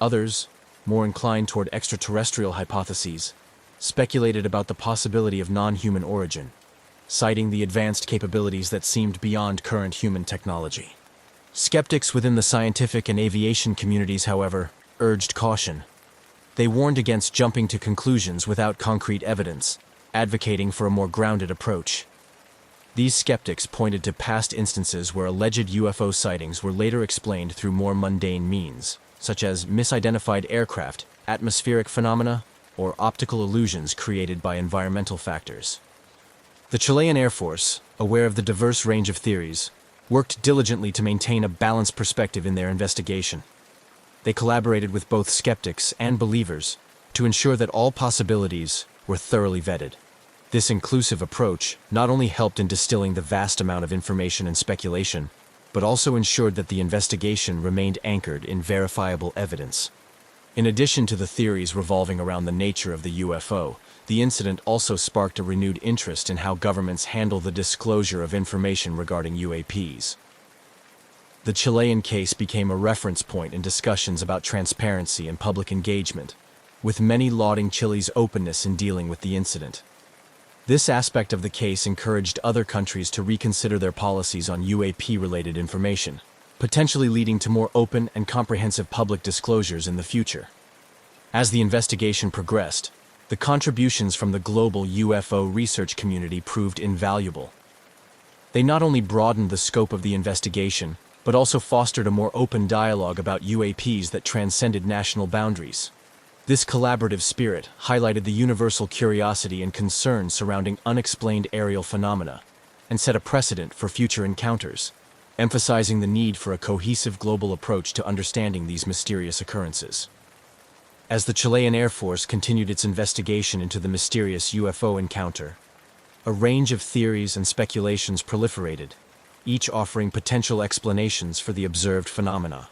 Others, more inclined toward extraterrestrial hypotheses, speculated about the possibility of non-human origin, citing the advanced capabilities that seemed beyond current human technology. Skeptics within the scientific and aviation communities, however, urged caution. They warned against jumping to conclusions without concrete evidence, advocating for a more grounded approach. These skeptics pointed to past instances where alleged UFO sightings were later explained through more mundane means, such as misidentified aircraft, atmospheric phenomena, or optical illusions created by environmental factors. The Chilean Air Force, aware of the diverse range of theories, worked diligently to maintain a balanced perspective in their investigation. They collaborated with both skeptics and believers to ensure that all possibilities were thoroughly vetted. This inclusive approach not only helped in distilling the vast amount of information and speculation, but also ensured that the investigation remained anchored in verifiable evidence. In addition to the theories revolving around the nature of the UFO, the incident also sparked a renewed interest in how governments handle the disclosure of information regarding UAPs. The Chilean case became a reference point in discussions about transparency and public engagement, with many lauding Chile's openness in dealing with the incident. This aspect of the case encouraged other countries to reconsider their policies on UAP-related information, potentially leading to more open and comprehensive public disclosures in the future. As the investigation progressed, the contributions from the global UFO research community proved invaluable. They not only broadened the scope of the investigation, but also fostered a more open dialogue about UAPs that transcended national boundaries. This collaborative spirit highlighted the universal curiosity and concern surrounding unexplained aerial phenomena, and set a precedent for future encounters, emphasizing the need for a cohesive global approach to understanding these mysterious occurrences. As the Chilean Air Force continued its investigation into the mysterious UFO encounter, a range of theories and speculations proliferated, each offering potential explanations for the observed phenomena.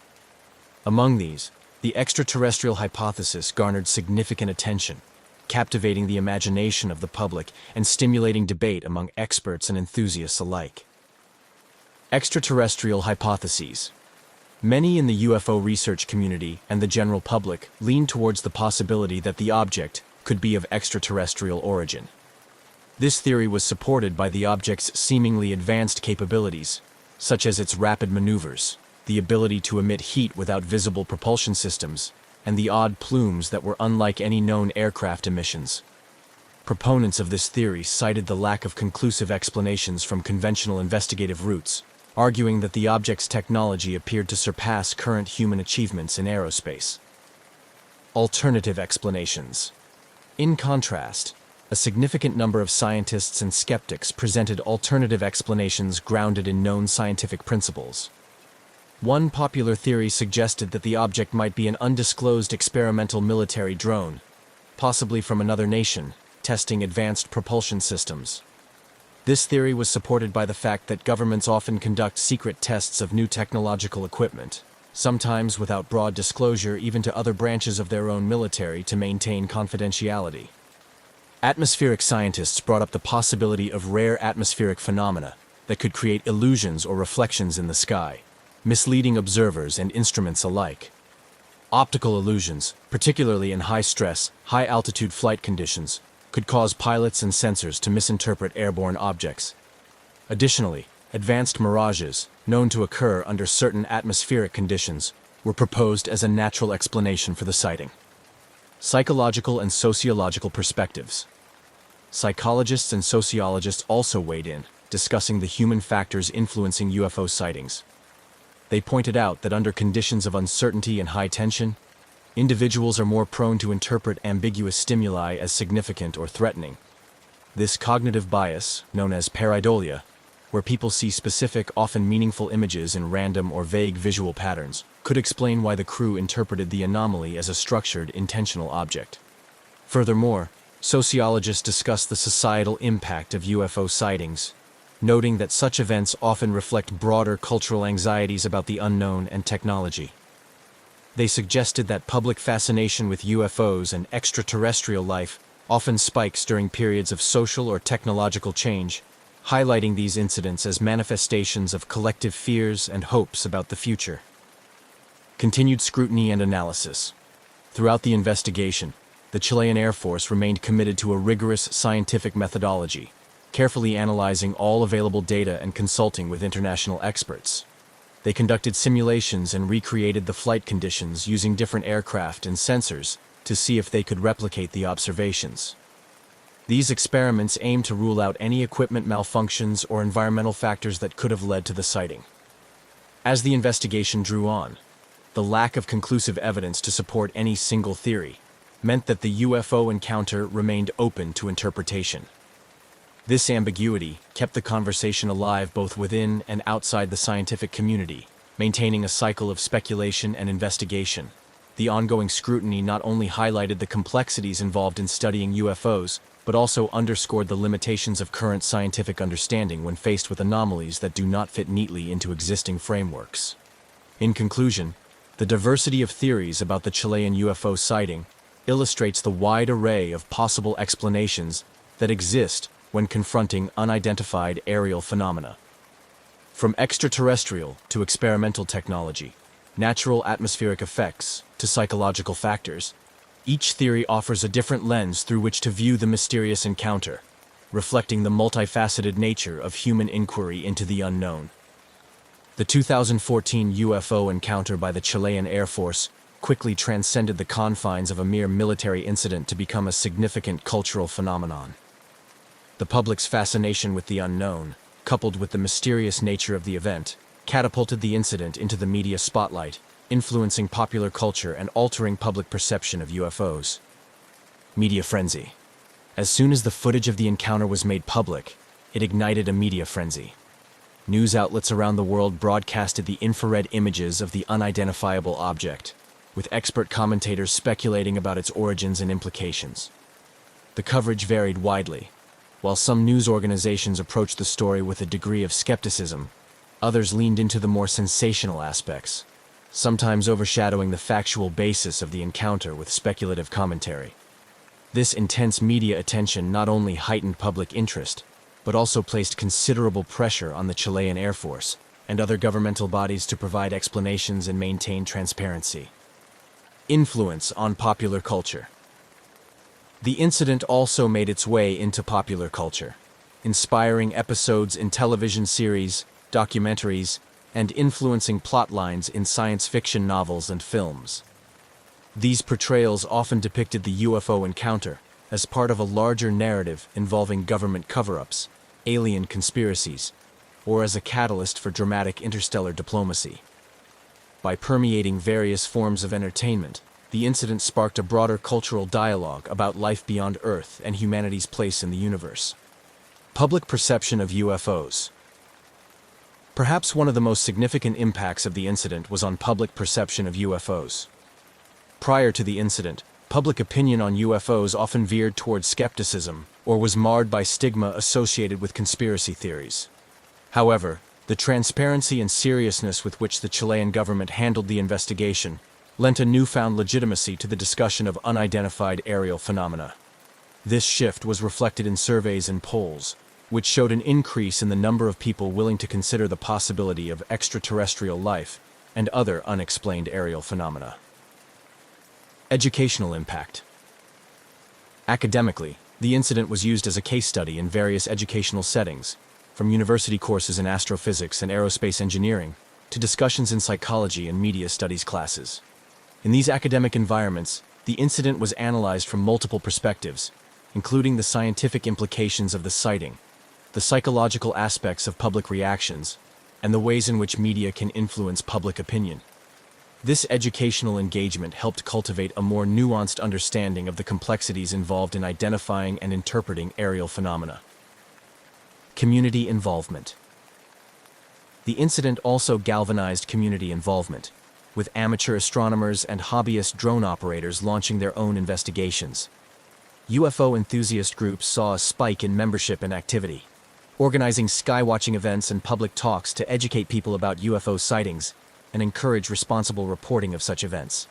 Among these, the extraterrestrial hypothesis garnered significant attention, captivating the imagination of the public and stimulating debate among experts and enthusiasts alike. Extraterrestrial hypotheses. Many in the UFO research community and the general public lean towards the possibility that the object could be of extraterrestrial origin. This theory was supported by the object's seemingly advanced capabilities, such as its rapid maneuvers, the ability to emit heat without visible propulsion systems, and the odd plumes that were unlike any known aircraft emissions. Proponents of this theory cited the lack of conclusive explanations from conventional investigative routes, arguing that the object's technology appeared to surpass current human achievements in aerospace. Alternative explanations. In contrast, a significant number of scientists and skeptics presented alternative explanations grounded in known scientific principles. One popular theory suggested that the object might be an undisclosed experimental military drone, possibly from another nation, testing advanced propulsion systems. This theory was supported by the fact that governments often conduct secret tests of new technological equipment, sometimes without broad disclosure even to other branches of their own military to maintain confidentiality. Atmospheric scientists brought up the possibility of rare atmospheric phenomena that could create illusions or reflections in the sky, misleading observers and instruments alike. Optical illusions, particularly in high-stress, high-altitude flight conditions, could cause pilots and sensors to misinterpret airborne objects. Additionally, advanced mirages, known to occur under certain atmospheric conditions, were proposed as a natural explanation for the sighting. Psychological and sociological perspectives. Psychologists and sociologists also weighed in, discussing the human factors influencing UFO sightings. They pointed out that under conditions of uncertainty and high tension, individuals are more prone to interpret ambiguous stimuli as significant or threatening. This cognitive bias, known as pareidolia, where people see specific, often meaningful images in random or vague visual patterns, could explain why the crew interpreted the anomaly as a structured, intentional object. Furthermore, Sociologists discuss the societal impact of UFO sightings, noting that such events often reflect broader cultural anxieties about the unknown and technology. They suggested that public fascination with UFOs and extraterrestrial life often spikes during periods of social or technological change, highlighting these incidents as manifestations of collective fears and hopes about the future. Continued scrutiny and analysis. Throughout the investigation, the Chilean Air Force remained committed to a rigorous scientific methodology, carefully analyzing all available data and consulting with international experts. They conducted simulations and recreated the flight conditions using different aircraft and sensors to see if they could replicate the observations. These experiments aimed to rule out any equipment malfunctions or environmental factors that could have led to the sighting. As the investigation drew on, the lack of conclusive evidence to support any single theory meant that the UFO encounter remained open to interpretation. This ambiguity kept the conversation alive both within and outside the scientific community, maintaining a cycle of speculation and investigation. The ongoing scrutiny not only highlighted the complexities involved in studying UFOs, but also underscored the limitations of current scientific understanding when faced with anomalies that do not fit neatly into existing frameworks. In conclusion, the diversity of theories about the Chilean UFO sighting illustrates the wide array of possible explanations that exist when confronting unidentified aerial phenomena. From extraterrestrial to experimental technology, natural atmospheric effects to psychological factors, each theory offers a different lens through which to view the mysterious encounter, reflecting the multifaceted nature of human inquiry into the unknown. The 2014 UFO encounter by the Chilean Air Force quickly transcended the confines of a mere military incident to become a significant cultural phenomenon. The public's fascination with the unknown, coupled with the mysterious nature of the event, catapulted the incident into the media spotlight, influencing popular culture and altering public perception of UFOs. Media frenzy. As soon as the footage of the encounter was made public, it ignited a media frenzy. News outlets around the world broadcasted the infrared images of the unidentifiable object, with expert commentators speculating about its origins and implications. The coverage varied widely. While some news organizations approached the story with a degree of skepticism, others leaned into the more sensational aspects, sometimes overshadowing the factual basis of the encounter with speculative commentary. This intense media attention not only heightened public interest, but also placed considerable pressure on the Chilean Air Force and other governmental bodies to provide explanations and maintain transparency. Influence on popular culture. The incident also made its way into popular culture, inspiring episodes in television series, documentaries, and influencing plot lines in science fiction novels and films. These portrayals often depicted the UFO encounter as part of a larger narrative involving government cover-ups, alien conspiracies, or as a catalyst for dramatic interstellar diplomacy. By permeating various forms of entertainment, the incident sparked a broader cultural dialogue about life beyond Earth and humanity's place in the universe. Public perception of UFOs. Perhaps one of the most significant impacts of the incident was on public perception of UFOs. Prior to the incident, public opinion on UFOs often veered towards skepticism or was marred by stigma associated with conspiracy theories. However, the transparency and seriousness with which the Chilean government handled the investigation lent a newfound legitimacy to the discussion of unidentified aerial phenomena. This shift was reflected in surveys and polls, which showed an increase in the number of people willing to consider the possibility of extraterrestrial life and other unexplained aerial phenomena. Educational impact. Academically, the incident was used as a case study in various educational settings, from university courses in astrophysics and aerospace engineering to discussions in psychology and media studies classes. In these academic environments, the incident was analyzed from multiple perspectives, including the scientific implications of the sighting, the psychological aspects of public reactions, and the ways in which media can influence public opinion. This educational engagement helped cultivate a more nuanced understanding of the complexities involved in identifying and interpreting aerial phenomena. Community involvement. The incident also galvanized community involvement, with amateur astronomers and hobbyist drone operators launching their own investigations. UFO enthusiast groups saw a spike in membership and activity, organizing skywatching events and public talks to educate people about UFO sightings and encourage responsible reporting of such events.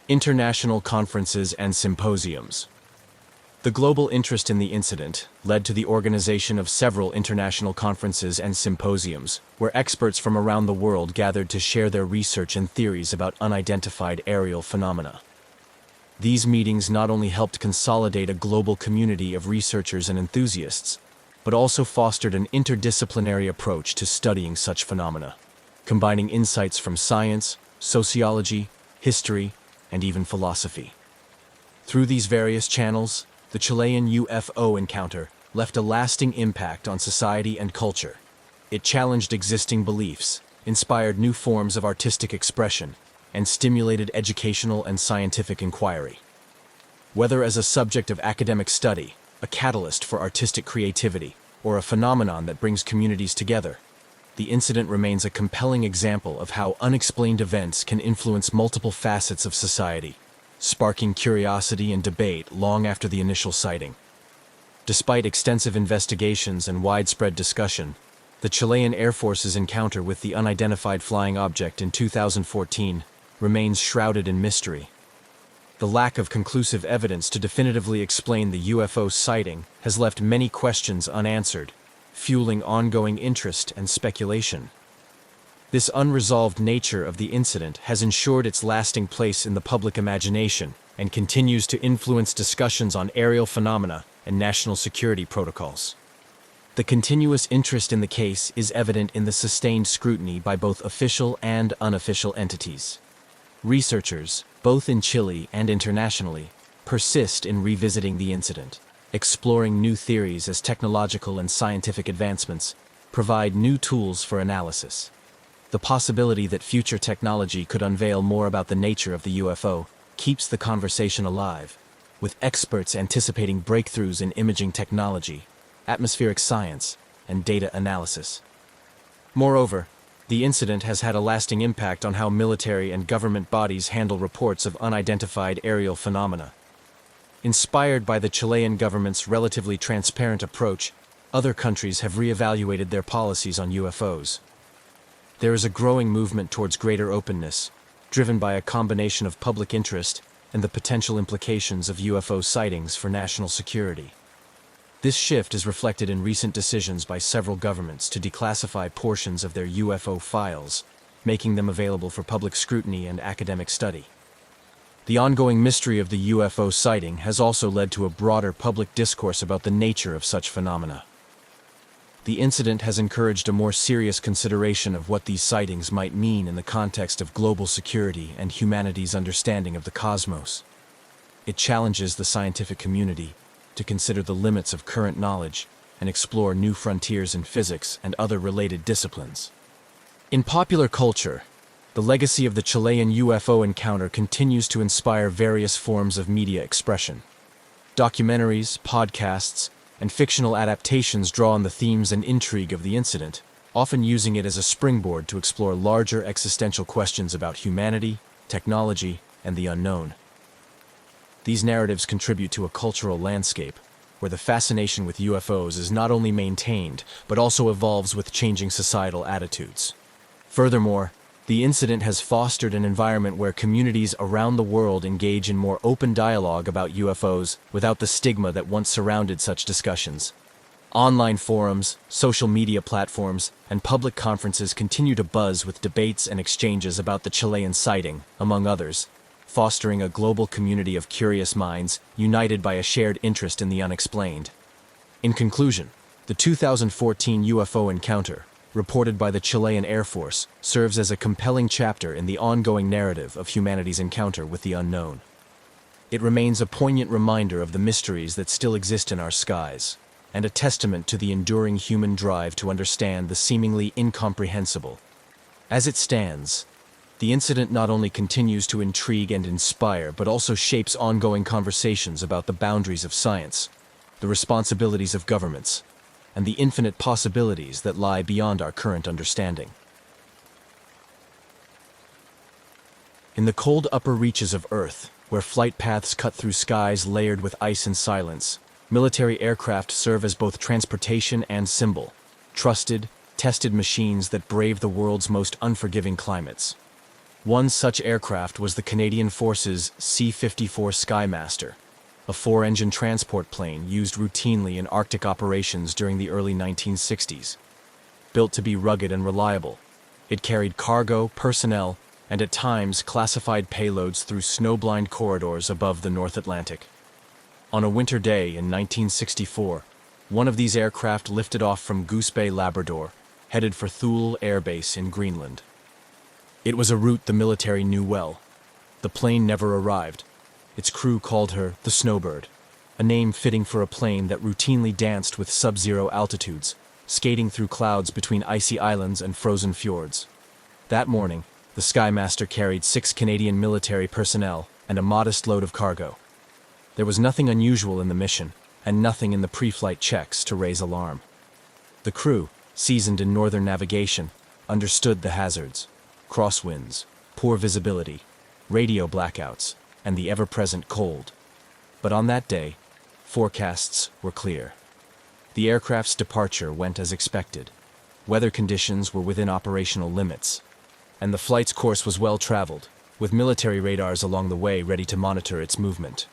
International conferences and symposiums. The global interest in the incident led to the organization of several international conferences and symposiums, where experts from around the world gathered to share their research and theories about unidentified aerial phenomena. These meetings not only helped consolidate a global community of researchers and enthusiasts, but also fostered an interdisciplinary approach to studying such phenomena, combining insights from science, sociology, history, and even philosophy. Through these various channels, the Chilean UFO encounter left a lasting impact on society and culture. It challenged existing beliefs, inspired new forms of artistic expression, and stimulated educational and scientific inquiry. Whether as a subject of academic study, a catalyst for artistic creativity, or a phenomenon that brings communities together, the incident remains a compelling example of how unexplained events can influence multiple facets of society, sparking curiosity and debate long after the initial sighting. Despite extensive investigations and widespread discussion, the Chilean Air Force's encounter with the unidentified flying object in 2014 remains shrouded in mystery. The lack of conclusive evidence to definitively explain the UFO sighting has left many questions unanswered, fueling ongoing interest and speculation. This unresolved nature of the incident has ensured its lasting place in the public imagination and continues to influence discussions on aerial phenomena and national security protocols. The continuous interest in the case is evident in the sustained scrutiny by both official and unofficial entities. Researchers, both in Chile and internationally, persist in revisiting the incident, exploring new theories as technological and scientific advancements provide new tools for analysis. The possibility that future technology could unveil more about the nature of the UFO keeps the conversation alive, with experts anticipating breakthroughs in imaging technology, atmospheric science, and data analysis. Moreover, the incident has had a lasting impact on how military and government bodies handle reports of unidentified aerial phenomena. Inspired by the Chilean government's relatively transparent approach, other countries have reevaluated their policies on UFOs. There is a growing movement towards greater openness, driven by a combination of public interest and the potential implications of UFO sightings for national security. This shift is reflected in recent decisions by several governments to declassify portions of their UFO files, making them available for public scrutiny and academic study. The ongoing mystery of the UFO sighting has also led to a broader public discourse about the nature of such phenomena. The incident has encouraged a more serious consideration of what these sightings might mean in the context of global security and humanity's understanding of the cosmos. It challenges the scientific community to consider the limits of current knowledge and explore new frontiers in physics and other related disciplines. In popular culture, the legacy of the Chilean UFO encounter continues to inspire various forms of media expression. Documentaries, podcasts, and fictional adaptations draw on the themes and intrigue of the incident, often using it as a springboard to explore larger existential questions about humanity, technology, and the unknown. These narratives contribute to a cultural landscape where the fascination with UFOs is not only maintained, but also evolves with changing societal attitudes. Furthermore, the incident has fostered an environment where communities around the world engage in more open dialogue about UFOs without the stigma that once surrounded such discussions. Online forums, social media platforms, and public conferences continue to buzz with debates and exchanges about the Chilean sighting, among others, fostering a global community of curious minds united by a shared interest in the unexplained. In conclusion, the 2014 UFO encounter, reported by the Chilean Air Force, serves as a compelling chapter in the ongoing narrative of humanity's encounter with the unknown. It remains a poignant reminder of the mysteries that still exist in our skies, and a testament to the enduring human drive to understand the seemingly incomprehensible. As it stands, the incident not only continues to intrigue and inspire, but also shapes ongoing conversations about the boundaries of science, the responsibilities of governments, and the infinite possibilities that lie beyond our current understanding. In the cold upper reaches of Earth, where flight paths cut through skies layered with ice and silence. Military aircraft serve as both transportation and symbol, trusted, tested machines that brave the world's most unforgiving climates. One such aircraft was the Canadian Forces C-54 Skymaster, a four-engine transport plane used routinely in Arctic operations during the early 1960s. Built to be rugged and reliable, it carried cargo, personnel, and at times classified payloads through snow-blind corridors above the North Atlantic. On a winter day in 1964, one of these aircraft lifted off from Goose Bay, Labrador, headed for Thule Air Base in Greenland. It was a route the military knew well. The plane never arrived. Its crew called her the Snowbird, a name fitting for a plane that routinely danced with sub-zero altitudes, skating through clouds between icy islands and frozen fjords. That morning, the Skymaster carried 6 Canadian military personnel and a modest load of cargo. There was nothing unusual in the mission, and nothing in the pre-flight checks to raise alarm. The crew, seasoned in northern navigation, understood the hazards: crosswinds, poor visibility, radio blackouts, and the ever-present cold. But on that day, forecasts were clear. The aircraft's departure went as expected. Weather conditions were within operational limits, and the flight's course was well traveled, with military radars along the way ready to monitor its movement.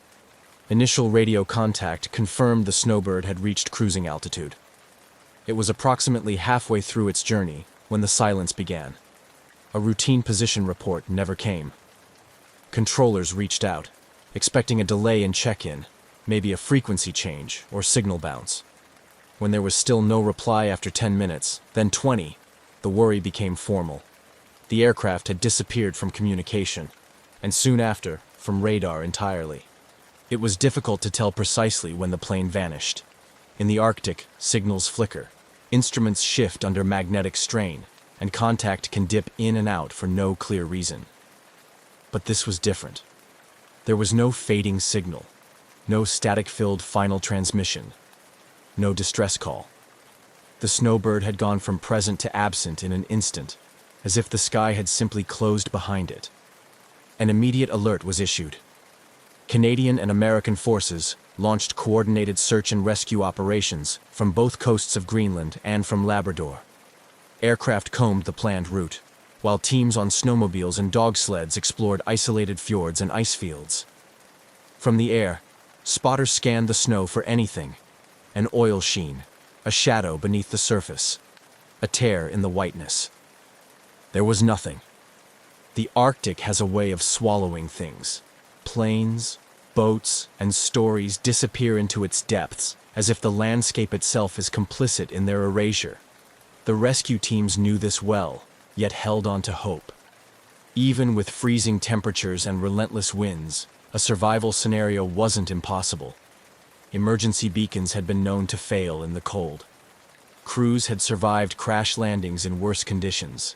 Initial radio contact confirmed the Snowbird had reached cruising altitude. It was approximately halfway through its journey when the silence began. A routine position report never came. Controllers reached out, expecting a delay in check-in, maybe a frequency change or signal bounce. When there was still no reply after 10 minutes, then 20, the worry became formal. The aircraft had disappeared from communication, and soon after, from radar entirely. It was difficult to tell precisely when the plane vanished. In the Arctic, signals flicker, instruments shift under magnetic strain, and contact can dip in and out for no clear reason. But this was different. There was no fading signal, no static-filled final transmission, no distress call. The Snowbird had gone from present to absent in an instant, as if the sky had simply closed behind it. An immediate alert was issued. Canadian and American forces launched coordinated search and rescue operations from both coasts of Greenland and from Labrador. Aircraft combed the planned route, while teams on snowmobiles and dog sleds explored isolated fjords and ice fields. From the air, spotters scanned the snow for anything: an oil sheen, a shadow beneath the surface, a tear in the whiteness. There was nothing. The Arctic has a way of swallowing things. Planes, boats, and stories disappear into its depths, as if the landscape itself is complicit in their erasure. The rescue teams knew this well, yet held on to hope. Even with freezing temperatures and relentless winds, a survival scenario wasn't impossible. Emergency beacons had been known to fail in the cold. Crews had survived crash landings in worse conditions.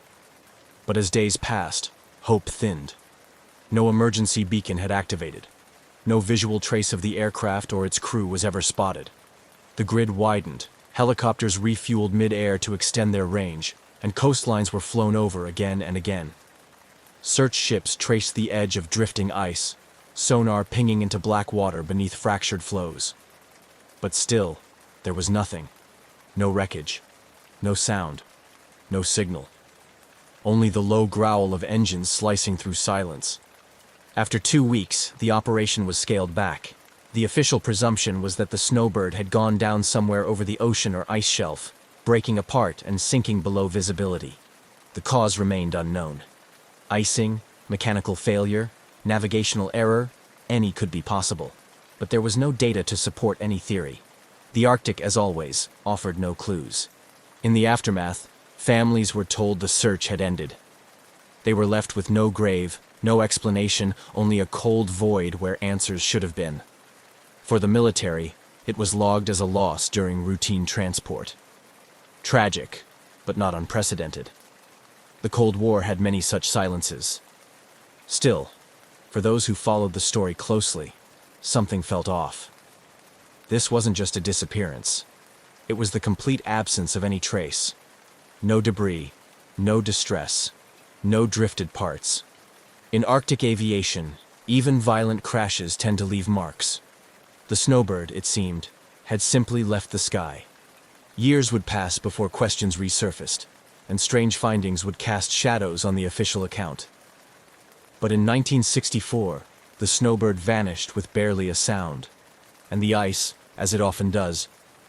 But as days passed, hope thinned. No emergency beacon had activated. No visual trace of the aircraft or its crew was ever spotted. The grid widened, helicopters refueled mid-air to extend their range, and coastlines were flown over again and again. Search ships traced the edge of drifting ice, sonar pinging into black water beneath fractured floes. But still, there was nothing. No wreckage, no sound, no signal. Only the low growl of engines slicing through silence. After 2 weeks, the operation was scaled back. The official presumption was that the Snowbird had gone down somewhere over the ocean or ice shelf, breaking apart and sinking below visibility. The cause remained unknown. Icing, mechanical failure, navigational error, any could be possible. But there was no data to support any theory. The Arctic, as always, offered no clues. In the aftermath, families were told the search had ended. They were left with no grave, no explanation, only a cold void where answers should have been. For the military, it was logged as a loss during routine transport. Tragic, but not unprecedented. The Cold War had many such silences. Still, for those who followed the story closely, something felt off. This wasn't just a disappearance. It was the complete absence of any trace. No debris, no distress, no drifted parts. In Arctic aviation, Even violent crashes tend to leave marks. The snowbird, it seemed, had simply left the sky. Years would pass before questions resurfaced, and strange findings would cast shadows on the official account. But in 1964, the snowbird vanished with barely a sound, and the ice, as it often does,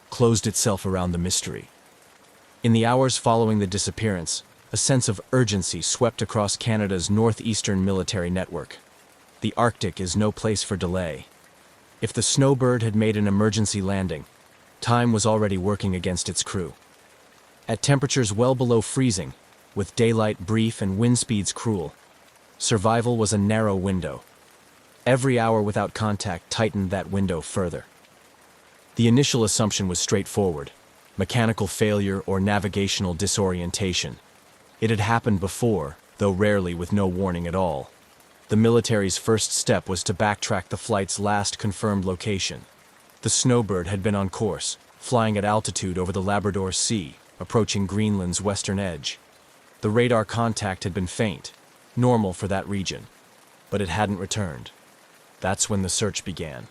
closed itself around the mystery. In the hours following the disappearance, a sense of urgency swept across Canada's northeastern military network. The Arctic is no place for delay. If the snowbird had made an emergency landing, time was already working against its crew. At temperatures well below freezing, with daylight brief and wind speeds cruel, survival was a narrow window. Every hour without contact tightened that window further. The initial assumption was straightforward: mechanical failure or navigational disorientation. It had happened before, though rarely with no warning at all. The military's first step was to backtrack the flight's last confirmed location. The snowbird had been on course, flying at altitude over the Labrador Sea, approaching Greenland's western edge. The radar contact had been faint, normal for that region, but it hadn't returned. That's when the search began.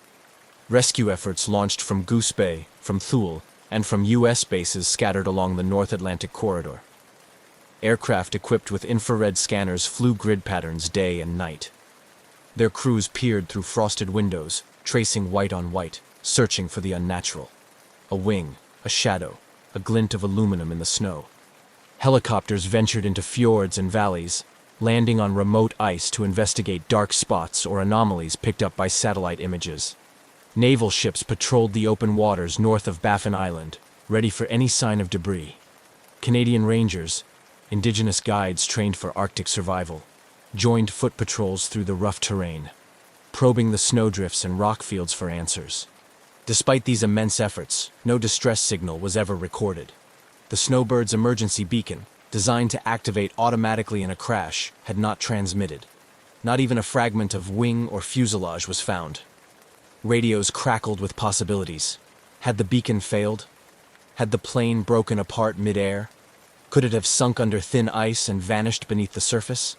Rescue efforts launched from Goose Bay, from Thule, and from U.S. bases scattered along the North Atlantic corridor. Aircraft equipped with infrared scanners flew grid patterns day and night. Their crews peered through frosted windows, tracing white on white, searching for the unnatural. A wing, a shadow, a glint of aluminum in the snow. Helicopters ventured into fjords and valleys, landing on remote ice to investigate dark spots or anomalies picked up by satellite images. Naval ships patrolled the open waters north of Baffin Island, ready for any sign of debris. Canadian Rangers, Indigenous guides trained for Arctic survival, joined foot patrols through the rough terrain, probing the snowdrifts and rock fields for answers. Despite these immense efforts, no distress signal was ever recorded. The snowbird's emergency beacon, designed to activate automatically in a crash, had not transmitted. Not even a fragment of wing or fuselage was found. Radios crackled with possibilities. Had the beacon failed? Had the plane broken apart mid-air? Could it have sunk under thin ice and vanished beneath the surface?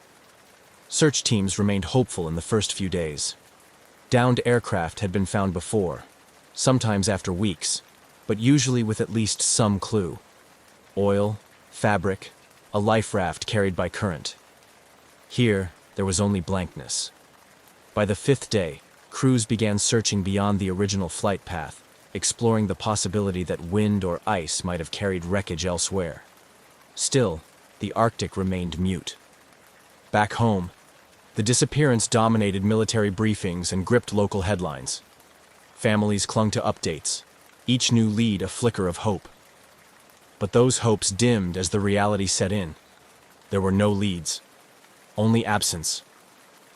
Search teams remained hopeful in the first few days. Downed aircraft had been found before, sometimes after weeks, but usually with at least some clue. Oil, fabric, a life raft carried by current. Here, there was only blankness. By the fifth day, crews began searching beyond the original flight path, exploring the possibility that wind or ice might have carried wreckage elsewhere. Still, the Arctic remained mute. Back home, the disappearance dominated military briefings and gripped local headlines. Families clung to updates, each new lead a flicker of hope. But those hopes dimmed as the reality set in. There were no leads, only absence.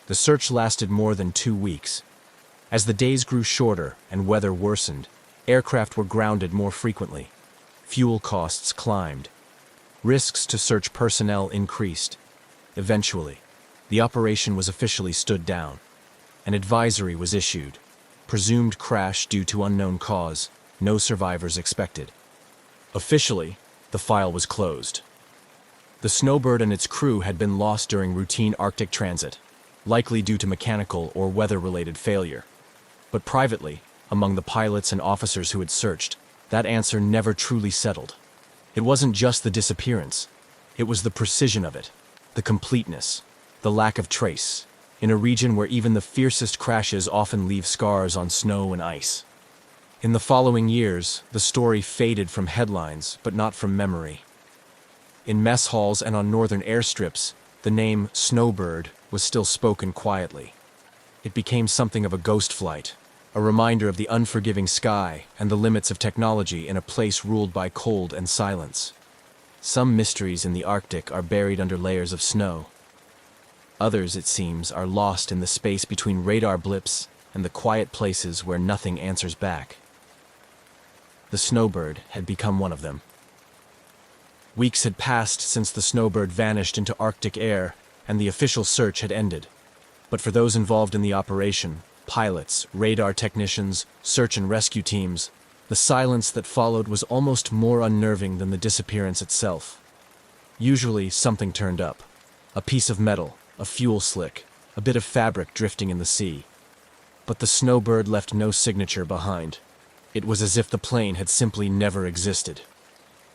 The search lasted more than 2 weeks. As the days grew shorter and weather worsened, aircraft were grounded more frequently. Fuel costs climbed. Risks to search personnel increased. Eventually, the operation was officially stood down. An advisory was issued. Presumed crash due to unknown cause, no survivors expected. Officially, the file was closed. The snowbird and its crew had been lost during routine Arctic transit, likely due to mechanical or weather-related failure. But privately, among the pilots and officers who had searched, that answer never truly settled. It wasn't just the disappearance. It was the precision of it, the completeness, the lack of trace, in a region where even the fiercest crashes often leave scars on snow and ice. In the following years, the story faded from headlines, but not from memory. In mess halls and on northern airstrips, the name Snowbird was still spoken quietly. It became something of a ghost flight, a reminder of the unforgiving sky and the limits of technology in a place ruled by cold and silence. Some mysteries in the Arctic are buried under layers of snow. Others, it seems, are lost in the space between radar blips and the quiet places where nothing answers back. The snowbird had become one of them. Weeks had passed since the snowbird vanished into Arctic air, and the official search had ended. But for those involved in the operation, pilots, radar technicians, search and rescue teams, the silence that followed was almost more unnerving than the disappearance itself. Usually, something turned up. A piece of metal, a fuel slick, a bit of fabric drifting in the sea. But the snowbird left no signature behind. It was as if the plane had simply never existed.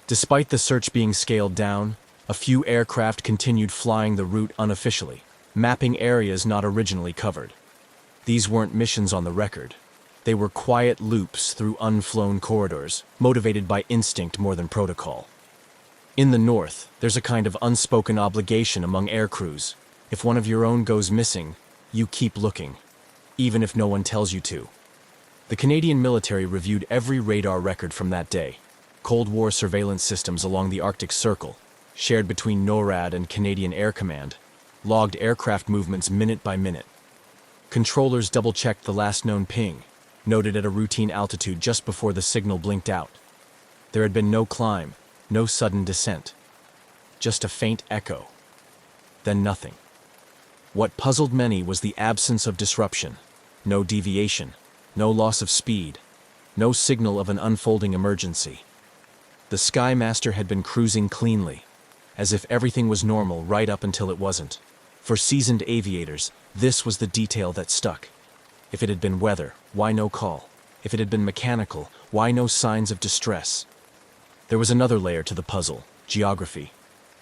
Despite the search being scaled down, a few aircraft continued flying the route unofficially, mapping areas not originally covered. These weren't missions on the record. They were quiet loops through unflown corridors, motivated by instinct more than protocol. In the north, there's a kind of unspoken obligation among air crews. If one of your own goes missing, you keep looking, even if no one tells you to. The Canadian military reviewed every radar record from that day. Cold War surveillance systems along the Arctic Circle, shared between NORAD and Canadian Air Command, logged aircraft movements minute by minute. Controllers double-checked the last known ping, noted at a routine altitude just before the signal blinked out. There had been no climb, no sudden descent. Just a faint echo. Then nothing. What puzzled many was the absence of disruption. No deviation, no loss of speed, no signal of an unfolding emergency. The Skymaster had been cruising cleanly, as if everything was normal right up until it wasn't. For seasoned aviators, this was the detail that stuck. If it had been weather, why no call? If it had been mechanical, why no signs of distress? There was another layer to the puzzle: geography.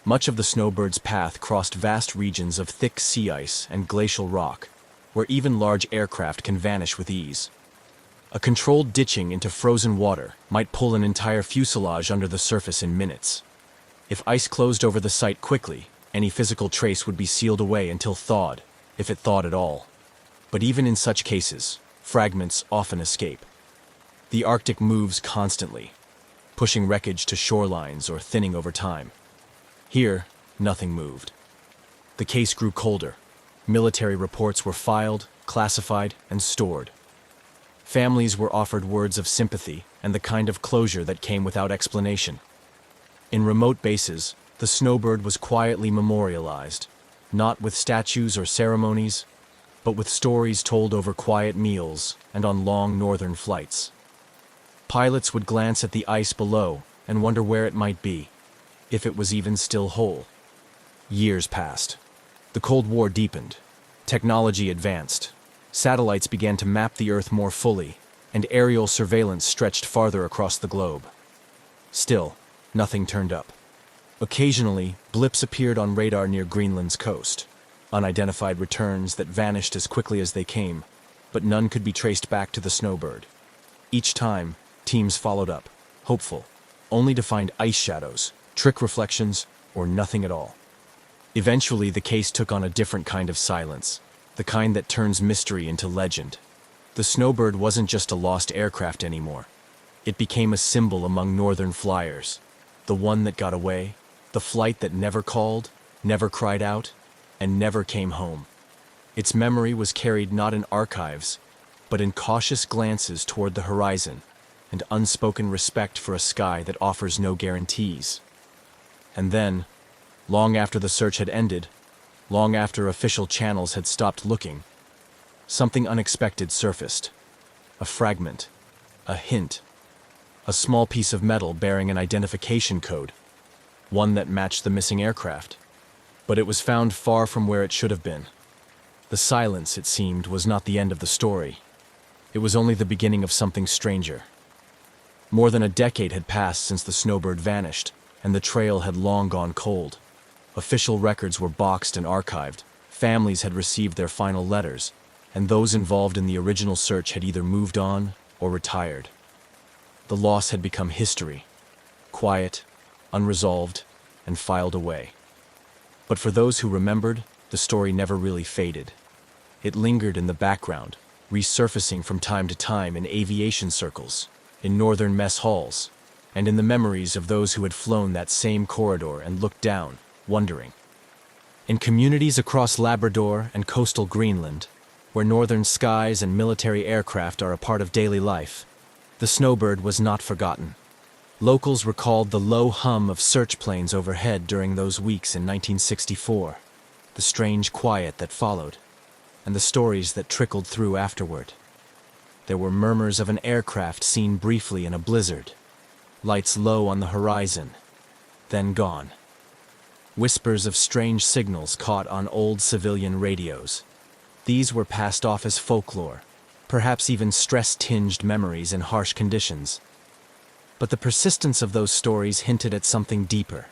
Much of the snowbird's path crossed vast regions of thick sea ice and glacial rock, where even large aircraft can vanish with ease. A controlled ditching into frozen water might pull an entire fuselage under the surface in minutes. If ice closed over the site quickly, any physical trace would be sealed away until thawed, if it thawed at all. But even in such cases, fragments often escape. The Arctic moves constantly, pushing wreckage to shorelines or thinning over time. Here, nothing moved. The case grew colder. Military reports were filed, classified, and stored. Families were offered words of sympathy and the kind of closure that came without explanation. In remote bases, the snowbird was quietly memorialized, not with statues or ceremonies, but with stories told over quiet meals and on long northern flights. Pilots would glance at the ice below and wonder where it might be, if it was even still whole. Years passed. The Cold War deepened. Technology advanced. Satellites began to map the Earth more fully, and aerial surveillance stretched farther across the globe. Still, nothing turned up. Occasionally, blips appeared on radar near Greenland's coast, unidentified returns that vanished as quickly as they came, but none could be traced back to the snowbird. Each time, teams followed up, hopeful, only to find ice shadows, trick reflections, or nothing at all. Eventually, the case took on a different kind of silence, the kind that turns mystery into legend. The snowbird wasn't just a lost aircraft anymore. It became a symbol among northern flyers, the one that got away, the flight that never called, never cried out, and never came home. Its memory was carried not in archives, but in cautious glances toward the horizon and unspoken respect for a sky that offers no guarantees. And then, long after the search had ended, long after official channels had stopped looking, something unexpected surfaced. A fragment, a hint, a small piece of metal bearing an identification code, one that matched the missing aircraft. But it was found far from where it should have been. The silence, it seemed, was not the end of the story. It was only the beginning of something stranger. More than a decade had passed since the snowbird vanished, and the trail had long gone cold. Official records were boxed and archived, families had received their final letters, and those involved in the original search had either moved on or retired. The loss had become history, quiet, unresolved, and filed away. But for those who remembered, the story never really faded. It lingered in the background, resurfacing from time to time in aviation circles, in northern mess halls, and in the memories of those who had flown that same corridor and looked down, wondering. In communities across Labrador and coastal Greenland, where northern skies and military aircraft are a part of daily life, the snowbird was not forgotten. Locals recalled the low hum of search planes overhead during those weeks in 1964, the strange quiet that followed, and the stories that trickled through afterward. There were murmurs of an aircraft seen briefly in a blizzard, lights low on the horizon, then gone. Whispers of strange signals caught on old civilian radios, These were passed off as folklore, perhaps even stress-tinged memories in harsh conditions. But the persistence of those stories hinted at something deeper.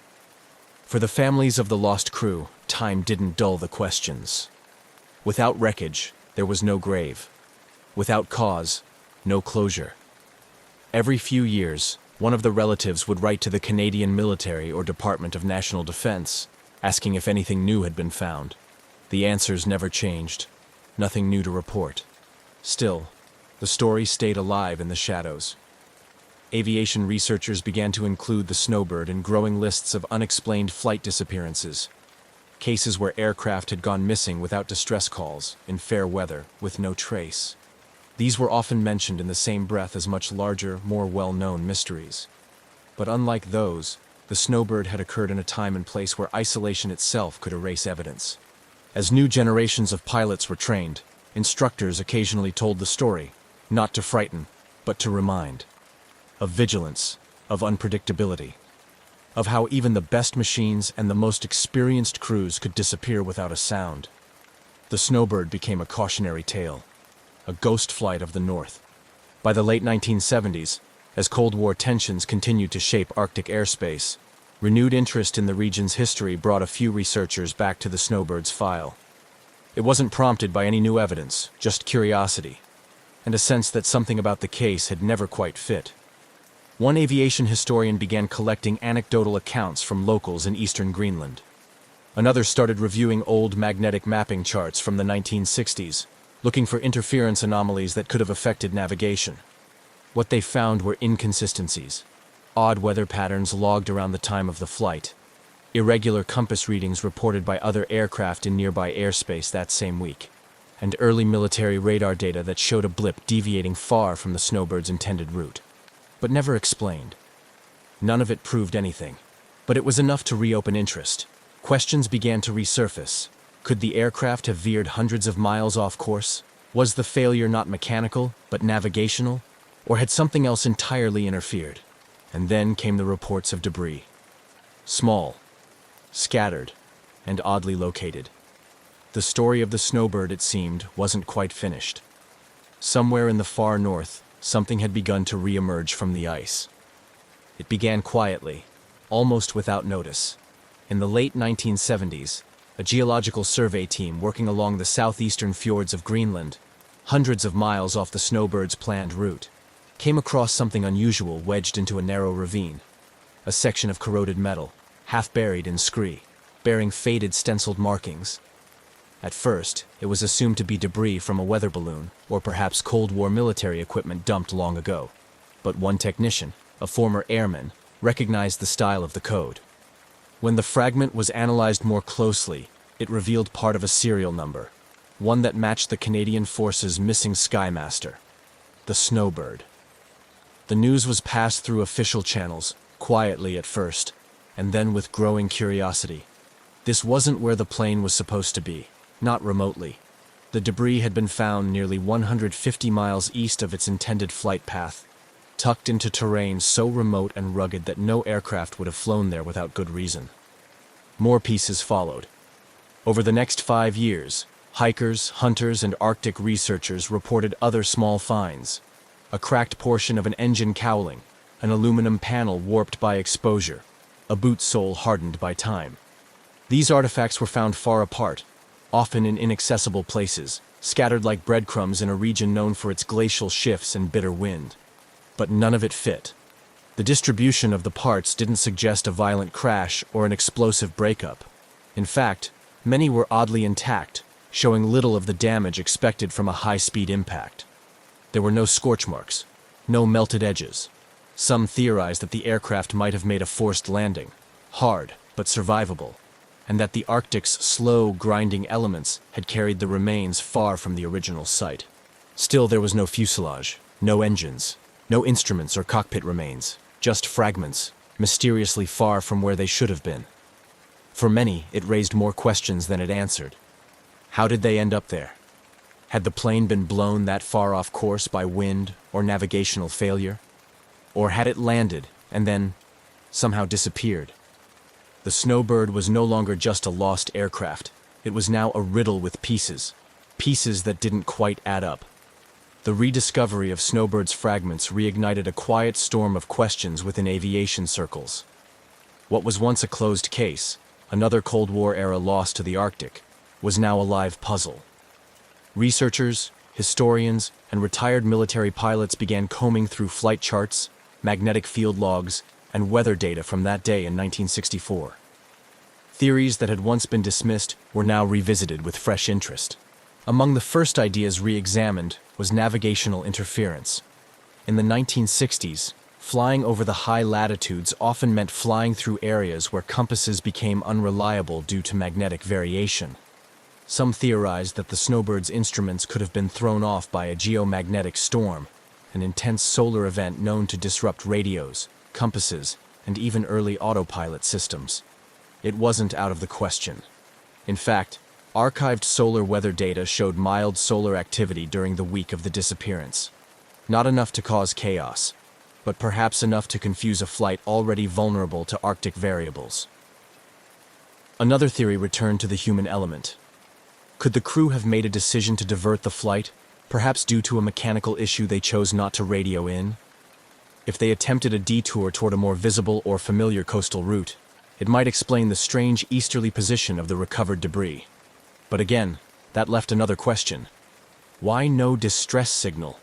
For the families of the lost crew, time didn't dull the questions. Without wreckage, there was no grave. Without cause, no closure. Every few years, one of the relatives would write to the Canadian military or Department of National Defense, asking if anything new had been found. The answers never changed. Nothing new to report. Still, the story stayed alive in the shadows. Aviation researchers began to include the snowbird in growing lists of unexplained flight disappearances. Cases where aircraft had gone missing without distress calls, in fair weather, with no trace. These were often mentioned in the same breath as much larger, more well-known mysteries. But unlike those, the snowbird had occurred in a time and place where isolation itself could erase evidence. As new generations of pilots were trained, instructors occasionally told the story, not to frighten, but to remind. Of vigilance, of unpredictability, of how even the best machines and the most experienced crews could disappear without a sound. The snowbird became a cautionary tale, a ghost flight of the North. By the late 1970s, as Cold War tensions continued to shape Arctic airspace, renewed interest in the region's history brought a few researchers back to the snowbird's file. It wasn't prompted by any new evidence, just curiosity, and a sense that something about the case had never quite fit. One aviation historian began collecting anecdotal accounts from locals in eastern Greenland. Another started reviewing old magnetic mapping charts from the 1960s, looking for interference anomalies that could have affected navigation. What they found were inconsistencies, odd weather patterns logged around the time of the flight, irregular compass readings reported by other aircraft in nearby airspace that same week, and early military radar data that showed a blip deviating far from the snowbird's intended route, but never explained. None of it proved anything, but it was enough to reopen interest. Questions began to resurface. Could the aircraft have veered hundreds of miles off course? Was the failure not mechanical, but navigational? Or had something else entirely interfered? And then came the reports of debris. Small, scattered, and oddly located. The story of the snowbird, it seemed, wasn't quite finished. Somewhere in the far north, something had begun to re-emerge from the ice. It began quietly, almost without notice. In the late 1970s, a geological survey team working along the southeastern fjords of Greenland, hundreds of miles off the snowbird's planned route, came across something unusual wedged into a narrow ravine. A section of corroded metal, half buried in scree, bearing faded stenciled markings. At first, it was assumed to be debris from a weather balloon, or perhaps Cold War military equipment dumped long ago. But one technician, a former airman, recognized the style of the code. When the fragment was analyzed more closely, it revealed part of a serial number, one that matched the Canadian Force's missing Skymaster, the Snowbird. The news was passed through official channels, quietly at first, and then with growing curiosity. This wasn't where the plane was supposed to be, not remotely. The debris had been found nearly 150 miles east of its intended flight path, tucked into terrain so remote and rugged that no aircraft would have flown there without good reason. More pieces followed. Over the next 5 years, hikers, hunters, and Arctic researchers reported other small finds. A cracked portion of an engine cowling, an aluminum panel warped by exposure, a boot sole hardened by time. These artifacts were found far apart, often in inaccessible places, scattered like breadcrumbs in a region known for its glacial shifts and bitter wind. But none of it fit. The distribution of the parts didn't suggest a violent crash or an explosive breakup. In fact, many were oddly intact, showing little of the damage expected from a high-speed impact. There were no scorch marks, no melted edges. Some theorized that the aircraft might have made a forced landing, hard but survivable, and that the Arctic's slow, grinding elements had carried the remains far from the original site. Still, there was no fuselage, no engines, no instruments or cockpit remains, just fragments, mysteriously far from where they should have been. For many, it raised more questions than it answered. How did they end up there? Had the plane been blown that far off course by wind or navigational failure? Or had it landed and then somehow disappeared? The Snowbird was no longer just a lost aircraft. It was now a riddle with pieces. pieces that didn't quite add up. The rediscovery of Snowbird's fragments reignited a quiet storm of questions within aviation circles. What was once a closed case, another Cold War-era loss to the Arctic, was now a live puzzle. Researchers, historians, and retired military pilots began combing through flight charts, magnetic field logs, and weather data from that day in 1964. Theories that had once been dismissed were now revisited with fresh interest. Among the first ideas re-examined was navigational interference. In the 1960s, flying over the high latitudes often meant flying through areas where compasses became unreliable due to magnetic variation. Some theorized that the Snowbird's instruments could have been thrown off by a geomagnetic storm, an intense solar event known to disrupt radios, compasses, and even early autopilot systems. It wasn't out of the question. In fact, archived solar weather data showed mild solar activity during the week of the disappearance. Not enough to cause chaos, but perhaps enough to confuse a flight already vulnerable to Arctic variables. Another theory returned to the human element. Could the crew have made a decision to divert the flight, perhaps due to a mechanical issue they chose not to radio in? If they attempted a detour toward a more visible or familiar coastal route, it might explain the strange easterly position of the recovered debris. But again, that left another question. Why no distress signal?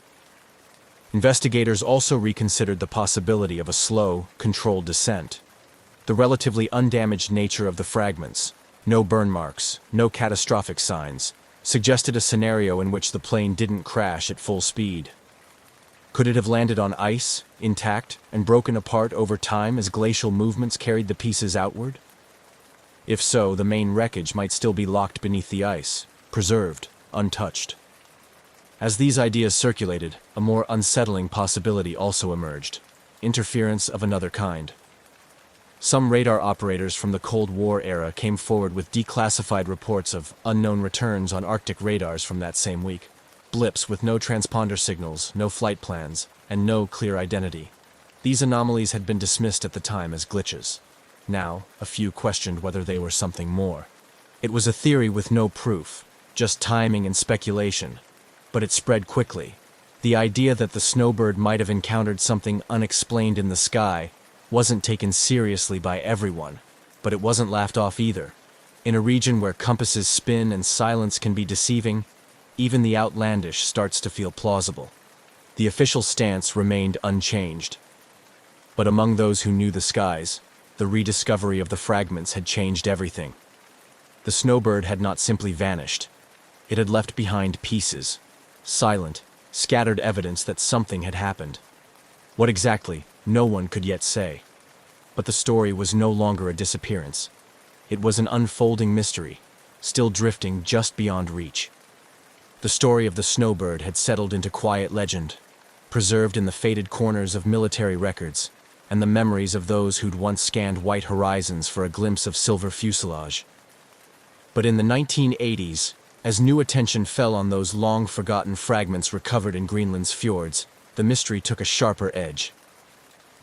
Investigators also reconsidered the possibility of a slow, controlled descent. The relatively undamaged nature of the fragments, no burn marks, no catastrophic signs, suggested a scenario in which the plane didn't crash at full speed. Could it have landed on ice, intact, and broken apart over time as glacial movements carried the pieces outward? If so, the main wreckage might still be locked beneath the ice, preserved, untouched. As these ideas circulated, a more unsettling possibility also emerged: interference of another kind. Some radar operators from the Cold War era came forward with declassified reports of unknown returns on Arctic radars from that same week. Blips with no transponder signals, no flight plans, and no clear identity. These anomalies had been dismissed at the time as glitches. Now, a few questioned whether they were something more. It was a theory with no proof, just timing and speculation, but it spread quickly. The idea that the Snowbird might have encountered something unexplained in the sky wasn't taken seriously by everyone, but it wasn't laughed off either. In a region where compasses spin and silence can be deceiving, even the outlandish starts to feel plausible. The official stance remained unchanged. But among those who knew the skies, the rediscovery of the fragments had changed everything. The Snowbird had not simply vanished. It had left behind pieces, silent, scattered evidence that something had happened. What exactly, no one could yet say. But the story was no longer a disappearance. It was an unfolding mystery, still drifting just beyond reach. The story of the Snowbird had settled into quiet legend, preserved in the faded corners of military records, and the memories of those who'd once scanned white horizons for a glimpse of silver fuselage. But in the 1980s, as new attention fell on those long-forgotten fragments recovered in Greenland's fjords, the mystery took a sharper edge.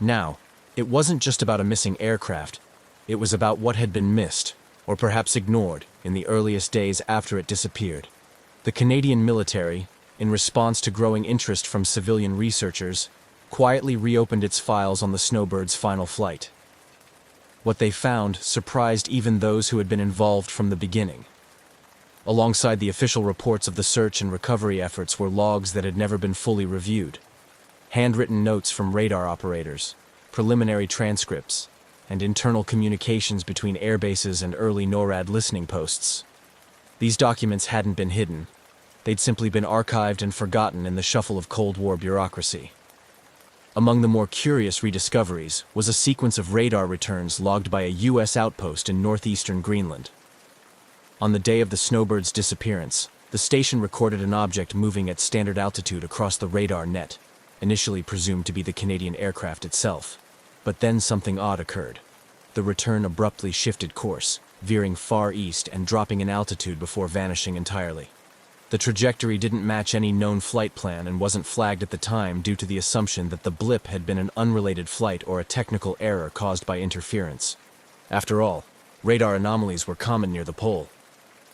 Now, it wasn't just about a missing aircraft, it was about what had been missed, or perhaps ignored, in the earliest days after it disappeared. The Canadian military, in response to growing interest from civilian researchers, quietly reopened its files on the Snowbird's final flight. What they found surprised even those who had been involved from the beginning. Alongside the official reports of the search and recovery efforts were logs that had never been fully reviewed. Handwritten notes from radar operators, preliminary transcripts, and internal communications between airbases and early NORAD listening posts. These documents hadn't been hidden. They'd simply been archived and forgotten in the shuffle of Cold War bureaucracy. Among the more curious rediscoveries was a sequence of radar returns logged by a U.S. outpost in northeastern Greenland. On the day of the Snowbird's disappearance, the station recorded an object moving at standard altitude across the radar net, initially presumed to be the Canadian aircraft itself. But then something odd occurred. The return abruptly shifted course, veering far east and dropping in altitude before vanishing entirely. The trajectory didn't match any known flight plan and wasn't flagged at the time due to the assumption that the blip had been an unrelated flight or a technical error caused by interference. After all, radar anomalies were common near the pole.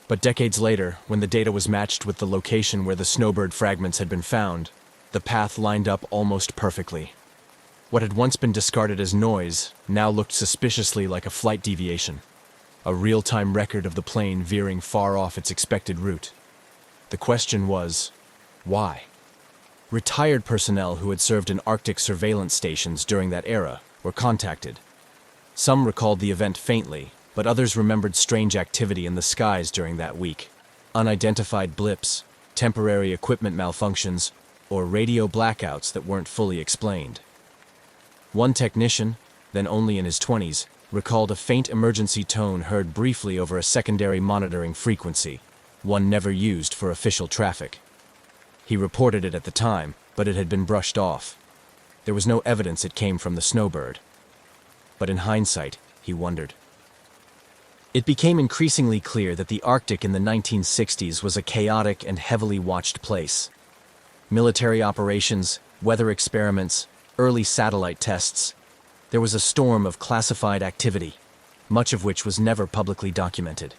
But decades later, when the data was matched with the location where the snowbird fragments had been found, the path lined up almost perfectly. What had once been discarded as noise now looked suspiciously like a flight deviation, a real-time record of the plane veering far off its expected route. The question was, why? Retired personnel who had served in Arctic surveillance stations during that era were contacted. Some recalled the event faintly, but others remembered strange activity in the skies during that week. Unidentified blips, temporary equipment malfunctions, or radio blackouts that weren't fully explained. One technician, then only in his 20s, recalled a faint emergency tone heard briefly over a secondary monitoring frequency, one never used for official traffic. He reported it at the time, but it had been brushed off. There was no evidence it came from the snowbird. But in hindsight, he wondered. It became increasingly clear that the Arctic in the 1960s was a chaotic and heavily watched place. Military operations, weather experiments, early satellite tests. There was a storm of classified activity, much of which was never publicly documented.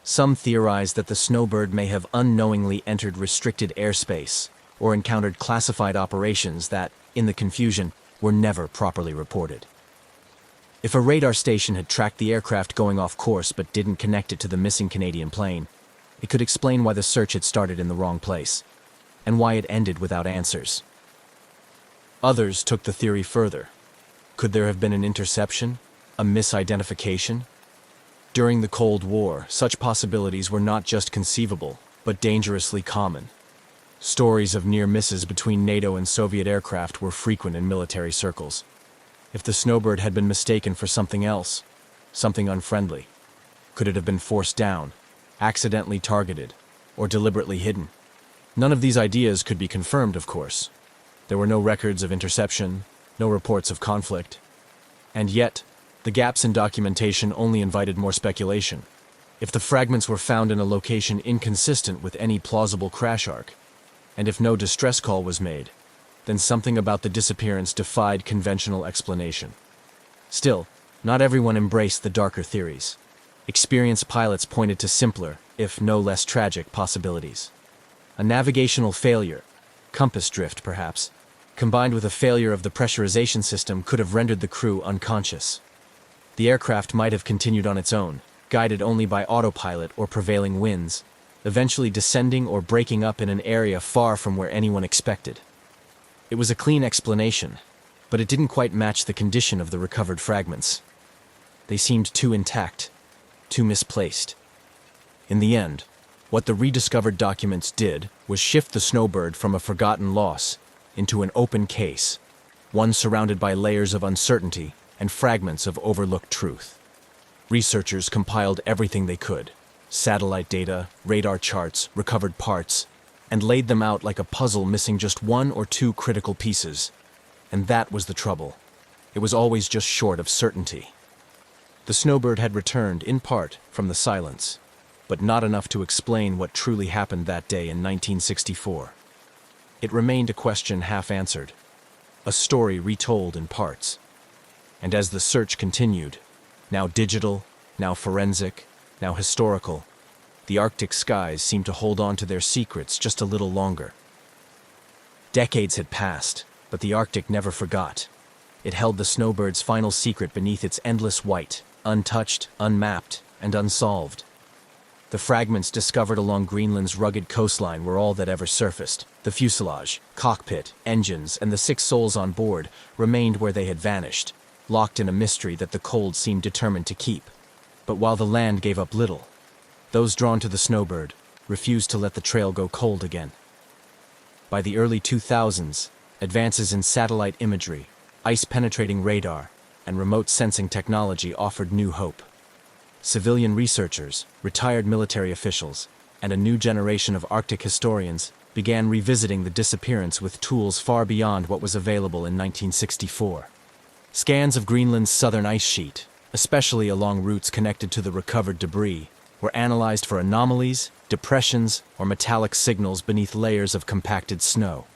Some theorized that the snowbird may have unknowingly entered restricted airspace or encountered classified operations that, in the confusion, were never properly reported. If a radar station had tracked the aircraft going off course but didn't connect it to the missing Canadian plane, it could explain why the search had started in the wrong place, and why it ended without answers. Others took the theory further. Could there have been an interception? A misidentification? During the Cold War, such possibilities were not just conceivable, but dangerously common. Stories of near misses between NATO and Soviet aircraft were frequent in military circles. If the snowbird had been mistaken for something else, something unfriendly, could it have been forced down, accidentally targeted, or deliberately hidden? None of these ideas could be confirmed, of course. There were no records of interception, no reports of conflict. And yet, the gaps in documentation only invited more speculation. If the fragments were found in a location inconsistent with any plausible crash arc, and if no distress call was made, then something about the disappearance defied conventional explanation. Still, not everyone embraced the darker theories. Experienced pilots pointed to simpler, if no less tragic, possibilities. A navigational failure, compass drift perhaps, combined with a failure of the pressurization system could have rendered the crew unconscious. The aircraft might have continued on its own, guided only by autopilot or prevailing winds, eventually descending or breaking up in an area far from where anyone expected. It was a clean explanation, but it didn't quite match the condition of the recovered fragments. They seemed too intact, too misplaced. In the end, what the rediscovered documents did was shift the snowbird from a forgotten loss into an open case, one surrounded by layers of uncertainty and fragments of overlooked truth. Researchers compiled everything they could: satellite data, radar charts, recovered parts, and laid them out like a puzzle missing just one or two critical pieces. And that was the trouble. It was always just short of certainty. The snowbird had returned, in part, from the silence, but not enough to explain what truly happened that day in 1964. It remained a question half-answered, a story retold in parts. And as the search continued, now digital, now forensic, now historical, the Arctic skies seemed to hold on to their secrets just a little longer. Decades had passed, but the Arctic never forgot. It held the snowbird's final secret beneath its endless white, untouched, unmapped, and unsolved. The fragments discovered along Greenland's rugged coastline were all that ever surfaced. The fuselage, cockpit, engines, and the 6 souls on board remained where they had vanished, locked in a mystery that the cold seemed determined to keep. But while the land gave up little, those drawn to the snowbird refused to let the trail go cold again. By the early 2000s, advances in satellite imagery, ice-penetrating radar, and remote sensing technology offered new hope. Civilian researchers, retired military officials, and a new generation of Arctic historians began revisiting the disappearance with tools far beyond what was available in 1964. Scans of Greenland's southern ice sheet, especially along routes connected to the recovered debris, were analyzed for anomalies, depressions, or metallic signals beneath layers of compacted snow.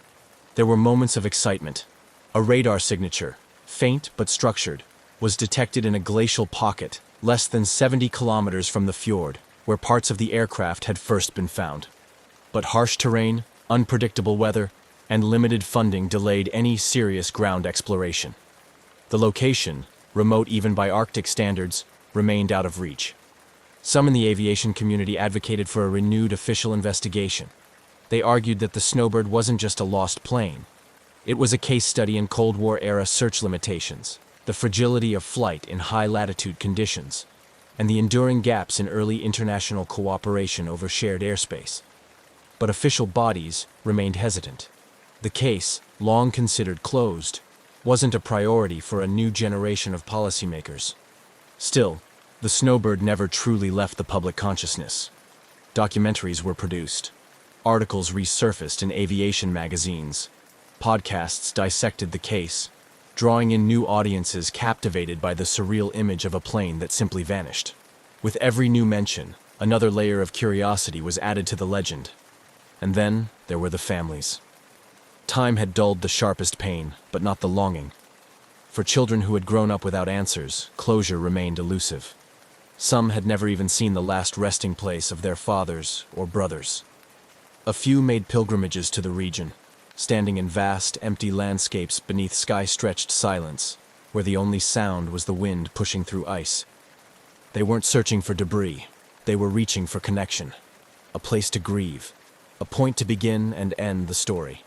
There were moments of excitement. A radar signature, faint but structured, was detected in a glacial pocket less than 70 kilometers from the fjord, where parts of the aircraft had first been found. But harsh terrain, unpredictable weather, and limited funding delayed any serious ground exploration. The location, remote even by Arctic standards, remained out of reach. Some in the aviation community advocated for a renewed official investigation. They argued that the Snowbird wasn't just a lost plane. It was a case study in Cold War-era search limitations, the fragility of flight in high-latitude conditions, and the enduring gaps in early international cooperation over shared airspace. But official bodies remained hesitant. The case, long considered closed, wasn't a priority for a new generation of policymakers. Still, the Snowbird never truly left the public consciousness. Documentaries were produced. Articles resurfaced in aviation magazines. Podcasts dissected the case, drawing in new audiences captivated by the surreal image of a plane that simply vanished. With every new mention, another layer of curiosity was added to the legend. And then there were the families. Time had dulled the sharpest pain, but not the longing. For children who had grown up without answers, closure remained elusive. Some had never even seen the last resting place of their fathers or brothers. A few made pilgrimages to the region, standing in vast, empty landscapes beneath sky-stretched silence, where the only sound was the wind pushing through ice. They weren't searching for debris. They were reaching for connection, a place to grieve, a point to begin and end the story.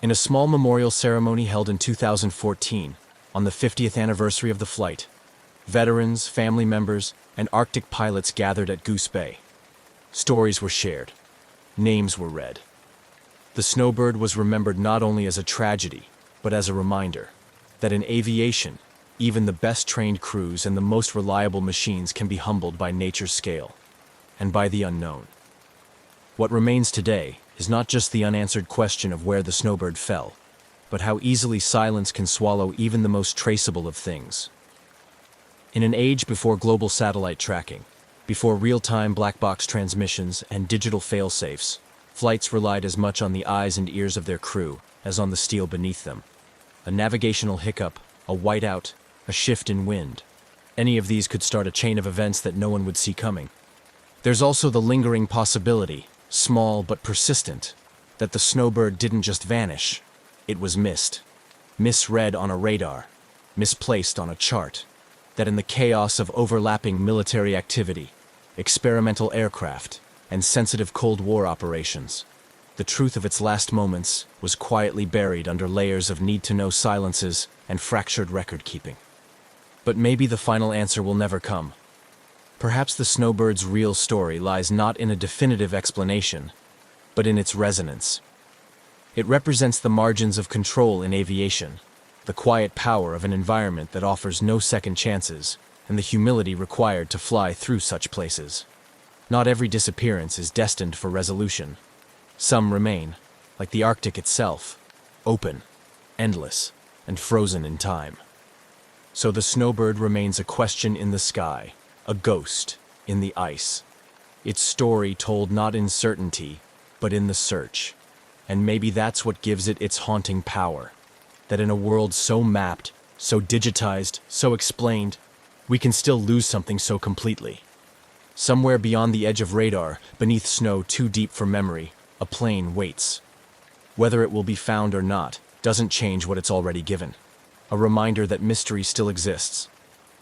In a small memorial ceremony held in 2014, on the 50th anniversary of the flight, veterans, family members, and Arctic pilots gathered at Goose Bay. Stories were shared. Names were read. The Snowbird was remembered not only as a tragedy, but as a reminder that in aviation, even the best-trained crews and the most reliable machines can be humbled by nature's scale and by the unknown. What remains today is not just the unanswered question of where the Snowbird fell, but how easily silence can swallow even the most traceable of things. In an age before global satellite tracking, before real-time black box transmissions and digital fail-safes, flights relied as much on the eyes and ears of their crew as on the steel beneath them. A navigational hiccup, a whiteout, a shift in wind. Any of these could start a chain of events that no one would see coming. There's also the lingering possibility, small but persistent, that the Snowbird didn't just vanish. It was missed. Misread on a radar. Misplaced on a chart. That in the chaos of overlapping military activity, experimental aircraft, and sensitive Cold War operations, the truth of its last moments was quietly buried under layers of need-to-know silences and fractured record-keeping. But maybe the final answer will never come. Perhaps the Snowbird's real story lies not in a definitive explanation, but in its resonance. It represents the margins of control in aviation, the quiet power of an environment that offers no second chances, and the humility required to fly through such places. Not every disappearance is destined for resolution. Some remain, like the Arctic itself, open, endless, and frozen in time. So the Snowbird remains a question in the sky, a ghost in the ice. Its story told not in certainty, but in the search. And maybe that's what gives it its haunting power. That in a world so mapped, so digitized, so explained, we can still lose something so completely. Somewhere beyond the edge of radar, beneath snow too deep for memory, a plane waits. Whether it will be found or not doesn't change what it's already given. A reminder that mystery still exists,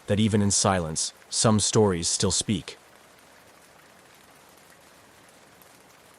that even in silence, some stories still speak.